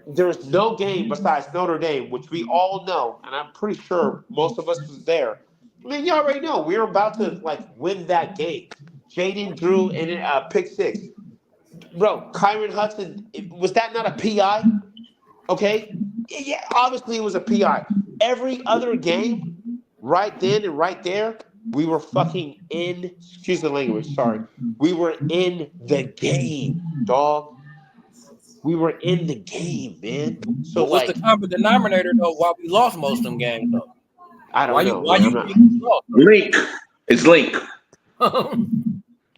there's no game besides Notre Dame, which we all know, and I'm pretty sure most of us was there. I mean, you already know we were about to win that game. Jaden drew in a pick 6. Bro, Kyron Hudson, was that not a PI? Okay? Yeah, obviously it was a PI. Every other game, right then and right there, we were fucking in, excuse the language, sorry. We were in the game, dog. We were in the game, man. So what's the common denominator though? Why we lost most of them games though? I don't know. Why you think we lost? Link. It's Link. But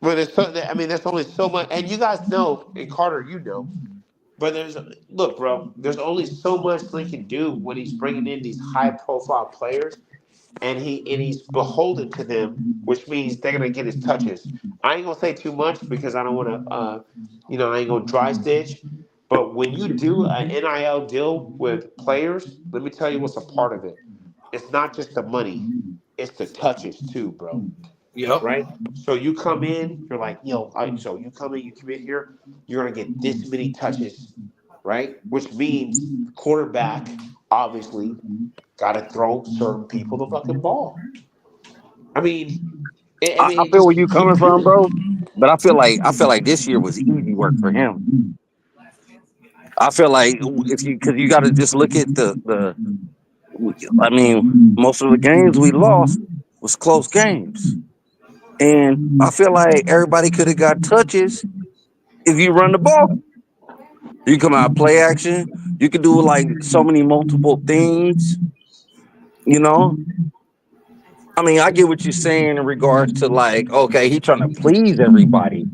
there's only so much, and you guys know, and Carter, but look, bro, there's only so much Link can do when he's bringing in these high-profile players, and he's beholden to them, which means they're gonna get his touches. I ain't gonna say too much because I don't want to, I ain't gonna dry stitch. But when you do an NIL deal with players, let me tell you what's a part of it. It's not just the money; it's the touches too, bro. Yep. Right. So you come in, you're like, so you come in, you commit here, you're gonna get this many touches, right? Which means the quarterback obviously got to throw certain people the fucking ball. I mean, I feel where you coming from, bro. But I feel like this year was easy work for him. I feel like because you got to just look at the. I mean, most of the games we lost was close games. And I feel like everybody could have got touches if you run the ball. You come out play action. You could do so many multiple things. I mean, I get what you're saying in regards to okay, he trying to please everybody,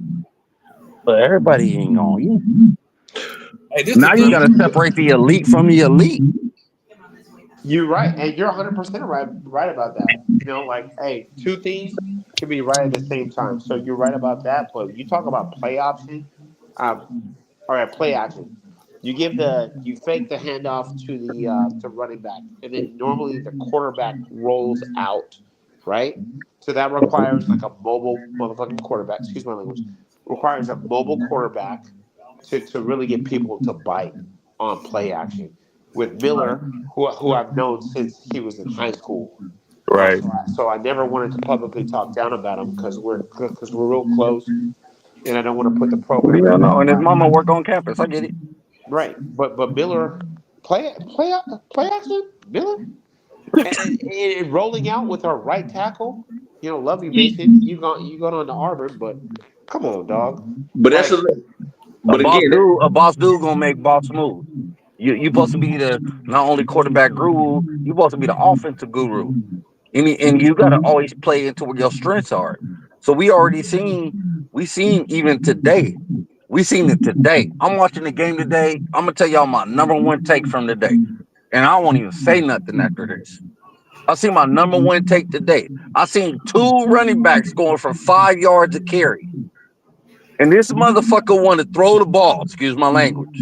but everybody ain't on you. Hey, now you got to separate the elite from the elite. You're right, and you're 100% right about that. Hey, two things can be right at the same time. So you're right about that, but you talk about play option, play action. You fake the handoff to the running back, and then normally the quarterback rolls out, right? So that requires a mobile motherfucking quarterback. Excuse my language. Requires a mobile quarterback to really get people to bite on play action. With Miller, who I've known since he was in high school, right? So I never wanted to publicly talk down about him because we're real close, and I don't want to put the program. Yeah, no, and his mama work on campus. I get it. Right, but Miller play action, Miller, and rolling out with our right tackle. Love you, Mason. You going on to Auburn, but come on, dog. But that's a boss dude gonna make boss move. You supposed to be the not only quarterback guru, you supposed to be the offensive guru, and you gotta always play into what your strengths are. So we seen even today. We seen it today. I'm watching the game today. I'm gonna tell y'all my number one take from today, and I won't even say nothing after this. I see my number one take today. I seen 2 running backs going for 5 yards a carry. And this motherfucker want to throw the ball. Excuse my language.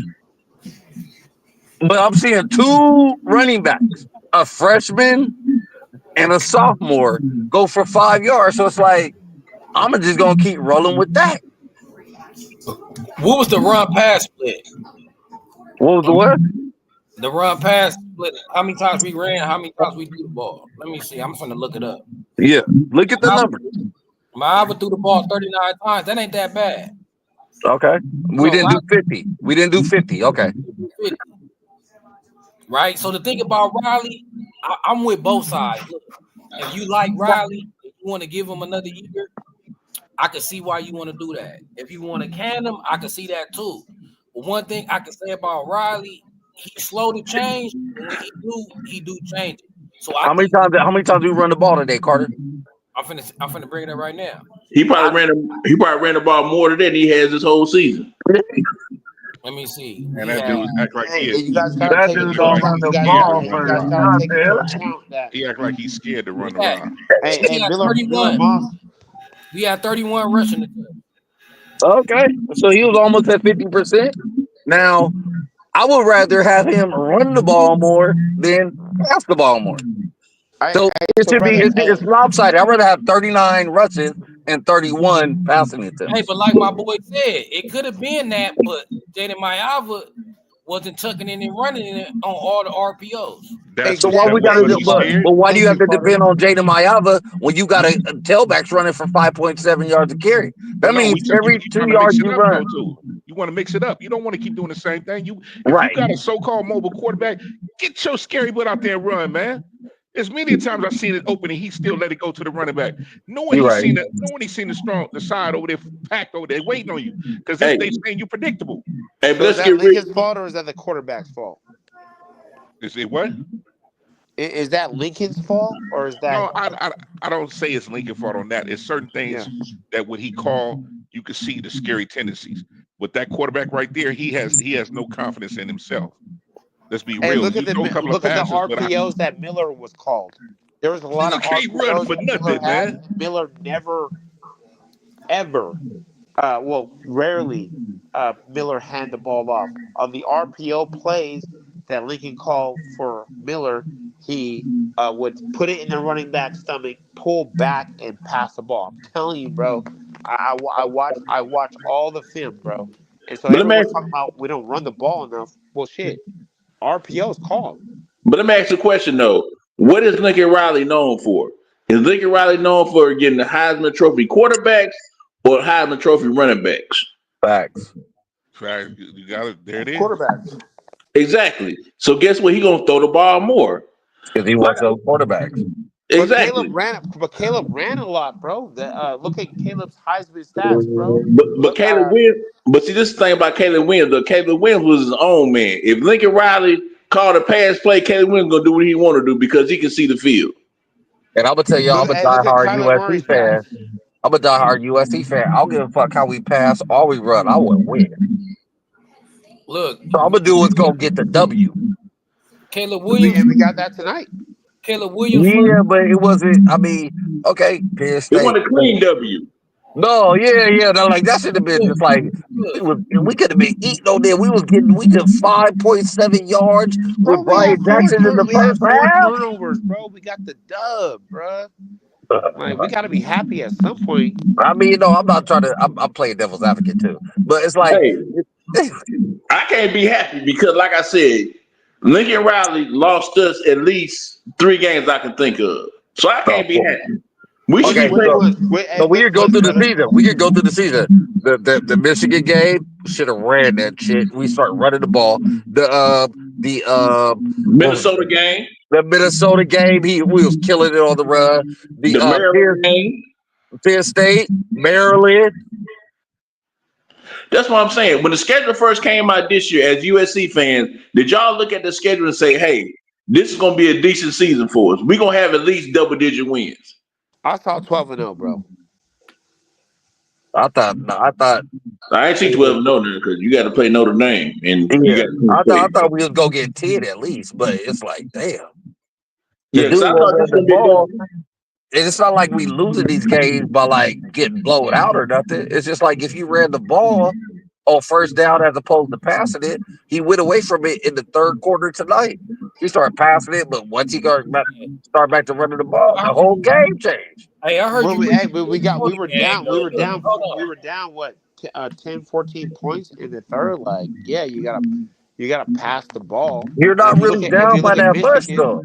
But I'm seeing 2 running backs, a freshman and a sophomore, go for 5 yards. So it's like, I'm just going to keep rolling with that. What was the run pass split? What was the what? The run pass split. How many times we ran? How many times we threw the ball? Let me see. I'm finna look it up. Yeah, look at the number. Maava threw the ball 39 times. That ain't that bad. Okay. We didn't do 50. We didn't do 50. Okay. 50. Right? So the thing about Riley, I'm with both sides. Look, if you like Riley, if you want to give him another year, I can see why you want to do that. If you want to can him, I can see that too. But one thing I can say about Riley, he's slow to change. And when he do change it. So how many times do you run the ball today, Carter? I'm finna bring it up right now. He probably ran the ball more today than he has this whole season. Let me see. And that dude act like he is. You guys gotta take into account. You guys gotta take into account that he act like he's scared to run around. Hey, Miller Moss. We had 31 rushing. Okay, so he was almost at 50%. Now, I would rather have him run the ball more than pass the ball more. So it should be it's lopsided. I'd rather have 39 rushes and 31 passing attempts. Hey, but like my boy said, it could have been that, but Jaden Maava wasn't tucking in and running it on all the RPOs. So why we gotta do? But why do you have to depend on Jaden Maava when you got a tailbacks running for 5.7 yards a carry? That means every 2 yards you run. You want to mix it up. You don't want to keep doing the same thing. If you got a so-called mobile quarterback, get your scary butt out there and run, man. As many times I've seen it open and he still let it go to the running back. Knowing he's seen the side over there packed over there waiting on you because they saying you predictable. Hey, but is that Lincoln's fault or is that the quarterback's fault? Is it what? Is that Lincoln's fault or is that? No, I don't say it's Lincoln's fault on that. It's certain things that when he called, you could see the scary tendencies. With that quarterback right there, he has no confidence in himself. Let's be real. Look at the RPOs that Miller was called. There was a lot of RPOs for nothing, man. Miller never, ever, rarely, Miller hand the ball off. On the RPO plays that Lincoln called for Miller, he would put it in the running back's stomach, pull back, and pass the ball. I'm telling you, bro. I watch all the film, bro. And so everyone's talking about we don't run the ball enough. Well, shit. RPO's called. But let me ask you a question though. What is Lincoln Riley known for? Is Lincoln Riley known for getting the Heisman Trophy quarterbacks or Heisman Trophy running backs? Facts. You got it. There it is. Quarterbacks. Exactly. So guess what? He gonna throw the ball more because he wants those quarterbacks. Exactly. But Caleb ran a lot, bro. Look at Caleb's Heisman stats, bro. But Caleb Williams. But see, this is the thing about Caleb Williams. Though Caleb Williams was his own man. If Lincoln Riley called a pass play, Caleb Williams gonna do what he want to do because he can see the field. And I'm gonna tell y'all, I'm a diehard USC fan. I'm a diehard USC fan. I don't give a fuck how we pass or we run. I want to win. Look, so I'm gonna do what's gonna get the W. Caleb Williams, and we got that tonight. Caleb Williams, yeah, but it wasn't. I mean, okay, Penn State. It wasn't a clean W. No, yeah. No, like that should have been just like we could have been eating on there. We did 5.7 yards with Brian Jackson in the first half. Turnovers, bro. We got the dub, bro. Like we got to be happy at some point. I mean, I'm not trying to. I'm playing devil's advocate too, but it's like I can't be happy because, like I said, Lincoln Riley lost us at least 3 games I can think of, so I can't be happy. We should we could go through the season. We could go through the season. The Michigan game should have ran that shit. We start running the ball. The Minnesota game. The Minnesota game, we was killing it on the run. The Maryland game. Penn State, Maryland. That's what I'm saying. When the schedule first came out this year, as USC fans, did y'all look at the schedule and say, "Hey, this is gonna be a decent season for us. We're gonna have at least double-digit wins"? I saw 12-0, bro. I thought I ain't see 12-0 there because you got to play Notre Dame, and I thought we was gonna get 10 at least, but it's like, damn. Yeah, I thought this was it's not like we losing these games by like getting blown out or nothing. It's just like if you ran the ball on first down as opposed to passing it, he went away from it in the third quarter tonight. He started passing it, but once he got back, start back to running the ball, the whole game changed. Hey, I heard Well, you. we were down. We were down. Hold We on. were down. What 10, 14 points in the third. Like, yeah, you gotta pass the ball. You're And not really if down you by look at that much Michigan, though.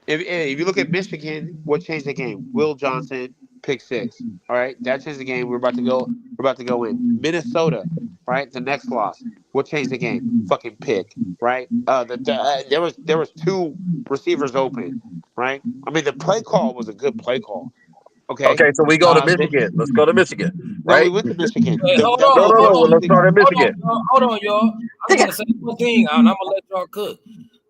if you look at Michigan, what changed the game? Will Johnson pick six. All right, that changed the game. We're about to go in. Minnesota, right? The next loss. What changed the game? Fucking pick, right? There was two receivers open, right? I mean, the play call was a good play call. Okay. Okay, so we go to Michigan. Let's go to Michigan, No, we right? went to Michigan. Hey, hold No, on, no, hold no. Well, on, let's start at Michigan. hold on, y'all. I just want to say one thing, and I'm gonna let y'all cook.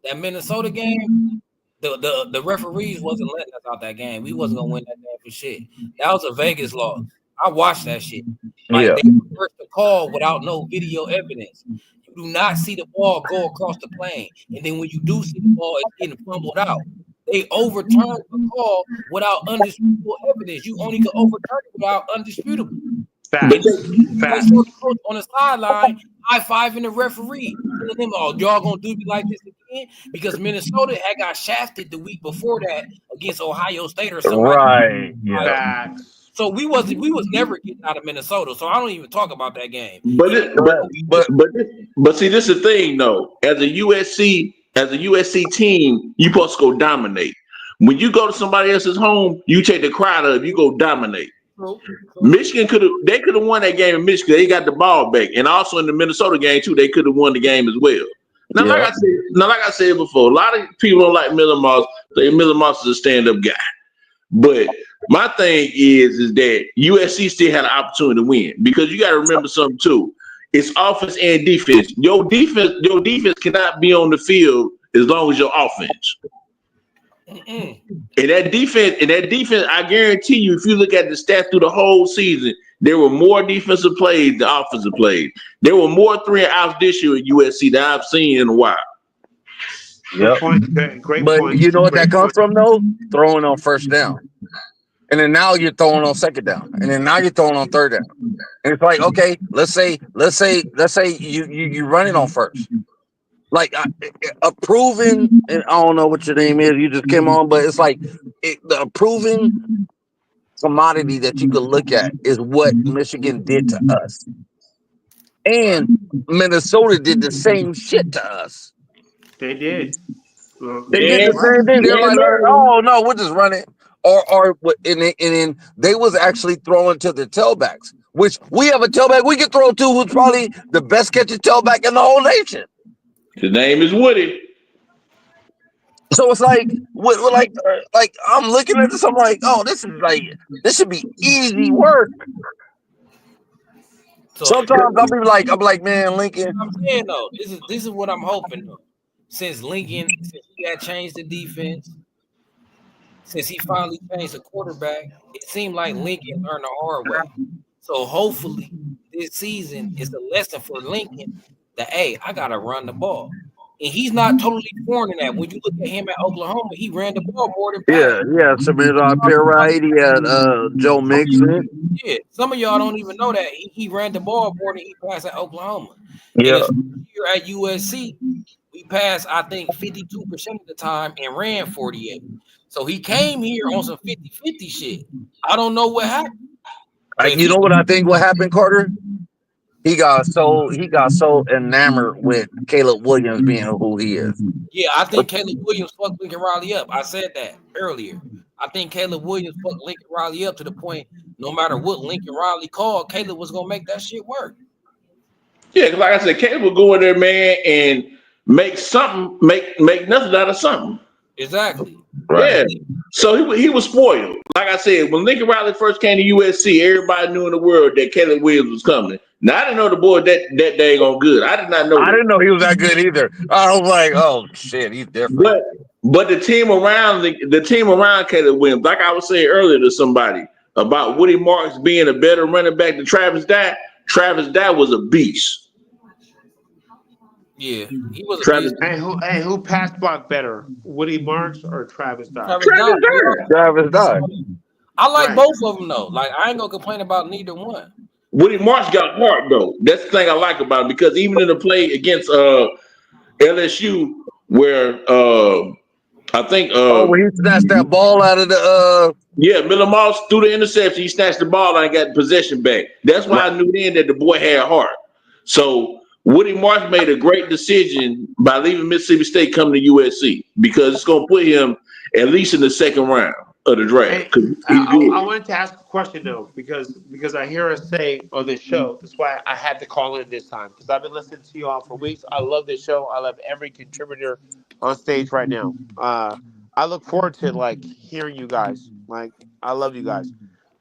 That Minnesota game, the referees wasn't letting us out that game. We wasn't gonna win that game for shit. That was a Vegas loss. I watched that shit. Like they reversed the call without no video evidence. You do not see the ball go across the plane, and then when you do see the ball, it's getting fumbled out. They overturned the call without undisputable evidence. You only can overturn it without undisputable. Facts. Coach on the sideline, high-fiving the referee, telling them, "Oh, y'all gonna do me like this again?" Because Minnesota had got shafted the week before that against Ohio State or something. Right. Yeah. Facts. So we was never getting out of Minnesota. So I don't even talk about that game. But see, this is the thing though. As a USC team, you supposed to go dominate. When you go to somebody else's home, you take the crowd up. You go dominate. Michigan could have won that game in Michigan. They got the ball back, and also in the Minnesota game too, they could have won the game as well. Now, like I said before, a lot of people don't like Miller Moss. Miller Moss is a stand-up guy, but my thing is that USC still had an opportunity to win because you got to remember something too. It's offense and defense. Your defense cannot be on the field as long as your offense. And that defense, I guarantee you, if you look at the stats through the whole season, there were more defensive plays than offensive plays. There were more 3 and outs this year at USC that I've seen in a while. Yep. Great but point. You know what that comes from though? Throwing on first down. And then now you're throwing on second down. And then now you're throwing on third down. And it's like, okay, let's say you run it on first. Like a proven, and I don't know what your name is, you just came on, but it's like the proven commodity that you could look at is what Michigan did to us. And Minnesota did the same shit to us. They did. They did the same thing. They're like, oh no, we'll just run it. And then they was actually throwing to the tailbacks, which we have a tailback we can throw to who's probably the best catching tailback in the whole nation. His name is Woody. So it's like, like I'm looking at this, I'm like, oh, this should be easy work. So sometimes I'm like, man, Lincoln. I'm saying though, this is what I'm hoping though. Since he had changed the defense, since he finally changed the quarterback, it seemed like Lincoln learned the hard way. So hopefully this season is a lesson for Lincoln that, hey, I gotta run the ball. And he's not totally foreign in that. When you look at him at Oklahoma, he ran the ball more than Samir Pirite, he had Joe Mixon. Yeah, some of y'all don't even know that he ran the ball more than he passed at Oklahoma. Yeah, here at USC, we passed I think 52% of the time and ran 48. So he came here on some 50-50 shit. I don't know what happened. You know what I think what happened, Carter? He got so enamored with Caleb Williams being who he is. Yeah, I think Caleb Williams fucked Lincoln Riley up. I said that earlier. I think Caleb Williams fucked Lincoln Riley up to the point no matter what Lincoln Riley called, Caleb was gonna make that shit work. Yeah, because like I said, Caleb will go in there, man, and make nothing out of something. Exactly. Right. Yeah. So he was spoiled. Like I said, when Lincoln Riley first came to USC, everybody knew in the world that Caleb Williams was coming. Now I didn't know the boy that daggone good. I did not know. I didn't know he was that good either. I was like, oh shit, he's different. But the team around Caleb Williams, like I was saying earlier to somebody about Woody Marks being a better running back than Travis Dye. Travis Dye was a beast. Yeah, he was a Travis beast. Who pass block better, Woody Marks or Travis Dye? Travis Travis Dye. Dye. Travis Dye. I like Right. both of them though. Like I ain't gonna complain about neither one. Woody Marsh got heart though. That's the thing I like about him because even in the play against LSU, where I think Oh, when he snatched that ball out of the yeah, Miller Moss threw the interception, he snatched the ball and got possession back. That's why right. I knew then that the boy had heart. So Woody Marsh made a great decision by leaving Mississippi State coming to USC because it's gonna put him at least in the second round of the draft Hey, because he's I good. wanted to ask a question though, because I hear us say on this show. That's why I had to call in this time because I've been listening to you all for weeks. I love this show. I love every contributor on stage right now. I look forward to like hearing you guys. Like I love you guys,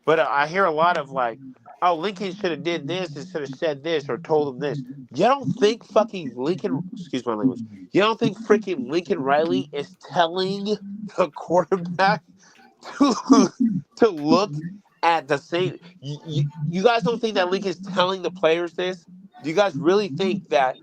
but I hear a lot of like, oh, Lincoln should have did this and should have said this or told him this. You don't think fucking Lincoln? Excuse my language. You don't think freaking Lincoln Riley is telling the quarterback to to look at the same. You guys don't think that Lincoln's telling the players this? Do you guys really think that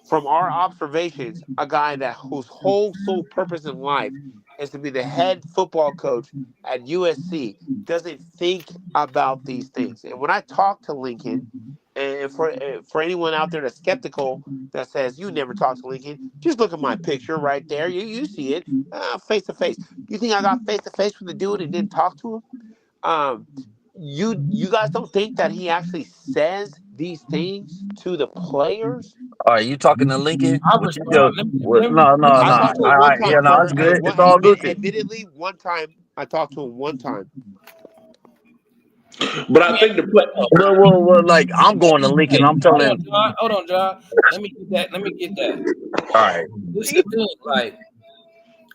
from our observations, a guy that whose whole sole purpose in life is to be the head football coach at USC doesn't think about these things? And when I talk to Lincoln, and for anyone out there that's skeptical that says you never talk to Lincoln, just look at my picture right there. You see it face to face. You think I got face to face with the dude and didn't talk to him? Um, you guys don't think that he actually says these things to the players? Are you talking to Lincoln? I What you respond. do? What, no, no, I no. talked to him one Yeah, time, no, Carter. it's good. It's all good. Admittedly, one time I talked to him one time. But I think the play. Well, like I'm going to Lincoln. Hey, I'm hold on, telling. John. Hold on, John. Let me get that. Let me get that. All right. This is the thing. Like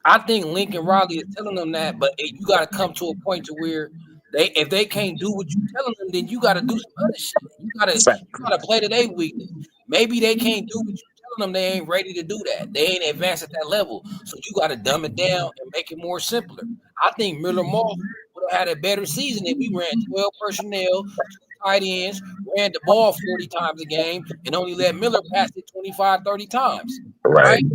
I think Lincoln Riley is telling them that, but you got to come to a point to where if they can't do what you're telling them, then you got to do some other shit. You gotta play to their weakness. Maybe they can't do what you're telling them. They ain't ready to do that. They ain't advanced at that level. So you got to dumb it down and make it more simpler. I think Miller Moss would have had a better season if we ran 12 personnel, 2 tight ends, ran the ball 40 times a game, and only let Miller pass it 25, 30 times. Right. Right?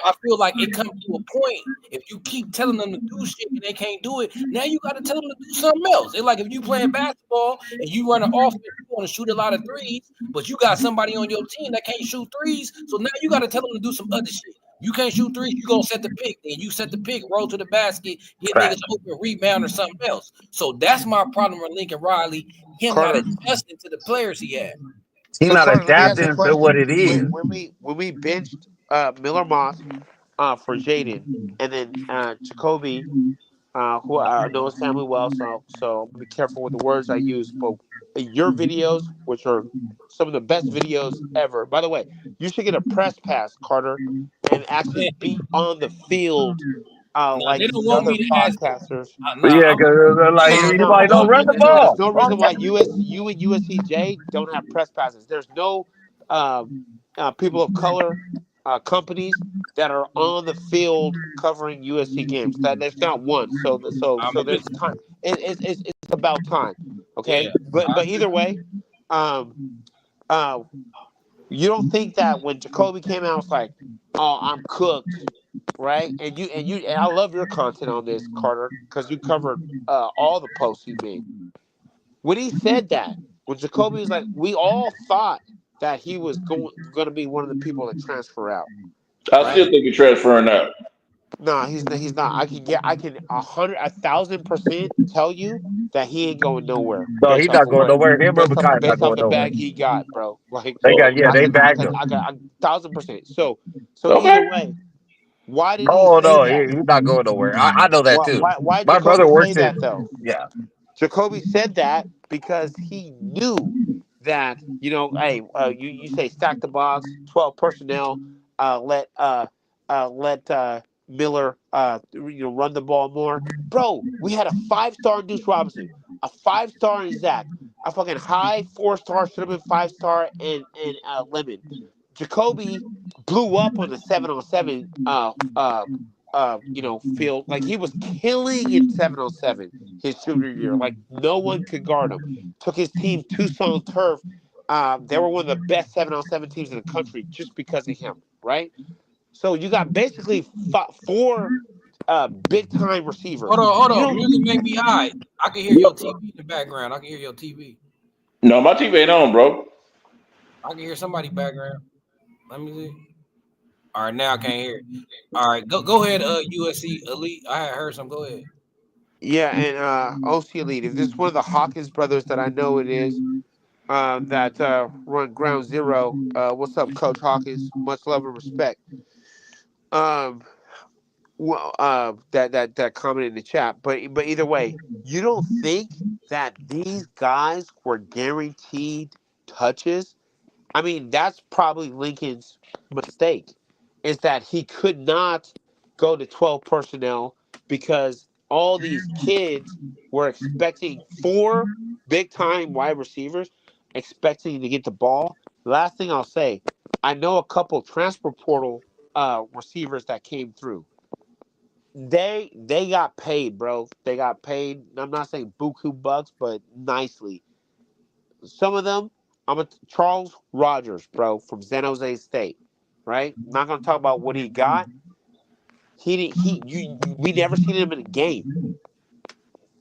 I feel like it comes to a point if you keep telling them to do shit and they can't do it, now you got to tell them to do something else. It's like if you playing basketball and you run an offense, you want to shoot a lot of threes, but you got somebody on your team that can't shoot threes, so now you got to tell them to do some other shit. You can't shoot threes, you gonna set the pick, then you set the pick, roll to the basket, get Right. niggas open, rebound or something else. So that's my problem with Lincoln Riley, him not Carter. adjusting to the players he had. He's So not Carter, let me ask you a adapting to what question. it is. When we benched Miller Moss for Jaden, and then Jacoby, who I know his family well, so I'm gonna be careful with the words I use. But your videos, which are some of the best videos ever. By the way, you should get a press pass, Carter, and actually be on the field, Nah, like they don't these want other me to ask. podcasters. Yeah, because like No, he's no, like, no, don't run no, the no. There's ball. no reason why you and USCJ don't have press passes. There's no people of color companies that are on the field covering USC games. That there's not one. I'm So gonna get there's time. It's about time. Okay, yeah. but either way, um, uh, you don't think that when Jacoby came out, it's like, oh, I'm cooked, right? And I love your content on this, Carter, because you covered all the posts he made. When he said that, when Jacoby was like, we all thought that he was going to be one of the people that transfer out, I right? still think you're transferring out. No, he's not. I can 1,000% tell you that he ain't going nowhere No, he's not going nowhere. Him or Makai not based off going the nowhere. bag he got, bro. Like They got they I bagged can him. 1,000%. So Okay. either way, why did he say No, that? he's not going nowhere. I know that too. Why My Jacoby brother say works it. that though? Yeah. Jacoby said that because he knew that, hey, you say stack the box, 12 personnel, let Miller run the ball more. Bro, we had a 5-star Deuce Robinson, a 5-star in Zach, a fucking high 4-star should have been 5-star in Lemon. Jacoby blew up on the 7-on-7 field. Like he was killing in 7-on-7 his junior year. Like no one could guard him. Took his team Tucson turf. They were one of the best 7-on-7 teams in the country just because of him. right? So you got basically four big time receivers. Hold You on. don't. Music make me high. I can hear your TV in the background. I can hear your TV. No, my TV ain't on, bro. I can hear somebody background. Let me see. All right, now I can't hear it. All right, go ahead, USC Elite. I had heard some. Go ahead. Yeah, and OC Elite. If this is one of the Hawkins brothers that I know it is, that run Ground Zero. What's up, Coach Hawkins? Much love and respect. Um, well, that comment in the chat, but either way, you don't think that these guys were guaranteed touches? I mean, that's probably Lincoln's mistake, is that he could not go to 12 personnel because all these kids were expecting four big time wide receivers, expecting to get the ball. Last thing I'll say, I know a couple transfer portal receivers that came through. They got paid, bro. They got paid. I'm not saying buku bucks, but nicely. Some of them, Charles Rogers, bro, from San Jose State, right? Not gonna talk about what he got. We never seen him in a game,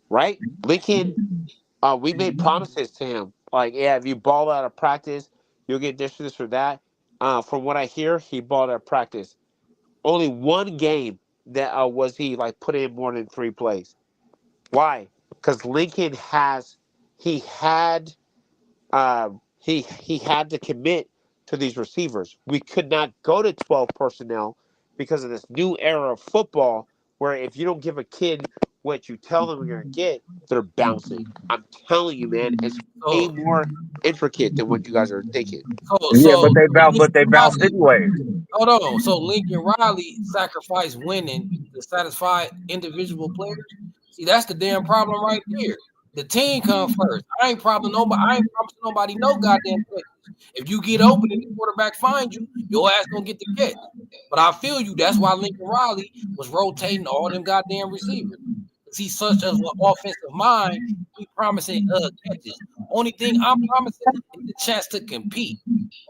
right? Lincoln, we made promises to him, like, yeah, if you ball out of practice, you'll get this or that. From what I hear, he balled out of practice. Only one game that was he like put in more than 3 plays. Why? Because Lincoln he had he had to commit to these receivers. We could not go to 12 personnel because of this new era of football where if you don't give a kid what you tell them you're going to get, they're bouncing. I'm telling you, man, it's way So, more intricate than what you guys are thinking. Yeah, but so they Lincoln bounced Riley, anyway. hold on. So Lincoln Riley sacrificed winning to satisfy individual players. See, that's the damn problem right there. The team comes first. I ain't promising nobody no goddamn catches. If you get open and the quarterback finds you, your ass gonna get the catch. But I feel you. That's why Lincoln Riley was rotating all them goddamn receivers. Cause he's such an offensive mind. He promising catches. Only thing I'm promising is the chance to compete.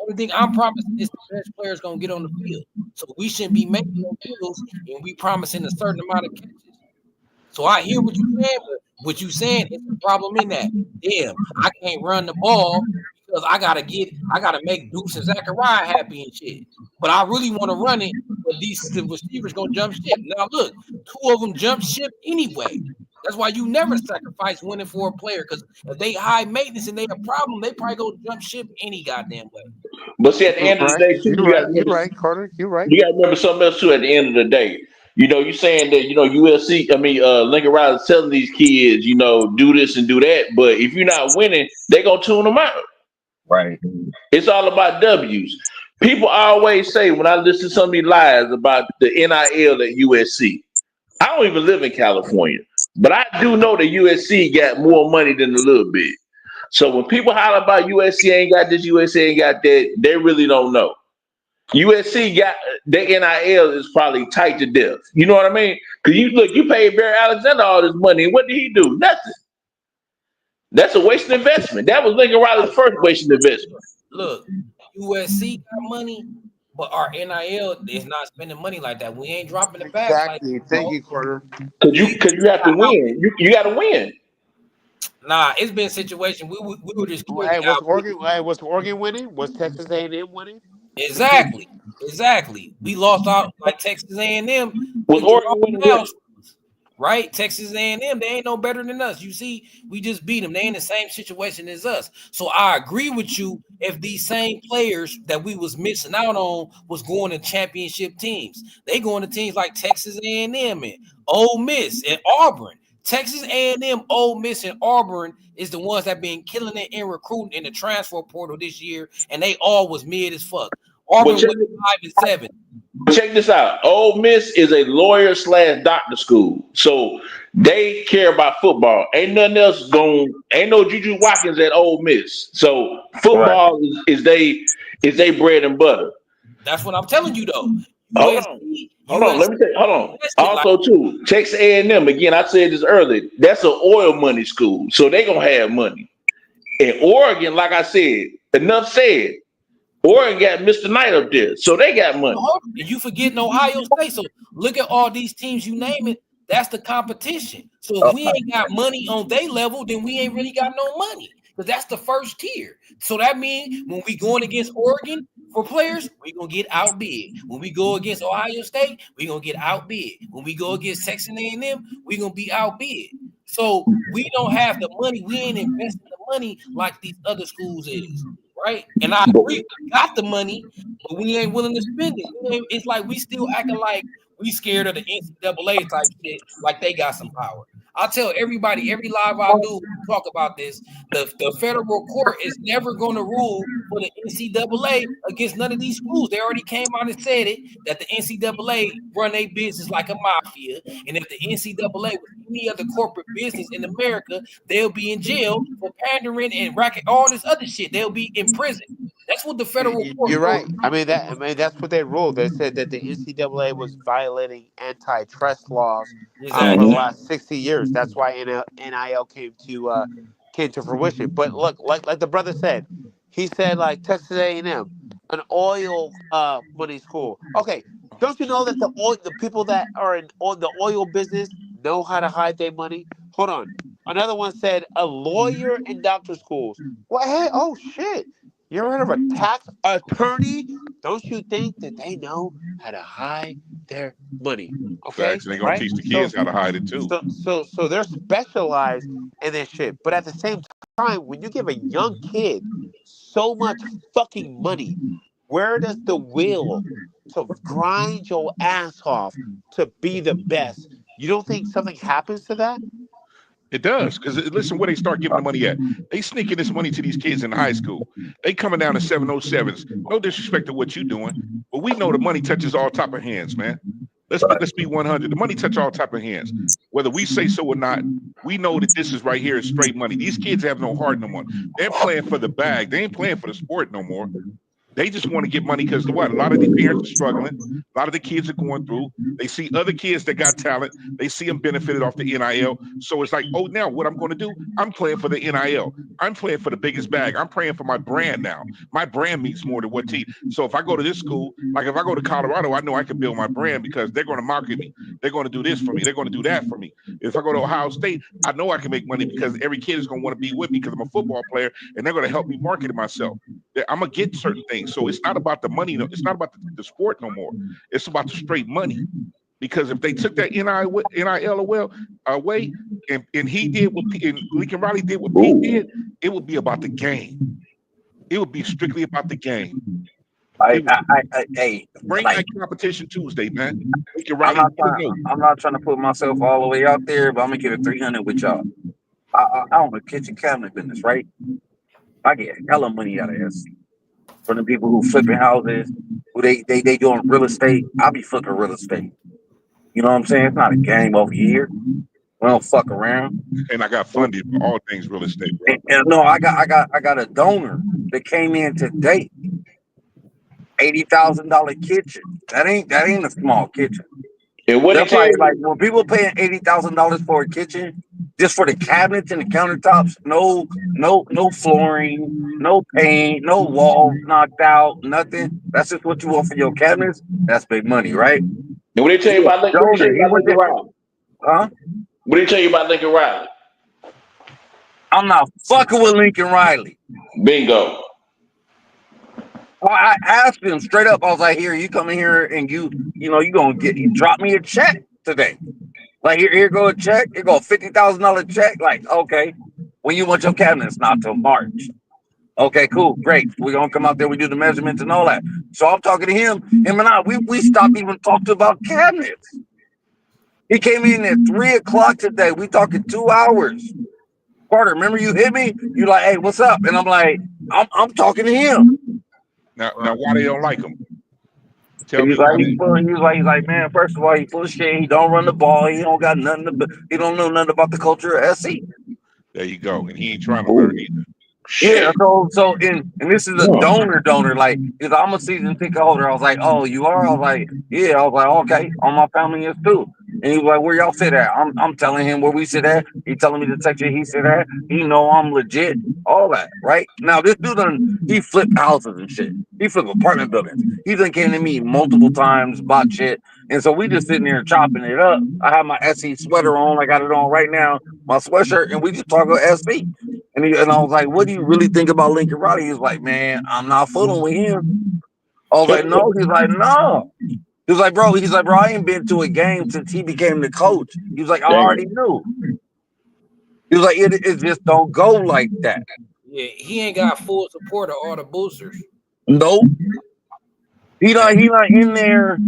Only thing I'm promising is the best players gonna get on the field. So we shouldn't be making no deals and we promising a certain amount of catches. So I hear what you're saying, but what you're saying is the problem in that. Damn, I can't run the ball because I gotta make Deuce and Zachariah happy and shit. But I really want to run it, but the receivers gonna jump ship. Now look, 2 of them jump ship anyway. That's why you never sacrifice winning for a player, because if they high maintenance and they a problem, they probably go jump ship any goddamn way. But see, at the end of the Right? day, too, You're right. You're right, Carter. You're right. you got to remember something else too. At the end of the day, you saying that USC, Lincoln Riley's telling these kids, do this and do that. But if you're not winning, they gonna tune them out. Right. It's all about W's. People always say when I listen to some of these lies about the NIL at USC. I don't even live in California, but I do know that USC got more money than a little bit. So when people holler about USC ain't got this, USC ain't got that, they really don't know. USC got the NIL is probably tight to death. You know what I mean? Because you paid Barry Alexander all this money, and what did he do? Nothing. That's a wasted investment. That was Lincoln Riley's first wasted investment. Look, USC got money, but our NIL is not spending money like that. We ain't dropping the bag like Exactly. that, Thank bro. you, Carter. Because you have to win. You got to win. Nah, it's been a situation. We were just clearly Hey, was outbid. Oregon? Hey, was Oregon winning? Was Texas A&M winning? Exactly. We lost out like Texas A&M. Was They draw Oregon winning now, good? right? Texas A&M, they ain't no better than us. You see, we just beat them. They in the same situation as us. So I agree with you. If these same players that we was missing out on was going to championship teams, they going to teams like Texas A&M and Ole Miss and Auburn. Texas A&M, Ole Miss, and Auburn is the ones that been killing it in recruiting in the transfer portal this year, and they all was mid as fuck. Auburn went 5-7. Check this out. Ole Miss is a lawyer/doctor school, so they care about football. Ain't nothing else going. Ain't no Juju Watkins at Ole Miss. So football is they bread and butter. That's what I'm telling you though. Hold on. Let me say. Hold on. Also, too, Texas A&M. Again, I said this earlier. That's an oil money school, so they gonna have money. In Oregon, like I said, enough said. Oregon got Mr. Knight up there, so they got money. And you forgetting Ohio State. So look at all these teams you name it. That's the competition. So if we ain't got money on their level, then we ain't really got no money. Because that's the first tier. So that means when we going against Oregon for players, we're going to get outbid. When we go against Ohio State, we're going to get outbid. When we go against Texas A&M, we're going to be outbid. So we don't have the money. We ain't investing the money like these other schools is. Right? And I agree, we got the money, but we ain't willing to spend it. It's like we still acting like we scared of the NCAA type shit, like they got some power. I tell everybody, every live I do talk about this, the federal court is never going to rule for the NCAA against none of these schools. They already came out and said it, that the NCAA run their business like a mafia, and if the NCAA was any other corporate business in America, they'll be in jail for pandering and racket, all this other shit. They'll be in prison. That's what the federal court. You're right. I mean that's what they ruled. They said that the NCAA was violating antitrust laws for the last 60 years. That's why NIL came to fruition. But look, like the brother said, he said like Texas A&M, an oil money school. Okay, don't you know that the people that are in the oil business know how to hide their money? Hold on. Another one said a lawyer in doctor schools. Well, hey, oh shit. You ever heard of a tax attorney? Don't you think that they know how to hide their money? Okay, Facts, and they're gonna teach the kids how to hide it too. So they're specialized in this shit. But at the same time, when you give a young kid so much fucking money, where does the will to grind your ass off to be the best? You don't think something happens to that? It does, because listen, where they start giving the money at. They sneaking this money to these kids in high school. They coming down to 707s. No disrespect to what you doing, but we know the money touches all type of hands, man. Let's be 100. The money touch all type of hands. Whether we say so or not, we know that this is right here is straight money. These kids have no heart no more. They're playing for the bag. They ain't playing for the sport no more. They just want to get money because what? A lot of the parents are struggling. A lot of the kids are going through. They see other kids that got talent. They see them benefited off the NIL. So it's like, oh, now what I'm going to do? I'm playing for the NIL. I'm playing for the biggest bag. I'm praying for my brand now. My brand means more than what team. So if I go to this school, like if I go to Colorado, I know I can build my brand because they're going to market me. They're going to do this for me. They're going to do that for me. If I go to Ohio State, I know I can make money because every kid is going to want to be with me because I'm a football player and they're going to help me market myself. I'm going to get certain things. So it's not about the money. It's not about the sport no more. It's about the straight money. Because if they took that NIL away and he did what Lincoln Riley did what Pete did, it would be about the game. It would be strictly about the game. Bring that competition Tuesday, man. I'm not trying to put myself all the way out there, but I'm gonna get a 300 with y'all. I own a kitchen cabinet business, right? I get hella money out of this. From the people who flipping houses, who they doing real estate. I be flipping real estate. You know what I'm saying? It's not a game over here. We don't fuck around. And I got funded for all things real estate, bro. And no, I got a donor that came in today. $80,000 kitchen. That ain't a small kitchen. And what That's like when people paying $80,000 for a kitchen, just for the cabinets and the countertops, no flooring, no paint, no walls knocked out, nothing. That's just what you want for your cabinets. That's big money, right? And what they tell you about Lincoln Riley? Huh? What they tell you about Lincoln Riley? I'm not fucking with Lincoln Riley. Bingo. Well, I asked him straight up. I was like, "Here, you come in here and you gonna drop me a check today. Like here go a check. Here go a $50,000 check. Like, okay, when you want your cabinets, not till March. Okay, cool, great. We're gonna come out there. We do the measurements and all that. So I'm talking to him. Him and I, we stopped even talking about cabinets. He came in at 3:00 today. We talking 2 hours. Carter, remember you hit me? You like, hey, what's up? And I'm like, I'm talking to him. Now, why they don't like him? He's like, man. First of all, he full of shit. He don't run the ball. He don't got nothing. He don't know nothing about the culture of SC. There you go. And he ain't trying to learn either. Yeah. So and this is a donor. Like, I'm a season ticket holder. I was like, oh, you are? I was like, yeah. I was like, okay. All my family is too. And he was like, where y'all sit at? I'm telling him where we sit at. He telling me the section he sit at. He know I'm legit. All that, right? Now this dude he flipped houses and shit. He flipped apartment buildings. He done came to me multiple times, bought shit. And so we just sitting there chopping it up. I have my SC sweater on. I got it on right now, my sweatshirt, and we just talk about SC. And I was like, what do you really think about Lincoln Riley? He was like, man, I'm not fooling with him. I was like, no. He's like, no. He was like, bro, I ain't been to a game since he became the coach. He was like, I already knew. He was like, it just don't go like that. Yeah, he ain't got full support of all the boosters. Nope. He not in there.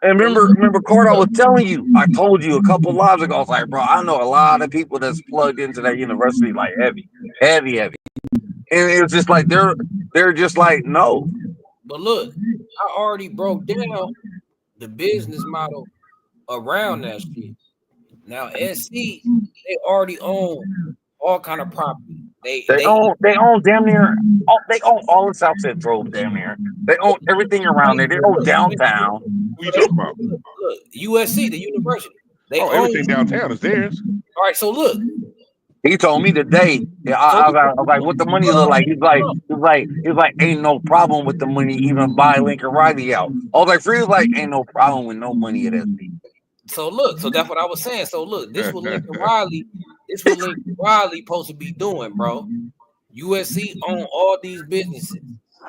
And remember, Cord, I was telling you, I told you a couple lives ago, I was like, bro, I know a lot of people that's plugged into that university like heavy. And it's just like they're just like, no. But look, I already broke down the business model around that shit. Now SC, they already own all kind of property. They own damn near they own all of South Central, damn near. They own everything around there. They own downtown. Who you talking about? Look, USC, the university. They own everything downtown is theirs. All right, so look. He told me today. I was like, what the money look like? He's like, ain't no problem with the money. Even buy Lincoln Riley out. I was like, Free was like, ain't no problem with no money at SC. So look, so that's what I was saying. So look, this what Lincoln Riley supposed to be doing, bro. USC own all these businesses.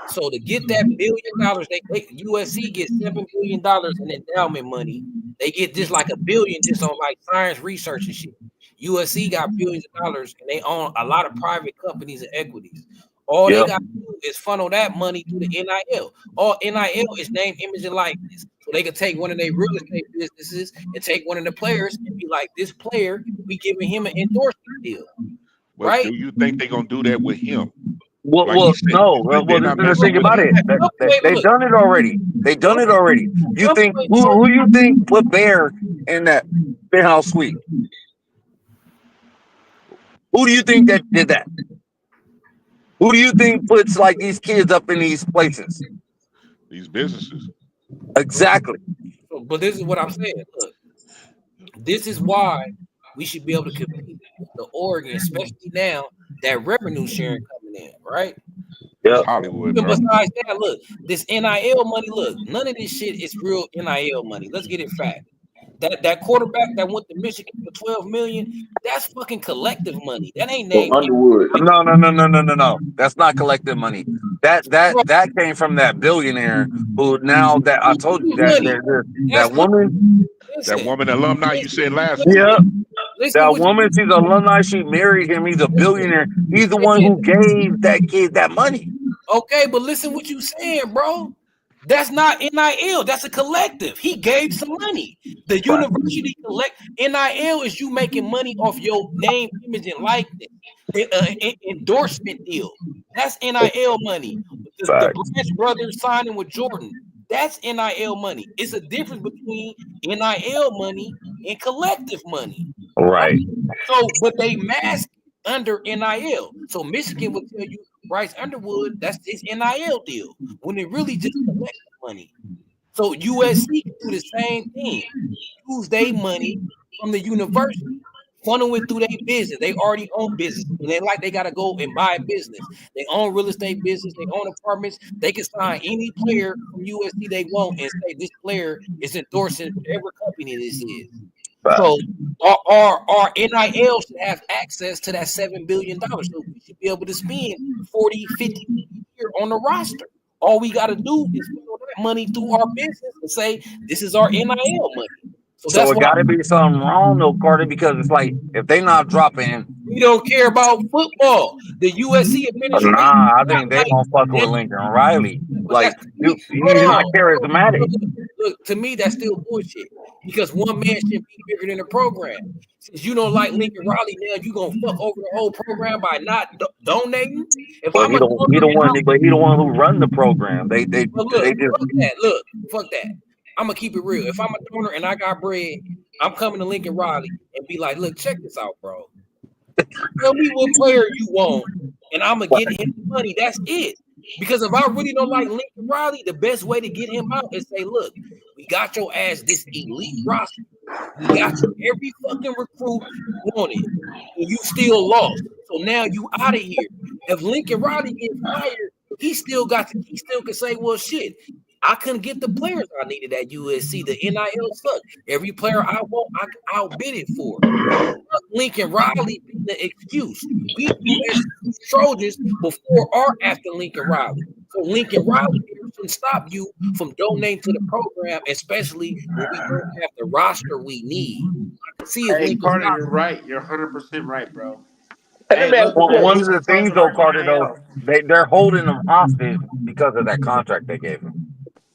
So to get that $1 billion, USC gets $7 billion in endowment money. They get just like $1 billion just on like science research and shit. USC got billions of dollars and they own a lot of private companies and equities. All they got to do is funnel that money through the NIL. All NIL is name, image, and likeness. So they could take one of their real estate businesses and take one of the players and be like, this player, we giving him an endorsement deal. Well, right? Do you think they're going to do that with him? Well, no. The thing about it, they've done it already. They've done it already. You think who you think put Bear in that penthouse suite? Who do you think that did that? Who do you think puts like these kids up in these places? These businesses. Exactly. But this is what I'm saying. Look, this is why we should be able to compete with the Oregon, especially now that revenue sharing coming in, right? Yeah, Hollywood. But besides that, look, this NIL money, look, none of this shit is real NIL money. Let's get it fact. That quarterback that went to Michigan for $12 million, that's fucking collective money. That ain't named Underwood. No. That's not collective money. That came from that billionaire who now that I told you that woman. That woman alumni you said last week. Yeah. That woman, she's an alumni. She married him. He's a billionaire. He's the one who gave that kid that money. Okay, but listen what you saying, bro. That's not NIL. That's a collective. He gave some money. The university collect NIL is you making money off your name, image, and likeness. Endorsement deal. That's NIL money. The Branch brothers signing with Jordan. That's NIL money. It's a difference between NIL money and collective money. Right. So, but they mask under NIL. So Michigan will tell you Bryce Underwood, that's his NIL deal, when it really just collects money. So USC can do the same thing. Use their money from the university, funnel it through their business. They already own business. And they got to go and buy a business. They own real estate business. They own apartments. They can sign any player from USC they want and say this player is endorsing whatever company this is. So our NIL should have access to that $7 billion. So we should be able to spend 40, 50 a year on the roster. All we got to do is funnel that money through our business and say, this is our NIL money. So it got to be something wrong, though, Carter, because it's like, if they not dropping. We don't care about football. The USC administration. Nah, I think they gonna fuck with Lincoln Riley. Like, he's not charismatic. Look, to me, that's still bullshit. Because one man shouldn't be bigger than the program. Since you don't like Lincoln Riley, now you gonna fuck over the whole program by not donating. If he the one who run the program. They just fuck that. I'm gonna keep it real. If I'm a donor and I got bread, I'm coming to Lincoln Riley and be like, look, check this out, bro. Tell me what player you want, and I'm gonna get him money. That's it. Because if I really don't like Lincoln Riley, the best way to get him out is say, look, we got your ass this elite roster. We got you. Every fucking recruit wanted, and you still lost. So now you out of here. If Lincoln Riley gets fired, he still can say, well, shit, I couldn't get the players I needed at USC. The NIL sucked. Every player I want, I outbid it for. Lincoln Riley being the excuse. We USC Trojans before or after Lincoln Riley. So Lincoln Riley shouldn't stop you from donating to the program, especially when we don't have the roster we need. I can see if Hey, Lincoln's Carter, not. you're right. You're 100% right, bro. And let Hey, me ask look, you Well, this. one of who's the in charge things of though, our Carter, though, NIL? they're holding them hostage because of that contract they gave him.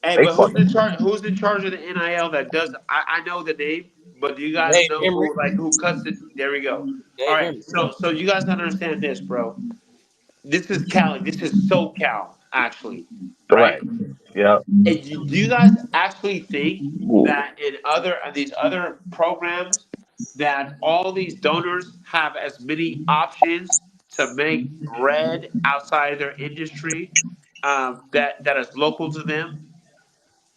Hey, They but who's in fucking charge? Who's in charge of the NIL that does? I know the name, but do you guys Dave know Emory. who cuts it? There we go. All Dave right, Emory. so you guys understand this, bro. This is Cali. This is SoCal, actually, right? correct. Yeah. And do you guys actually think that in other these other programs that all these donors have as many options to make bread outside of their industry that is local to them?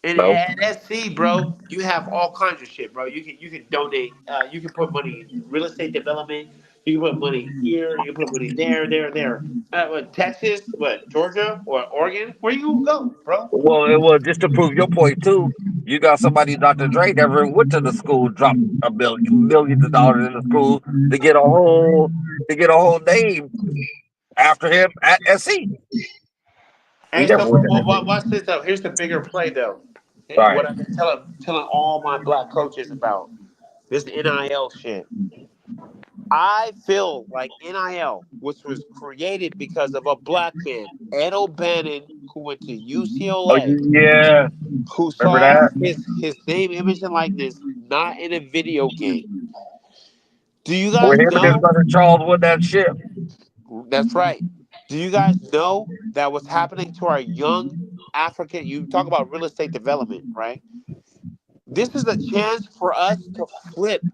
And No. at SC, bro, you have all kinds of shit, bro. You can donate. You can put money in real estate development. You can put money here. You can put money there. What, Texas, what, Georgia or Oregon? Where you go, bro? Well, just to prove your point too, you got somebody, Dr. Dre, never went to the school, dropped millions of dollars in the school to get a whole name after him at SC. He Hey, never so went but to SC. watch this though. Here's the bigger play though. All What right. I've been telling all my black coaches about this NIL shit. I feel like NIL, which was created because of a black man, Ed O'Bannon, who went to Oh UCLA, yeah, who remember saw that? his name, image, and likeness not in a video game. Do you Where guys him and his know? brother Charles won that ship. That's right. Do you guys know that what's happening to our young African? You talk about real estate development, right? This is a chance for us to flip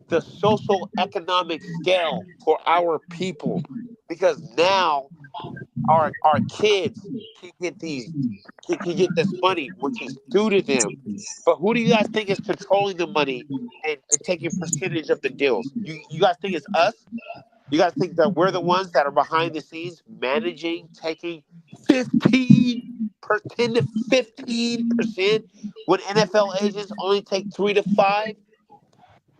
the social economic scale for our people because now our kids can get this money which is due to them. But who do you guys think is controlling the money and taking percentage of the deals? You guys think it's us? You guys think that we're the ones that are behind the scenes managing, taking 10 to 15% when NFL agents only take 3 to 5?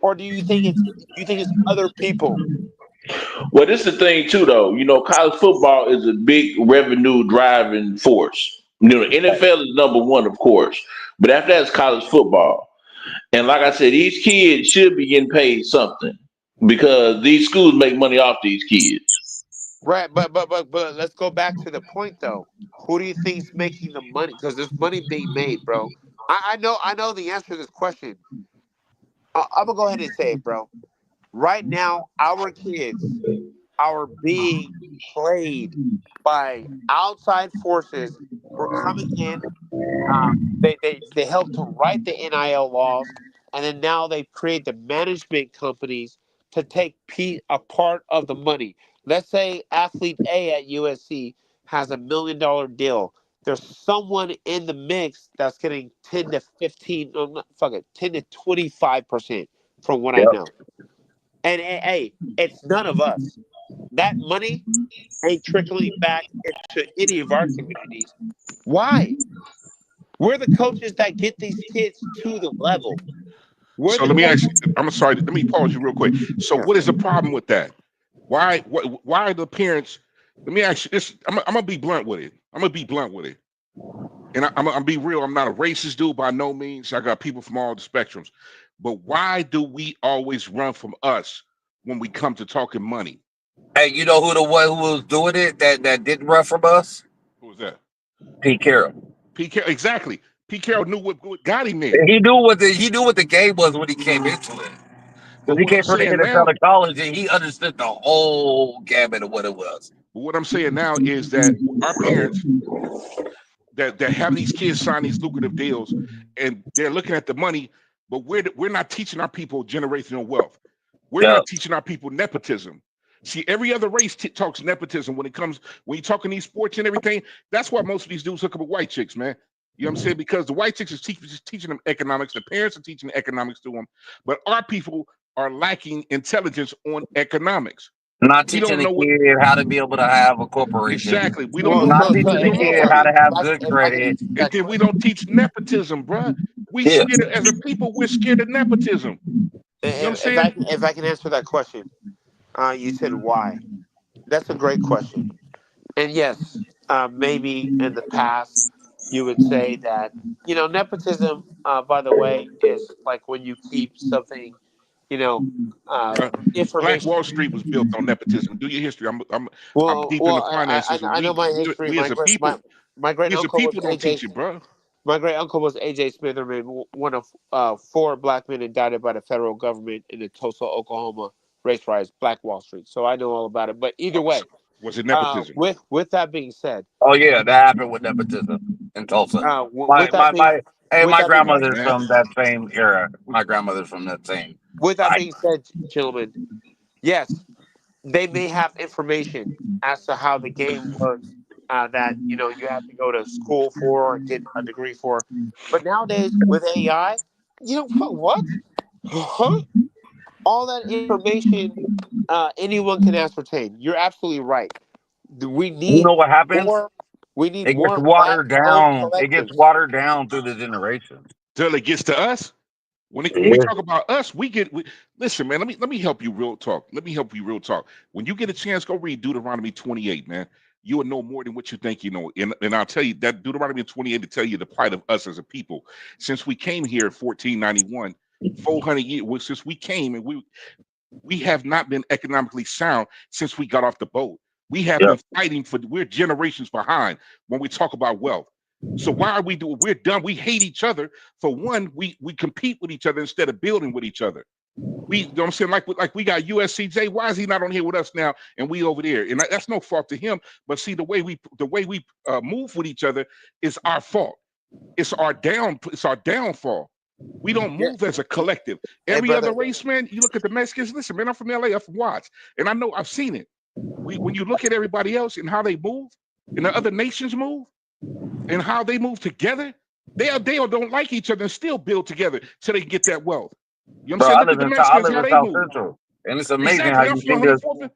Or do you think it's other people? Well, this is the thing too, though. College football is a big revenue driving force. The NFL is number one, of course, but after that, it's college football. And like I said, these kids should be getting paid something because these schools make money off these kids. Right, but let's go back to the point though. Who do you think is making the money? Because there's money being made, bro. I know the answer to this question. I'm gonna go ahead and say it, bro. Right now, our kids are being played by outside forces who are coming in. They help to write the NIL laws, and then now they create the management companies to take a part of the money. Let's say athlete A at USC has $1 million deal. There's someone in the mix that's getting 10 to 15, no, fuck it, 10 to 25% from what I Yep. know. And hey, it's none of us. That money ain't trickling back into any of our communities. Why? We're the coaches that get these kids to the level. We're So the let me ask coaches. you, I'm sorry, let me pause you real quick. So Yeah. what is the problem with that? Why are the parents? Let me ask you this. I'm gonna be blunt with it. And I'm gonna be real. I'm not a racist dude by no means. I got people from all the spectrums. But why do we always run from us when we come to talking money? Hey, you know who the one who was doing it that didn't run from us? Who was that? Pete Carroll. Pete Carroll. Exactly. Pete Carroll knew what got him there. And he knew what the game was when he came into it. But Because he what I'm came from the saying NFL now, to college and he understood the whole gamut of what it was. is that our parents that have these kids sign these lucrative deals, and they're looking at the money, but we're not teaching our people generational wealth. We're Yeah. not teaching our people nepotism. See, every other race talks nepotism when you're talking these sports and everything. That's why most of these dudes hook up with white chicks, man. You know what I'm saying? Because the white chicks is teaching them economics, the parents are teaching economics to them, but our people are lacking intelligence on economics. Not We teaching don't the know what kid how to be able to have a corporation. exactly. We don't know Not what teaching we the don't know kid about how it, to have good credit. and then we don't teach nepotism, bruh. We Yeah. scared as a people. We're scared of nepotism. You know what I'm saying? If I can answer that question, you said why. That's a great question. And yes, maybe in the past you would say that nepotism. By the way, is like when you keep something, you know, Black information. Wall Street was built on nepotism. Do your history. I'm Well, deep in the well, finances, and I know my history. we as a people, My great we as a uncle was people don't AJ. teach it, bro. My great uncle was AJ Smitherman, one of 4 black men indicted by the federal government in the Tulsa, Oklahoma race riots, Black Wall Street. So I know all about it. But either way, Was it nepotism? with that being said, Oh yeah, that happened with nepotism in Tulsa. with that being with My that being Come on, grandmother's man. from that same era. My grandmother's from that same. with that Like, being said, gentlemen, yes, they may have information as to how the game works that you have to go to school for or get a degree for. But nowadays with AI, what? Huh? All that information anyone can ascertain. You're absolutely right. We you need know what happens? more. We need It gets more watered black-owned down. It gets collectives. watered down through the generations. Till it gets to us. When we Yeah. talk about us, listen, man. Let me help you real talk. Let me help you real talk. When you get a chance, go read Deuteronomy 28, man. You will know more than what you think you know. And I'll tell you that Deuteronomy 28 to tell you the plight of us as a people. Since we came here in 1491, 400 years since we came, and we have not been economically sound since we got off the boat. We have Yep. been fighting we're generations behind when we talk about wealth. So why are we doing? We're done. We hate each other. For one, we compete with each other instead of building with each other. You know what I'm saying? Like we got USCJ. Why is he not on here with us now and we over there? And that's no fault to him. But see, the way we move with each other is our fault. It's our downfall. We don't Yeah. move as a collective. Hey, Every other brother. race, man, you look at the Mexicans. Listen, man, I'm from LA. I'm from Watts. And I know I've seen it. When you look at everybody else and how they move, and the other nations move, and how they move together, they don't like each other and still build together so they can get that wealth. You know what I'm Bro, saying? Look at the I Mexicans, live how in they South move. Central, and it's amazing how Exactly. you think of. I'm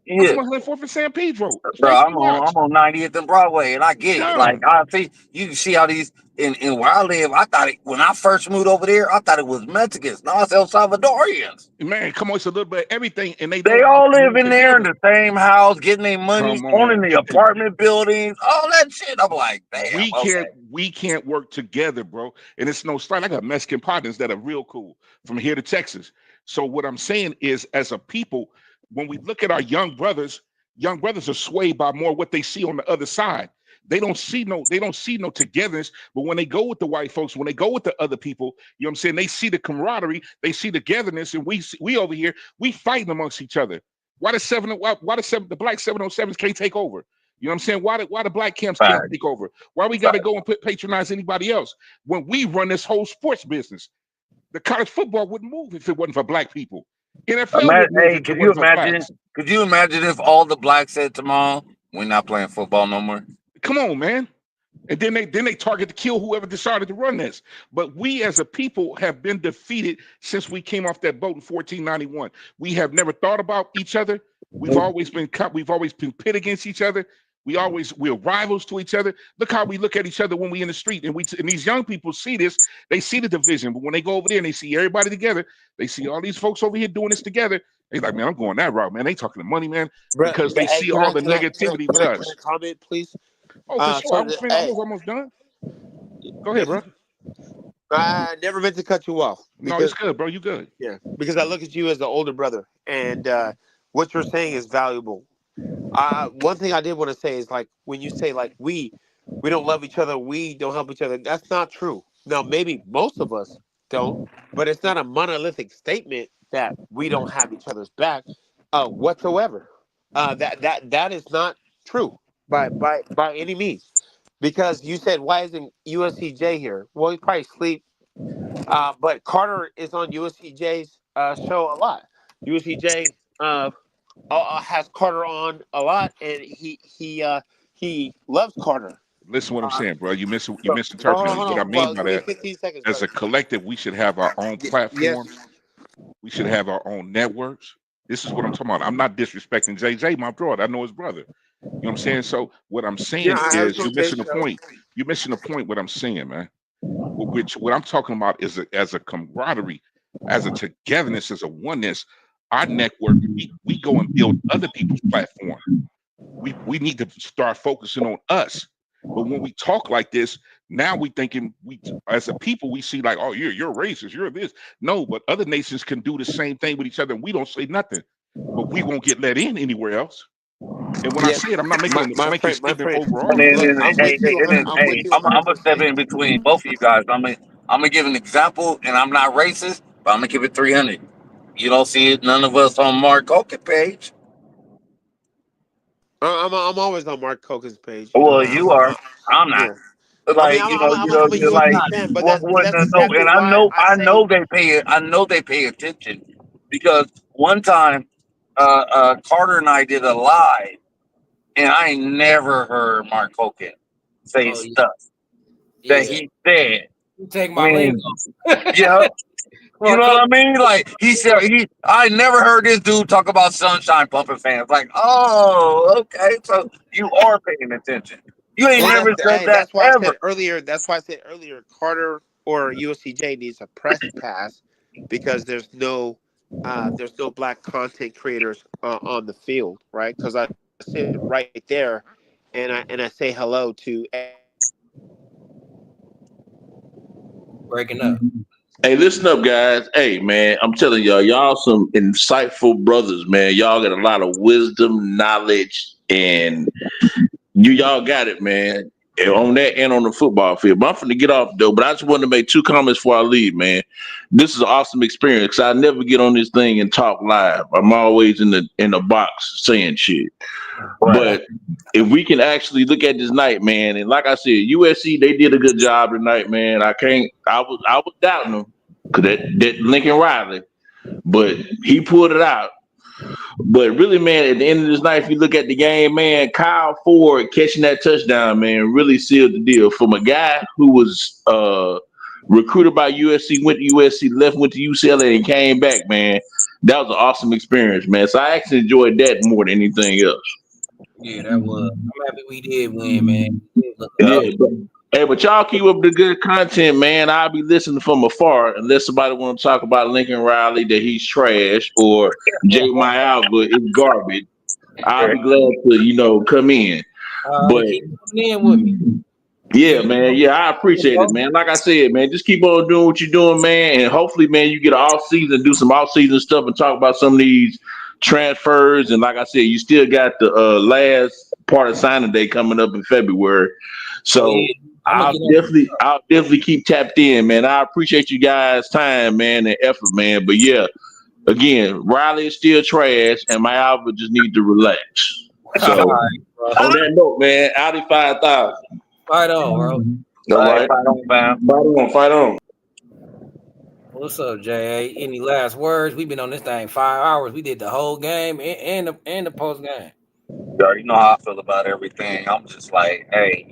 Yeah, from 104th and San Pedro. bro, Straight from Watts. I'm on 90th and Broadway, and I get it. Like Done. I see, you can see how these in where I live. I thought when I first moved over there, I thought it was Mexicans. No, it's El Salvadorians. Man, come on, it's a little bit of everything, and they They don't want all to live move in there in together. the same house, getting their money, Come owning on. the apartment buildings, all that shit. I'm like, damn, We okay. can't work together, bro. And it's no style. I got Mexican partners that are real cool from here to Texas. So what I'm saying is, as a people, when we look at our young brothers are swayed by more what they see on the other side. They don't see no togetherness. But when they go with the white folks, when they go with the other people, you know what I'm saying? They see the camaraderie, they see the togetherness, and we over here, we fighting amongst each other. Why the black 707s can't take over? You know what I'm saying? Why the black camps can't Fact. take over? Why we got to go and patronize anybody else when we run this whole sports business? The college football wouldn't move if it wasn't for black people. NFL would move Hey, if it wasn't for blacks. Could you imagine if all the blacks said tomorrow, we're not playing football no more? Come on, man. And then they target to kill whoever decided to run this. But we as a people have been defeated since we came off that boat in 1491. We have never thought about each other. We've always been pit against each other. We're rivals to each other. Look how we look at each other when we in the street. And these young people see this, they see the division. But when they go over there and they see everybody together, they see all these folks over here doing this together. They're like, man, I'm going that route, man. They talking to money, man, because they Hey, see all the negativity with can us. I comment, please? Oh, for sure. I was Hey, almost done. Go ahead, bro. I never meant to cut you off No, it's good, bro. You good. yeah, because I look at you as the older brother, and what you're saying is valuable. One thing I did want to say is like when you say like we don't love each other, we don't help each other. That's not true. Now maybe most of us don't, but it's not a monolithic statement that we don't have each other's back whatsoever. That is not true by any means. Because you said why isn't USCJ here? Well, he probably sleep. But Carter is on USCJ's show a lot. USCJ has Carter on a lot, and he loves Carter. Listen, what I'm saying, bro. You So, misinterpreted hold what I on. mean Well, by give me that. 15 seconds, As brother. a collective, we should have our own Yes. platforms. We should have our own networks. This is what I'm talking about. I'm not disrespecting JJ, my brother. I know his brother. You know what I'm saying? So what I'm Yeah, saying I have is you're missing the point. You're missing the point. What I'm saying, man. What I'm talking about is as a camaraderie, as a togetherness, as a oneness. Our network, we go and build other people's platform. We need to start focusing on us. But when we talk like this, now we thinking we as a people we see like, oh, you're racist, you're this. No, but other nations can do the same thing with each other, and we don't say nothing. But we won't get let in anywhere else. And when I say it, I'm not making a blanket statement over all of us. I'm with you. I'm with you I'm 100%. gonna step in between both of you guys. I'm gonna give an example, and I'm not racist, but I'm gonna give it 300. You don't see it. None of us on Mark Oken page. I'm always on Mark Coken's page. You know, Well, you are. I'm not. yeah. But I mean, like I'm a you're like USC fan, but that's no, exactly and why I I say know they pay attention because one time, Carter and I did a live, and I ain't never heard Mark Hogan say Oh stuff that yeah. he said You take my lingo. when yeah. You know what I mean? Like he said, I never heard this dude talk about sunshine pumping fans. Like, oh, okay, so you are paying attention. You ain't and never said that that's why I said ever. earlier. That's why I said earlier. Carter or USCJ needs a press pass because there's no black content creators on the field, right? Because I sit right there, and I say hello to. Breaking up. Hey, listen up, guys. Hey, man, I'm telling y'all some insightful brothers, man. Y'all got a lot of wisdom, knowledge, and y'all got it, man. And on that and on the football field. But I'm finna get off though. But I just wanted to make two comments before I leave, man. This is an awesome experience. 'Cause I never get on this thing and talk live. I'm always in the box saying shit. Right. But if we can actually look at this night, man, and like I said, USC they did a good job tonight, man. I was doubting them because that Lincoln Riley, but he pulled it out. But really, man, at the end of this night, if you look at the game, man, Kyle Ford catching that touchdown, man, really sealed the deal. From a guy who was recruited by USC, went to USC, left, went to UCLA, and came back, man. That was an awesome experience, man. So I actually enjoyed that more than anything else. Yeah, that was. I'm happy we did win, man. Yeah, but y'all keep up the good content, man. I'll be listening from afar unless somebody want to talk about Lincoln Riley that he's trash or Jay Alba is garbage. I'll be glad to come in. But Keep coming in with me. yeah, man. Yeah, I appreciate it, man. Like I said, man, just keep on doing what you're doing, man. And hopefully, man, you get an off season, do some off season stuff, and talk about some of these transfers. And like I said, you still got the last part of signing day coming up in February. So I'll definitely keep tapped in, man. I appreciate you guys' time, man, and effort, man. But yeah, again, Riley is still trash, and my Alva just need to relax. So on that note, man, Audi 5,000. Fight on, bro. All right. Fight on. What's up, Jay? Any last words? We've been on this thing 5 hours. We did the whole game and the post game. You know how I feel about everything. I'm just like, hey,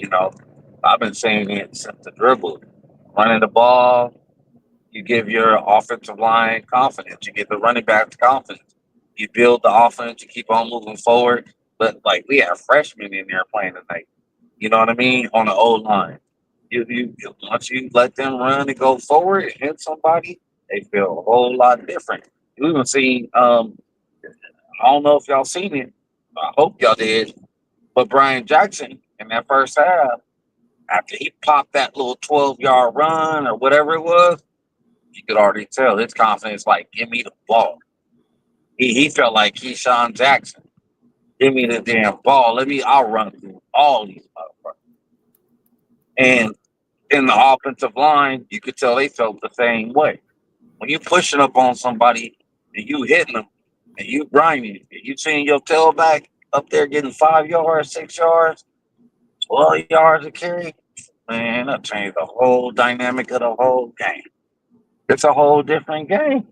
I've been saying it since the dribble. Running the ball, you give your offensive line confidence. You give the running backs confidence. You build the offense. You keep on moving forward. But like we have freshmen in there playing tonight. You know what I mean? On the old line. You once you let them run and go forward and hit somebody, they feel a whole lot different. You even seen I don't know if y'all seen it. I hope y'all did. But Brian Jackson in that first half, after he popped that little 12-yard run or whatever it was, you could already tell his confidence, like, give me the ball. He felt like Keyshawn Jackson. Give me the damn ball. I'll run through all these motherfuckers. And in the offensive line, you could tell they felt the same way. When you pushing up on somebody and you hitting them and you grinding, and you seeing your tailback up there getting 5 yards, 6 yards, 12 yards of carry, man, that changed the whole dynamic of the whole game. It's a whole different game.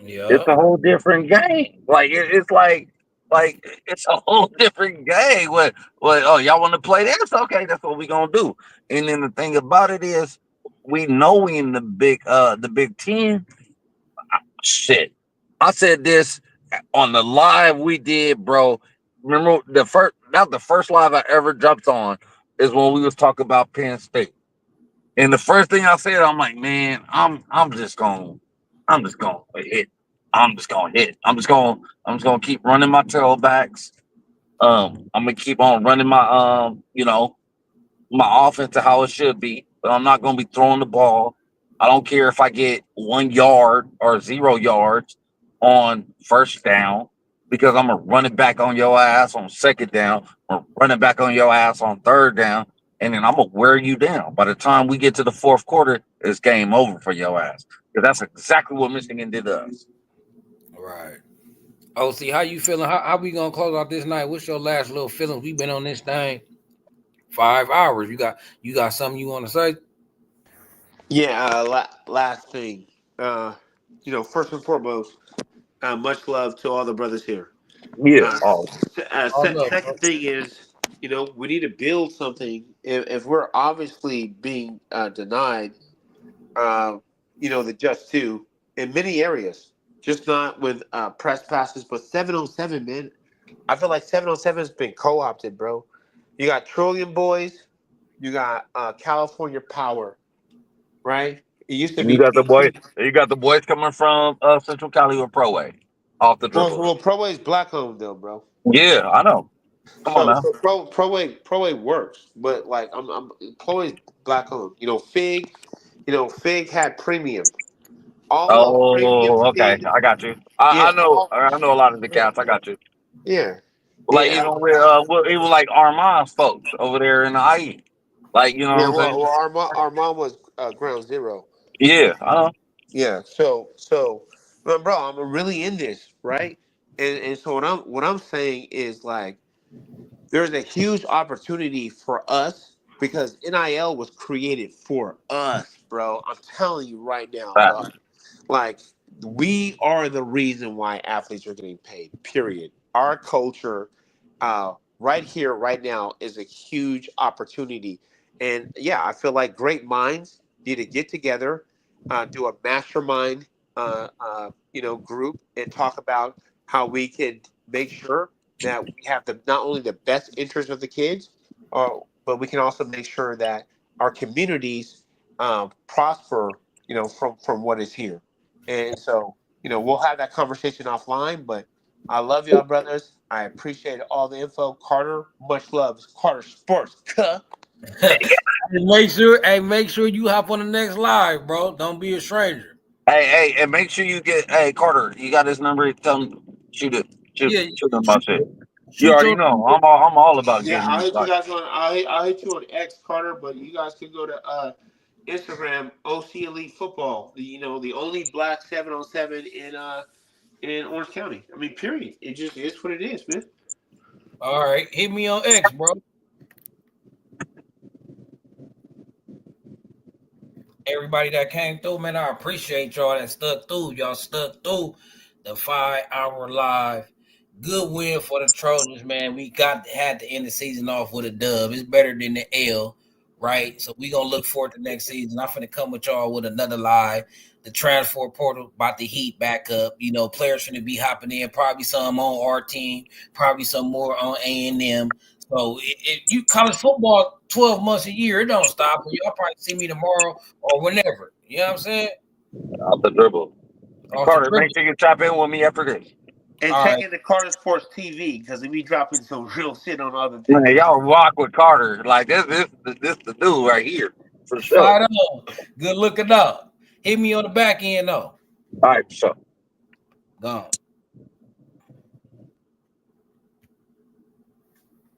Yeah. It's a whole different game. Like it's like Like it's a whole different game. What? Oh, y'all want to play this? Okay, that's what we gonna do. And then the thing about it is, we know we in the Big Ten. Shit, I said this on the live we did, bro. Remember the first live I ever jumped on is when we was talking about Penn State. And the first thing I said, I'm like, man, I'm just gonna hit. I'm just gonna hit. I'm just gonna keep running my tailbacks. I'm gonna keep on running my my offense to how it should be, but I'm not gonna be throwing the ball. I don't care if I get 1 yard or 0 yards on first down because I'm gonna run it back on your ass on second down or run it back on your ass on third down, and then I'm gonna wear you down. By the time we get to the fourth quarter, it's game over for your ass. Because that's exactly what Michigan did to us. Right. OC, how you feeling? How we gonna close out this night? What's your last little feelings? We've been on this thing 5 hours. You got something you want to say? Yeah. Last thing. First and foremost, much love to all the brothers here. Yeah. Uh, Second thing is, we need to build something. If we're obviously being denied, the just two in many areas, just not with press passes, but 707, man. I feel like 707 has been co-opted, bro. You got Trillion Boys, you got California Power, right? It used to You be got the boy. PT. You got the boys coming from Central Cali or Pro Way off the dribble. Well, Pro Way is black owned though, bro. Yeah, I know. Come on So, now. so Pro Way works, but like I'm Pro Way is black owned. Fig had premium. All of premium Oh, okay. Fig, I got you. yeah, I know. I know a lot of the yeah, cats. I got you. yeah, Like yeah. even with even like Armand's folks over there in the IE. Like you know Yeah, what I'm saying? our mom was ground zero. Yeah, I know. Yeah, but bro, I'm really in this, right? And so what I'm saying is like there's a huge opportunity for us because NIL was created for us, bro. I'm telling you right now, dog. Like we are the reason why athletes are getting paid. Period. Our culture, right here, right now, is a huge opportunity. And yeah, I feel like great minds need to get together, do a mastermind, group, and talk about how we can make sure that we have not only the best interest of the kids, but we can also make sure that our communities prosper. From what is here. And so, we'll have that conversation offline, but I love y'all, brothers. I appreciate all the info. Carter, much love. It's Carter Sports. Make sure you hop on the next live, bro. Don't be a stranger. Hey, and make sure you get. Hey, Carter, you got his number. Tell him shoot it. Shoot Yeah, him my shit. You shoot already your. know. I'm all about Yeah, getting I'll these. hit you Like, guys on. I'll hit you on X, Carter, but you guys can go to Instagram, OC Elite Football. The only black 707 in Orange County. I mean, period. It just is what it is, man. All right, hit me on X, bro. Everybody that came through, man, I appreciate y'all that stuck through. Y'all stuck through the 5 hour live. Good win for the Trojans, man. We had to end the season off with a dub. It's better than the L, right? So we gonna look forward to next season. I'm finna come with y'all with another live. The transfer portal about to heat back up. Players finna be hopping in. Probably some on our team. Probably some more on A&M. So you college football 12 months a year, it don't stop. Y'all probably see me tomorrow or whenever. You know what I'm saying? off the dribble. Off the Carter, dribble. make sure you tap in with me after this. And All check right. into Carter Sports TV because we dropping some real shit on other Man, things. y'all rock with Carter. Like this the dude right here for sure. Fight on. Good looking up. Hit me on the back end though. All right, so. Gone.